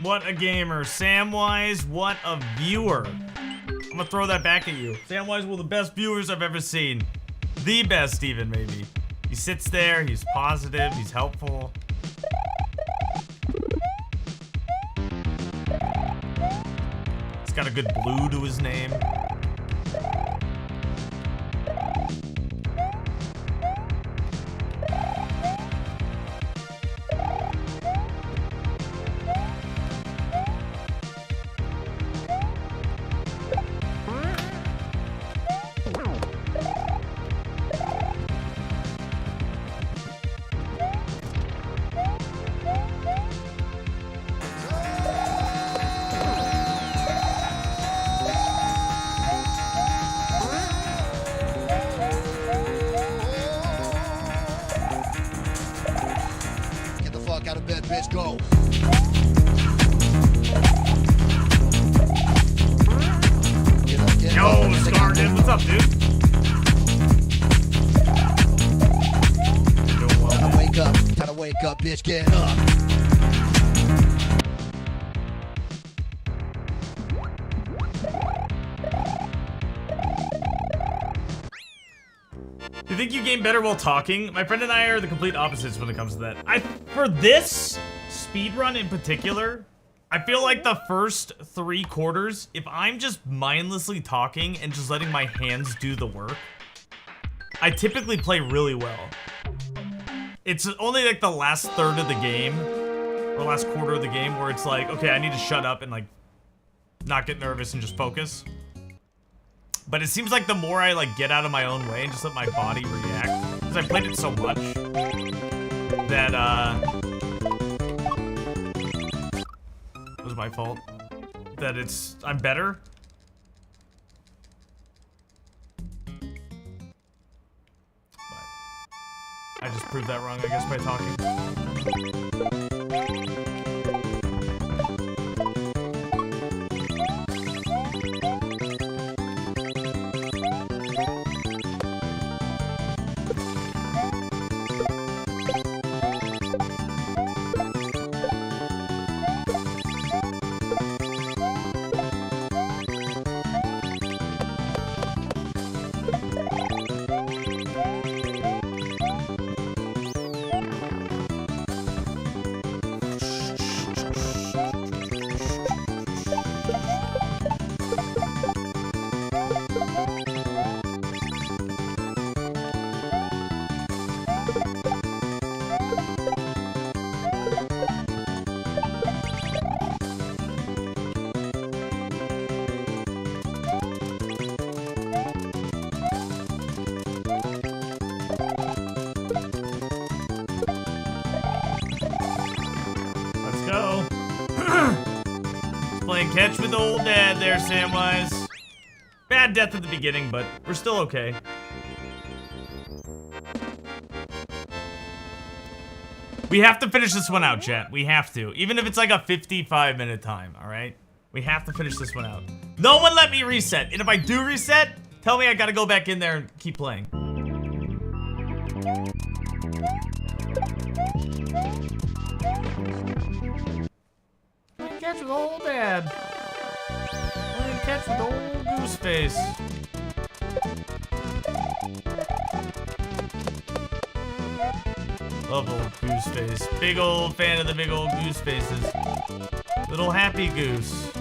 What a gamer. Samwise, what a viewer. I'm gonna throw that back at you. Samwise, one of the best viewers I've ever seen. The best, even, maybe. He sits there, he's positive, he's helpful. He's got a good blue to his name. Out of bed, bitch, go. Yo, Scarden, what's up, dude? Gotta wake up, bitch, get up. Do you think you game better while talking? My friend and I are the complete opposites when it comes to that. For this speedrun in particular, I feel like the first 3 quarters, if I'm just mindlessly talking and just letting my hands do the work, I typically play really well. It's only like the last third of the game, or last quarter of the game, where it's like, okay, I need to shut up and like not get nervous and just focus. But it seems like the more I like get out of my own way and just let my body react, because I played it so much, that it was my fault, that I'm better. But I just proved that wrong, I guess, by talking. Playing catch with old dad there, Samwise. Bad death at the beginning, but we're still okay. We have to finish this one out, chat. We have to. Even if it's like a 55-minute time, alright? We have to finish this one out. No one let me reset. And if I do reset, tell me I gotta go back in there and keep playing. Playing catch with old dad. Playing catch with old goose face. Love old goose face. Big old fan of the big old goose faces. Little happy goose.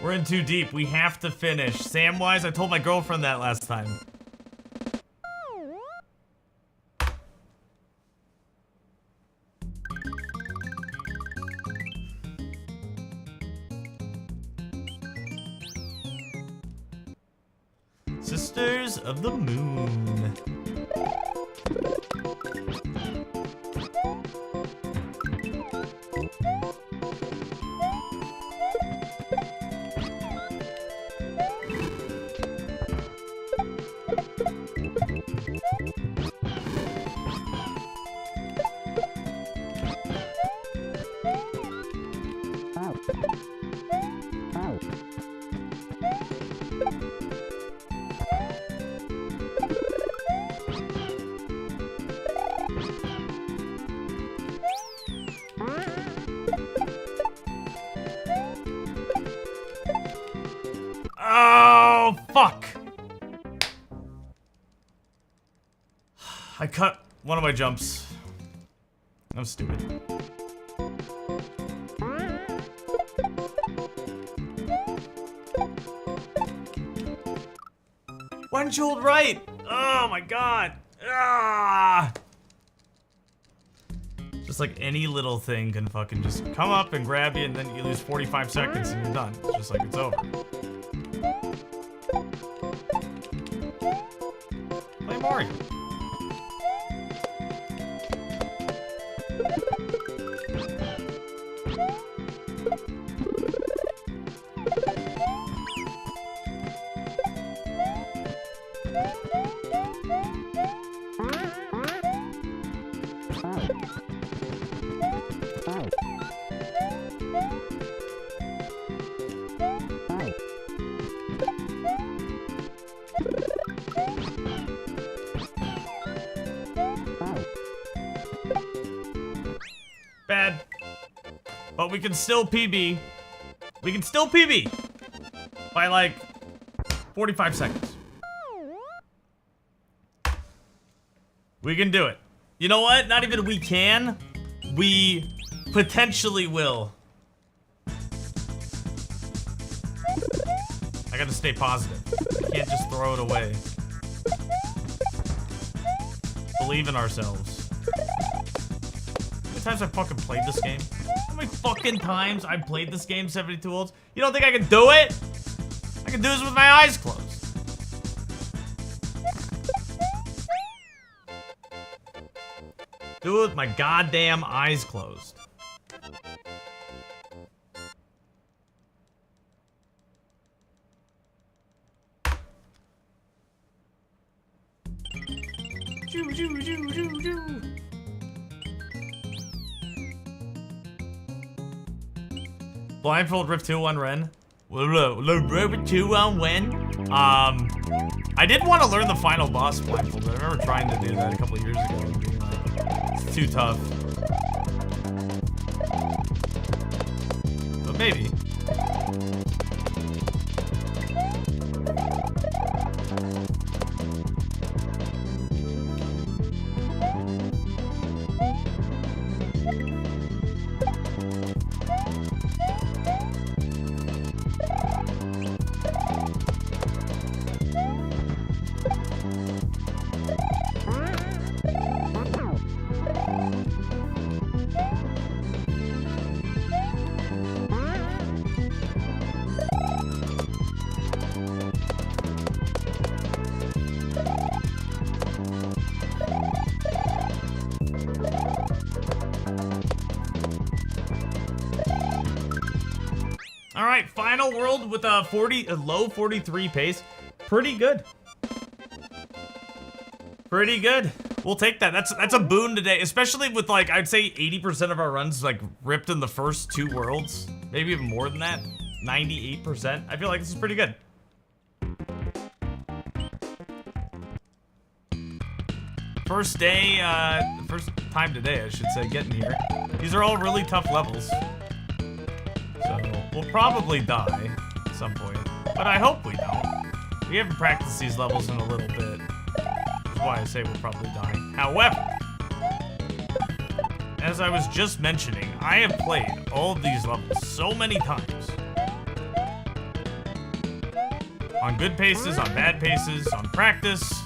We're in too deep. We have to finish. Samwise, I told my girlfriend that last time. Sisters of the Moon. Oh, fuck. I cut one of my jumps. I'm stupid. Why didn't you hold right? Oh my god. Ah. Just like any little thing can fucking just come up and grab you, and then you lose 45 seconds and you're done. It's just like it's over. Play Mario. Bad. But we can still PB. We can still PB. By like 45 seconds. We can do it. You know what? Not even we can. We potentially will. I gotta stay positive. We can't just throw it away. Believe in ourselves. How many times I fucking played this game? How many fucking times I played this game 72 olds? You don't think I can do it? I can do this with my eyes closed. Do it with my goddamn eyes closed. Blindfold Riff 2 on Ren. Riff 2 on when? I did want to learn the final boss blindfold. I remember trying to do that a couple years ago and being like, it's too tough. But maybe. All right, final world with a low 43 pace. Pretty good. Pretty good. We'll take that. That's a boon today, especially with like I'd say 80% of our runs like ripped in the first 2 worlds, maybe even more than that. 98%. I feel like this is pretty good. First day, first time today, I should say, getting here. These are all really tough levels. So, we'll probably die at some point. But I hope we don't. We haven't practiced these levels in a little bit. That's why I say we'll probably die. However, as I was just mentioning, I have played all of these levels so many times. On good paces, on bad paces, on practice.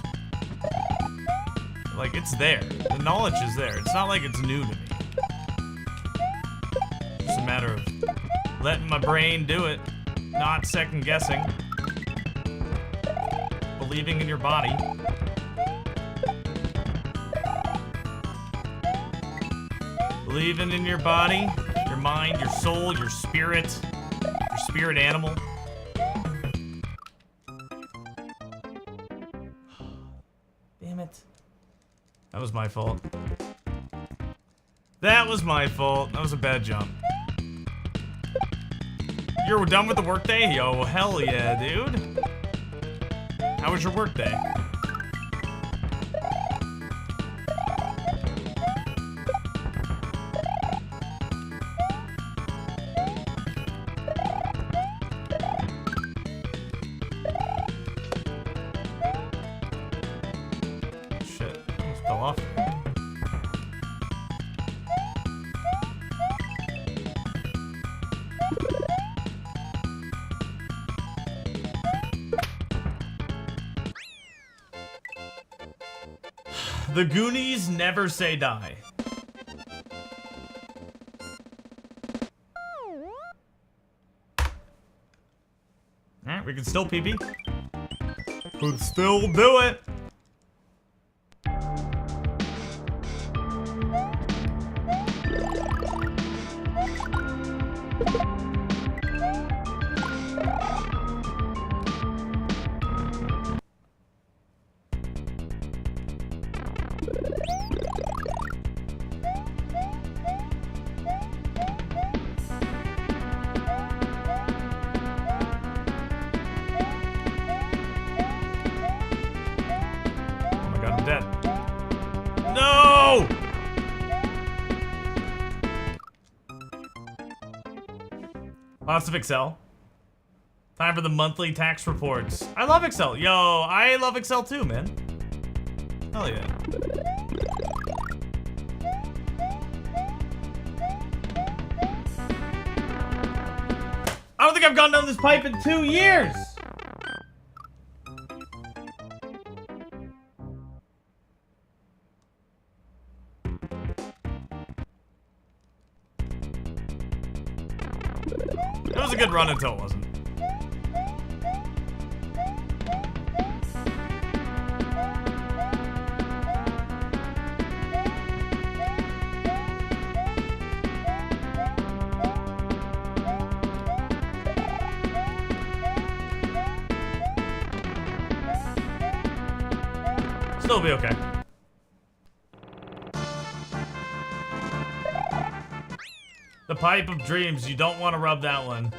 Like, it's there. The knowledge is there. It's not like it's new to me. It's just a matter of letting my brain do it, not second guessing. Believing in your body. Believing in your body, your mind, your soul, your spirit animal. Damn it. That was my fault. That was my fault. That was a bad jump. You're done with the workday? Yo, hell yeah, dude. How was your workday? Shit, I almost fell off. The Goonies never say die. Alright, we can still PP. Could still do it. Lots of Excel. Time for the monthly tax reports. I love Excel. Yo, I love Excel too, man. Hell yeah. I don't think I've gone down this pipe in 2 years. It was a good run until it wasn't. Still be okay. The pipe of dreams. You don't want to rub that one.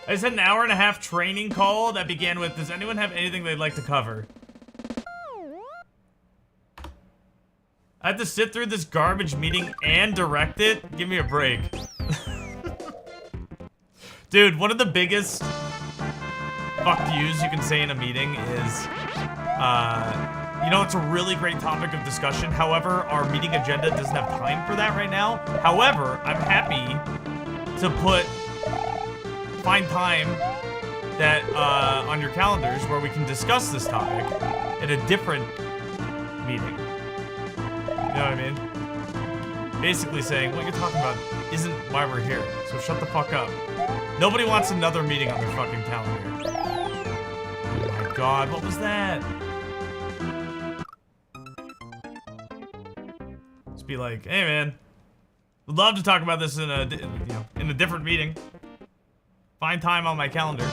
I just had an hour-and-a-half training call that began with, does anyone have anything they'd like to cover? I had to sit through this garbage meeting and direct it? Give me a break. Dude, one of the biggest fuck yous you can say in a meeting is, you know, it's a really great topic of discussion. However, our meeting agenda doesn't have time for that right now. However, I'm happy to find time that on your calendars where we can discuss this topic in a different meeting. You know what I mean? Basically saying what you're talking about isn't why we're here, so shut the fuck up. Nobody wants another meeting on their fucking calendar. Oh my god, what was that? Just be like, hey man, would love to talk about this in a different meeting. Find time on my calendar.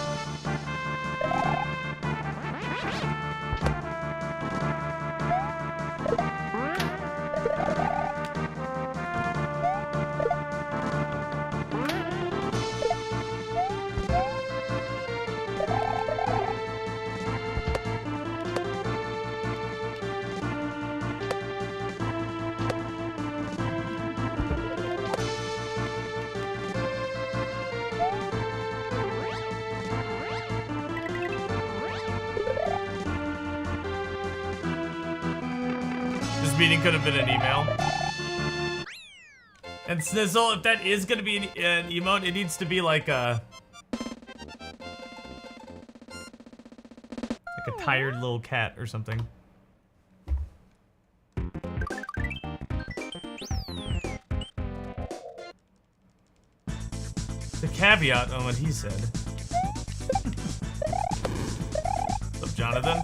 Meeting could have been an email. And Snizzle, if that is gonna be an emote, it needs to be like a tired little cat or something. The caveat on what he said. What's up, Jonathan?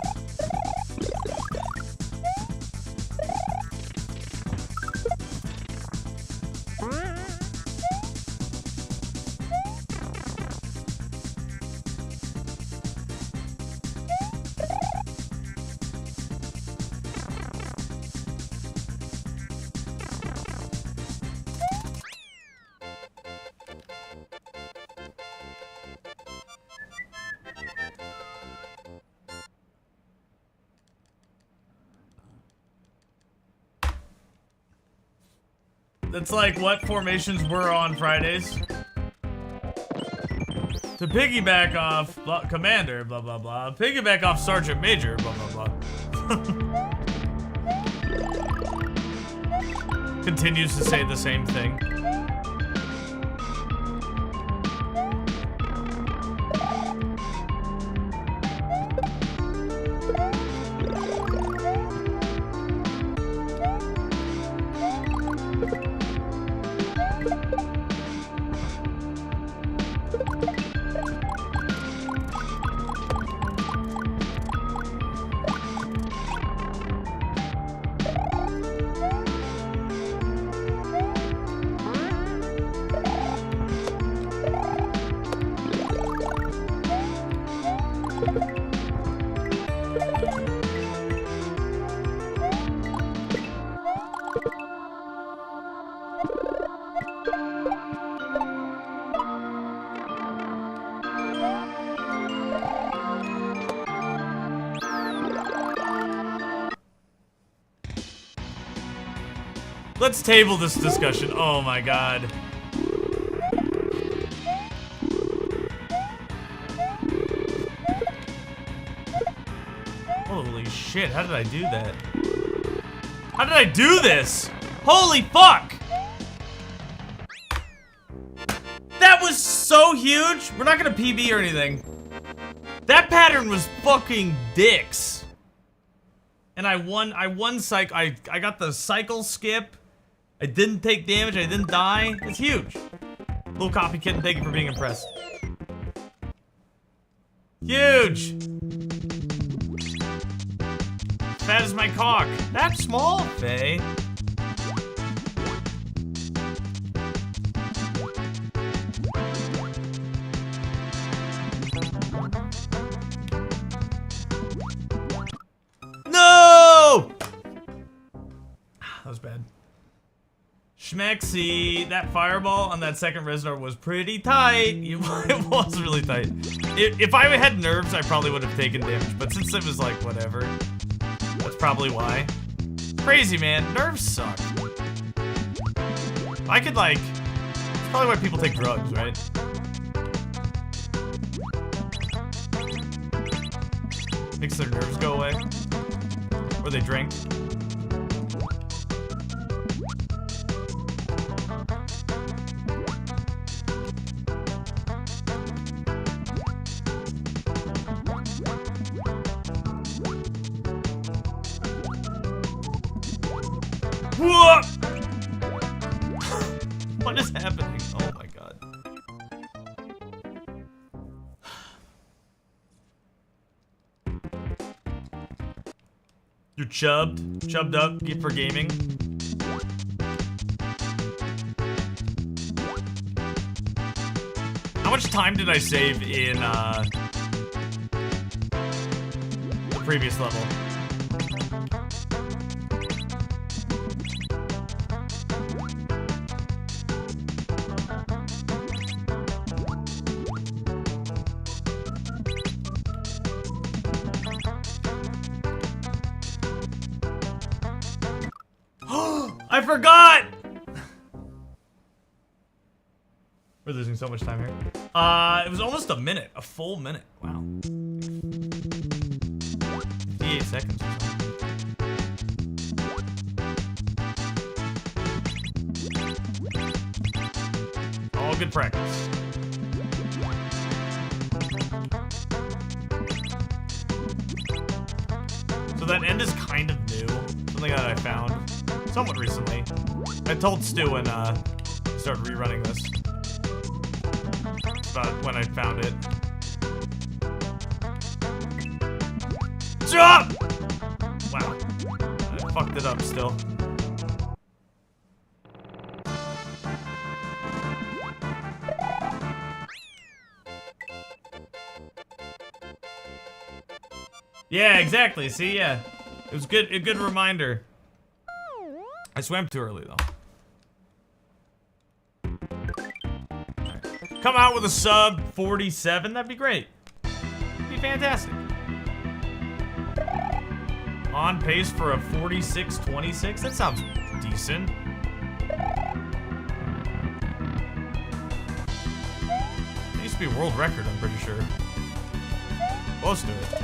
It's like what formations were on Fridays. To piggyback off Commander, blah, blah, blah. Piggyback off Sergeant Major, blah, blah, blah. Continues to say the same thing. Let's table this discussion. Oh my god. Holy shit, how did I do that? How did I do this? Holy fuck! That was so huge! We're not gonna PB or anything. That pattern was fucking dicks. And I won cycle. I got the cycle skip. I didn't take damage, I didn't die. It's huge. Little copy kitten, thank you for being impressed. Huge! Fat as my cock. That small, Faye. No! That was bad. Schmexy, that fireball on that second Reznor was pretty tight. It was really tight. If I had nerves, I probably would have taken damage, but since it was like, whatever, that's probably why. Crazy, man. Nerves suck. I could, like, it's probably why people take drugs, right? Makes their nerves go away. Or they drink. Whoa! What is happening? Oh my god. You're chubbed? Chubbed up for gaming? How much time did I save in the previous level? I forgot! We're losing so much time here. It was almost a minute. A full minute. Wow. 58 seconds or something. All good practice. So that end is kind of new. Something that I found somewhat recently. I told Stu when I started rerunning this. About when I found it. Jump! Wow. I fucked it up still. Yeah, exactly. See, yeah. It was good. A good reminder. I swam too early, though. Come out with a sub 47, that'd be great. That'd be fantastic. On pace for a 46-26, that sounds decent. It used to be a world record, I'm pretty sure. Close to it.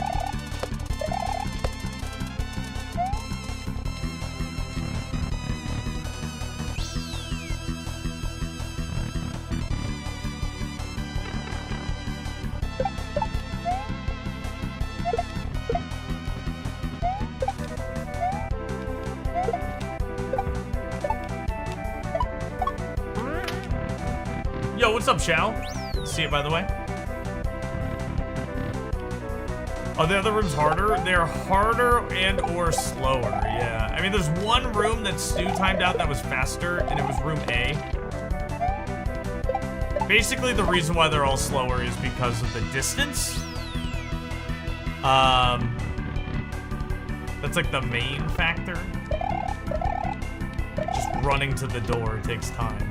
Yo, what's up, Chow? See it, by the way. Oh, the other room's harder? They're harder and or slower, yeah. I mean, there's one room that Stu timed out that was faster, and it was room A. Basically, the reason why they're all slower is because of the distance. That's like the main factor. Just running to the door takes time.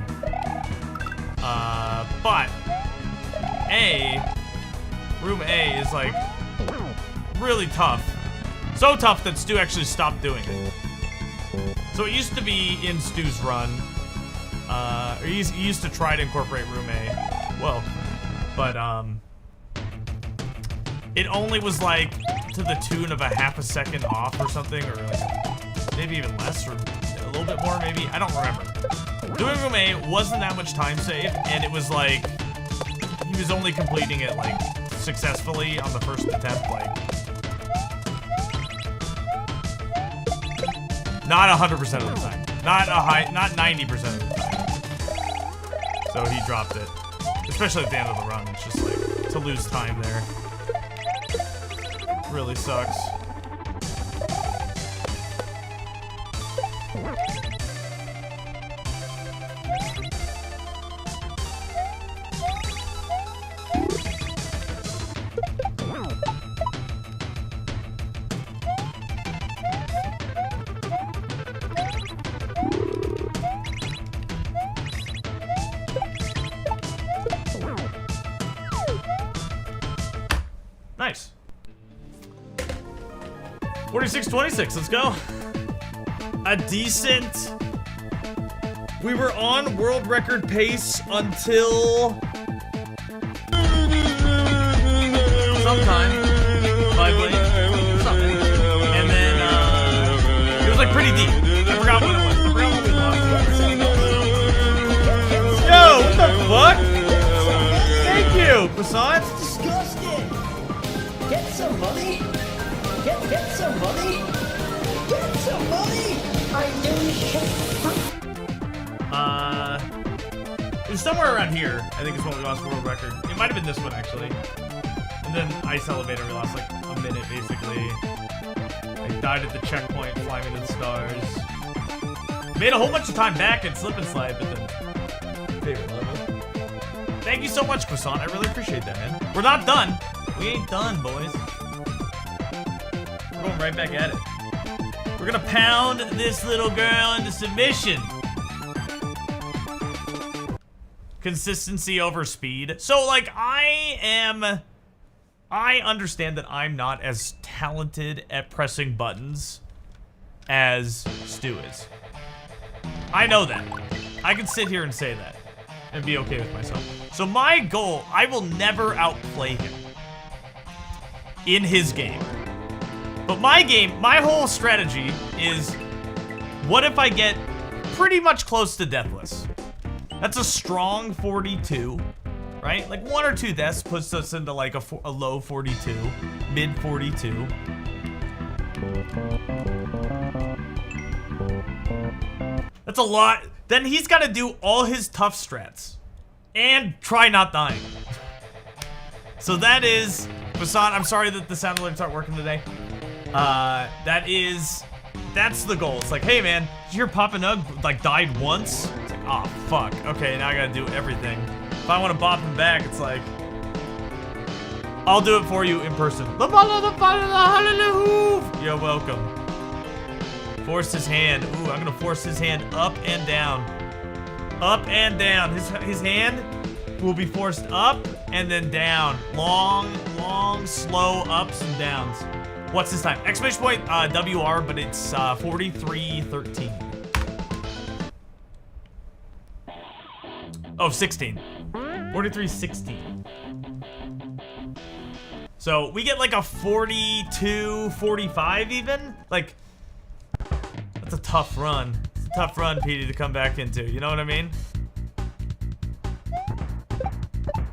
But room A is like really tough. So tough that Stu actually stopped doing it. So it used to be in Stu's run. Or he used to try to incorporate room A. Well, but it only was like to the tune of a half a second off or something, or like maybe even less, or a little bit more maybe. I don't remember. Doing room A wasn't that much time saved, and it was like he was only completing it like successfully on the first attempt, like not 100% of the time, not 90% of the time. So he dropped it, especially at the end of the run. It's just like to lose time there really sucks. Nice. 46-26, let's go. A decent... We were on world record pace until... sometime. Lively. Something. And then, it was like pretty deep. I forgot what it was. I forgot what we lost. Yo, what the fuck? Thank you, Croissant. Disgusting. Get some money. Get some money. Get some money. I knew shit. It was somewhere around here, I think is when we lost world record. It might have been this one, actually. And then Ice Elevator, we lost like a minute, basically. I died at the checkpoint, climbing to the stars. Made a whole bunch of time back at Slip and Slide, but then favorite level. Thank you so much, Croissant. I really appreciate that, man. We're not done. We ain't done, boys. We're going right back at it. We're gonna pound this little girl into submission. Consistency over speed. So, like, I understand that I'm not as talented at pressing buttons as Stu is. I know that. I can sit here and say that and be okay with myself. So my goal, I will never outplay him in his game. But my game, my whole strategy is, what if I get pretty much close to deathless? That's a strong 42, right? Like 1 or 2 deaths puts us into like a low 42, mid 42. That's a lot. Then he's got to do all his tough strats and try not dying. So that is, Basan, I'm sorry that the sound alerts aren't working today. That's the goal. It's like, hey man, did you hear Papa Nug like died once? It's like, oh fuck. Okay, now I gotta do everything. If I want to bop him back, it's like, I'll do it for you in person. You're welcome. Force his hand. Ooh, I'm gonna force his hand up and down. Up and down. His hand will be forced up and then down. Long, slow ups and downs. What's this time? Exclamation point WR, but it's 43:13. Oh, 16. 43:16. So we get like a 42-45 even? Like, that's a tough run. It's a tough run, Petey, to come back into. You know what I mean?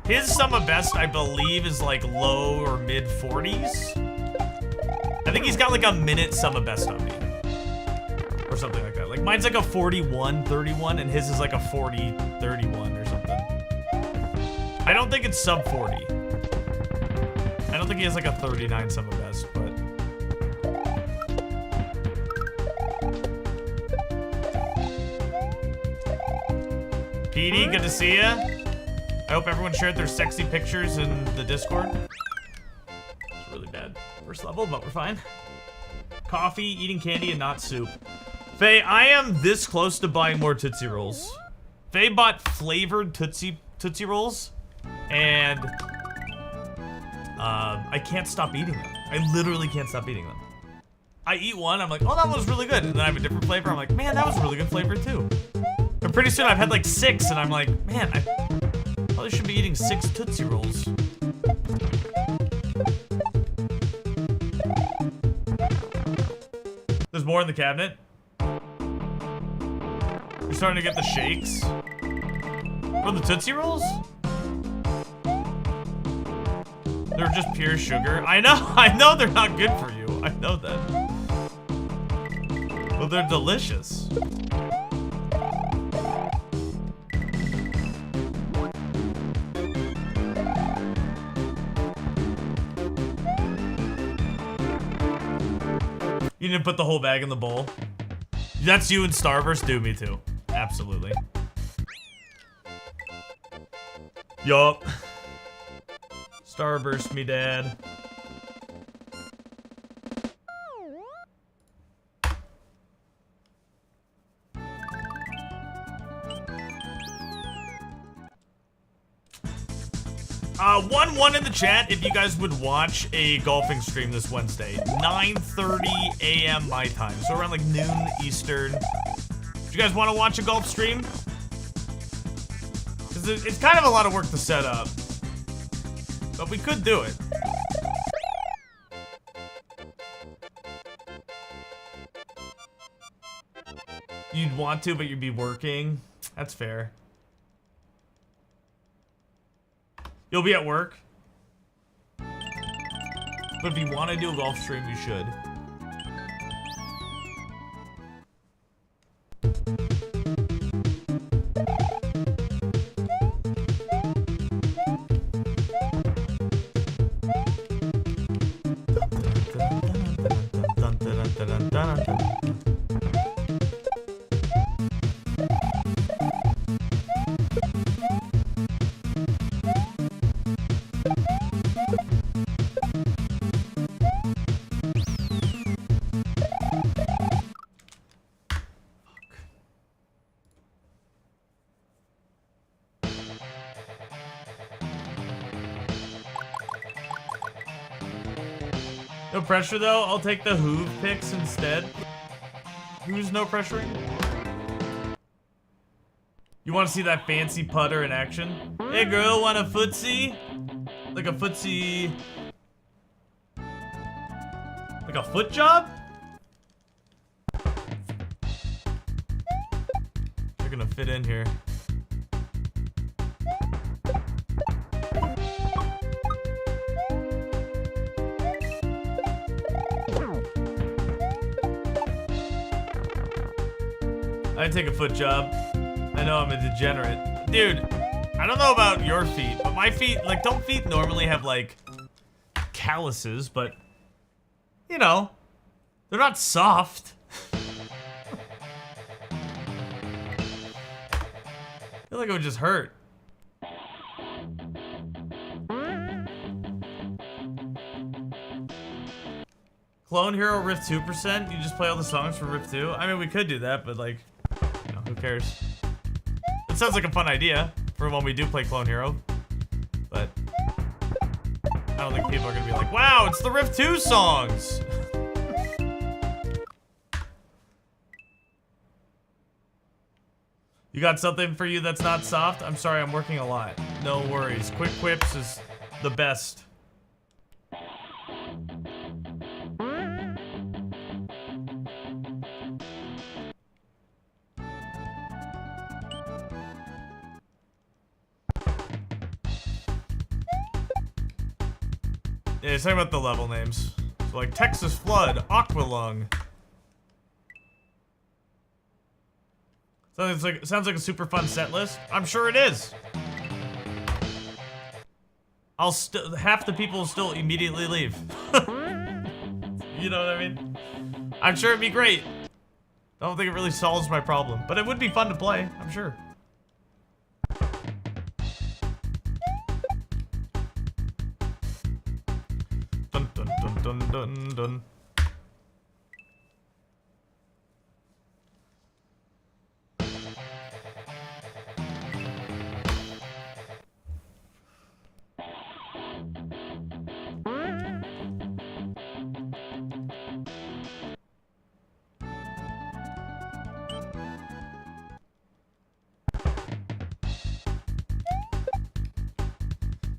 His sum of best, I believe, is like low or mid 40s. I think he's got like a minute sum of best on me. Or something like that. Like mine's like a 41-31 and his is like a 40-31 or something. I don't think it's sub 40. I don't think he has like a 39 sum of best, but... Petey, good to see ya. I hope everyone shared their sexy pictures in the Discord. It's really bad. First level, but we're fine. Coffee, eating candy, and not soup. Faye, I am this close to buying more Tootsie Rolls. Faye bought flavored Tootsie Rolls, and I can't stop eating them. I literally can't stop eating them. I eat one, I'm like, oh, that was really good. And then I have a different flavor, I'm like, man, that was a really good flavor too. And pretty soon I've had like 6, and I'm like, man, I probably should be eating 6 Tootsie Rolls. There's more in the cabinet. You're starting to get the shakes. From the Tootsie Rolls? They're just pure sugar. I know they're not good for you. I know that. But they're delicious. You didn't put the whole bag in the bowl? That's you and Starburst? Do me too. Absolutely. Yup. Starburst me, dad. One in the chat if you guys would watch a golfing stream this Wednesday. 9:30 a.m. my time. So around like noon Eastern. Do you guys want to watch a golf stream? Because it's kind of a lot of work to set up. But we could do it. You'd want to, but you'd be working. That's fair. You'll be at work. But if you want to do a golf stream, you should. No pressure though. I'll take the Hoove picks instead. Who's no pressuring? You want to see that fancy putter in action? Hey girl, want a footsie? Like a footsie... Like a foot job? They're gonna fit in here. I'd take a foot job. I know I'm a degenerate. Dude, I don't know about your feet, but my feet, like, don't feet normally have, like, calluses, but, you know, they're not soft. I feel like it would just hurt. Clone Hero Riff 2%? You just play all the songs from Riff 2? I mean, we could do that, but, like, you know, who cares? It sounds like a fun idea for when we do play Clone Hero, but I don't think people are gonna be like, wow, it's the Riff 2 songs! You got something for you that's not soft? I'm sorry, I'm working a lot. No worries. Quick Quips is the best. Yeah, it's talking about the level names. So like Texas Flood, Aqualung. Sounds like a super fun set list. I'm sure it is. Half the people will still immediately leave. You know what I mean? I'm sure it'd be great. I don't think it really solves my problem, but it would be fun to play, I'm sure. Dun dun dun dun dun dun.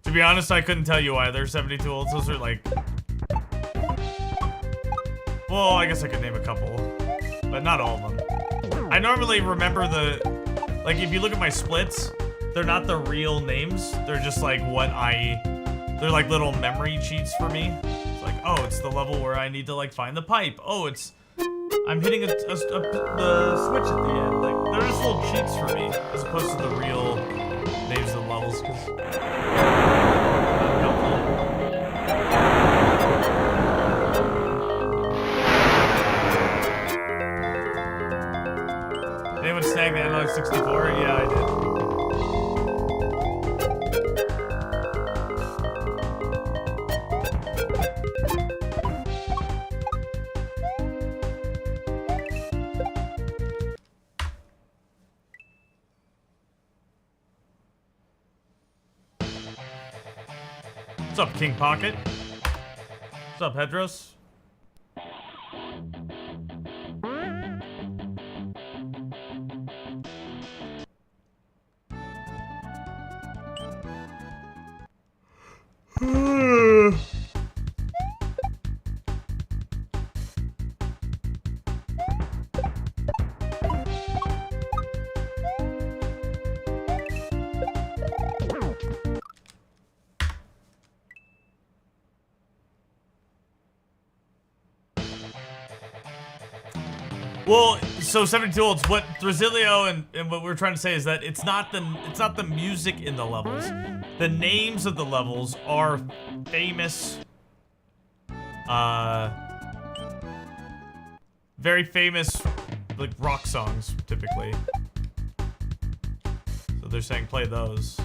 To be honest, I couldn't tell you either. 72 olds, those are like... Well, I guess I could name a couple, but not all of them. I normally remember the... Like, if you look at my splits, they're not the real names. They're just like what they're like little memory cheats for me. It's like, oh, it's the level where I need to like find the pipe. Oh, it's... I'm hitting the switch at the end. Like, they're just little cheats for me, as opposed to the real names of the levels, because... Anyone snag the Analog 64? Yeah, I did. What's up, King Pocket? What's up, Hedros? Well, so 72 olds, what Thrazilio and what we're trying to say is that it's not the music in the levels. The names of the levels are famous, very famous, like, rock songs, typically. So they're saying play those.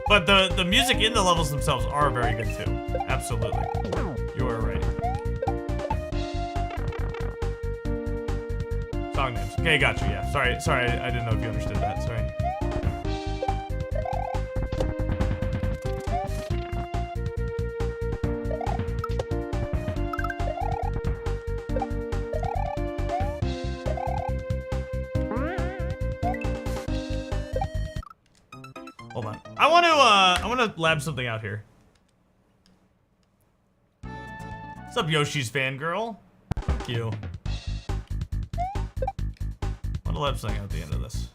But the music in the levels themselves are very good too. Absolutely. You are right. Song names. Okay, got you, yeah. Sorry, I didn't know if you understood that, sorry. Hold on. I want to lab something out here. What's up, Yoshi's fangirl? Thank you. I want to lab something out at the end of this.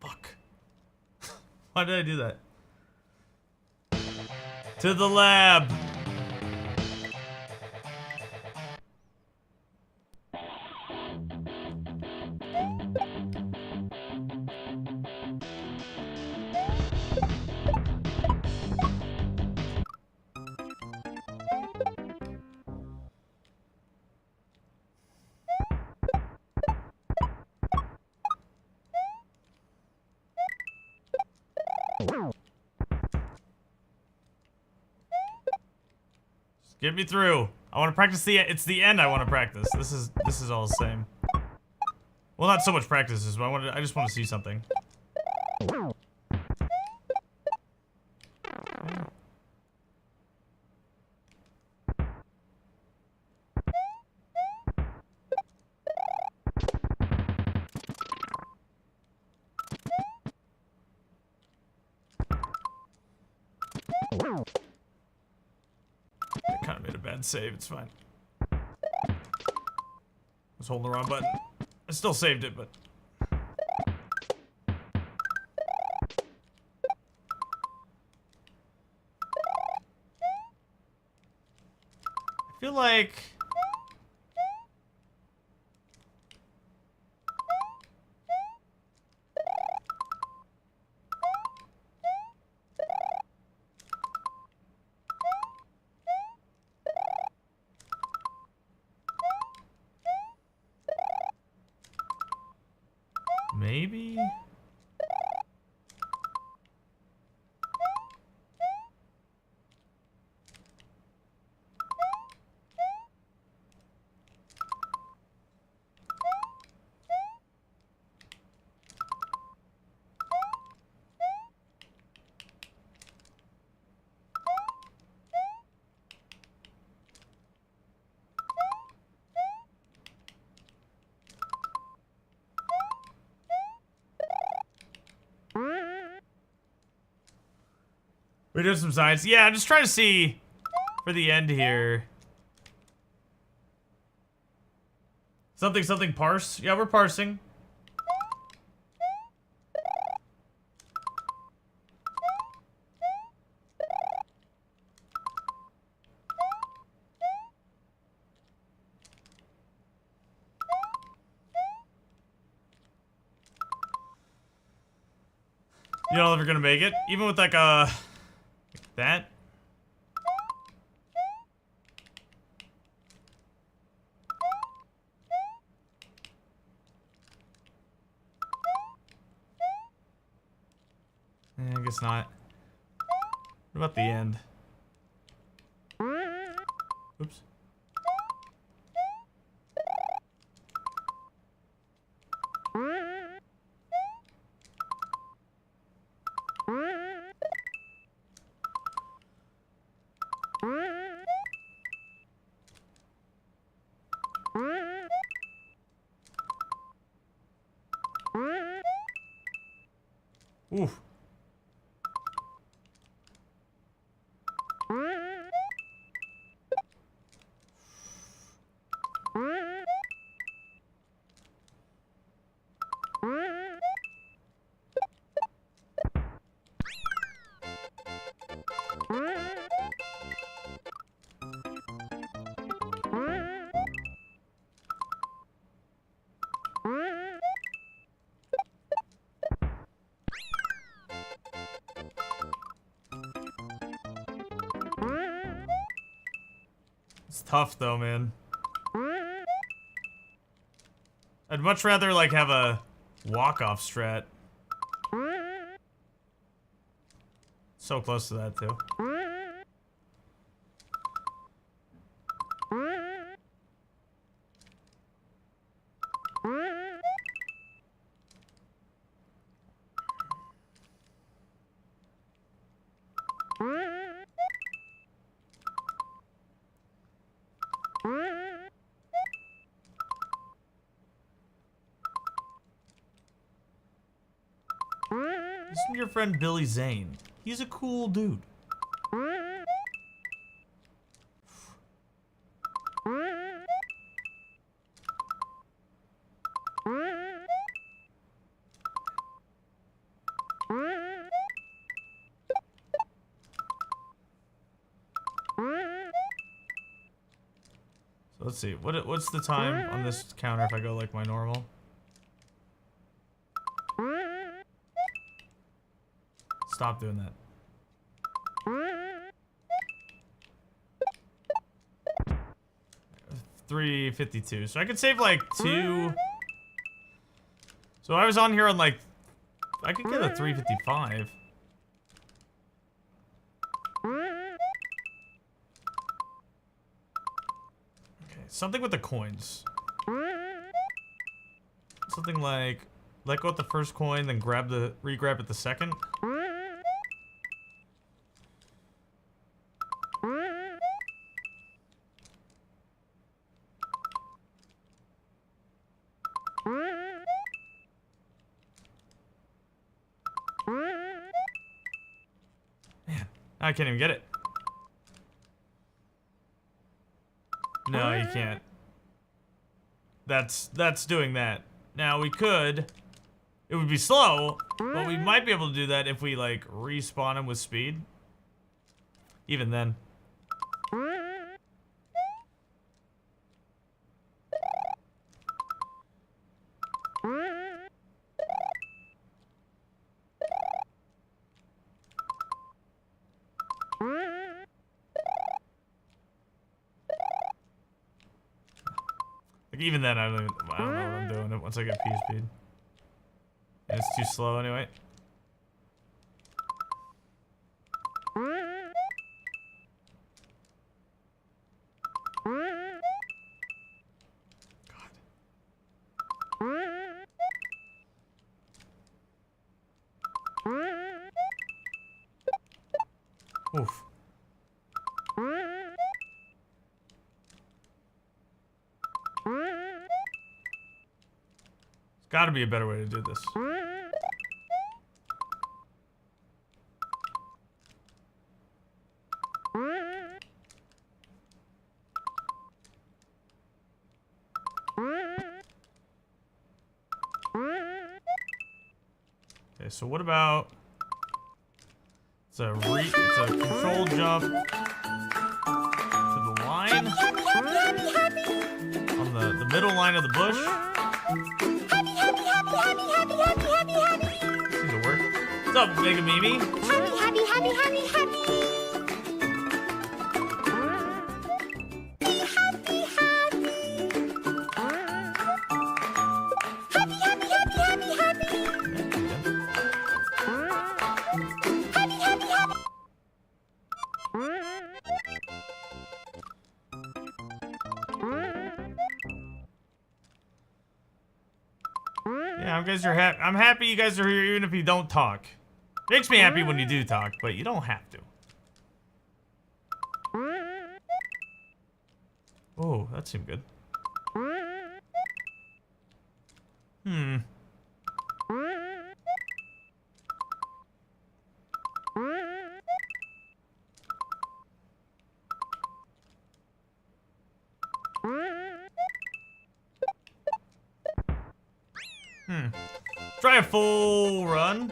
Fuck. Why did I do that? To the lab. Get me through. I want to practice it's the end I want to practice. This is all the same. Well, not so much practices, but I just want to see something. I kind of made a bad save, it's fine. I was holding the wrong button. I still saved it, but... I feel like... Maybe? We're doing some science. Yeah, I'm just trying to see for the end here. Something parse. Yeah, we're parsing. You don't know if you're gonna make it, even with like a. That? I guess not. What about the end? Oops. Oof. It's tough though, man. I'd much rather like have a walk-off strat. So close to that too. Listen to your friend Billy Zane. He's a cool dude. So let's see. What's the time on this counter if I go like my normal? Stop doing that. 3:52. So I could save like 2. So I was on here on like, I could get a 3:55. Okay, something with the coins. Something like, let go at the first coin, then re-grab at the second. Man, I can't even get it. No, you can't. That's doing that. Now we could, it would be slow, but we might be able to do that if we like respawn him with speed. Even then. Like even then, I don't know what I'm doing once I get P speed. And it's too slow anyway. Oof. There's gotta be a better way to do this. Okay, so what about... It's a control jump to the line. On the middle line of the bush. Seems to work. What's up, Mega Mimi? Yeah, you guys are happy. I'm happy you guys are here even if you don't talk. Makes me happy when you do talk, but you don't have to. Oh, that seemed good. Hmm. Try a full run.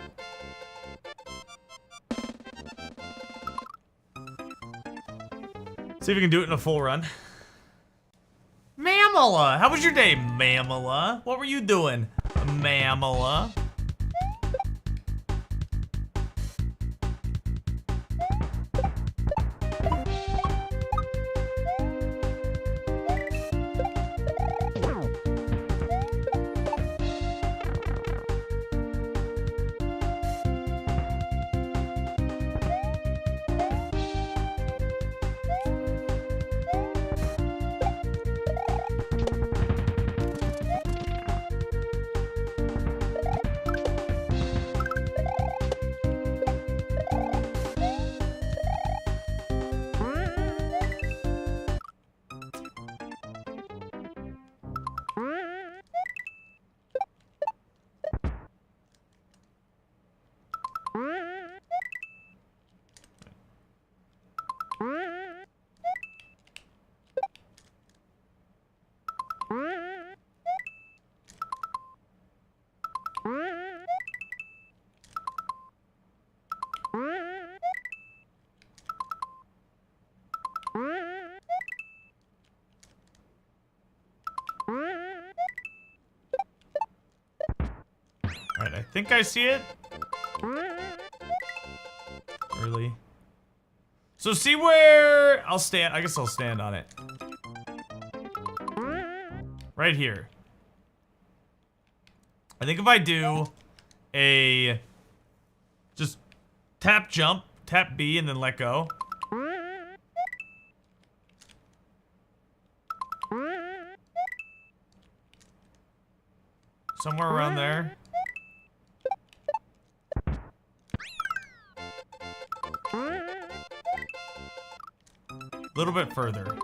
See if we can do it in a full run. Mamala! How was your day, Mamala? What were you doing, Mamala? Alright, I think I see it. Early. So see where I'll stand. I guess I'll stand on it. Right here. I think if I do a just tap jump, tap B and then let go. Somewhere around there. A little bit further.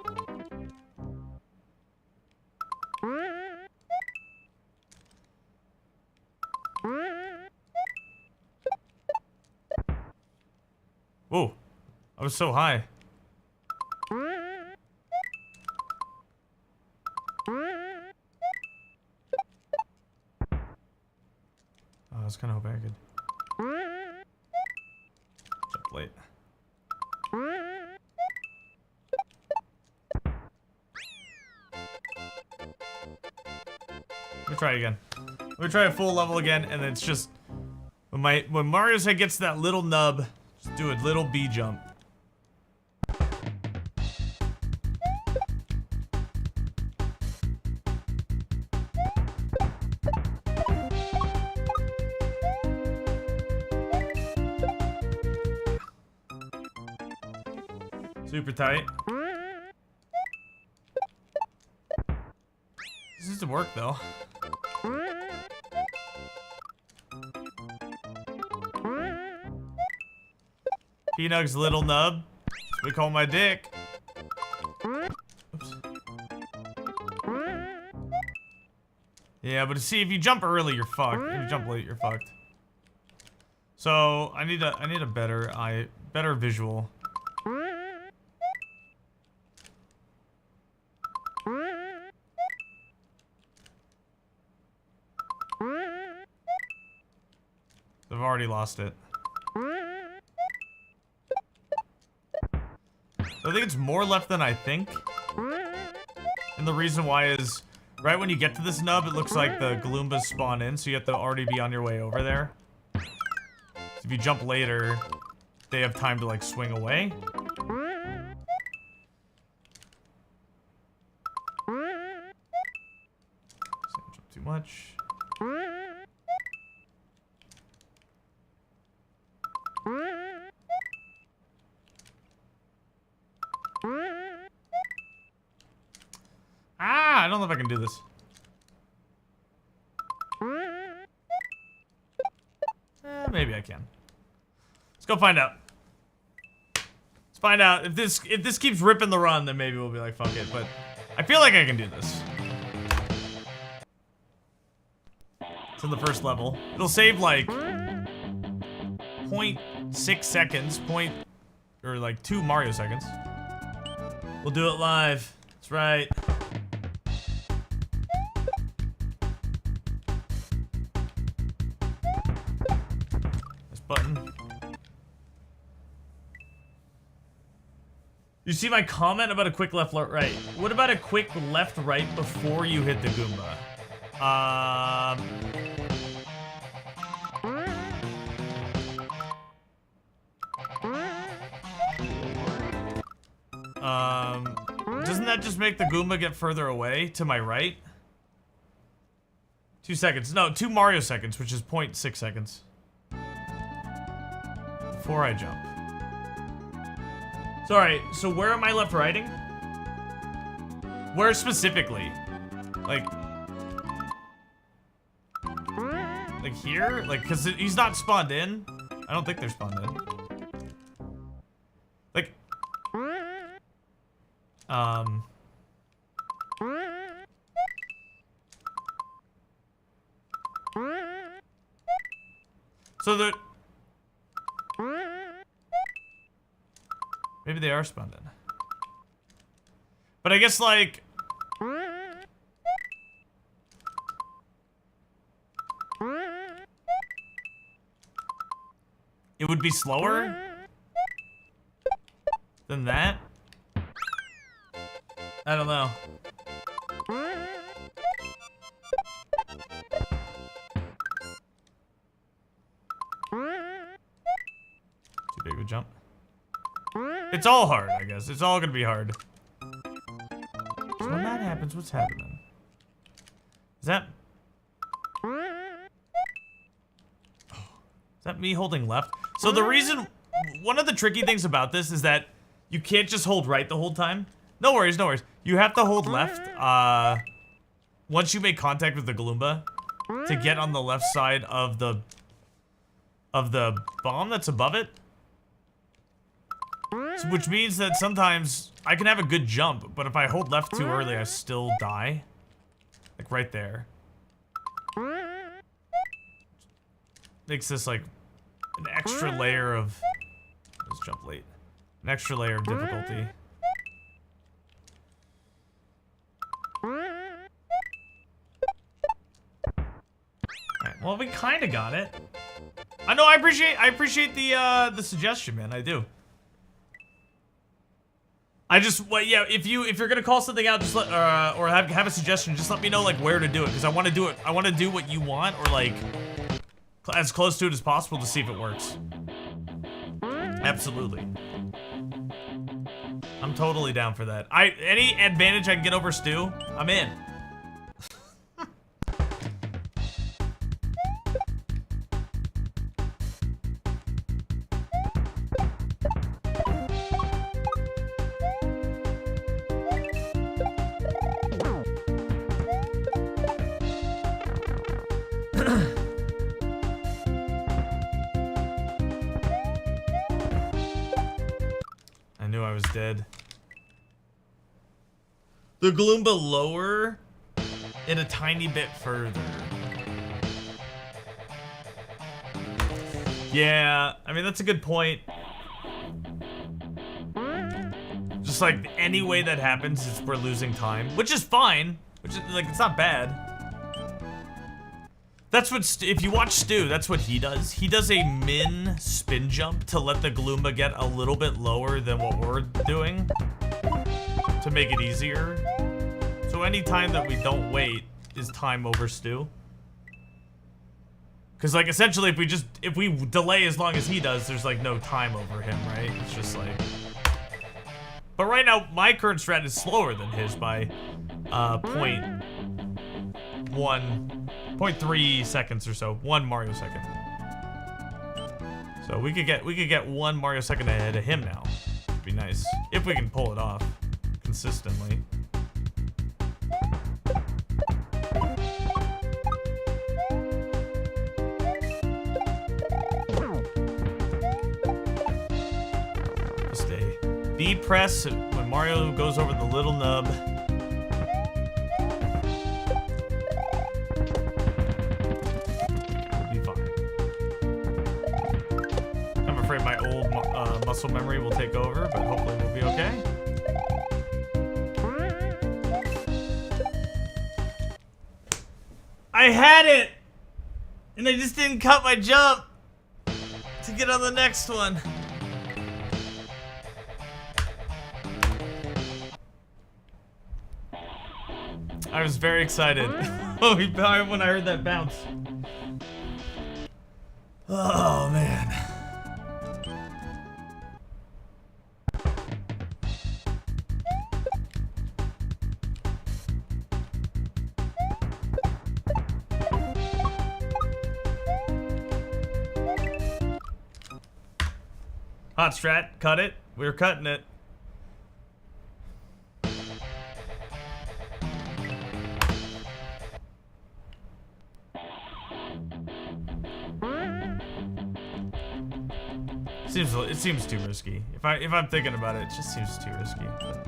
Whoa, I was so high. I was kind of hoping I could jump late. Let me try it again. Let me try a full level again, and then it's just when Mario's head gets to that little nub, just do a little B jump. Super tight. This needs to work though. Peanug's little nub. That's what we call my dick. Oops. Yeah, but see, if you jump early, you're fucked. If you jump late, you're fucked. So I need a better visual. I've already lost it. I think it's more left than I think. And the reason why is, right when you get to this nub, it looks like the Galoombas spawn in, so you have to already be on your way over there. So if you jump later, they have time to like swing away. Don't jump too much. Ah, I don't know if I can do this. Maybe I can. Let's go find out. Let's find out. If this keeps ripping the run, then maybe we'll be like, fuck it. But I feel like I can do this. It's in the first level. It'll save like 0.6 seconds, or like 2 Mario seconds. We'll do it live. That's right. This button. You see my comment about a quick left, right? What about a quick left, right before you hit the Goomba? Doesn't that just make the Goomba get further away to my right? 2 seconds. No, 2 Mario seconds, which is 0.6 seconds. Before I jump. Sorry, so where am I left riding? Where specifically? Like here? Like, cause he's not spawned in. I don't think they're spawned in. Like, so the maybe they are spawned in. But I guess like it would be slower than that. I don't know. good jump. It's all hard, I guess. It's all gonna be hard. So when that happens, what's happening? Is that... Is that me holding left? So the reason... One of the tricky things about this is that you can't just hold right the whole time. No worries, no worries. You have to hold left, once you make contact with the Gloomba to get on the left side of the bomb that's above it. So, which means that sometimes I can have a good jump, but if I hold left too early, I still die. Like right there. Makes this like an extra layer of... Let's jump late. An extra layer of difficulty. Alright, well, we kind of got it. I know. I appreciate the suggestion, man. I do. I just, well, yeah. If you're gonna call something out, just let or have a suggestion, just let me know like where to do it, because I want to do it. I want to do what you want, or like as close to it as possible to see if it works. Absolutely. I'm totally down for that. Any advantage I can get over Stu, I'm in. I knew I was dead. The Gloomba lower and a tiny bit further. Yeah, I mean, that's a good point. Just like any way that happens, we're losing time, which is fine. Which is like, it's not bad. That's what, if you watch Stu, that's what he does. He does a min spin jump to let the Gloomba get a little bit lower than what we're doing to make it easier. So any time that we don't wait is time over Stu. Because like essentially if we delay as long as he does, there's like no time over him, right? It's just like... But right now, my current strat is slower than his by 0.3 seconds or so. 1 Mario second. So we could get 1 Mario second ahead of him now. It'd be nice. If we can pull it off consistently. Stay. B press when Mario goes over the little nub. My old muscle memory will take over, but hopefully we'll be okay. I had it! And I just didn't cut my jump to get on the next one. I was very excited when I heard that bounce. Oh, man. Hot strat, cut it. We're cutting it. It seems too risky. If I'm thinking about it, it just seems too risky. But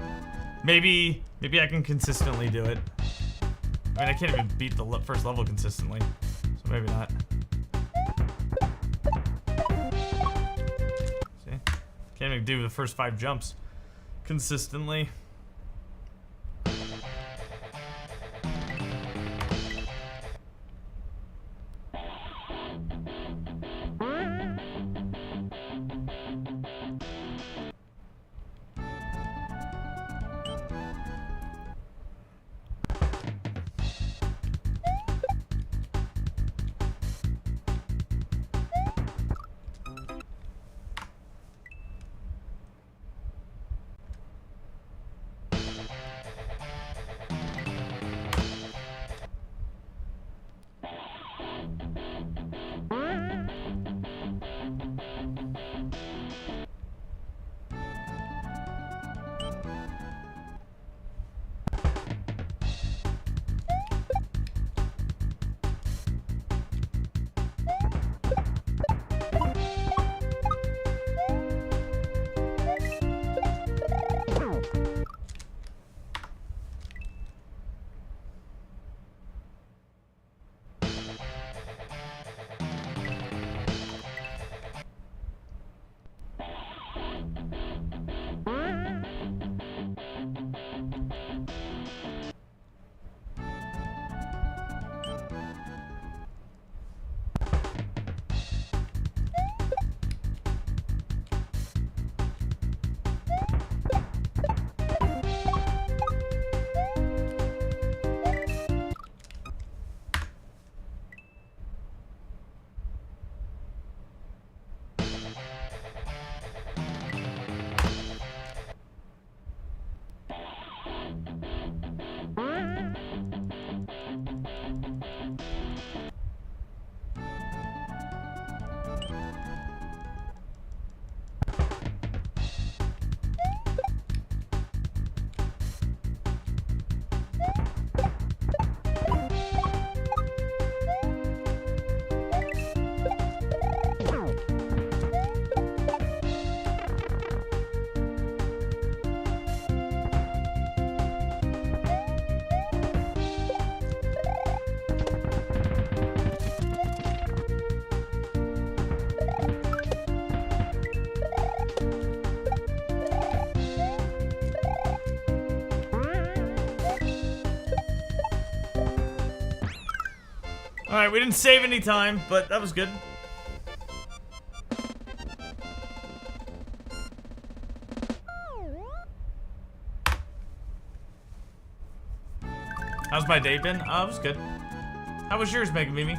maybe I can consistently do it. I mean, I can't even beat the first level consistently, so maybe not. See, can't even do the first 5 jumps consistently. Alright, we didn't save any time, but that was good. How's my day been? It was good. How was yours, Mega Mimi?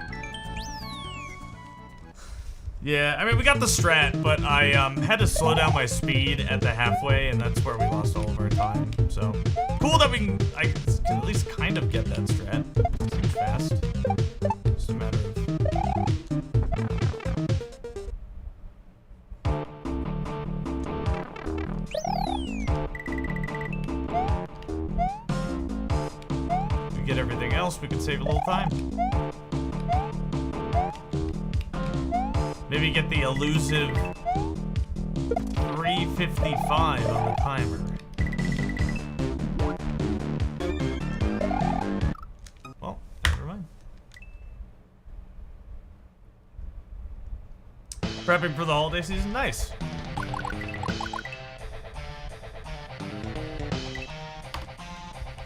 Yeah, I mean, we got the strat, but I had to slow down my speed at the halfway, and that's where we lost all of our time. So, cool that I can at least kind of get that strat. Seems fast. Just a matter of... If we get everything else, we could save a little time. Maybe get the elusive 3:55 on the timer. Well, never mind. Prepping for the holiday season? Nice.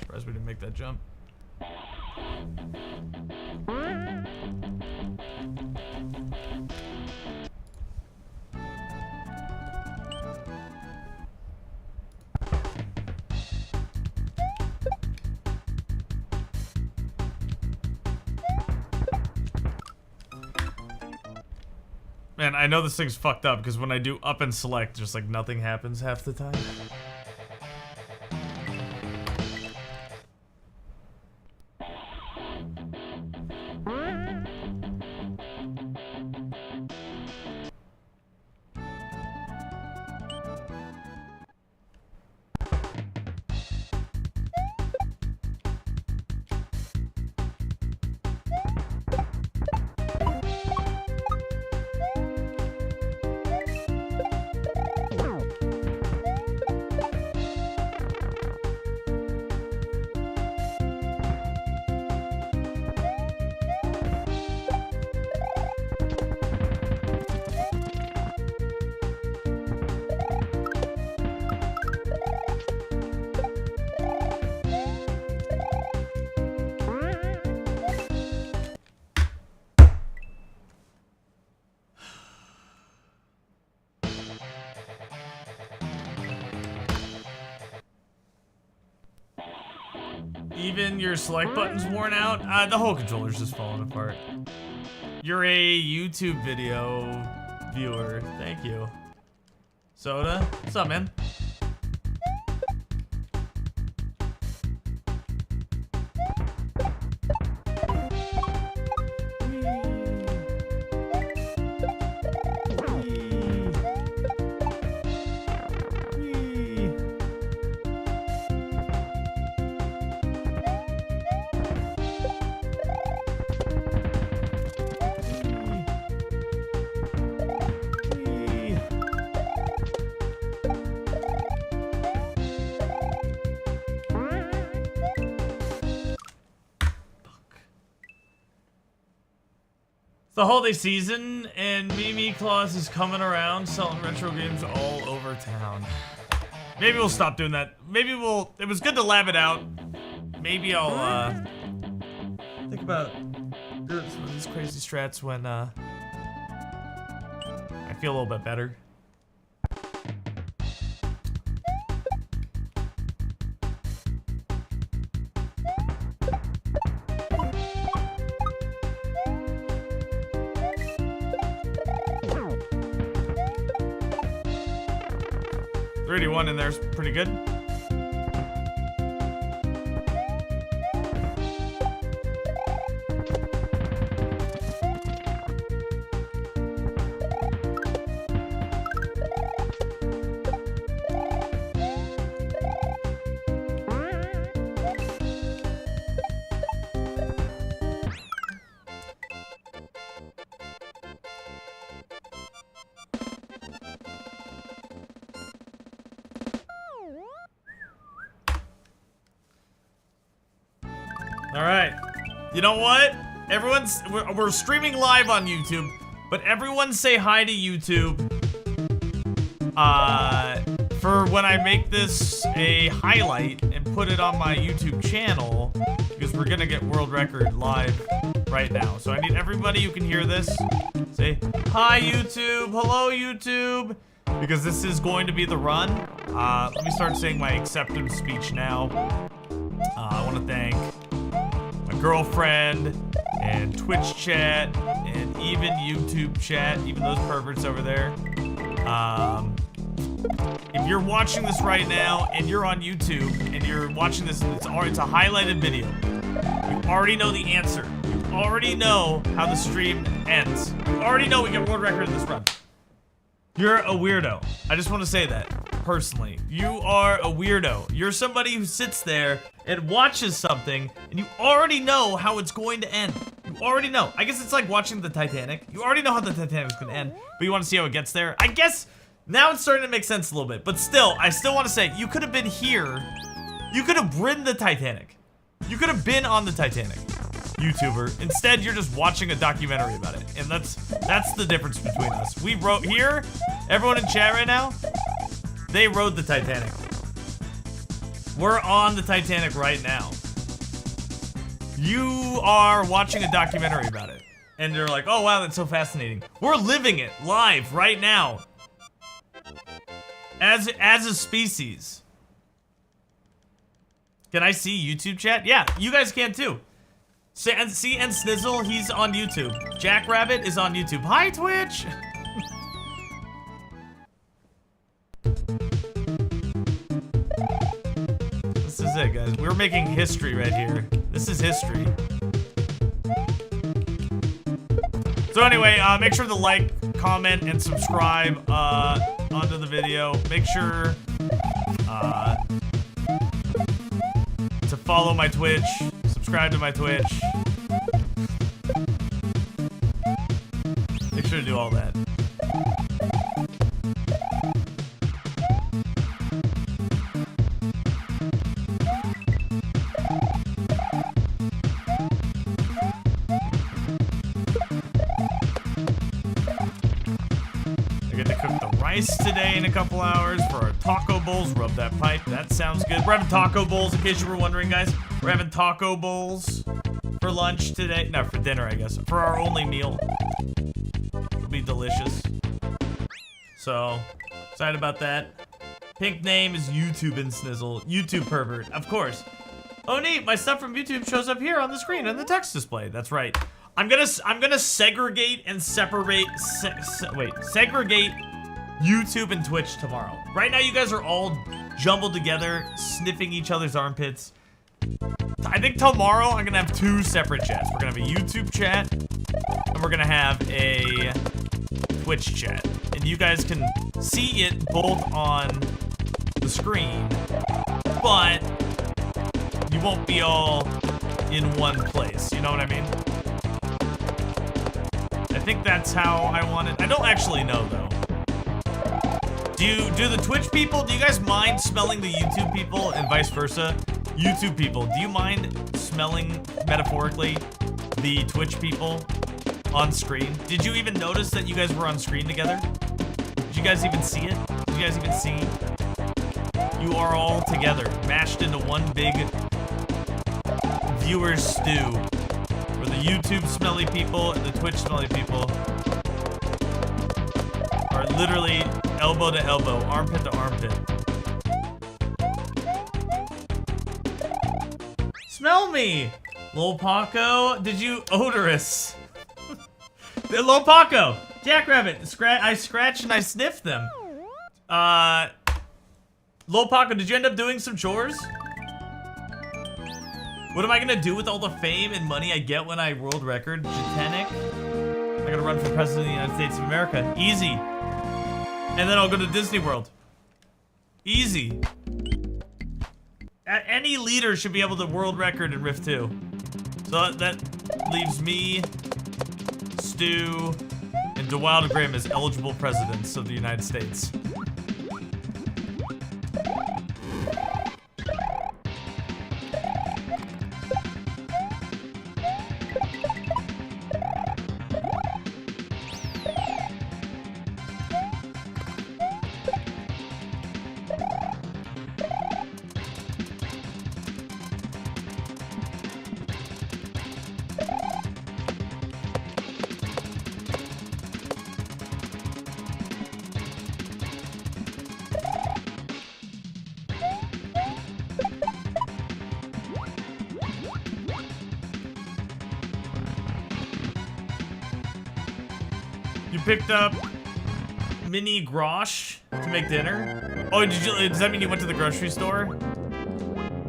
Surprised we didn't make that jump. Man, I know this thing's fucked up because when I do up and select, just like nothing happens half the time. Even your select button's worn out? The whole controller's just falling apart. You're a YouTube video viewer. Thank you. Soda? What's up, man? The holiday season, and Mimi Claus is coming around selling retro games all over town. Maybe we'll stop doing that. Maybe we'll... It was good to lab it out. Maybe I'll, think about doing some of these crazy strats when, I feel a little bit better. One in there's pretty good. Alright. You know what? We're streaming live on YouTube, but everyone say hi to YouTube. For when I make this a highlight and put it on my YouTube channel, because we're gonna get world record live right now. So I need everybody who can hear this. Say, hi, YouTube. Hello, YouTube. Because this is going to be the run. Let me start saying my acceptance speech now. I want to thank my girlfriend and Twitch chat and even YouTube chat, even those perverts over there. If you're watching this right now and you're on YouTube and you're watching this and it's a highlighted video, you already know the answer. You already know how the stream ends. You already know we get world record in this run. You're a weirdo. I just want to say that personally. You are a weirdo. You're somebody who sits there and watches something and you already know how it's going to end. You already know. I guess it's like watching the Titanic. You already know how the Titanic's going to end, but you want to see how it gets there. I guess now it's starting to make sense a little bit, but still, I still want to say, you could have been here. You could have ridden the Titanic. You could have been on the Titanic, YouTuber. Instead, you're just watching a documentary about it, and that's the difference between us. We wrote here, everyone in chat right now, they rode the Titanic. We're on the Titanic right now. You are watching a documentary about it, and you're like, oh wow, that's so fascinating. We're living it live right now. As a species. Can I see YouTube chat? Yeah, you guys can too. See, and Snizzle, he's on YouTube. Jackrabbit is on YouTube. Hi, Twitch! This is it, guys. We're making history right here. This is history. So anyway, make sure to like, comment, and subscribe onto the video. Make sure to follow my Twitch, subscribe to my Twitch. Make sure to do all that. Today in a couple hours for our taco bowls. Rub that pipe. That sounds good. We're having taco bowls, in case you were wondering, guys. We're having taco bowls for lunch today. No, for dinner, I guess. For our only meal. It'll be delicious. So, excited about that. Pink name is YouTube and Snizzle. YouTube pervert, of course. Oh, neat. My stuff from YouTube shows up here on the screen in the text display. That's right. I'm gonna segregate and separate. Segregate YouTube and Twitch tomorrow. Right now, you guys are all jumbled together, sniffing each other's armpits. I think tomorrow I'm gonna have two separate chats. We're gonna have a YouTube chat, and we're gonna have a Twitch chat. And you guys can see it both on the screen, but you won't be all in one place. You know what I mean? I think that's how I want it. I don't actually know, though. Do the Twitch people, do you guys mind smelling the YouTube people and vice versa? YouTube people, do you mind smelling, metaphorically, the Twitch people on screen? Did you even notice that you guys were on screen together? Did you guys even see it? Did you guys even see? You are all together, mashed into one big viewer stew. Where the YouTube smelly people and the Twitch smelly people are literally elbow to elbow, armpit to armpit. Smell me! Lil Paco, did you odorous? Lil Paco! Jackrabbit, I scratched and I sniffed them. Lil Paco, did you end up doing some chores? What am I gonna do with all the fame and money I get when I world record Titanic? I'm gonna run for president of the United States of America. Easy. And then I'll go to Disney World. Easy. Any leader should be able to world record in Riff 2. So that leaves me, Stu, and DeWild Grimm as eligible presidents of the United States. picked up mini grosh to make dinner. Oh, does that mean you went to the grocery store? God,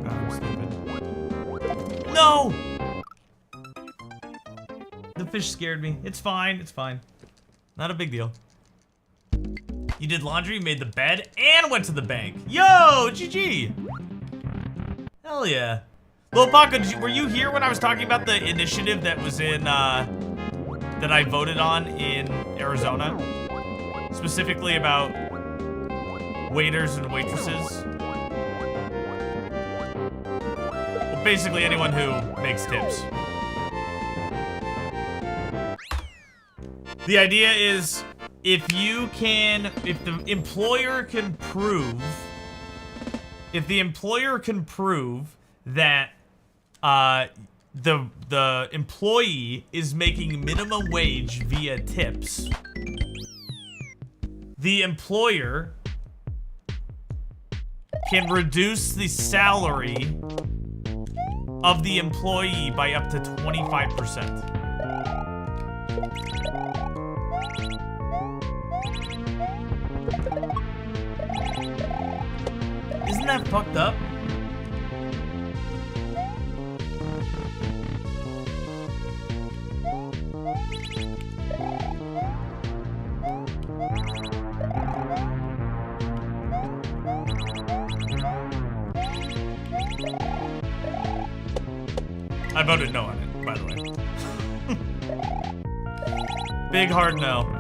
I'm stupid. No! The fish scared me. It's fine, it's fine. Not a big deal. You did laundry, made the bed, and went to the bank. Yo, GG! Hell yeah. Lil Paco, were you here when I was talking about the initiative that was in, that I voted on in Arizona? Specifically about waiters and waitresses? Well, basically anyone who makes tips. The idea is, if the employer can prove that the employee is making minimum wage via tips, the employer can reduce the salary of the employee by up to 25%. Isn't that fucked up? I voted no on it, by the way. Big hard no.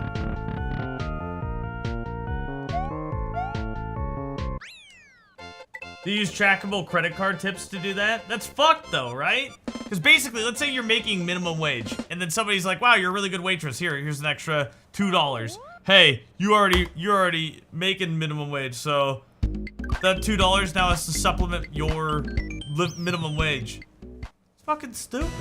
Do you use trackable credit card tips to do that? That's fucked though, right? Because basically, let's say you're making minimum wage, and then somebody's like, wow, you're a really good waitress. Here's an extra $2. Hey, you're already making minimum wage, so that $2 now has to supplement your minimum wage. It's fucking stupid.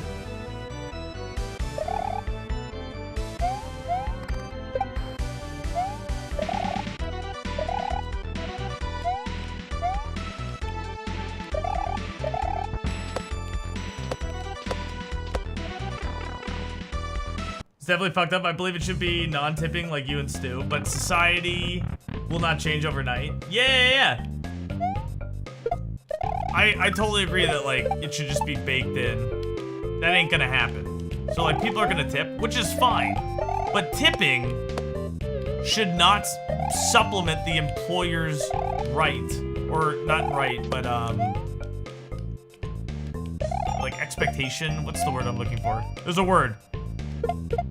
It's definitely fucked up. I believe it should be non-tipping like you and Stu, but society will not change overnight. Yeah. I totally agree that like it should just be baked in. That ain't gonna happen. So like people are gonna tip, which is fine, but tipping should not supplement the employer's right, or not right, but like expectation. What's the word I'm looking for? There's a word.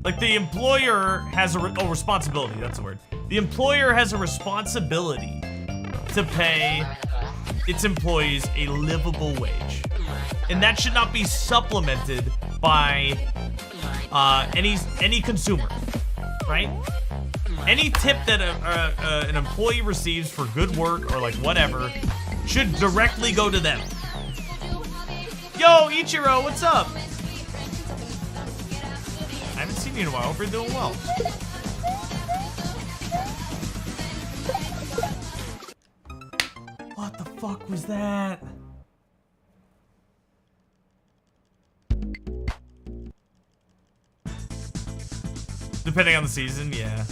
Like the employer has a responsibility, that's the word. The employer has a responsibility to pay its employees a livable wage. And that should not be supplemented by any consumer, right? Any tip that an employee receives for good work or like whatever should directly go to them. Yo, Ichiro, what's up? I haven't seen you in a while. Hope you're doing well. What the fuck was that? Depending on the season, yeah.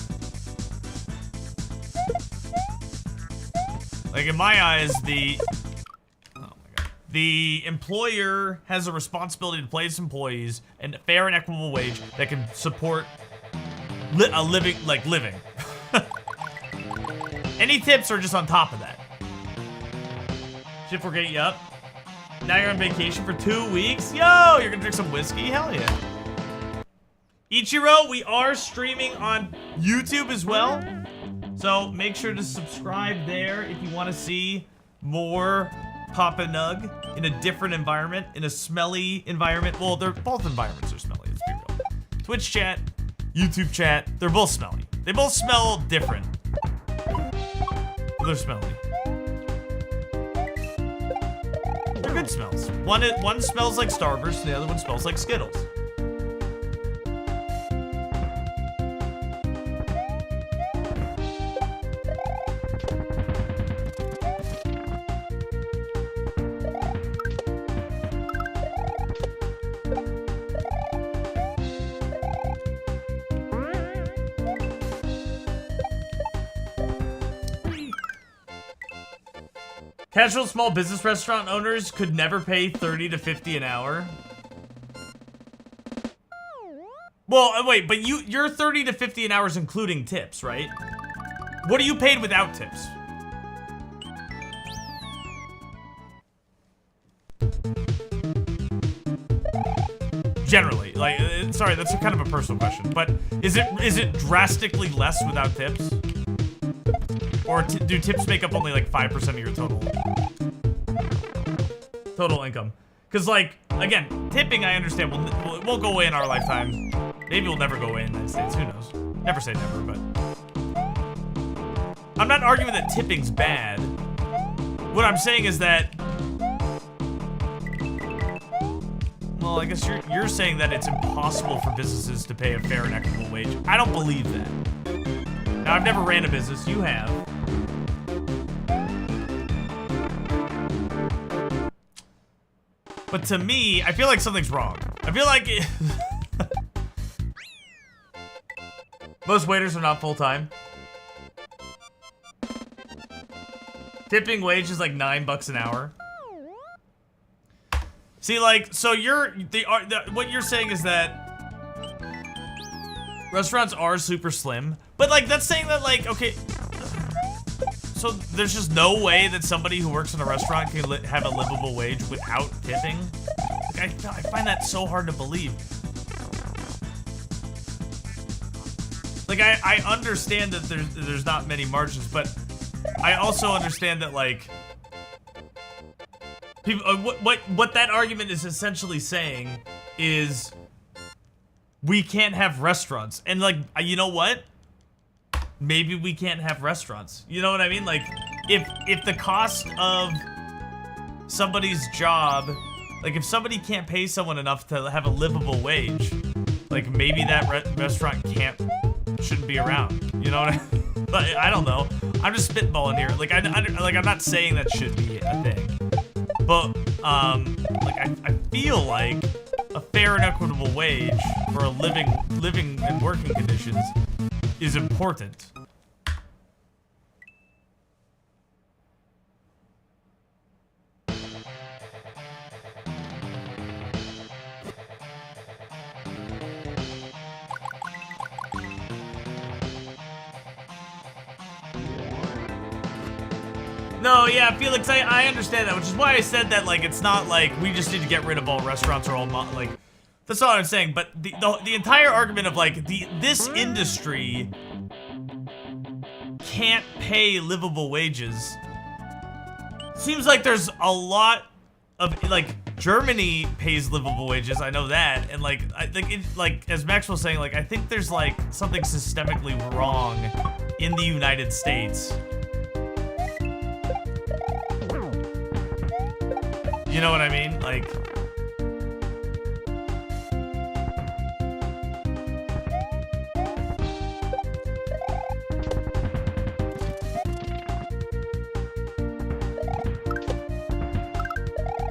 Like in my eyes, the employer has a responsibility to pay its employees a fair and equitable wage that can support a living. Any tips are just on top of that. Shit, forget you up. Now you're on vacation for 2 weeks? Yo, you're gonna drink some whiskey? Hell yeah. Ichiro, we are streaming on YouTube as well. So make sure to subscribe there if you want to see more Papa Nug in a different environment, in a smelly environment. Well, both environments are smelly, let's be real. Twitch chat, YouTube chat, they're both smelly. They both smell different. They're smelly. They're good smells. One smells like Starburst, the other one smells like Skittles. Casual small business restaurant owners could never pay 30 to 50 an hour. Well, wait, but you're 30 to 50 an hour is including tips, right? What are you paid without tips? Generally, like, sorry, that's kind of a personal question, but is it drastically less without tips? Or do tips make up only like 5% of your total income? Because, like, again, tipping, I understand, it won't go away in our lifetime. Maybe we'll never go away in the United States. Who knows? Never say never, but I'm not arguing that tipping's bad. What I'm saying is that, well, I guess you're saying that it's impossible for businesses to pay a fair and equitable wage. I don't believe that. Now, I've never ran a business. You have. But to me, I feel like something's wrong. I feel like most waiters are not full-time. Tipping wage is like $9 an hour. See, like, so what you're saying is that restaurants are super slim, but like that's saying that, like, okay, so there's just no way that somebody who works in a restaurant can have a livable wage without tipping. Like, I find that so hard to believe. Like, I understand that there's not many margins, but I also understand that, like, people, what that argument is essentially saying is we can't have restaurants. And, like, you know what? Maybe we can't have restaurants. You know what I mean? Like, if the cost of somebody's job, like, if somebody can't pay someone enough to have a livable wage, like, maybe that restaurant shouldn't be around. You know what I mean? But I don't know. I'm just spitballing here. Like, I'm not saying that should be a thing. But, like, I feel like a fair and equitable wage for a living and working conditions is important. No, yeah, Felix, I understand that, which is why I said that, like, it's not like we just need to get rid of all restaurants or all, like, that's all I'm saying. But the entire argument of, like, this industry can't pay livable wages seems like there's a lot of, like, Germany pays livable wages, I know that, and, like, I think it, like, as Maxwell was saying, like, I think there's, like, something systemically wrong in the United States. You know what I mean? Like,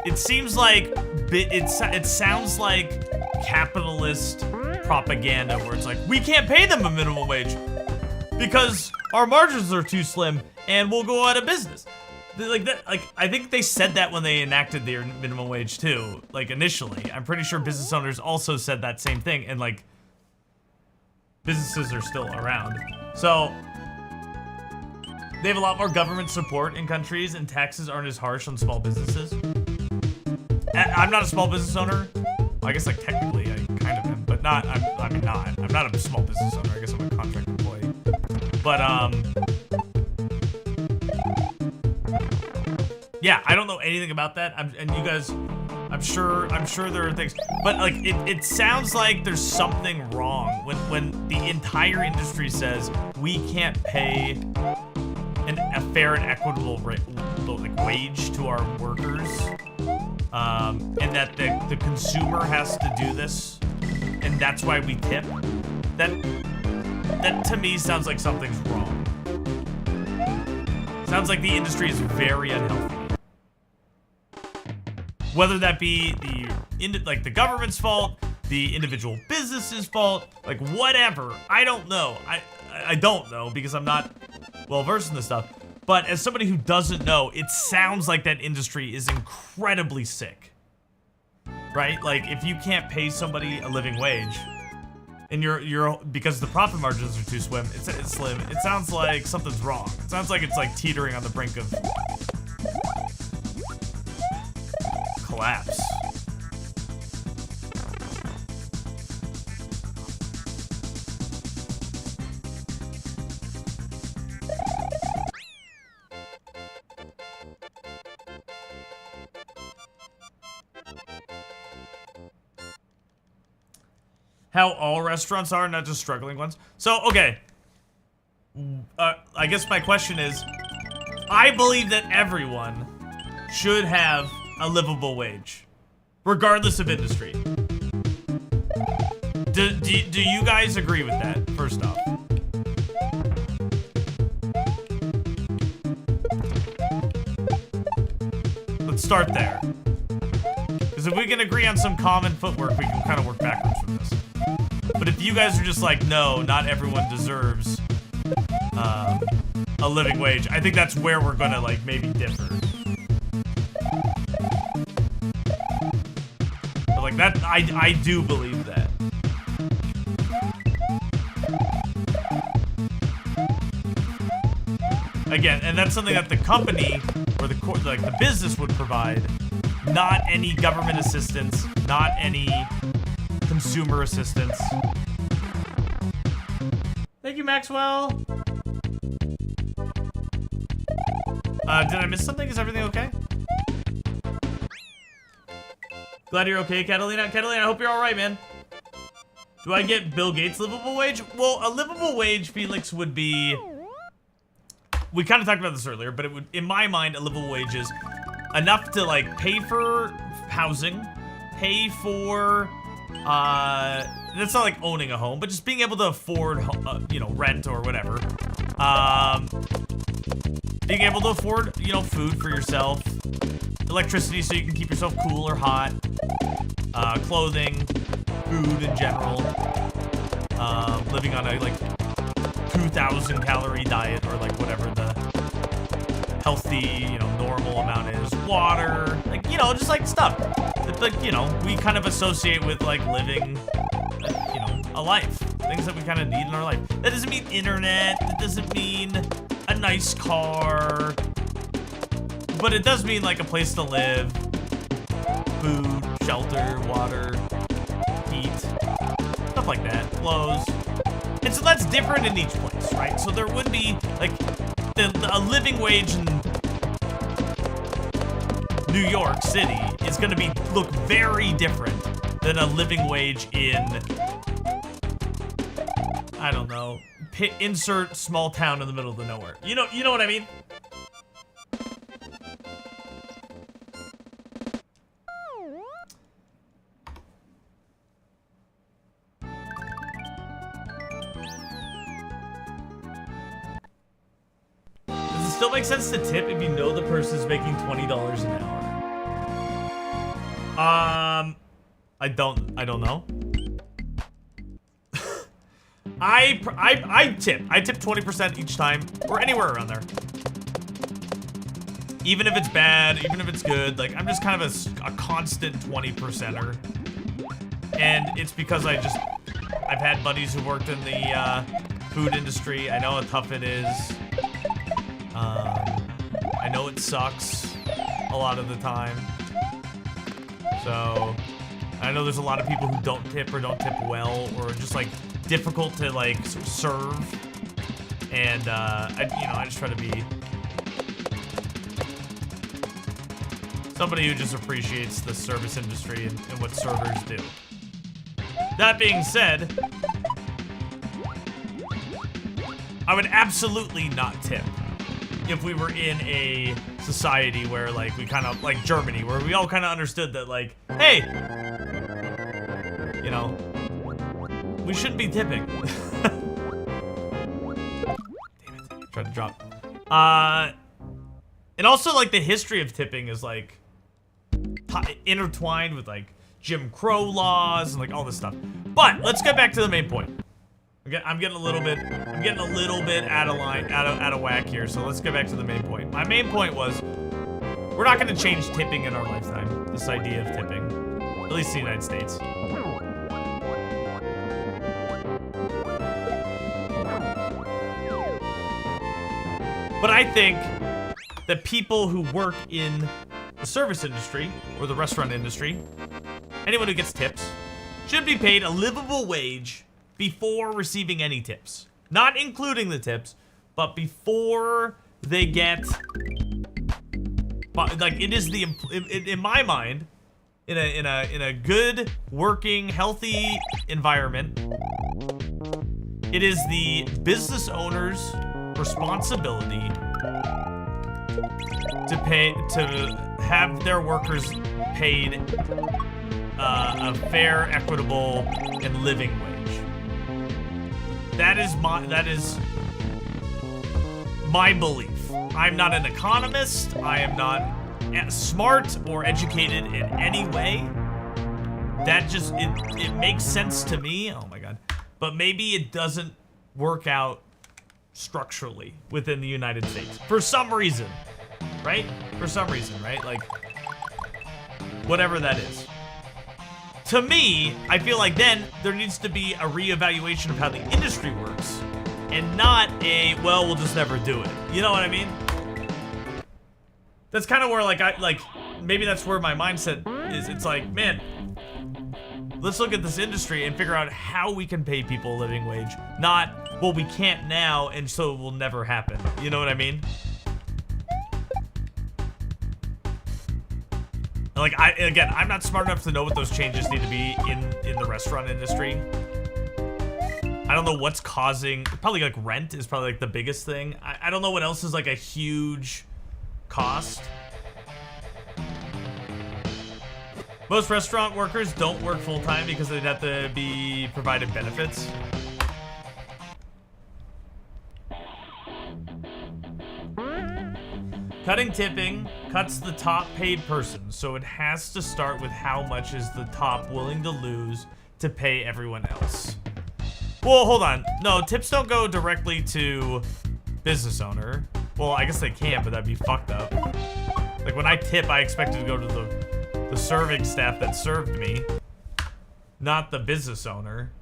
it seems like it sounds like capitalist propaganda where it's like, we can't pay them a minimum wage because our margins are too slim and we'll go out of business. Like that, like, I think they said that when they enacted their minimum wage too, like, initially. I'm pretty sure business owners also said that same thing, and, like, businesses are still around. So they have a lot more government support in countries, and taxes aren't as harsh on small businesses. I'm not a small business owner. Well, I guess, like, technically I kind of am, but not, I'm not a small business owner. I guess I'm a contract employee. But, yeah, I don't know anything about that. And you guys, I'm sure there are things, but, like, it sounds like there's something wrong when the entire industry says we can't pay a fair and equitable wage to our workers, and that the consumer has to do this, and that's why we tip. That to me sounds like something's wrong. Sounds like the industry is very unhealthy. Whether that be the government's fault, the individual business's fault, like, whatever. I don't know. I don't know because I'm not well versed in this stuff. But as somebody who doesn't know, it sounds like that industry is incredibly sick. Right? Like, if you can't pay somebody a living wage, and you're because the profit margins are too slim, it's slim, it sounds like something's wrong. It sounds like it's like teetering on the brink of collapse. How all restaurants are, not just struggling ones. So, okay. I guess my question is, I believe that everyone should have a livable wage, regardless of industry. Do you guys agree with that, first off? Let's start there. Because if we can agree on some common footwork, we can kind of work backwards from this. But if you guys are just like, no, not everyone deserves a living wage, I think that's where we're gonna like maybe differ. But like that, I do believe that. Again, and that's something that the company or the business would provide, not any government assistance, not any consumer assistance. Thank you, Maxwell. Did I miss something? Is everything okay? Glad you're okay, Catalina. Catalina, I hope you're alright, man. Do I get Bill Gates' livable wage? Well, a livable wage, Felix, would be... We kind of talked about this earlier, but it would, in my mind, a livable wage is enough to, like, pay for housing, pay for... that's not like owning a home, but just being able to afford, you know, rent or whatever. Being able to afford, you know, food for yourself, electricity so you can keep yourself cool or hot, clothing, food in general, living on a, like, 2,000 calorie diet or, like, whatever the healthy, you know, normal amount is, water, like, you know, just, like, stuff. It's like, you know, we kind of associate with, like, living, you know, a life. Things that we kind of need in our life. That doesn't mean internet. That doesn't mean a nice car. But it does mean, like, a place to live. Food, shelter, water, heat. Stuff like that. Clothes. And so that's different in each place, right? So there would be, like, a living wage in New York City is going to look very different than a living wage in, I don't know, insert small town in the middle of the nowhere. You know what I mean? Does it still make sense to tip if you know the person's making $20 an hour? I don't know. I tip 20% each time, or anywhere around there. Even if it's bad, even if it's good, like, I'm just kind of a constant 20%er. And it's because I've had buddies who worked in the food industry. I know how tough it is. I know it sucks a lot of the time. So, I know there's a lot of people who don't tip or don't tip well, or just, like, difficult to, like, serve. And, I just try to be somebody who just appreciates the service industry and what servers do. That being said, I would absolutely not tip if we were in a society where, like, we kind of, like Germany, where we all kind of understood that, like, hey, you know, we shouldn't be tipping. Damn it, tried to drop. And also, like, the history of tipping is, like, intertwined with, like, Jim Crow laws and, like, all this stuff. But let's get back to the main point. I'm getting a little bit I'm getting a little bit out of line, out of whack here. So let's go back to the main point. My main point was we're not going to change tipping in our lifetime. This idea of tipping, at least in the United States. But I think that people who work in the service industry or the restaurant industry, anyone who gets tips, should be paid a livable wage before receiving any tips. Not including the tips, but before they get, like, it is the, in my mind, in a good, working, healthy environment, it is the business owner's responsibility to have their workers paid a fair, equitable, and living wage. That is my belief. I'm not an economist. I am not smart or educated in any way. That just it makes sense to me. Oh my god. But maybe it doesn't work out structurally within the United States for some reason, right? For some reason, right? Like, whatever that is. To me, I feel like then there needs to be a reevaluation of how the industry works and not a, well, we'll just never do it. You know what I mean? That's kind of where, like, maybe that's where my mindset is. It's like, man, let's look at this industry and figure out how we can pay people a living wage. Not, well, we can't now, and so it will never happen. You know what I mean? Like, again, I'm not smart enough to know what those changes need to be in the restaurant industry. I don't know what's causing, probably like rent is probably like the biggest thing. I don't know what else is like a huge cost. Most restaurant workers don't work full-time because they'd have to be provided benefits. Cutting tipping cuts the top paid person, so it has to start with how much is the top willing to lose to pay everyone else. Well, hold on. No, tips don't go directly to business owner. Well, I guess they can, but that'd be fucked up. Like, when I tip, I expect it to go to the serving staff that served me, not the business owner.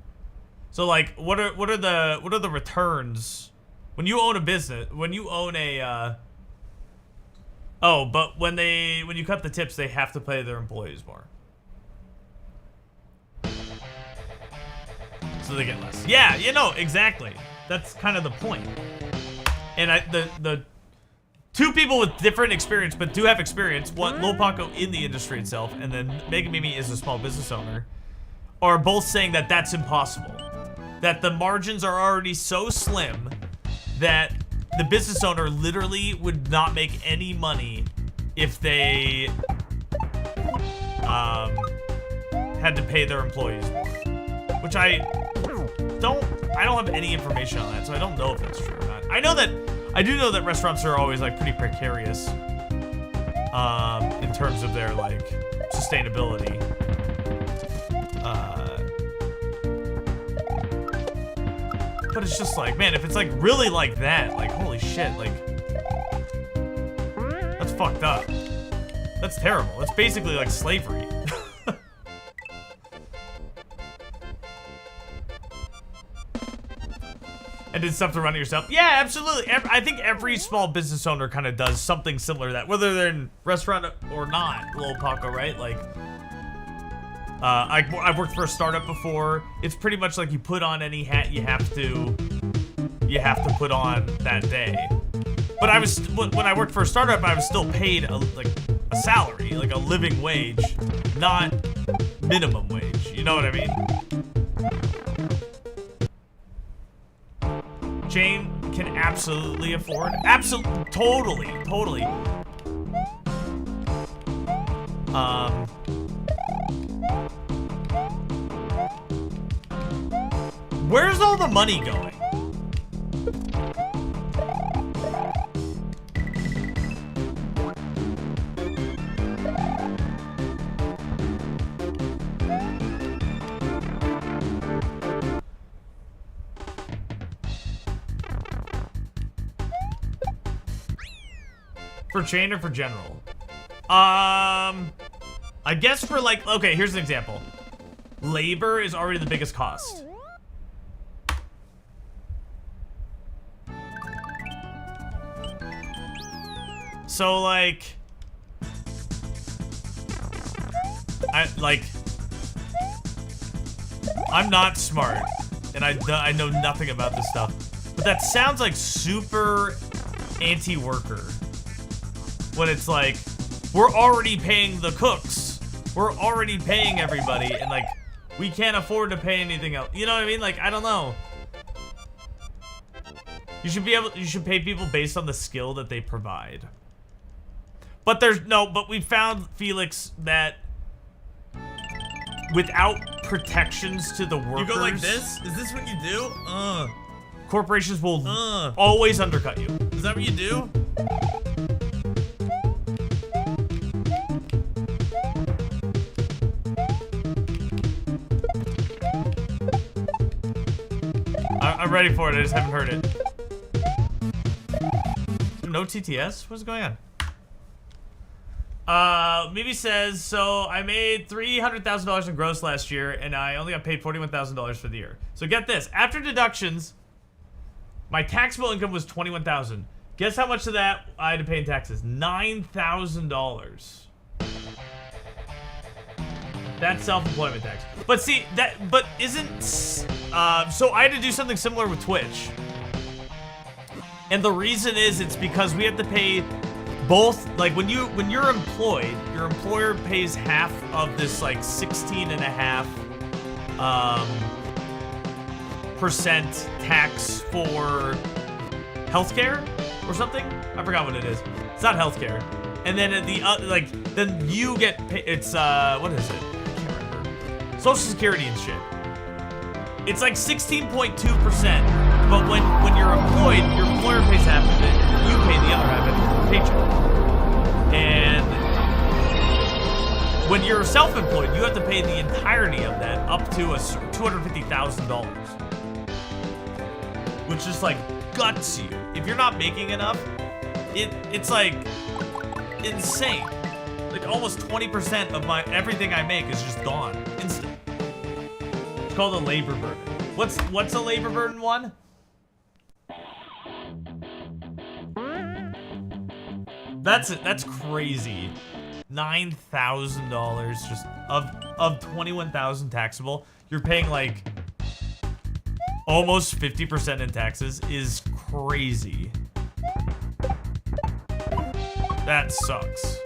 So, like, what are the returns when you own a business? When you own a oh, but when you cut the tips, they have to pay their employees more, so they get less. Yeah, you know, exactly. That's kind of the point. And the two people with different experience, but do have experience, one, Lil Paco in the industry itself, and then Mega Mimi is a small business owner, are both saying that that's impossible. That the margins are already so slim that the business owner literally would not make any money if they had to pay their employees more. Which I don't have any information on that, so I don't know if that's true or not. I do know that restaurants are always like pretty precarious in terms of their like sustainability. But it's just like, man, if it's like really like that, like holy shit, like that's fucked up. That's terrible. It's basically like slavery. And did stuff to run it yourself? Yeah, absolutely. I think every small business owner kind of does something similar to that, whether they're in restaurant or not, Lil Paco, right? Like, I've worked for a startup before. It's pretty much like you put on any hat you have to put on that day. But when I worked for a startup, I was still paid a salary, like a living wage, not minimum wage. You know what I mean? Jane can absolutely afford, totally. Where's all the money going? For chain or for general? I guess for like, okay, here's an example. Labor is already the biggest cost. So like, I'm not smart, and I know nothing about this stuff, but that sounds like super anti-worker. When it's like, we're already paying the cooks, we're already paying everybody, and like, we can't afford to pay anything else. You know what I mean? Like, I don't know. You should pay people based on the skill that they provide. But but we found, Felix, that without protections to the workers... You go like this? Is this what you do? Corporations will always undercut you. Is that what you do? I'm ready for it, I just haven't heard it. No TTS? What's going on? Mimi says, so I made $300,000 in gross last year, and I only got paid $41,000 for the year. So get this, after deductions, my taxable income was $21,000. Guess how much of that I had to pay in taxes? $9,000. That's self-employment tax. But see, but isn't, so I had to do something similar with Twitch. And the reason is, it's because we have to pay both, like when you're employed, your employer pays half of this like 16.5% tax for healthcare or something. I forgot what it is. It's not healthcare. And then at the then you get it's what is it? I can't remember. Social Security and shit. It's like 16.2%. But when you're employed, your employer pays half of it, and you pay the other half of your paycheck. And when you're self-employed, you have to pay the entirety of that up to $250,000, which just like guts you. If you're not making enough, it's like insane. Like almost 20% of everything I make is just gone instant. It's called a labor burden. What's a labor burden one? That's crazy. $9,000 just of 21,000 taxable. You're paying like almost 50% in taxes is crazy. That sucks.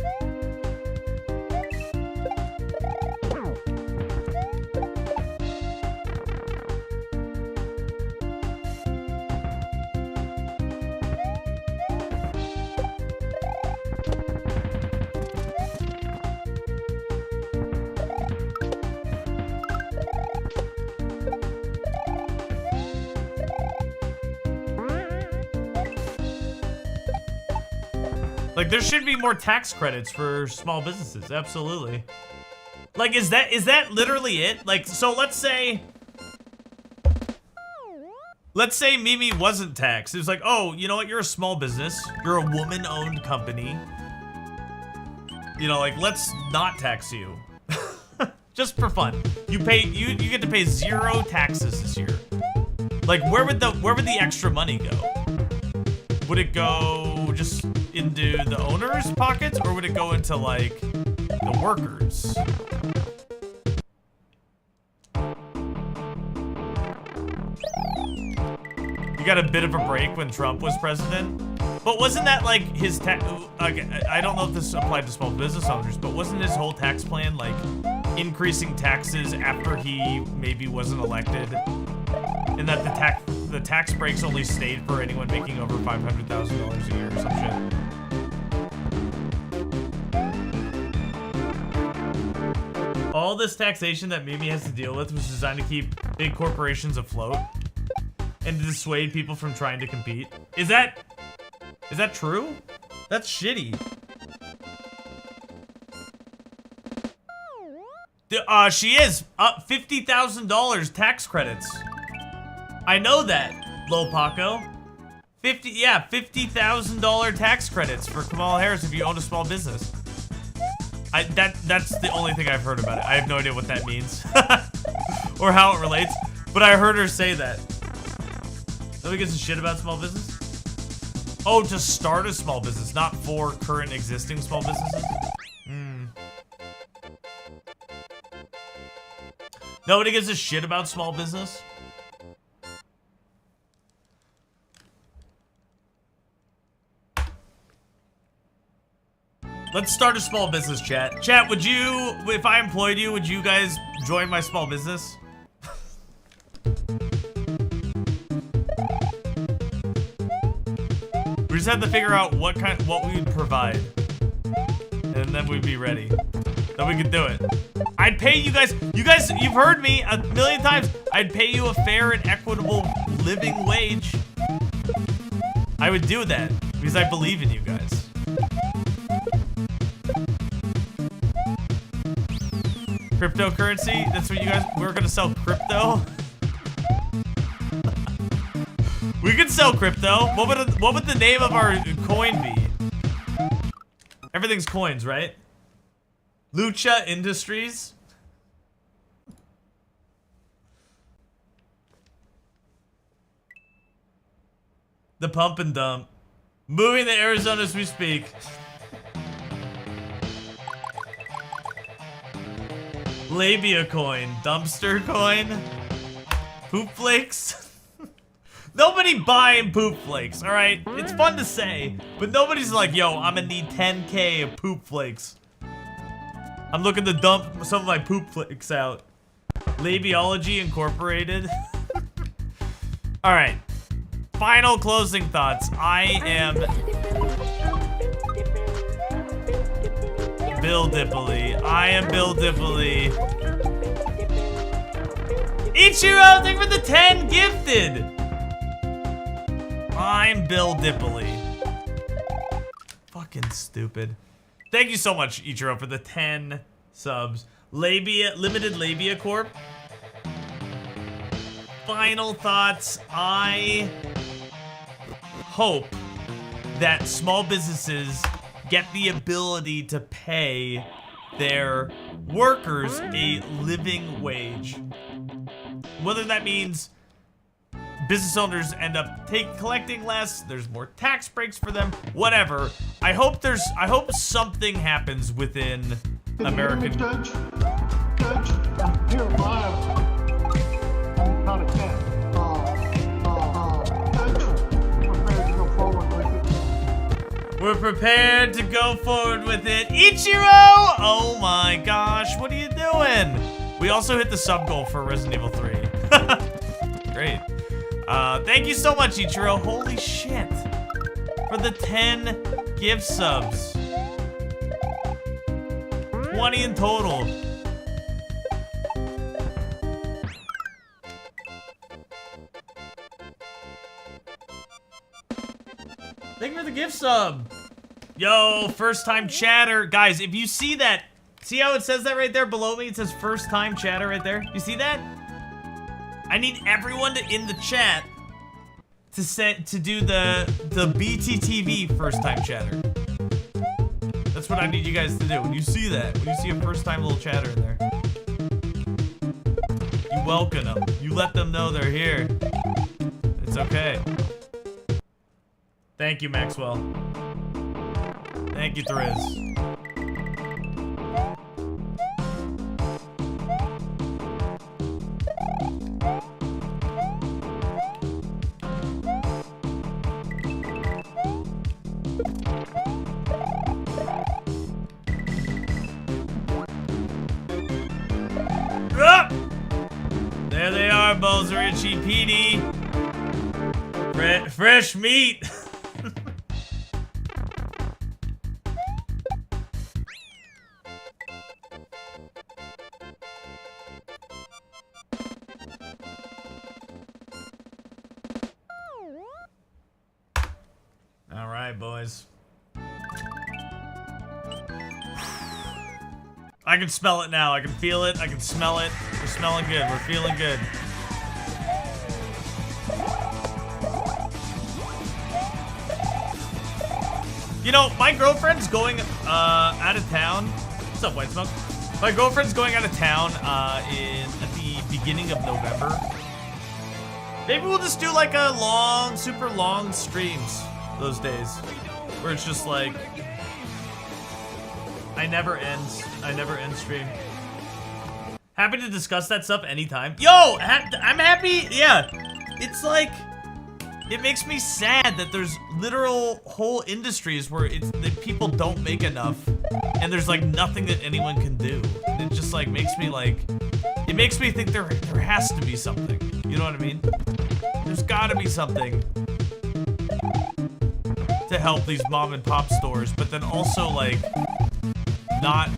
Like, there should be more tax credits for small businesses. Absolutely. Like, is that literally it? Like, so let's say Mimi wasn't taxed. It was like, oh, you know what? You're a small business. You're a woman-owned company. You know, like, let's not tax you. Just for fun. You get to pay 0 taxes this year. Like, where would the extra money go? Would it go just into the owner's pockets, or would it go into like the workers? You got a bit of a break when Trump was president, but wasn't that like his tax? I don't know if this applied to small business owners, but wasn't his whole tax plan like increasing taxes after he maybe wasn't elected, and that the tax breaks only stayed for anyone making over $500,000 a year or some shit? All this taxation that Mimi has to deal with was designed to keep big corporations afloat and to dissuade people from trying to compete. Is that true? That's shitty. She is $50,000 tax credits. I know that, Lil Paco. $50,000 tax credits for Kamala Harris if you own a small business. That's the only thing I've heard about it. I have no idea what that means or how it relates, but I heard her say that. Nobody gives a shit about small business? Oh, to start a small business, not for current existing small businesses? Nobody gives a shit about small business? Let's start a small business, chat. Chat, would you, if I employed you, would you guys join my small business? We just have to figure out what we would provide. And then we'd be ready. Then we could do it. I'd pay you guys, you've heard me a million times. I'd pay you a fair and equitable living wage. I would do that because I believe in you guys. Cryptocurrency? That's what you guys, we're gonna sell crypto? We could sell crypto. What would the name of our coin be? Everything's coins, right? Lucha Industries? The pump and dump. Moving to Arizona as we speak. Labia coin. Dumpster coin. Poop flakes. Nobody buying poop flakes, alright? It's fun to say, but nobody's like, yo, I'm gonna need 10K of poop flakes. I'm looking to dump some of my poop flakes out. Labiology Incorporated. Alright. Final closing thoughts. I am Bill Dippoli. I am Bill Dippoli. Ichiro, thank you for the 10 gifted. I'm Bill Dippoli. Fucking stupid. Thank you so much, Ichiro, for the 10 subs. Limited Labia Corp. Final thoughts. I hope that small businesses get the ability to pay their workers a living wage. Whether that means business owners end up collecting less, there's more tax breaks for them, whatever. I hope something happens within American. Judge, I'm here live. I'm not a cat. We're prepared to go forward with it. Ichiro! Oh my gosh, what are you doing? We also hit the sub goal for Resident Evil 3. Great. Thank you so much, Ichiro. Holy shit. For the 10 gift subs. 20 in total. Thank you for the gift sub. Yo, first time chatter. Guys, if you see that, see how it says that right there below me? It says first time chatter right there. You see that? I need everyone in the chat to do the BTTV first time chatter. That's what I need you guys to do. When you see that, when you see a first time little chatter in there, you welcome them. You let them know they're here. It's okay. Thank you, Maxwell. Thank you, Thriz. There they are, Bozer, Itchy, Petey. Fresh meat. All right, boys. I can smell it now. I can feel it. I can smell it. We're smelling good. We're feeling good. You know, my girlfriend's going out of town. What's up, White Smoke? My girlfriend's going out of town at the beginning of November. Maybe we'll just do like a long, super long streams those days, where it's just like I never end stream. Happy to discuss that stuff anytime. Yo, I'm happy. Yeah, it's like it makes me sad that there's literal whole industries where that people don't make enough, and there's like nothing that anyone can do. And it just like makes me like, it makes me think there has to be something. You know what I mean? There's gotta be something to help these mom and pop stores, but then also like not,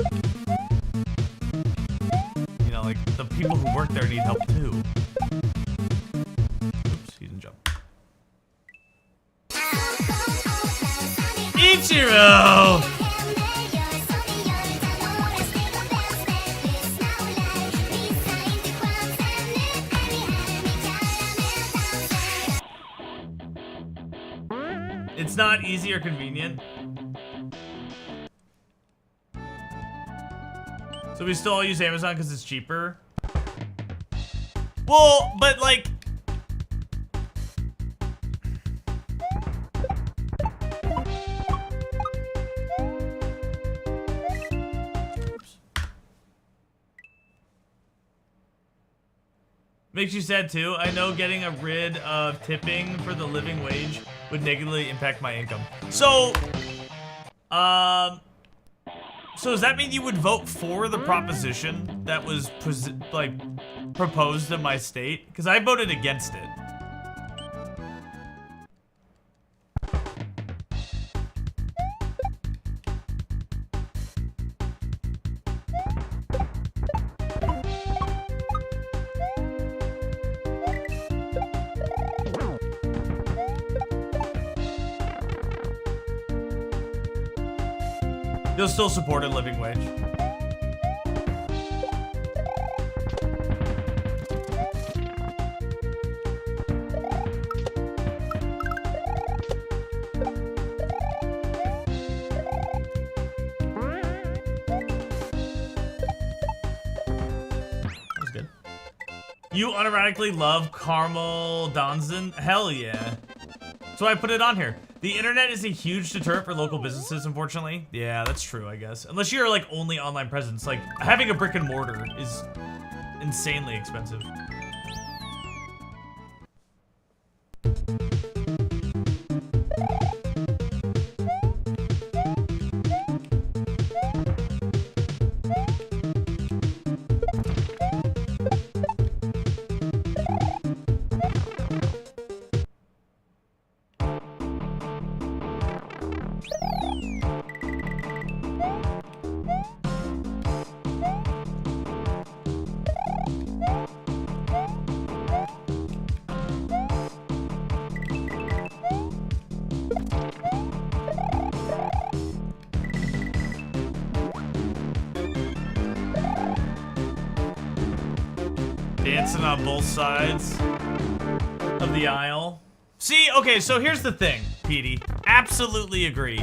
you know, like the people who work there need help too. Oops, he didn't jump. Ichiro! It's not easy or convenient. So we still all use Amazon because it's cheaper? Well, but like... Makes you sad too. I know getting rid of tipping for the living wage would negatively impact my income. So, so does that mean you would vote for the proposition that was proposed in my state? Because I voted against it. You'll still support a living wage. That's good. You unironically love caramel Donzen? Hell yeah. So I put it on here. The internet is a huge deterrent for local businesses, unfortunately. Yeah, that's true, I guess. Unless you're like only online presence. Like having a brick and mortar is insanely expensive. Dancing on both sides of the aisle. See, okay, so here's the thing, Petey. Absolutely agree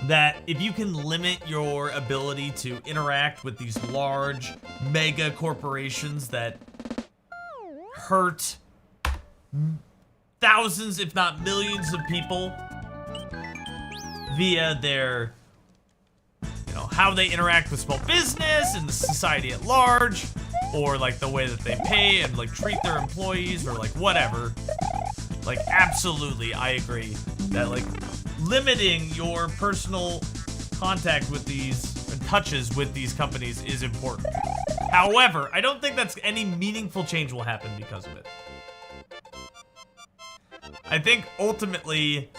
that if you can limit your ability to interact with these large mega corporations that hurt thousands, if not millions of people via their, you know, how they interact with small business and the society at large, or like the way that they pay and like treat their employees, or like whatever. Like absolutely, I agree that like limiting your personal contact with these and touches with these companies is important. However, I don't think that's any meaningful change will happen because of it. I think ultimately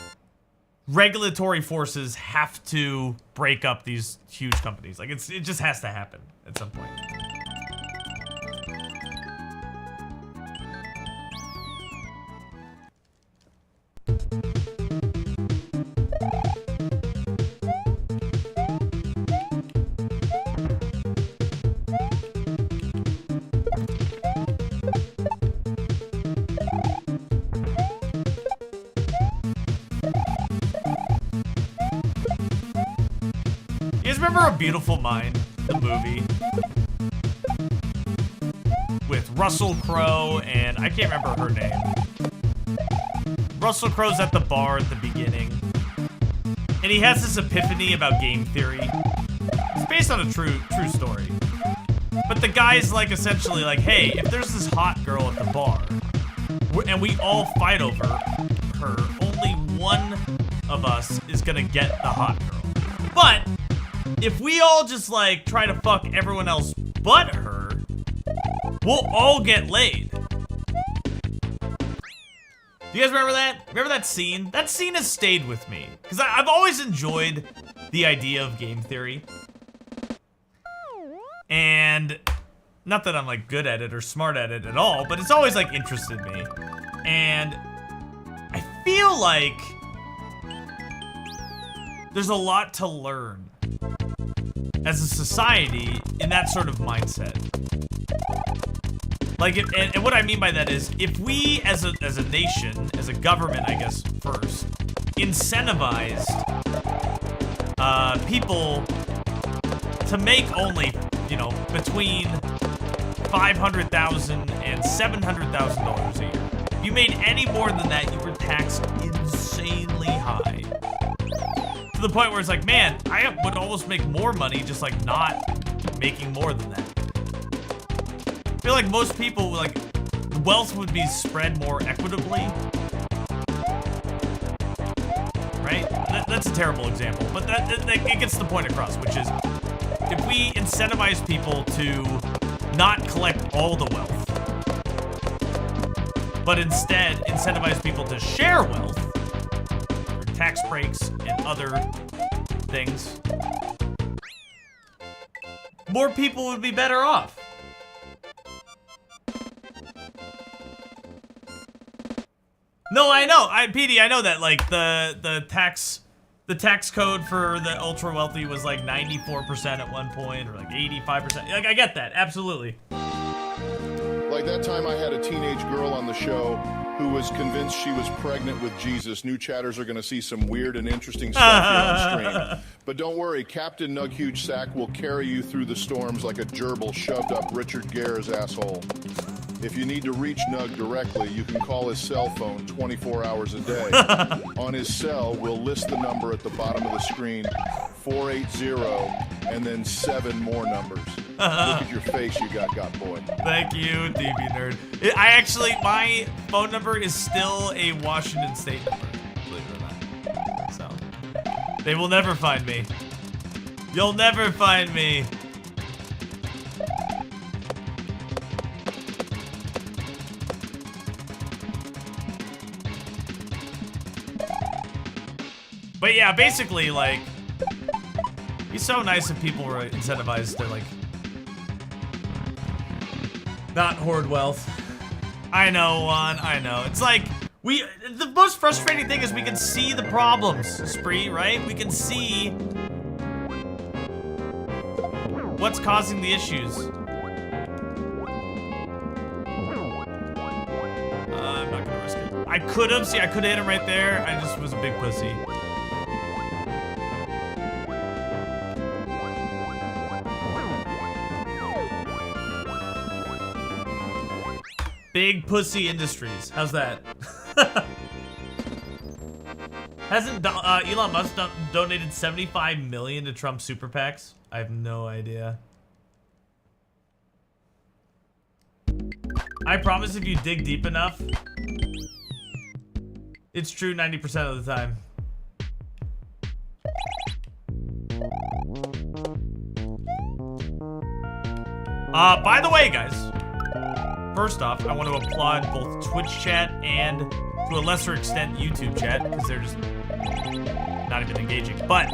regulatory forces have to break up these huge companies. Like it just has to happen at some point. A Beautiful Mind, the movie? With Russell Crowe and I can't remember her name. Russell Crowe's at the bar at the beginning. And he has this epiphany about game theory. It's based on a true story. But the guy's like essentially like, hey, if there's this hot girl at the bar and we all fight over her, only one of us is gonna get the hot girl. But if we all just like try to fuck everyone else but her, we'll all get laid. Do you guys remember that? Remember that scene? That scene has stayed with me. Because I've always enjoyed the idea of game theory. And not that I'm like good at it or smart at it at all, but it's always like interested me. And I feel like there's a lot to learn as a society in that sort of mindset. Like, and what I mean by that is, if we as a nation, as a government, I guess, first, incentivized people to make only, you know, between $500,000 and $700,000 a year. If you made any more than that, you were taxed insanely high. To the point where it's like, man, I would almost make more money just like not making more than that. I feel like most people, like, wealth would be spread more equitably. Right? That's a terrible example, but it gets the point across, which is, if we incentivize people to not collect all the wealth, but instead incentivize people to share wealth, through tax breaks and other things, more people would be better off. No, I know, PD, I know that, like, the tax code for the ultra wealthy was like 94% at one point, or like 85%. Like, I get that, absolutely. Like that time I had a teenage girl on the show who was convinced she was pregnant with Jesus. New chatters are going to see some weird and interesting stuff here on stream. But don't worry, Captain Nug Huge Sack will carry you through the storms like a gerbil shoved up Richard Gere's asshole. If you need to reach Nug directly, you can call his cell phone 24 hours a day. On his cell, we'll list the number at the bottom of the screen, 480, and then 7 more numbers. Look at your face you got boy. Thank you, DB Nerd. My phone number is still a Washington State number, believe it or not. So, they will never find me. You'll never find me. But yeah, basically, like, it'd be so nice if people were incentivized to, like, not hoard wealth. I know, Juan, I know. It's like, the most frustrating thing is we can see the problems, Spree, right? We can see what's causing the issues. I'm not gonna risk it. I could have hit him right there. I just was a big pussy. Big Pussy Industries. How's that? Hasn't Elon Musk donated $75 million to Trump super PACs? I have no idea. I promise if you dig deep enough, it's true 90% of the time. By the way, guys, first off, I want to applaud both Twitch chat and, to a lesser extent, YouTube chat, because they're just not even engaging. But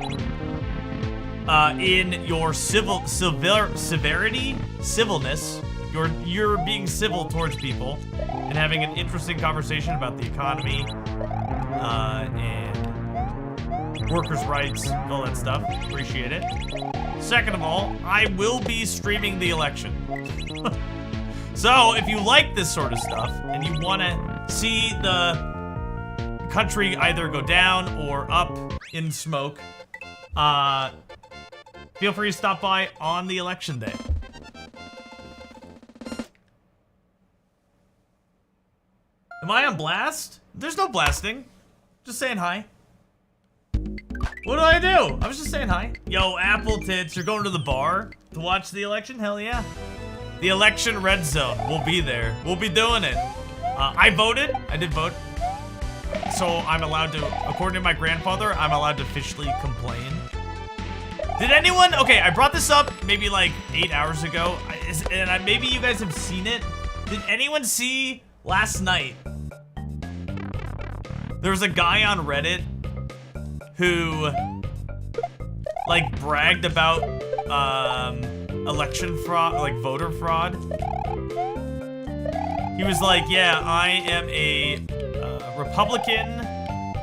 in your civilness, you're being civil towards people and having an interesting conversation about the economy and workers' rights, all that stuff. Appreciate it. Second of all, I will be streaming the election. So, if you like this sort of stuff, and you want to see the country either go down or up in smoke, feel free to stop by on the election day. Am I on blast? There's no blasting. Just saying hi. What do I do? I was just saying hi. Yo, Apple Tits, you're going to the bar to watch the election? Hell yeah. The election red zone. We'll be there. We'll be doing it. I voted. I did vote. So I'm allowed to, according to my grandfather, I'm allowed to officially complain. Did anyone, okay, I brought this up maybe like 8 hours ago, and maybe you guys have seen it. Did anyone see last night? There was a guy on Reddit who like bragged about election fraud, like voter fraud. He was like, yeah, I am a Republican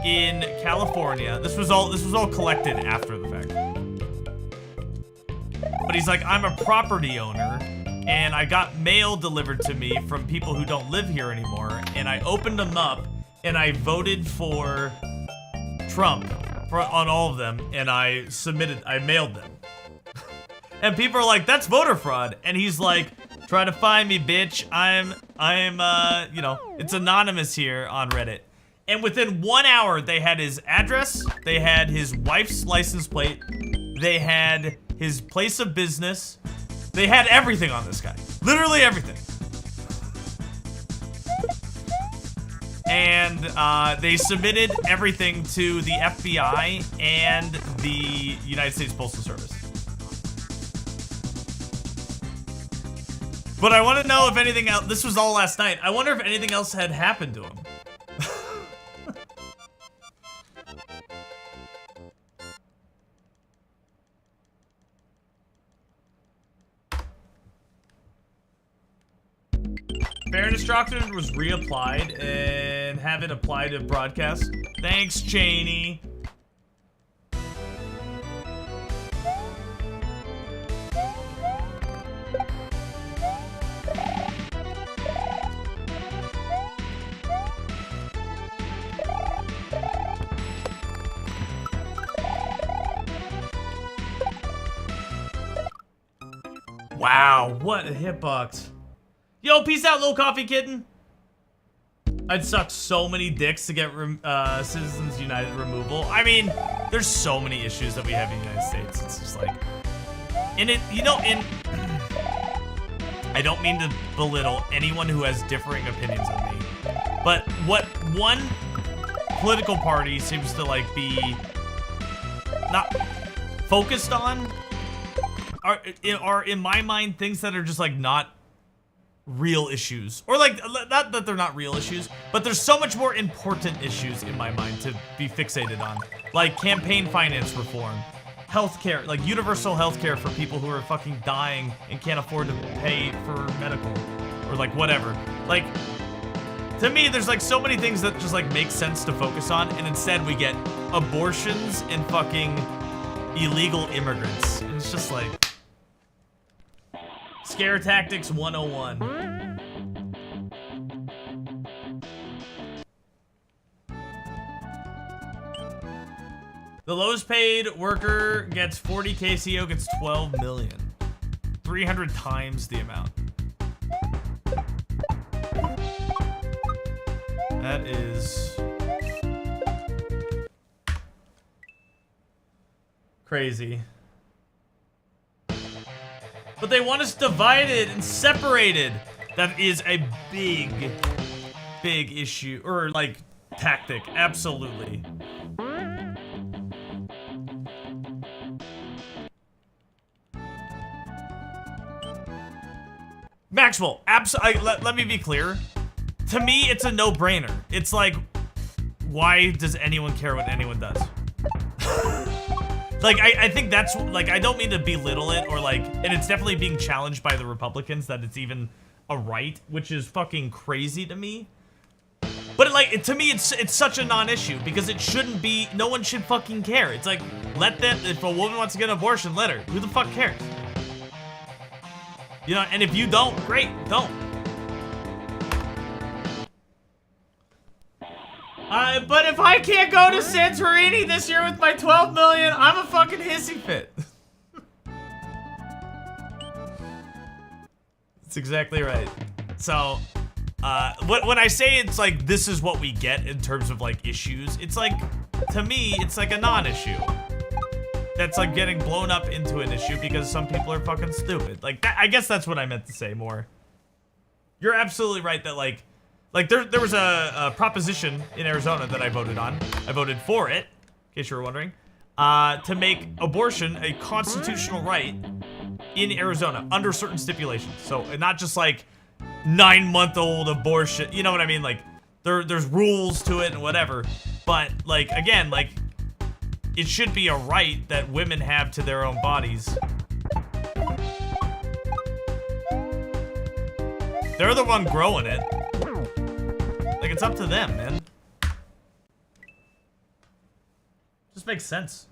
in California. This was all collected after the fact. But he's like, I'm a property owner and I got mail delivered to me from people who don't live here anymore, and I opened them up and I voted for Trump on all of them, and I mailed them. And people are like, that's voter fraud. And he's like, try to find me, bitch. I'm you know, it's anonymous here on Reddit. And within 1 hour, they had his address, they had his wife's license plate, they had his place of business, they had everything on this guy. Literally everything. And they submitted everything to the FBI and the United States Postal Service. But I want to know if anything else, this was all last night, I wonder if anything else had happened to him. Fairness Doctrine was reapplied and have it applied to broadcast. Thanks, Cheney. Wow, what a hitbox. Yo, peace out, little coffee kitten. I'd suck so many dicks to get Citizens United removal. I mean, there's so many issues that we have in the United States. It's just like, and it, you know, and I don't mean to belittle anyone who has differing opinions on me, but what one political party seems to like be not focused on are in my mind things that are just like not real issues, or like not that they're not real issues, but there's so much more important issues in my mind to be fixated on, like campaign finance reform, healthcare, like universal healthcare for people who are fucking dying and can't afford to pay for medical, or like whatever. Like, to me, there's like so many things that just like make sense to focus on, and instead we get abortions and fucking illegal immigrants. And it's just like Scare Tactics 101. The lowest paid worker gets 40K, CEO gets 12 million. 300 times the amount. That is crazy. But they want us divided and separated. That is a big, big issue, or like tactic, absolutely. Maxwell, let me be clear. To me, it's a no-brainer. It's like, why does anyone care what anyone does? Like, I think that's, like, I don't mean to belittle it, or like, and it's definitely being challenged by the Republicans that it's even a right, which is fucking crazy to me. But like, to me, it's such a non-issue, because it shouldn't be, no one should fucking care. It's like, let them, if a woman wants to get an abortion, let her. Who the fuck cares? You know, and if you don't, great, don't. But if I can't go to Santorini this year with my 12 million, I'm a fucking hissy fit. That's exactly right. So, when I say it's like, this is what we get in terms of like issues, it's like, to me, it's like a non-issue. That's like getting blown up into an issue because some people are fucking stupid. Like, I guess that's what I meant to say more. You're absolutely right that like there was a proposition in Arizona that I voted on. I voted for it, in case you were wondering, to make abortion a constitutional right in Arizona under certain stipulations. So not just like 9-month-old abortion, you know what I mean? Like there's rules to it and whatever. But like, again, like it should be a right that women have to their own bodies. They're the one growing it. Like, it's up to them, man. Just makes sense.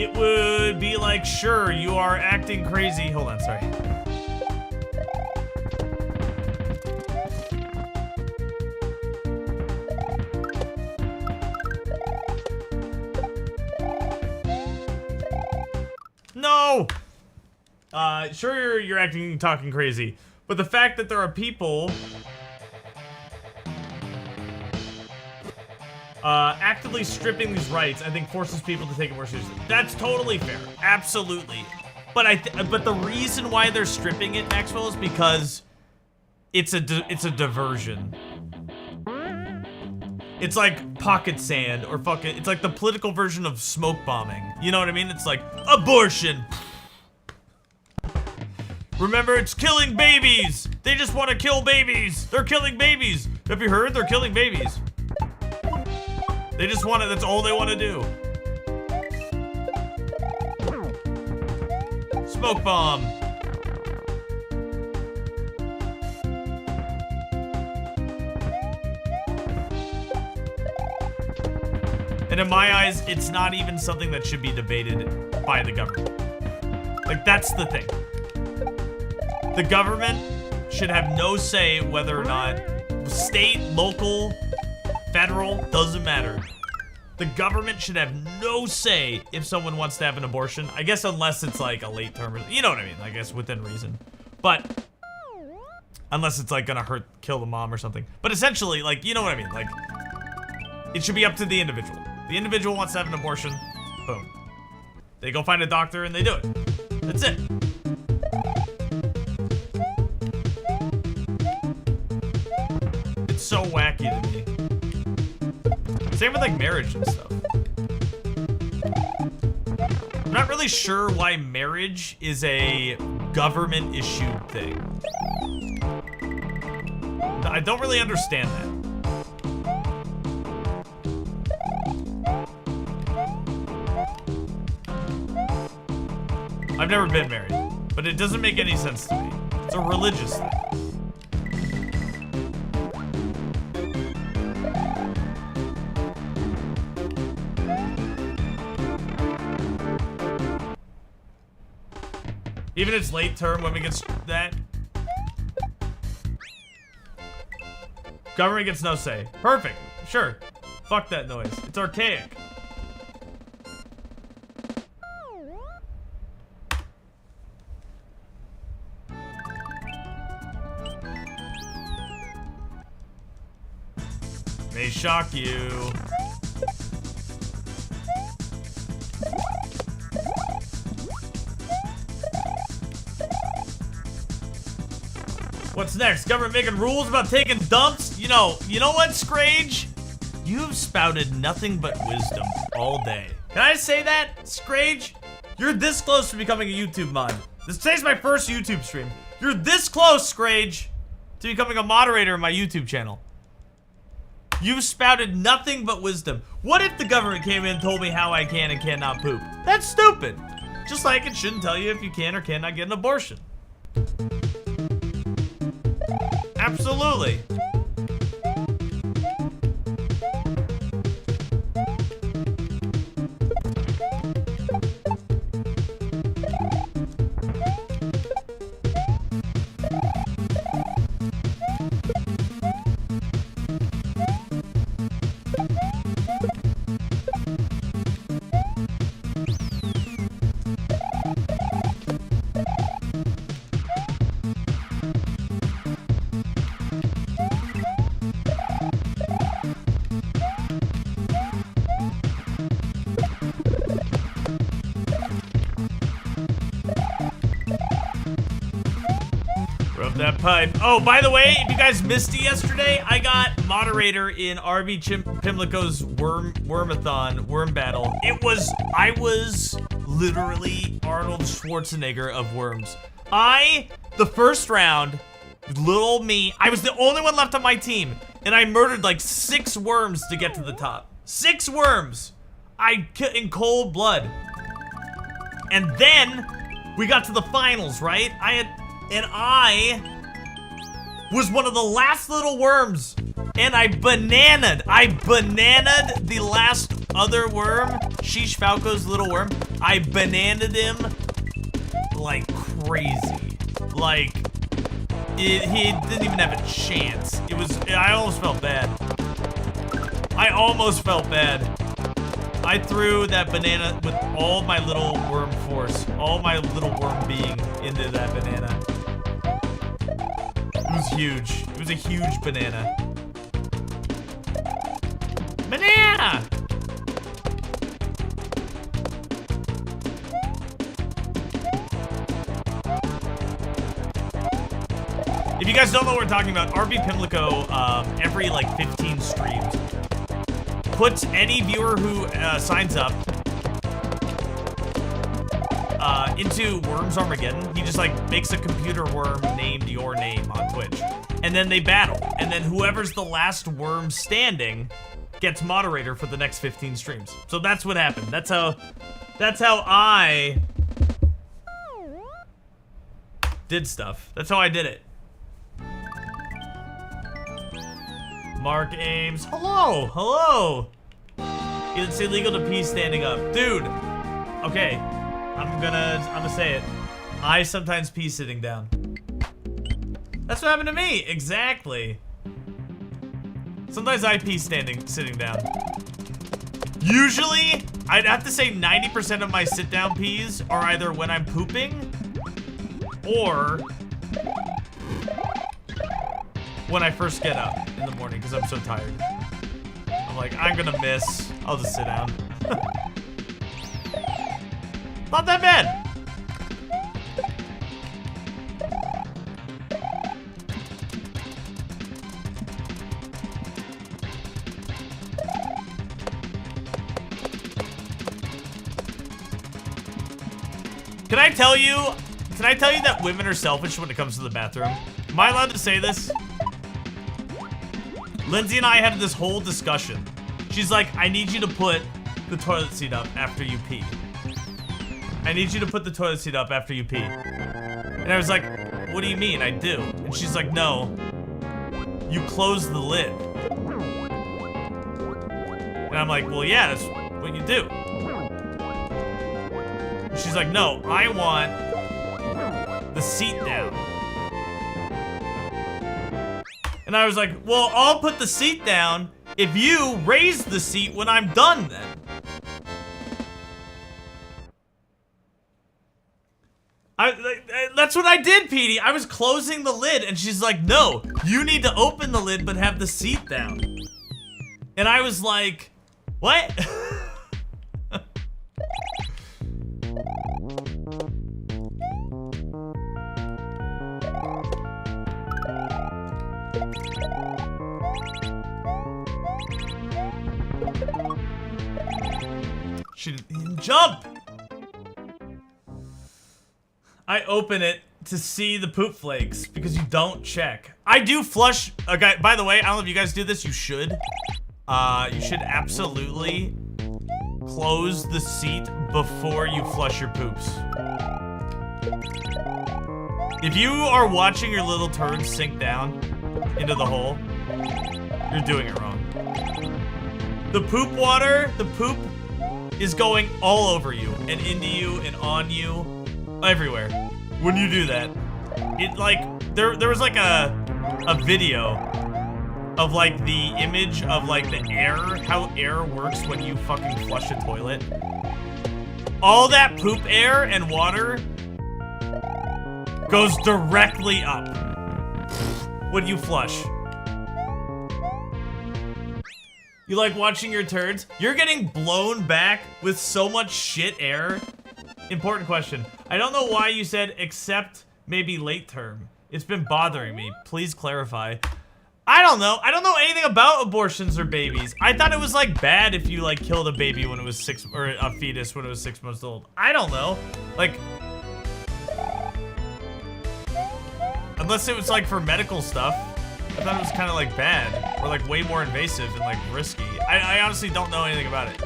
It would be like, sure, you are acting crazy. Hold on, sorry. No! Sure, you're acting, talking crazy. But the fact that there are people actively stripping these rights, I think, forces people to take it more seriously. That's totally fair, absolutely. But but the reason why they're stripping it, Maxwell, is because it's a diversion. It's like pocket sand or fucking. It's like the political version of smoke bombing. You know what I mean? It's like abortion. Remember, it's killing babies. They just want to kill babies. They're killing babies. Have you heard? They're killing babies. They just want it, that's all they want to do. Smoke bomb. And in my eyes, it's not even something that should be debated by the government. Like, that's the thing. The government should have no say whether or not state, local, federal, doesn't matter. The government should have no say if someone wants to have an abortion. I guess unless it's like a late term, you know what I mean? I guess within reason. But unless it's like gonna kill the mom or something. But essentially, like, you know what I mean? Like, it should be up to the individual. The individual wants to have an abortion, boom. They go find a doctor and they do it. That's it. It's so wacky to me. Same with like marriage and stuff. I'm not really sure why marriage is a government issued thing. I don't really understand that. I've never been married, but it doesn't make any sense to me. It's a religious thing. Even if it's late term, women gets that. Government gets no say. Perfect. Sure. Fuck that noise. It's archaic. May shock you. What's next? Government making rules about taking dumps? You know what, Scrage? You've spouted nothing but wisdom all day. Can I say that, Scrage? You're this close to becoming a YouTube mod. Today's my first YouTube stream. You're this close, Scrage, to becoming a moderator in my YouTube channel. You've spouted nothing but wisdom. What if the government came in and told me how I can and cannot poop? That's stupid. Just like it shouldn't tell you if you can or cannot get an abortion. Absolutely. Rub that pipe. Oh, by the way, if you guys missed it yesterday, I got moderator in RB Pimlico's Wormathon, Worm Battle. I was literally Arnold Schwarzenegger of worms. The first round, little me, I was the only one left on my team, and I murdered like 6 worms to get to the top. 6 worms! In cold blood. And then, we got to the finals, right? I was one of the last little worms, and I bananaed the last other worm, Sheesh Falco's little worm. I bananaed him like crazy. Like, he didn't even have a chance. I almost felt bad. I threw that banana with all my little worm force, all my little worm being into that banana. It was huge. It was a huge banana. Banana! If you guys don't know what we're talking about, RB Pimlico, every like 15 streams, puts any viewer who signs up into Worms Armageddon. He just like makes a computer worm named your name on Twitch, and then they battle, and then whoever's the last worm standing gets moderator for the next 15 streams. So that's what happened. That's how I did stuff. That's how I did it. Mark Ames. Hello. It's illegal to pee standing up. Dude. Okay. I'm gonna say it. I sometimes pee sitting down. That's what happened to me. Exactly. Sometimes I pee sitting down. Usually, I'd have to say 90% of my sit down pees are either when I'm pooping or when I first get up in the morning because I'm so tired. I'm like, I'm gonna miss. I'll just sit down. Not that bad. Can I tell you that women are selfish when it comes to the bathroom? Am I allowed to say this? Lindsay and I had this whole discussion. She's like, I need you to put the toilet seat up after you pee. I need you to put the toilet seat up after you pee. And I was like, what do you mean? I do. And she's like, no, you close the lid. And I'm like, well, yeah, that's what you do. And she's like, no, I want the seat down. And I was like, well, I'll put the seat down if you raise the seat when I'm done then. That's what I did, Petey. I was closing the lid and she's like, no, you need to open the lid but have the seat down. And I was like, what? She didn't jump. I open it to see the poop flakes because you don't check. I do flush. Okay, by the way, I don't know if you guys do this. You should. You should absolutely close the seat before you flush your poops. If you are watching your little turd sink down into the hole, you're doing it wrong. The poop water, the poop is going all over you and into you and on you, everywhere. When you do that, it like there was like a video of like the image of like the air, how air works when you fucking flush a toilet. All that poop air and water goes directly up when you flush. You like watching your turds? You're getting blown back with so much shit air. Important question. I don't know why you said except maybe late term. It's been bothering me. Please clarify. I don't know. I don't know anything about abortions or babies. I thought it was like bad if you like killed a baby when it was or a fetus when it was 6 months old. I don't know. Like, unless it was like for medical stuff. I thought it was kind of like bad or like way more invasive and like risky. I honestly don't know anything about it.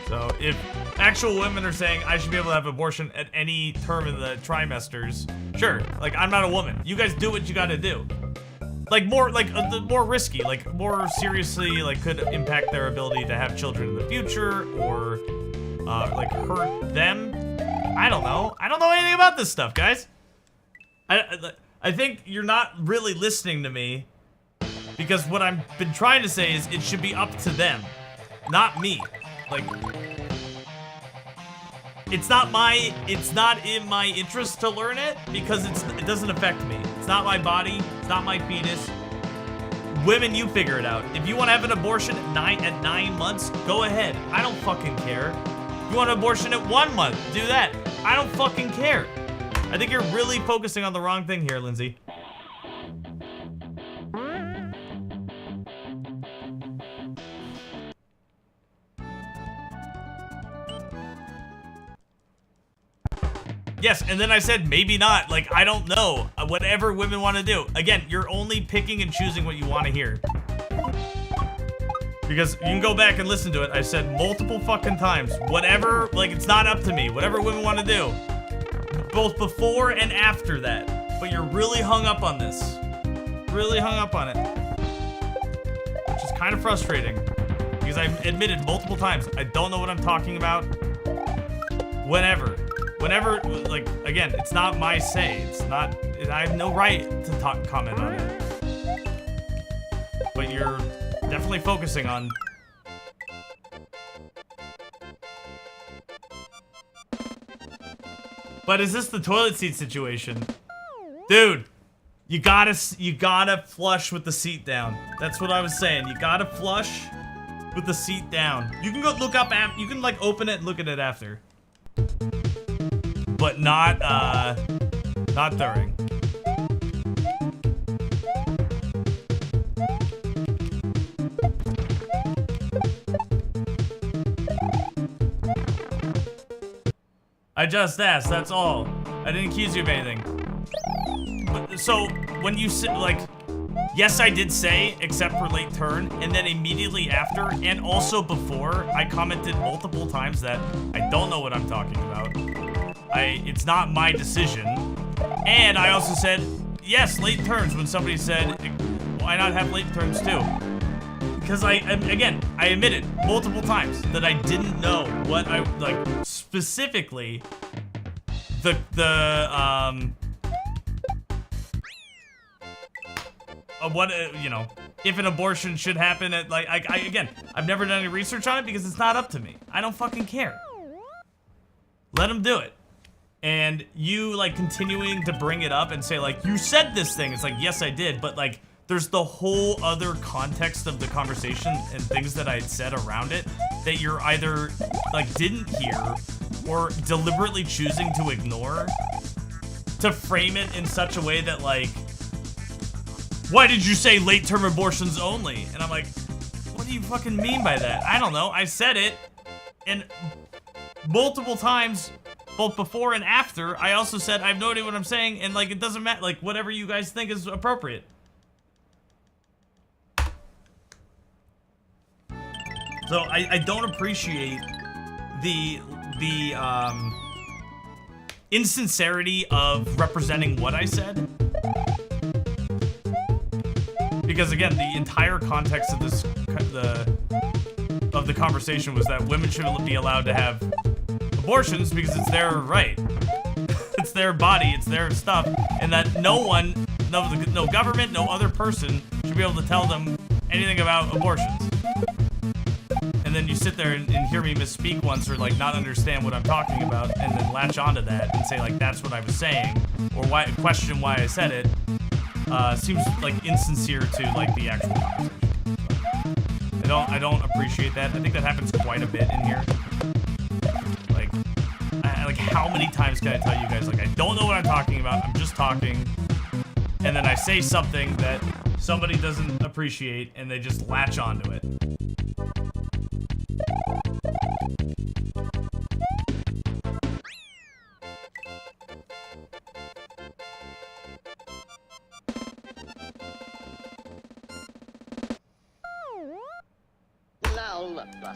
So if actual women are saying I should be able to have abortion at any term in the trimesters, sure. Like, I'm not a woman. You guys do what you gotta do. Like more risky, like more seriously, like could impact their ability to have children in the future or like hurt them. I don't know. I don't know anything about this stuff, guys. I think you're not really listening to me because what I've been trying to say is it should be up to them, not me. Like, it's not in my interest to learn it because it doesn't affect me. It's not my body. It's not my fetus. Women, you figure it out. If you want to have an abortion at 9 months, go ahead. I don't fucking care. If you want an abortion at 1 month, do that. I don't fucking care. I think you're really focusing on the wrong thing here, Lindsay. Yes, and then I said maybe not. Like, I don't know. Whatever women want to do. Again, you're only picking and choosing what you want to hear. Because you can go back and listen to it. I said multiple fucking times. Whatever, like, it's not up to me. Whatever women want to do. Both before and after that. But you're really hung up on this. Really hung up on it. Which is kind of frustrating. Because I admitted multiple times, I don't know what I'm talking about. Whenever, like, again, it's not my say. It's not, I have no right to comment on it. But you're definitely focusing on... But is this the toilet seat situation? Dude, you gotta flush with the seat down. That's what I was saying. You gotta flush with the seat down. You can go look up after, you can like open it and look at it after. But not during. I just asked, that's all. I didn't accuse you of anything. But, so, when you say, like, yes, I did say, except for late turn, and then immediately after, and also before, I commented multiple times that I don't know what I'm talking about. It's not my decision. And I also said, yes, late turns, when somebody said, why not have late turns too? Because again, I admitted multiple times that I didn't know what I, like, specifically, you know, if an abortion should happen at, like, again, I've never done any research on it because it's not up to me. I don't fucking care. Let them do it. And you, like, continuing to bring it up and say, like, you said this thing. It's like, yes, I did, but, like, there's the whole other context of the conversation and things that I had said around it that you're either, like, didn't hear or deliberately choosing to ignore to frame it in such a way that, like, why did you say late-term abortions only? And I'm like, what do you fucking mean by that? I don't know. I said it, and multiple times both before and after, I also said I have no idea what I'm saying, and like it doesn't matter, like whatever you guys think is appropriate. So I don't appreciate the insincerity of representing what I said. Because again, the entire context of this the conversation was that women should be allowed to have abortions because it's their right. It's their body, it's their stuff, and that no one, no government, no other person should be able to tell them anything about abortions. And then you sit there and hear me misspeak once or like not understand what I'm talking about and then latch onto that and say like that's what I was saying or question why I said it seems like insincere to like the actual conversation. So, I don't appreciate that. I think that happens quite a bit in here. Like how many times can I tell you guys like I don't know what I'm talking about, I'm just talking, and then I say something that somebody doesn't appreciate and they just latch onto it.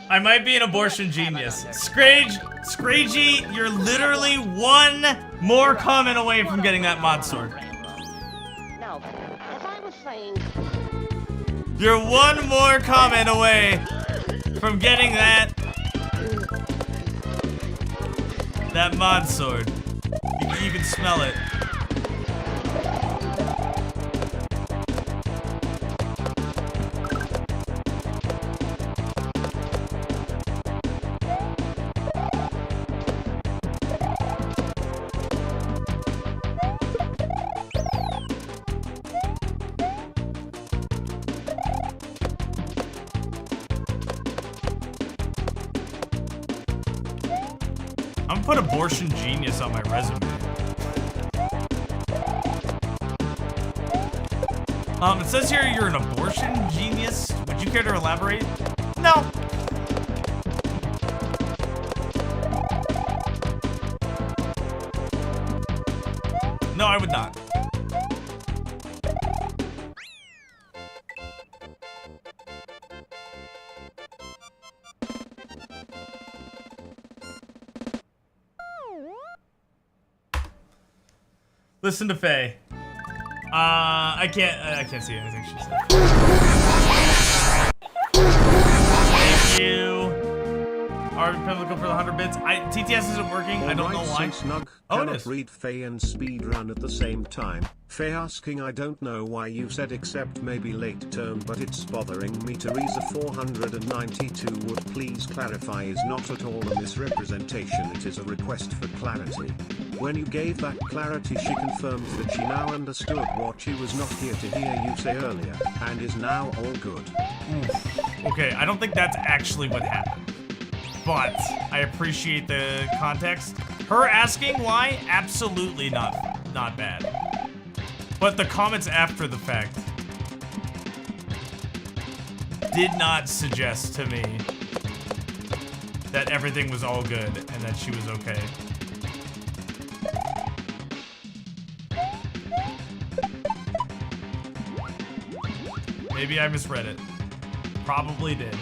I might be an abortion genius. Scragey, you're literally one more comment away from getting that mod sword. No, as I was saying... You're one more comment away from getting that mod sword. You can smell it. I'm gonna put abortion genius on my resume. It says here you're an abortion genius. Would you care to elaborate? No. No, I would not. Listen to Faye. I can't see anything she said. Thank you. Arvin Pimlico for the 100 bits. TTS isn't working. I don't know why. Snug Oh, it cannot is. read Faye and Speedrun at the same time. Faye asking, I don't know why you said except maybe late term, but it's bothering me. Teresa 492 would please clarify is not at all a misrepresentation, it is a request for clarity. When you gave that clarity, she confirmed that she now understood what she was not here to hear you say earlier, and is now all good. Okay, I don't think that's actually what happened, but I appreciate the context. Her asking why, absolutely not bad. But the comments after the fact did not suggest to me that everything was all good and that she was okay. Maybe I misread it. Probably did.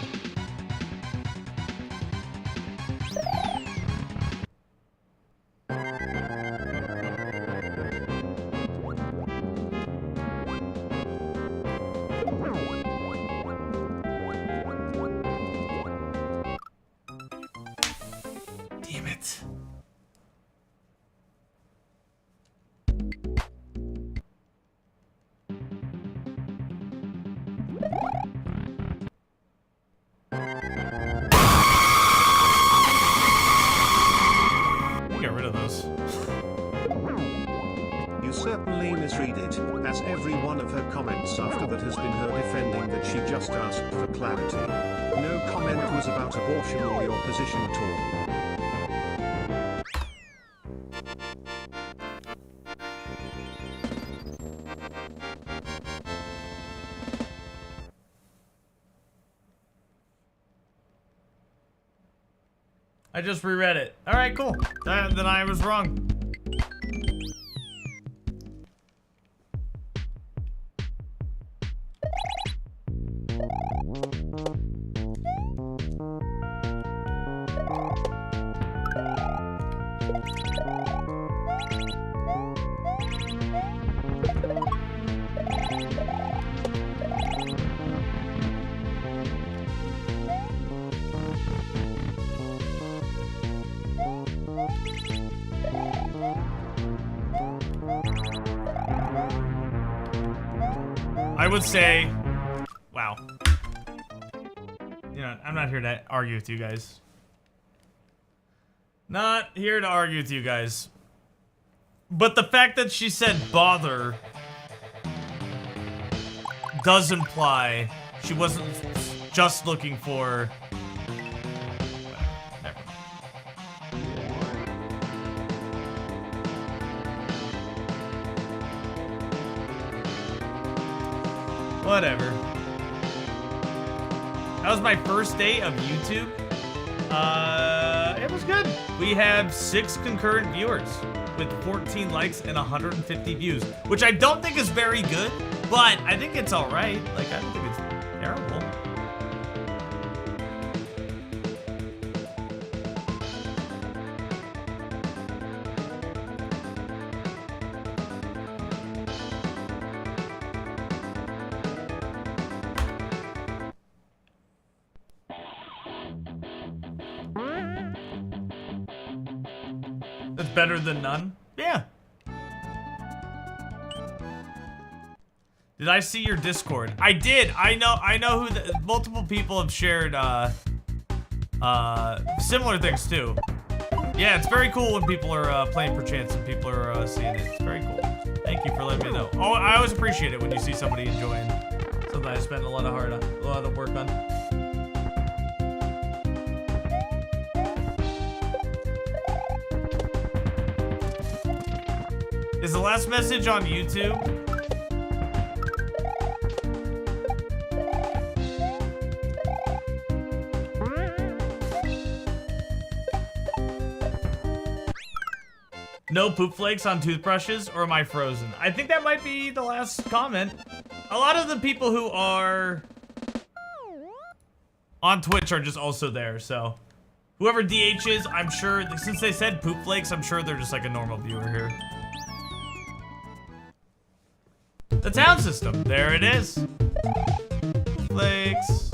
Damn it. Get rid of those. You certainly misread it, as every one of her comments after that has been her defending that she just asked for clarity. No comment was about abortion or your position at all. I just reread it. All right, cool. Then I was wrong. I would say, wow. You know, I'm not here to argue with you guys. Not here to argue with you guys. But the fact that she said bother does imply she wasn't just looking for... Whatever. That was my first day of YouTube. It was good. We have 6 concurrent viewers with 14 likes and 150 views, which I don't think is very good, but I think it's all right. Like, I don't think it's terrible. That's better than none? Yeah. Did I see your Discord? I did. I know who multiple people have shared similar things too. Yeah, it's very cool when people are playing per chance and people are seeing it. It's very cool. Thank you for letting me know. Oh, I always appreciate it when you see somebody enjoying something I spend a lot of work on. Is the last message on YouTube? No poop flakes on toothbrushes, or am I frozen? I think that might be the last comment. A lot of the people who are on Twitch are just also there, so whoever DH is, I'm sure, since they said poop flakes, I'm sure they're just like a normal viewer here. The town system, there it is. Flakes.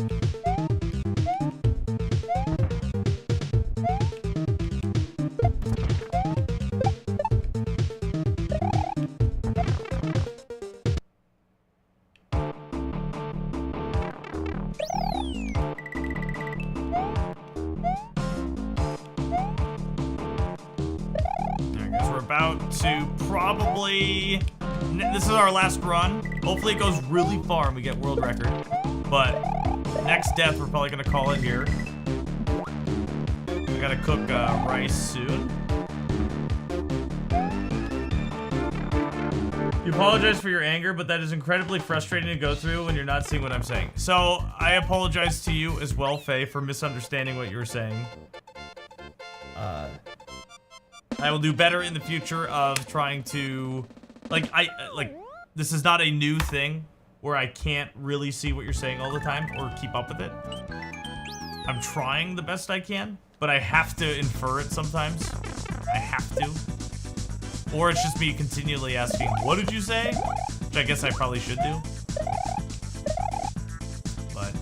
There, I guess we're about to probably... This is our last run. Hopefully it goes really far and we get world record. But next death, we're probably gonna call it here. I gotta cook rice soon. You apologize for your anger, but that is incredibly frustrating to go through when you're not seeing what I'm saying. So I apologize to you as well, Faye, for misunderstanding what you were saying. I will do better in the future of trying to... Like, this is not a new thing where I can't really see what you're saying all the time or keep up with it. I'm trying the best I can, but I have to infer it sometimes. I have to. Or it's just me continually asking, what did you say? Which I guess I probably should do. But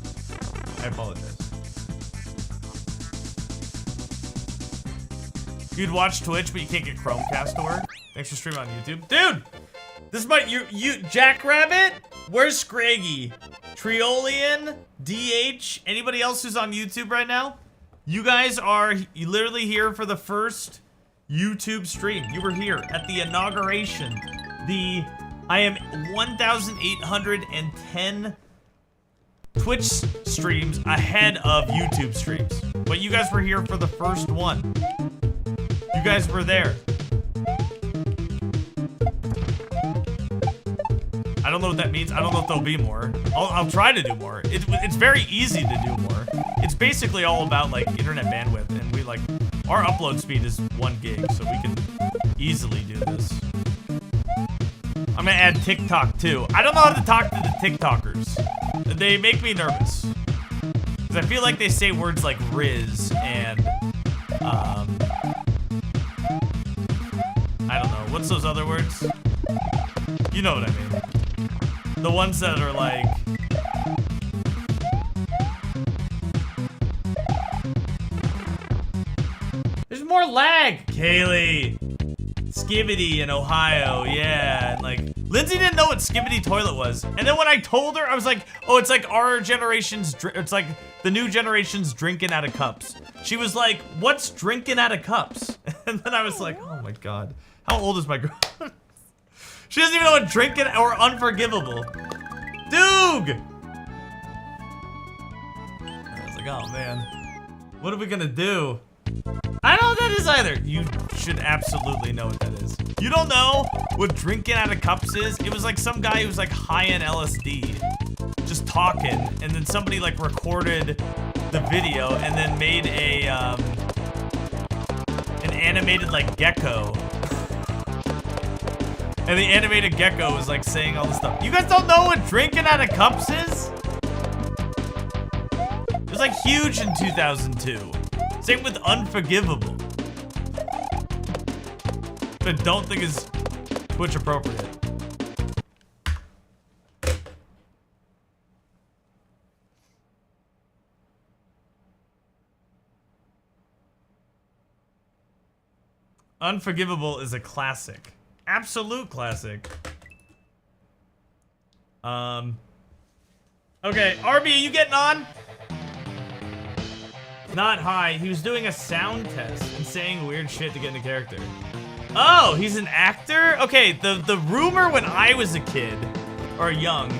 I apologize. You'd watch Twitch, but you can't get Chromecast to work. Thanks for streaming on YouTube. Dude! This is my, you Jackrabbit? Where's Scraggy? Triolian? DH? Anybody else who's on YouTube right now? You guys are literally here for the first YouTube stream. You were here at the inauguration. I am 1,810 Twitch streams ahead of YouTube streams. But you guys were here for the first one. You guys were there. I don't know what that means. I don't know if there'll be more. I'll try to do more. It's very easy to do more. It's basically all about like internet bandwidth, and we like, our upload speed is 1 gig, so we can easily do this. I'm gonna add TikTok too. I don't know how to talk to the TikTokers. They make me nervous. Because I feel like they say words like Riz and, I don't know. What's those other words? You know what I mean. The ones that are like... There's more lag! Kaylee! Skibbity in Ohio, yeah. And like, Lindsay didn't know what Skibbity toilet was. And then when I told her, I was like, oh, it's like our generation's, it's like the new generation's drinking out of cups. She was like, what's drinking out of cups? And then I was like, oh my God. How old is my girl? She doesn't even know what drinking or unforgivable. Doog! I was like, oh man. What are we gonna do? I don't know what that is either. You should absolutely know what that is. You don't know what drinking out of cups is? It was like some guy who was like high in LSD, just talking, and then somebody like recorded the video and then made a an animated like gecko. And the animated gecko was like saying all this stuff. You guys don't know what drinking out of cups is? It was like huge in 2002. Same with Unforgivable. But I don't think is Twitch appropriate. Unforgivable is a classic. Absolute classic. Okay, RB, you getting on? Not high. He was doing a sound test and saying weird shit to get into character. Oh, he's an actor? Okay, the rumor when I was a kid, or young,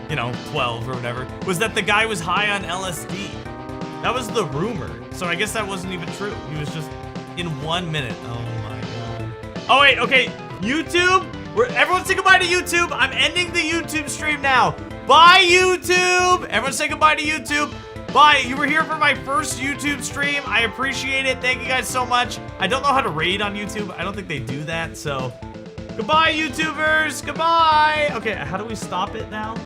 you know, 12 or whatever, was that the guy was high on LSD. That was the rumor. So I guess that wasn't even true. He was just in 1 minute. Oh my God. Oh wait, okay, YouTube? Everyone say goodbye to YouTube. I'm ending the YouTube stream now. Bye, YouTube. Everyone say goodbye to YouTube. Bye. You were here for my first YouTube stream. I appreciate it. Thank you guys so much. I don't know how to raid on YouTube. I don't think they do that. So goodbye, YouTubers. Goodbye. Okay, how do we stop it now?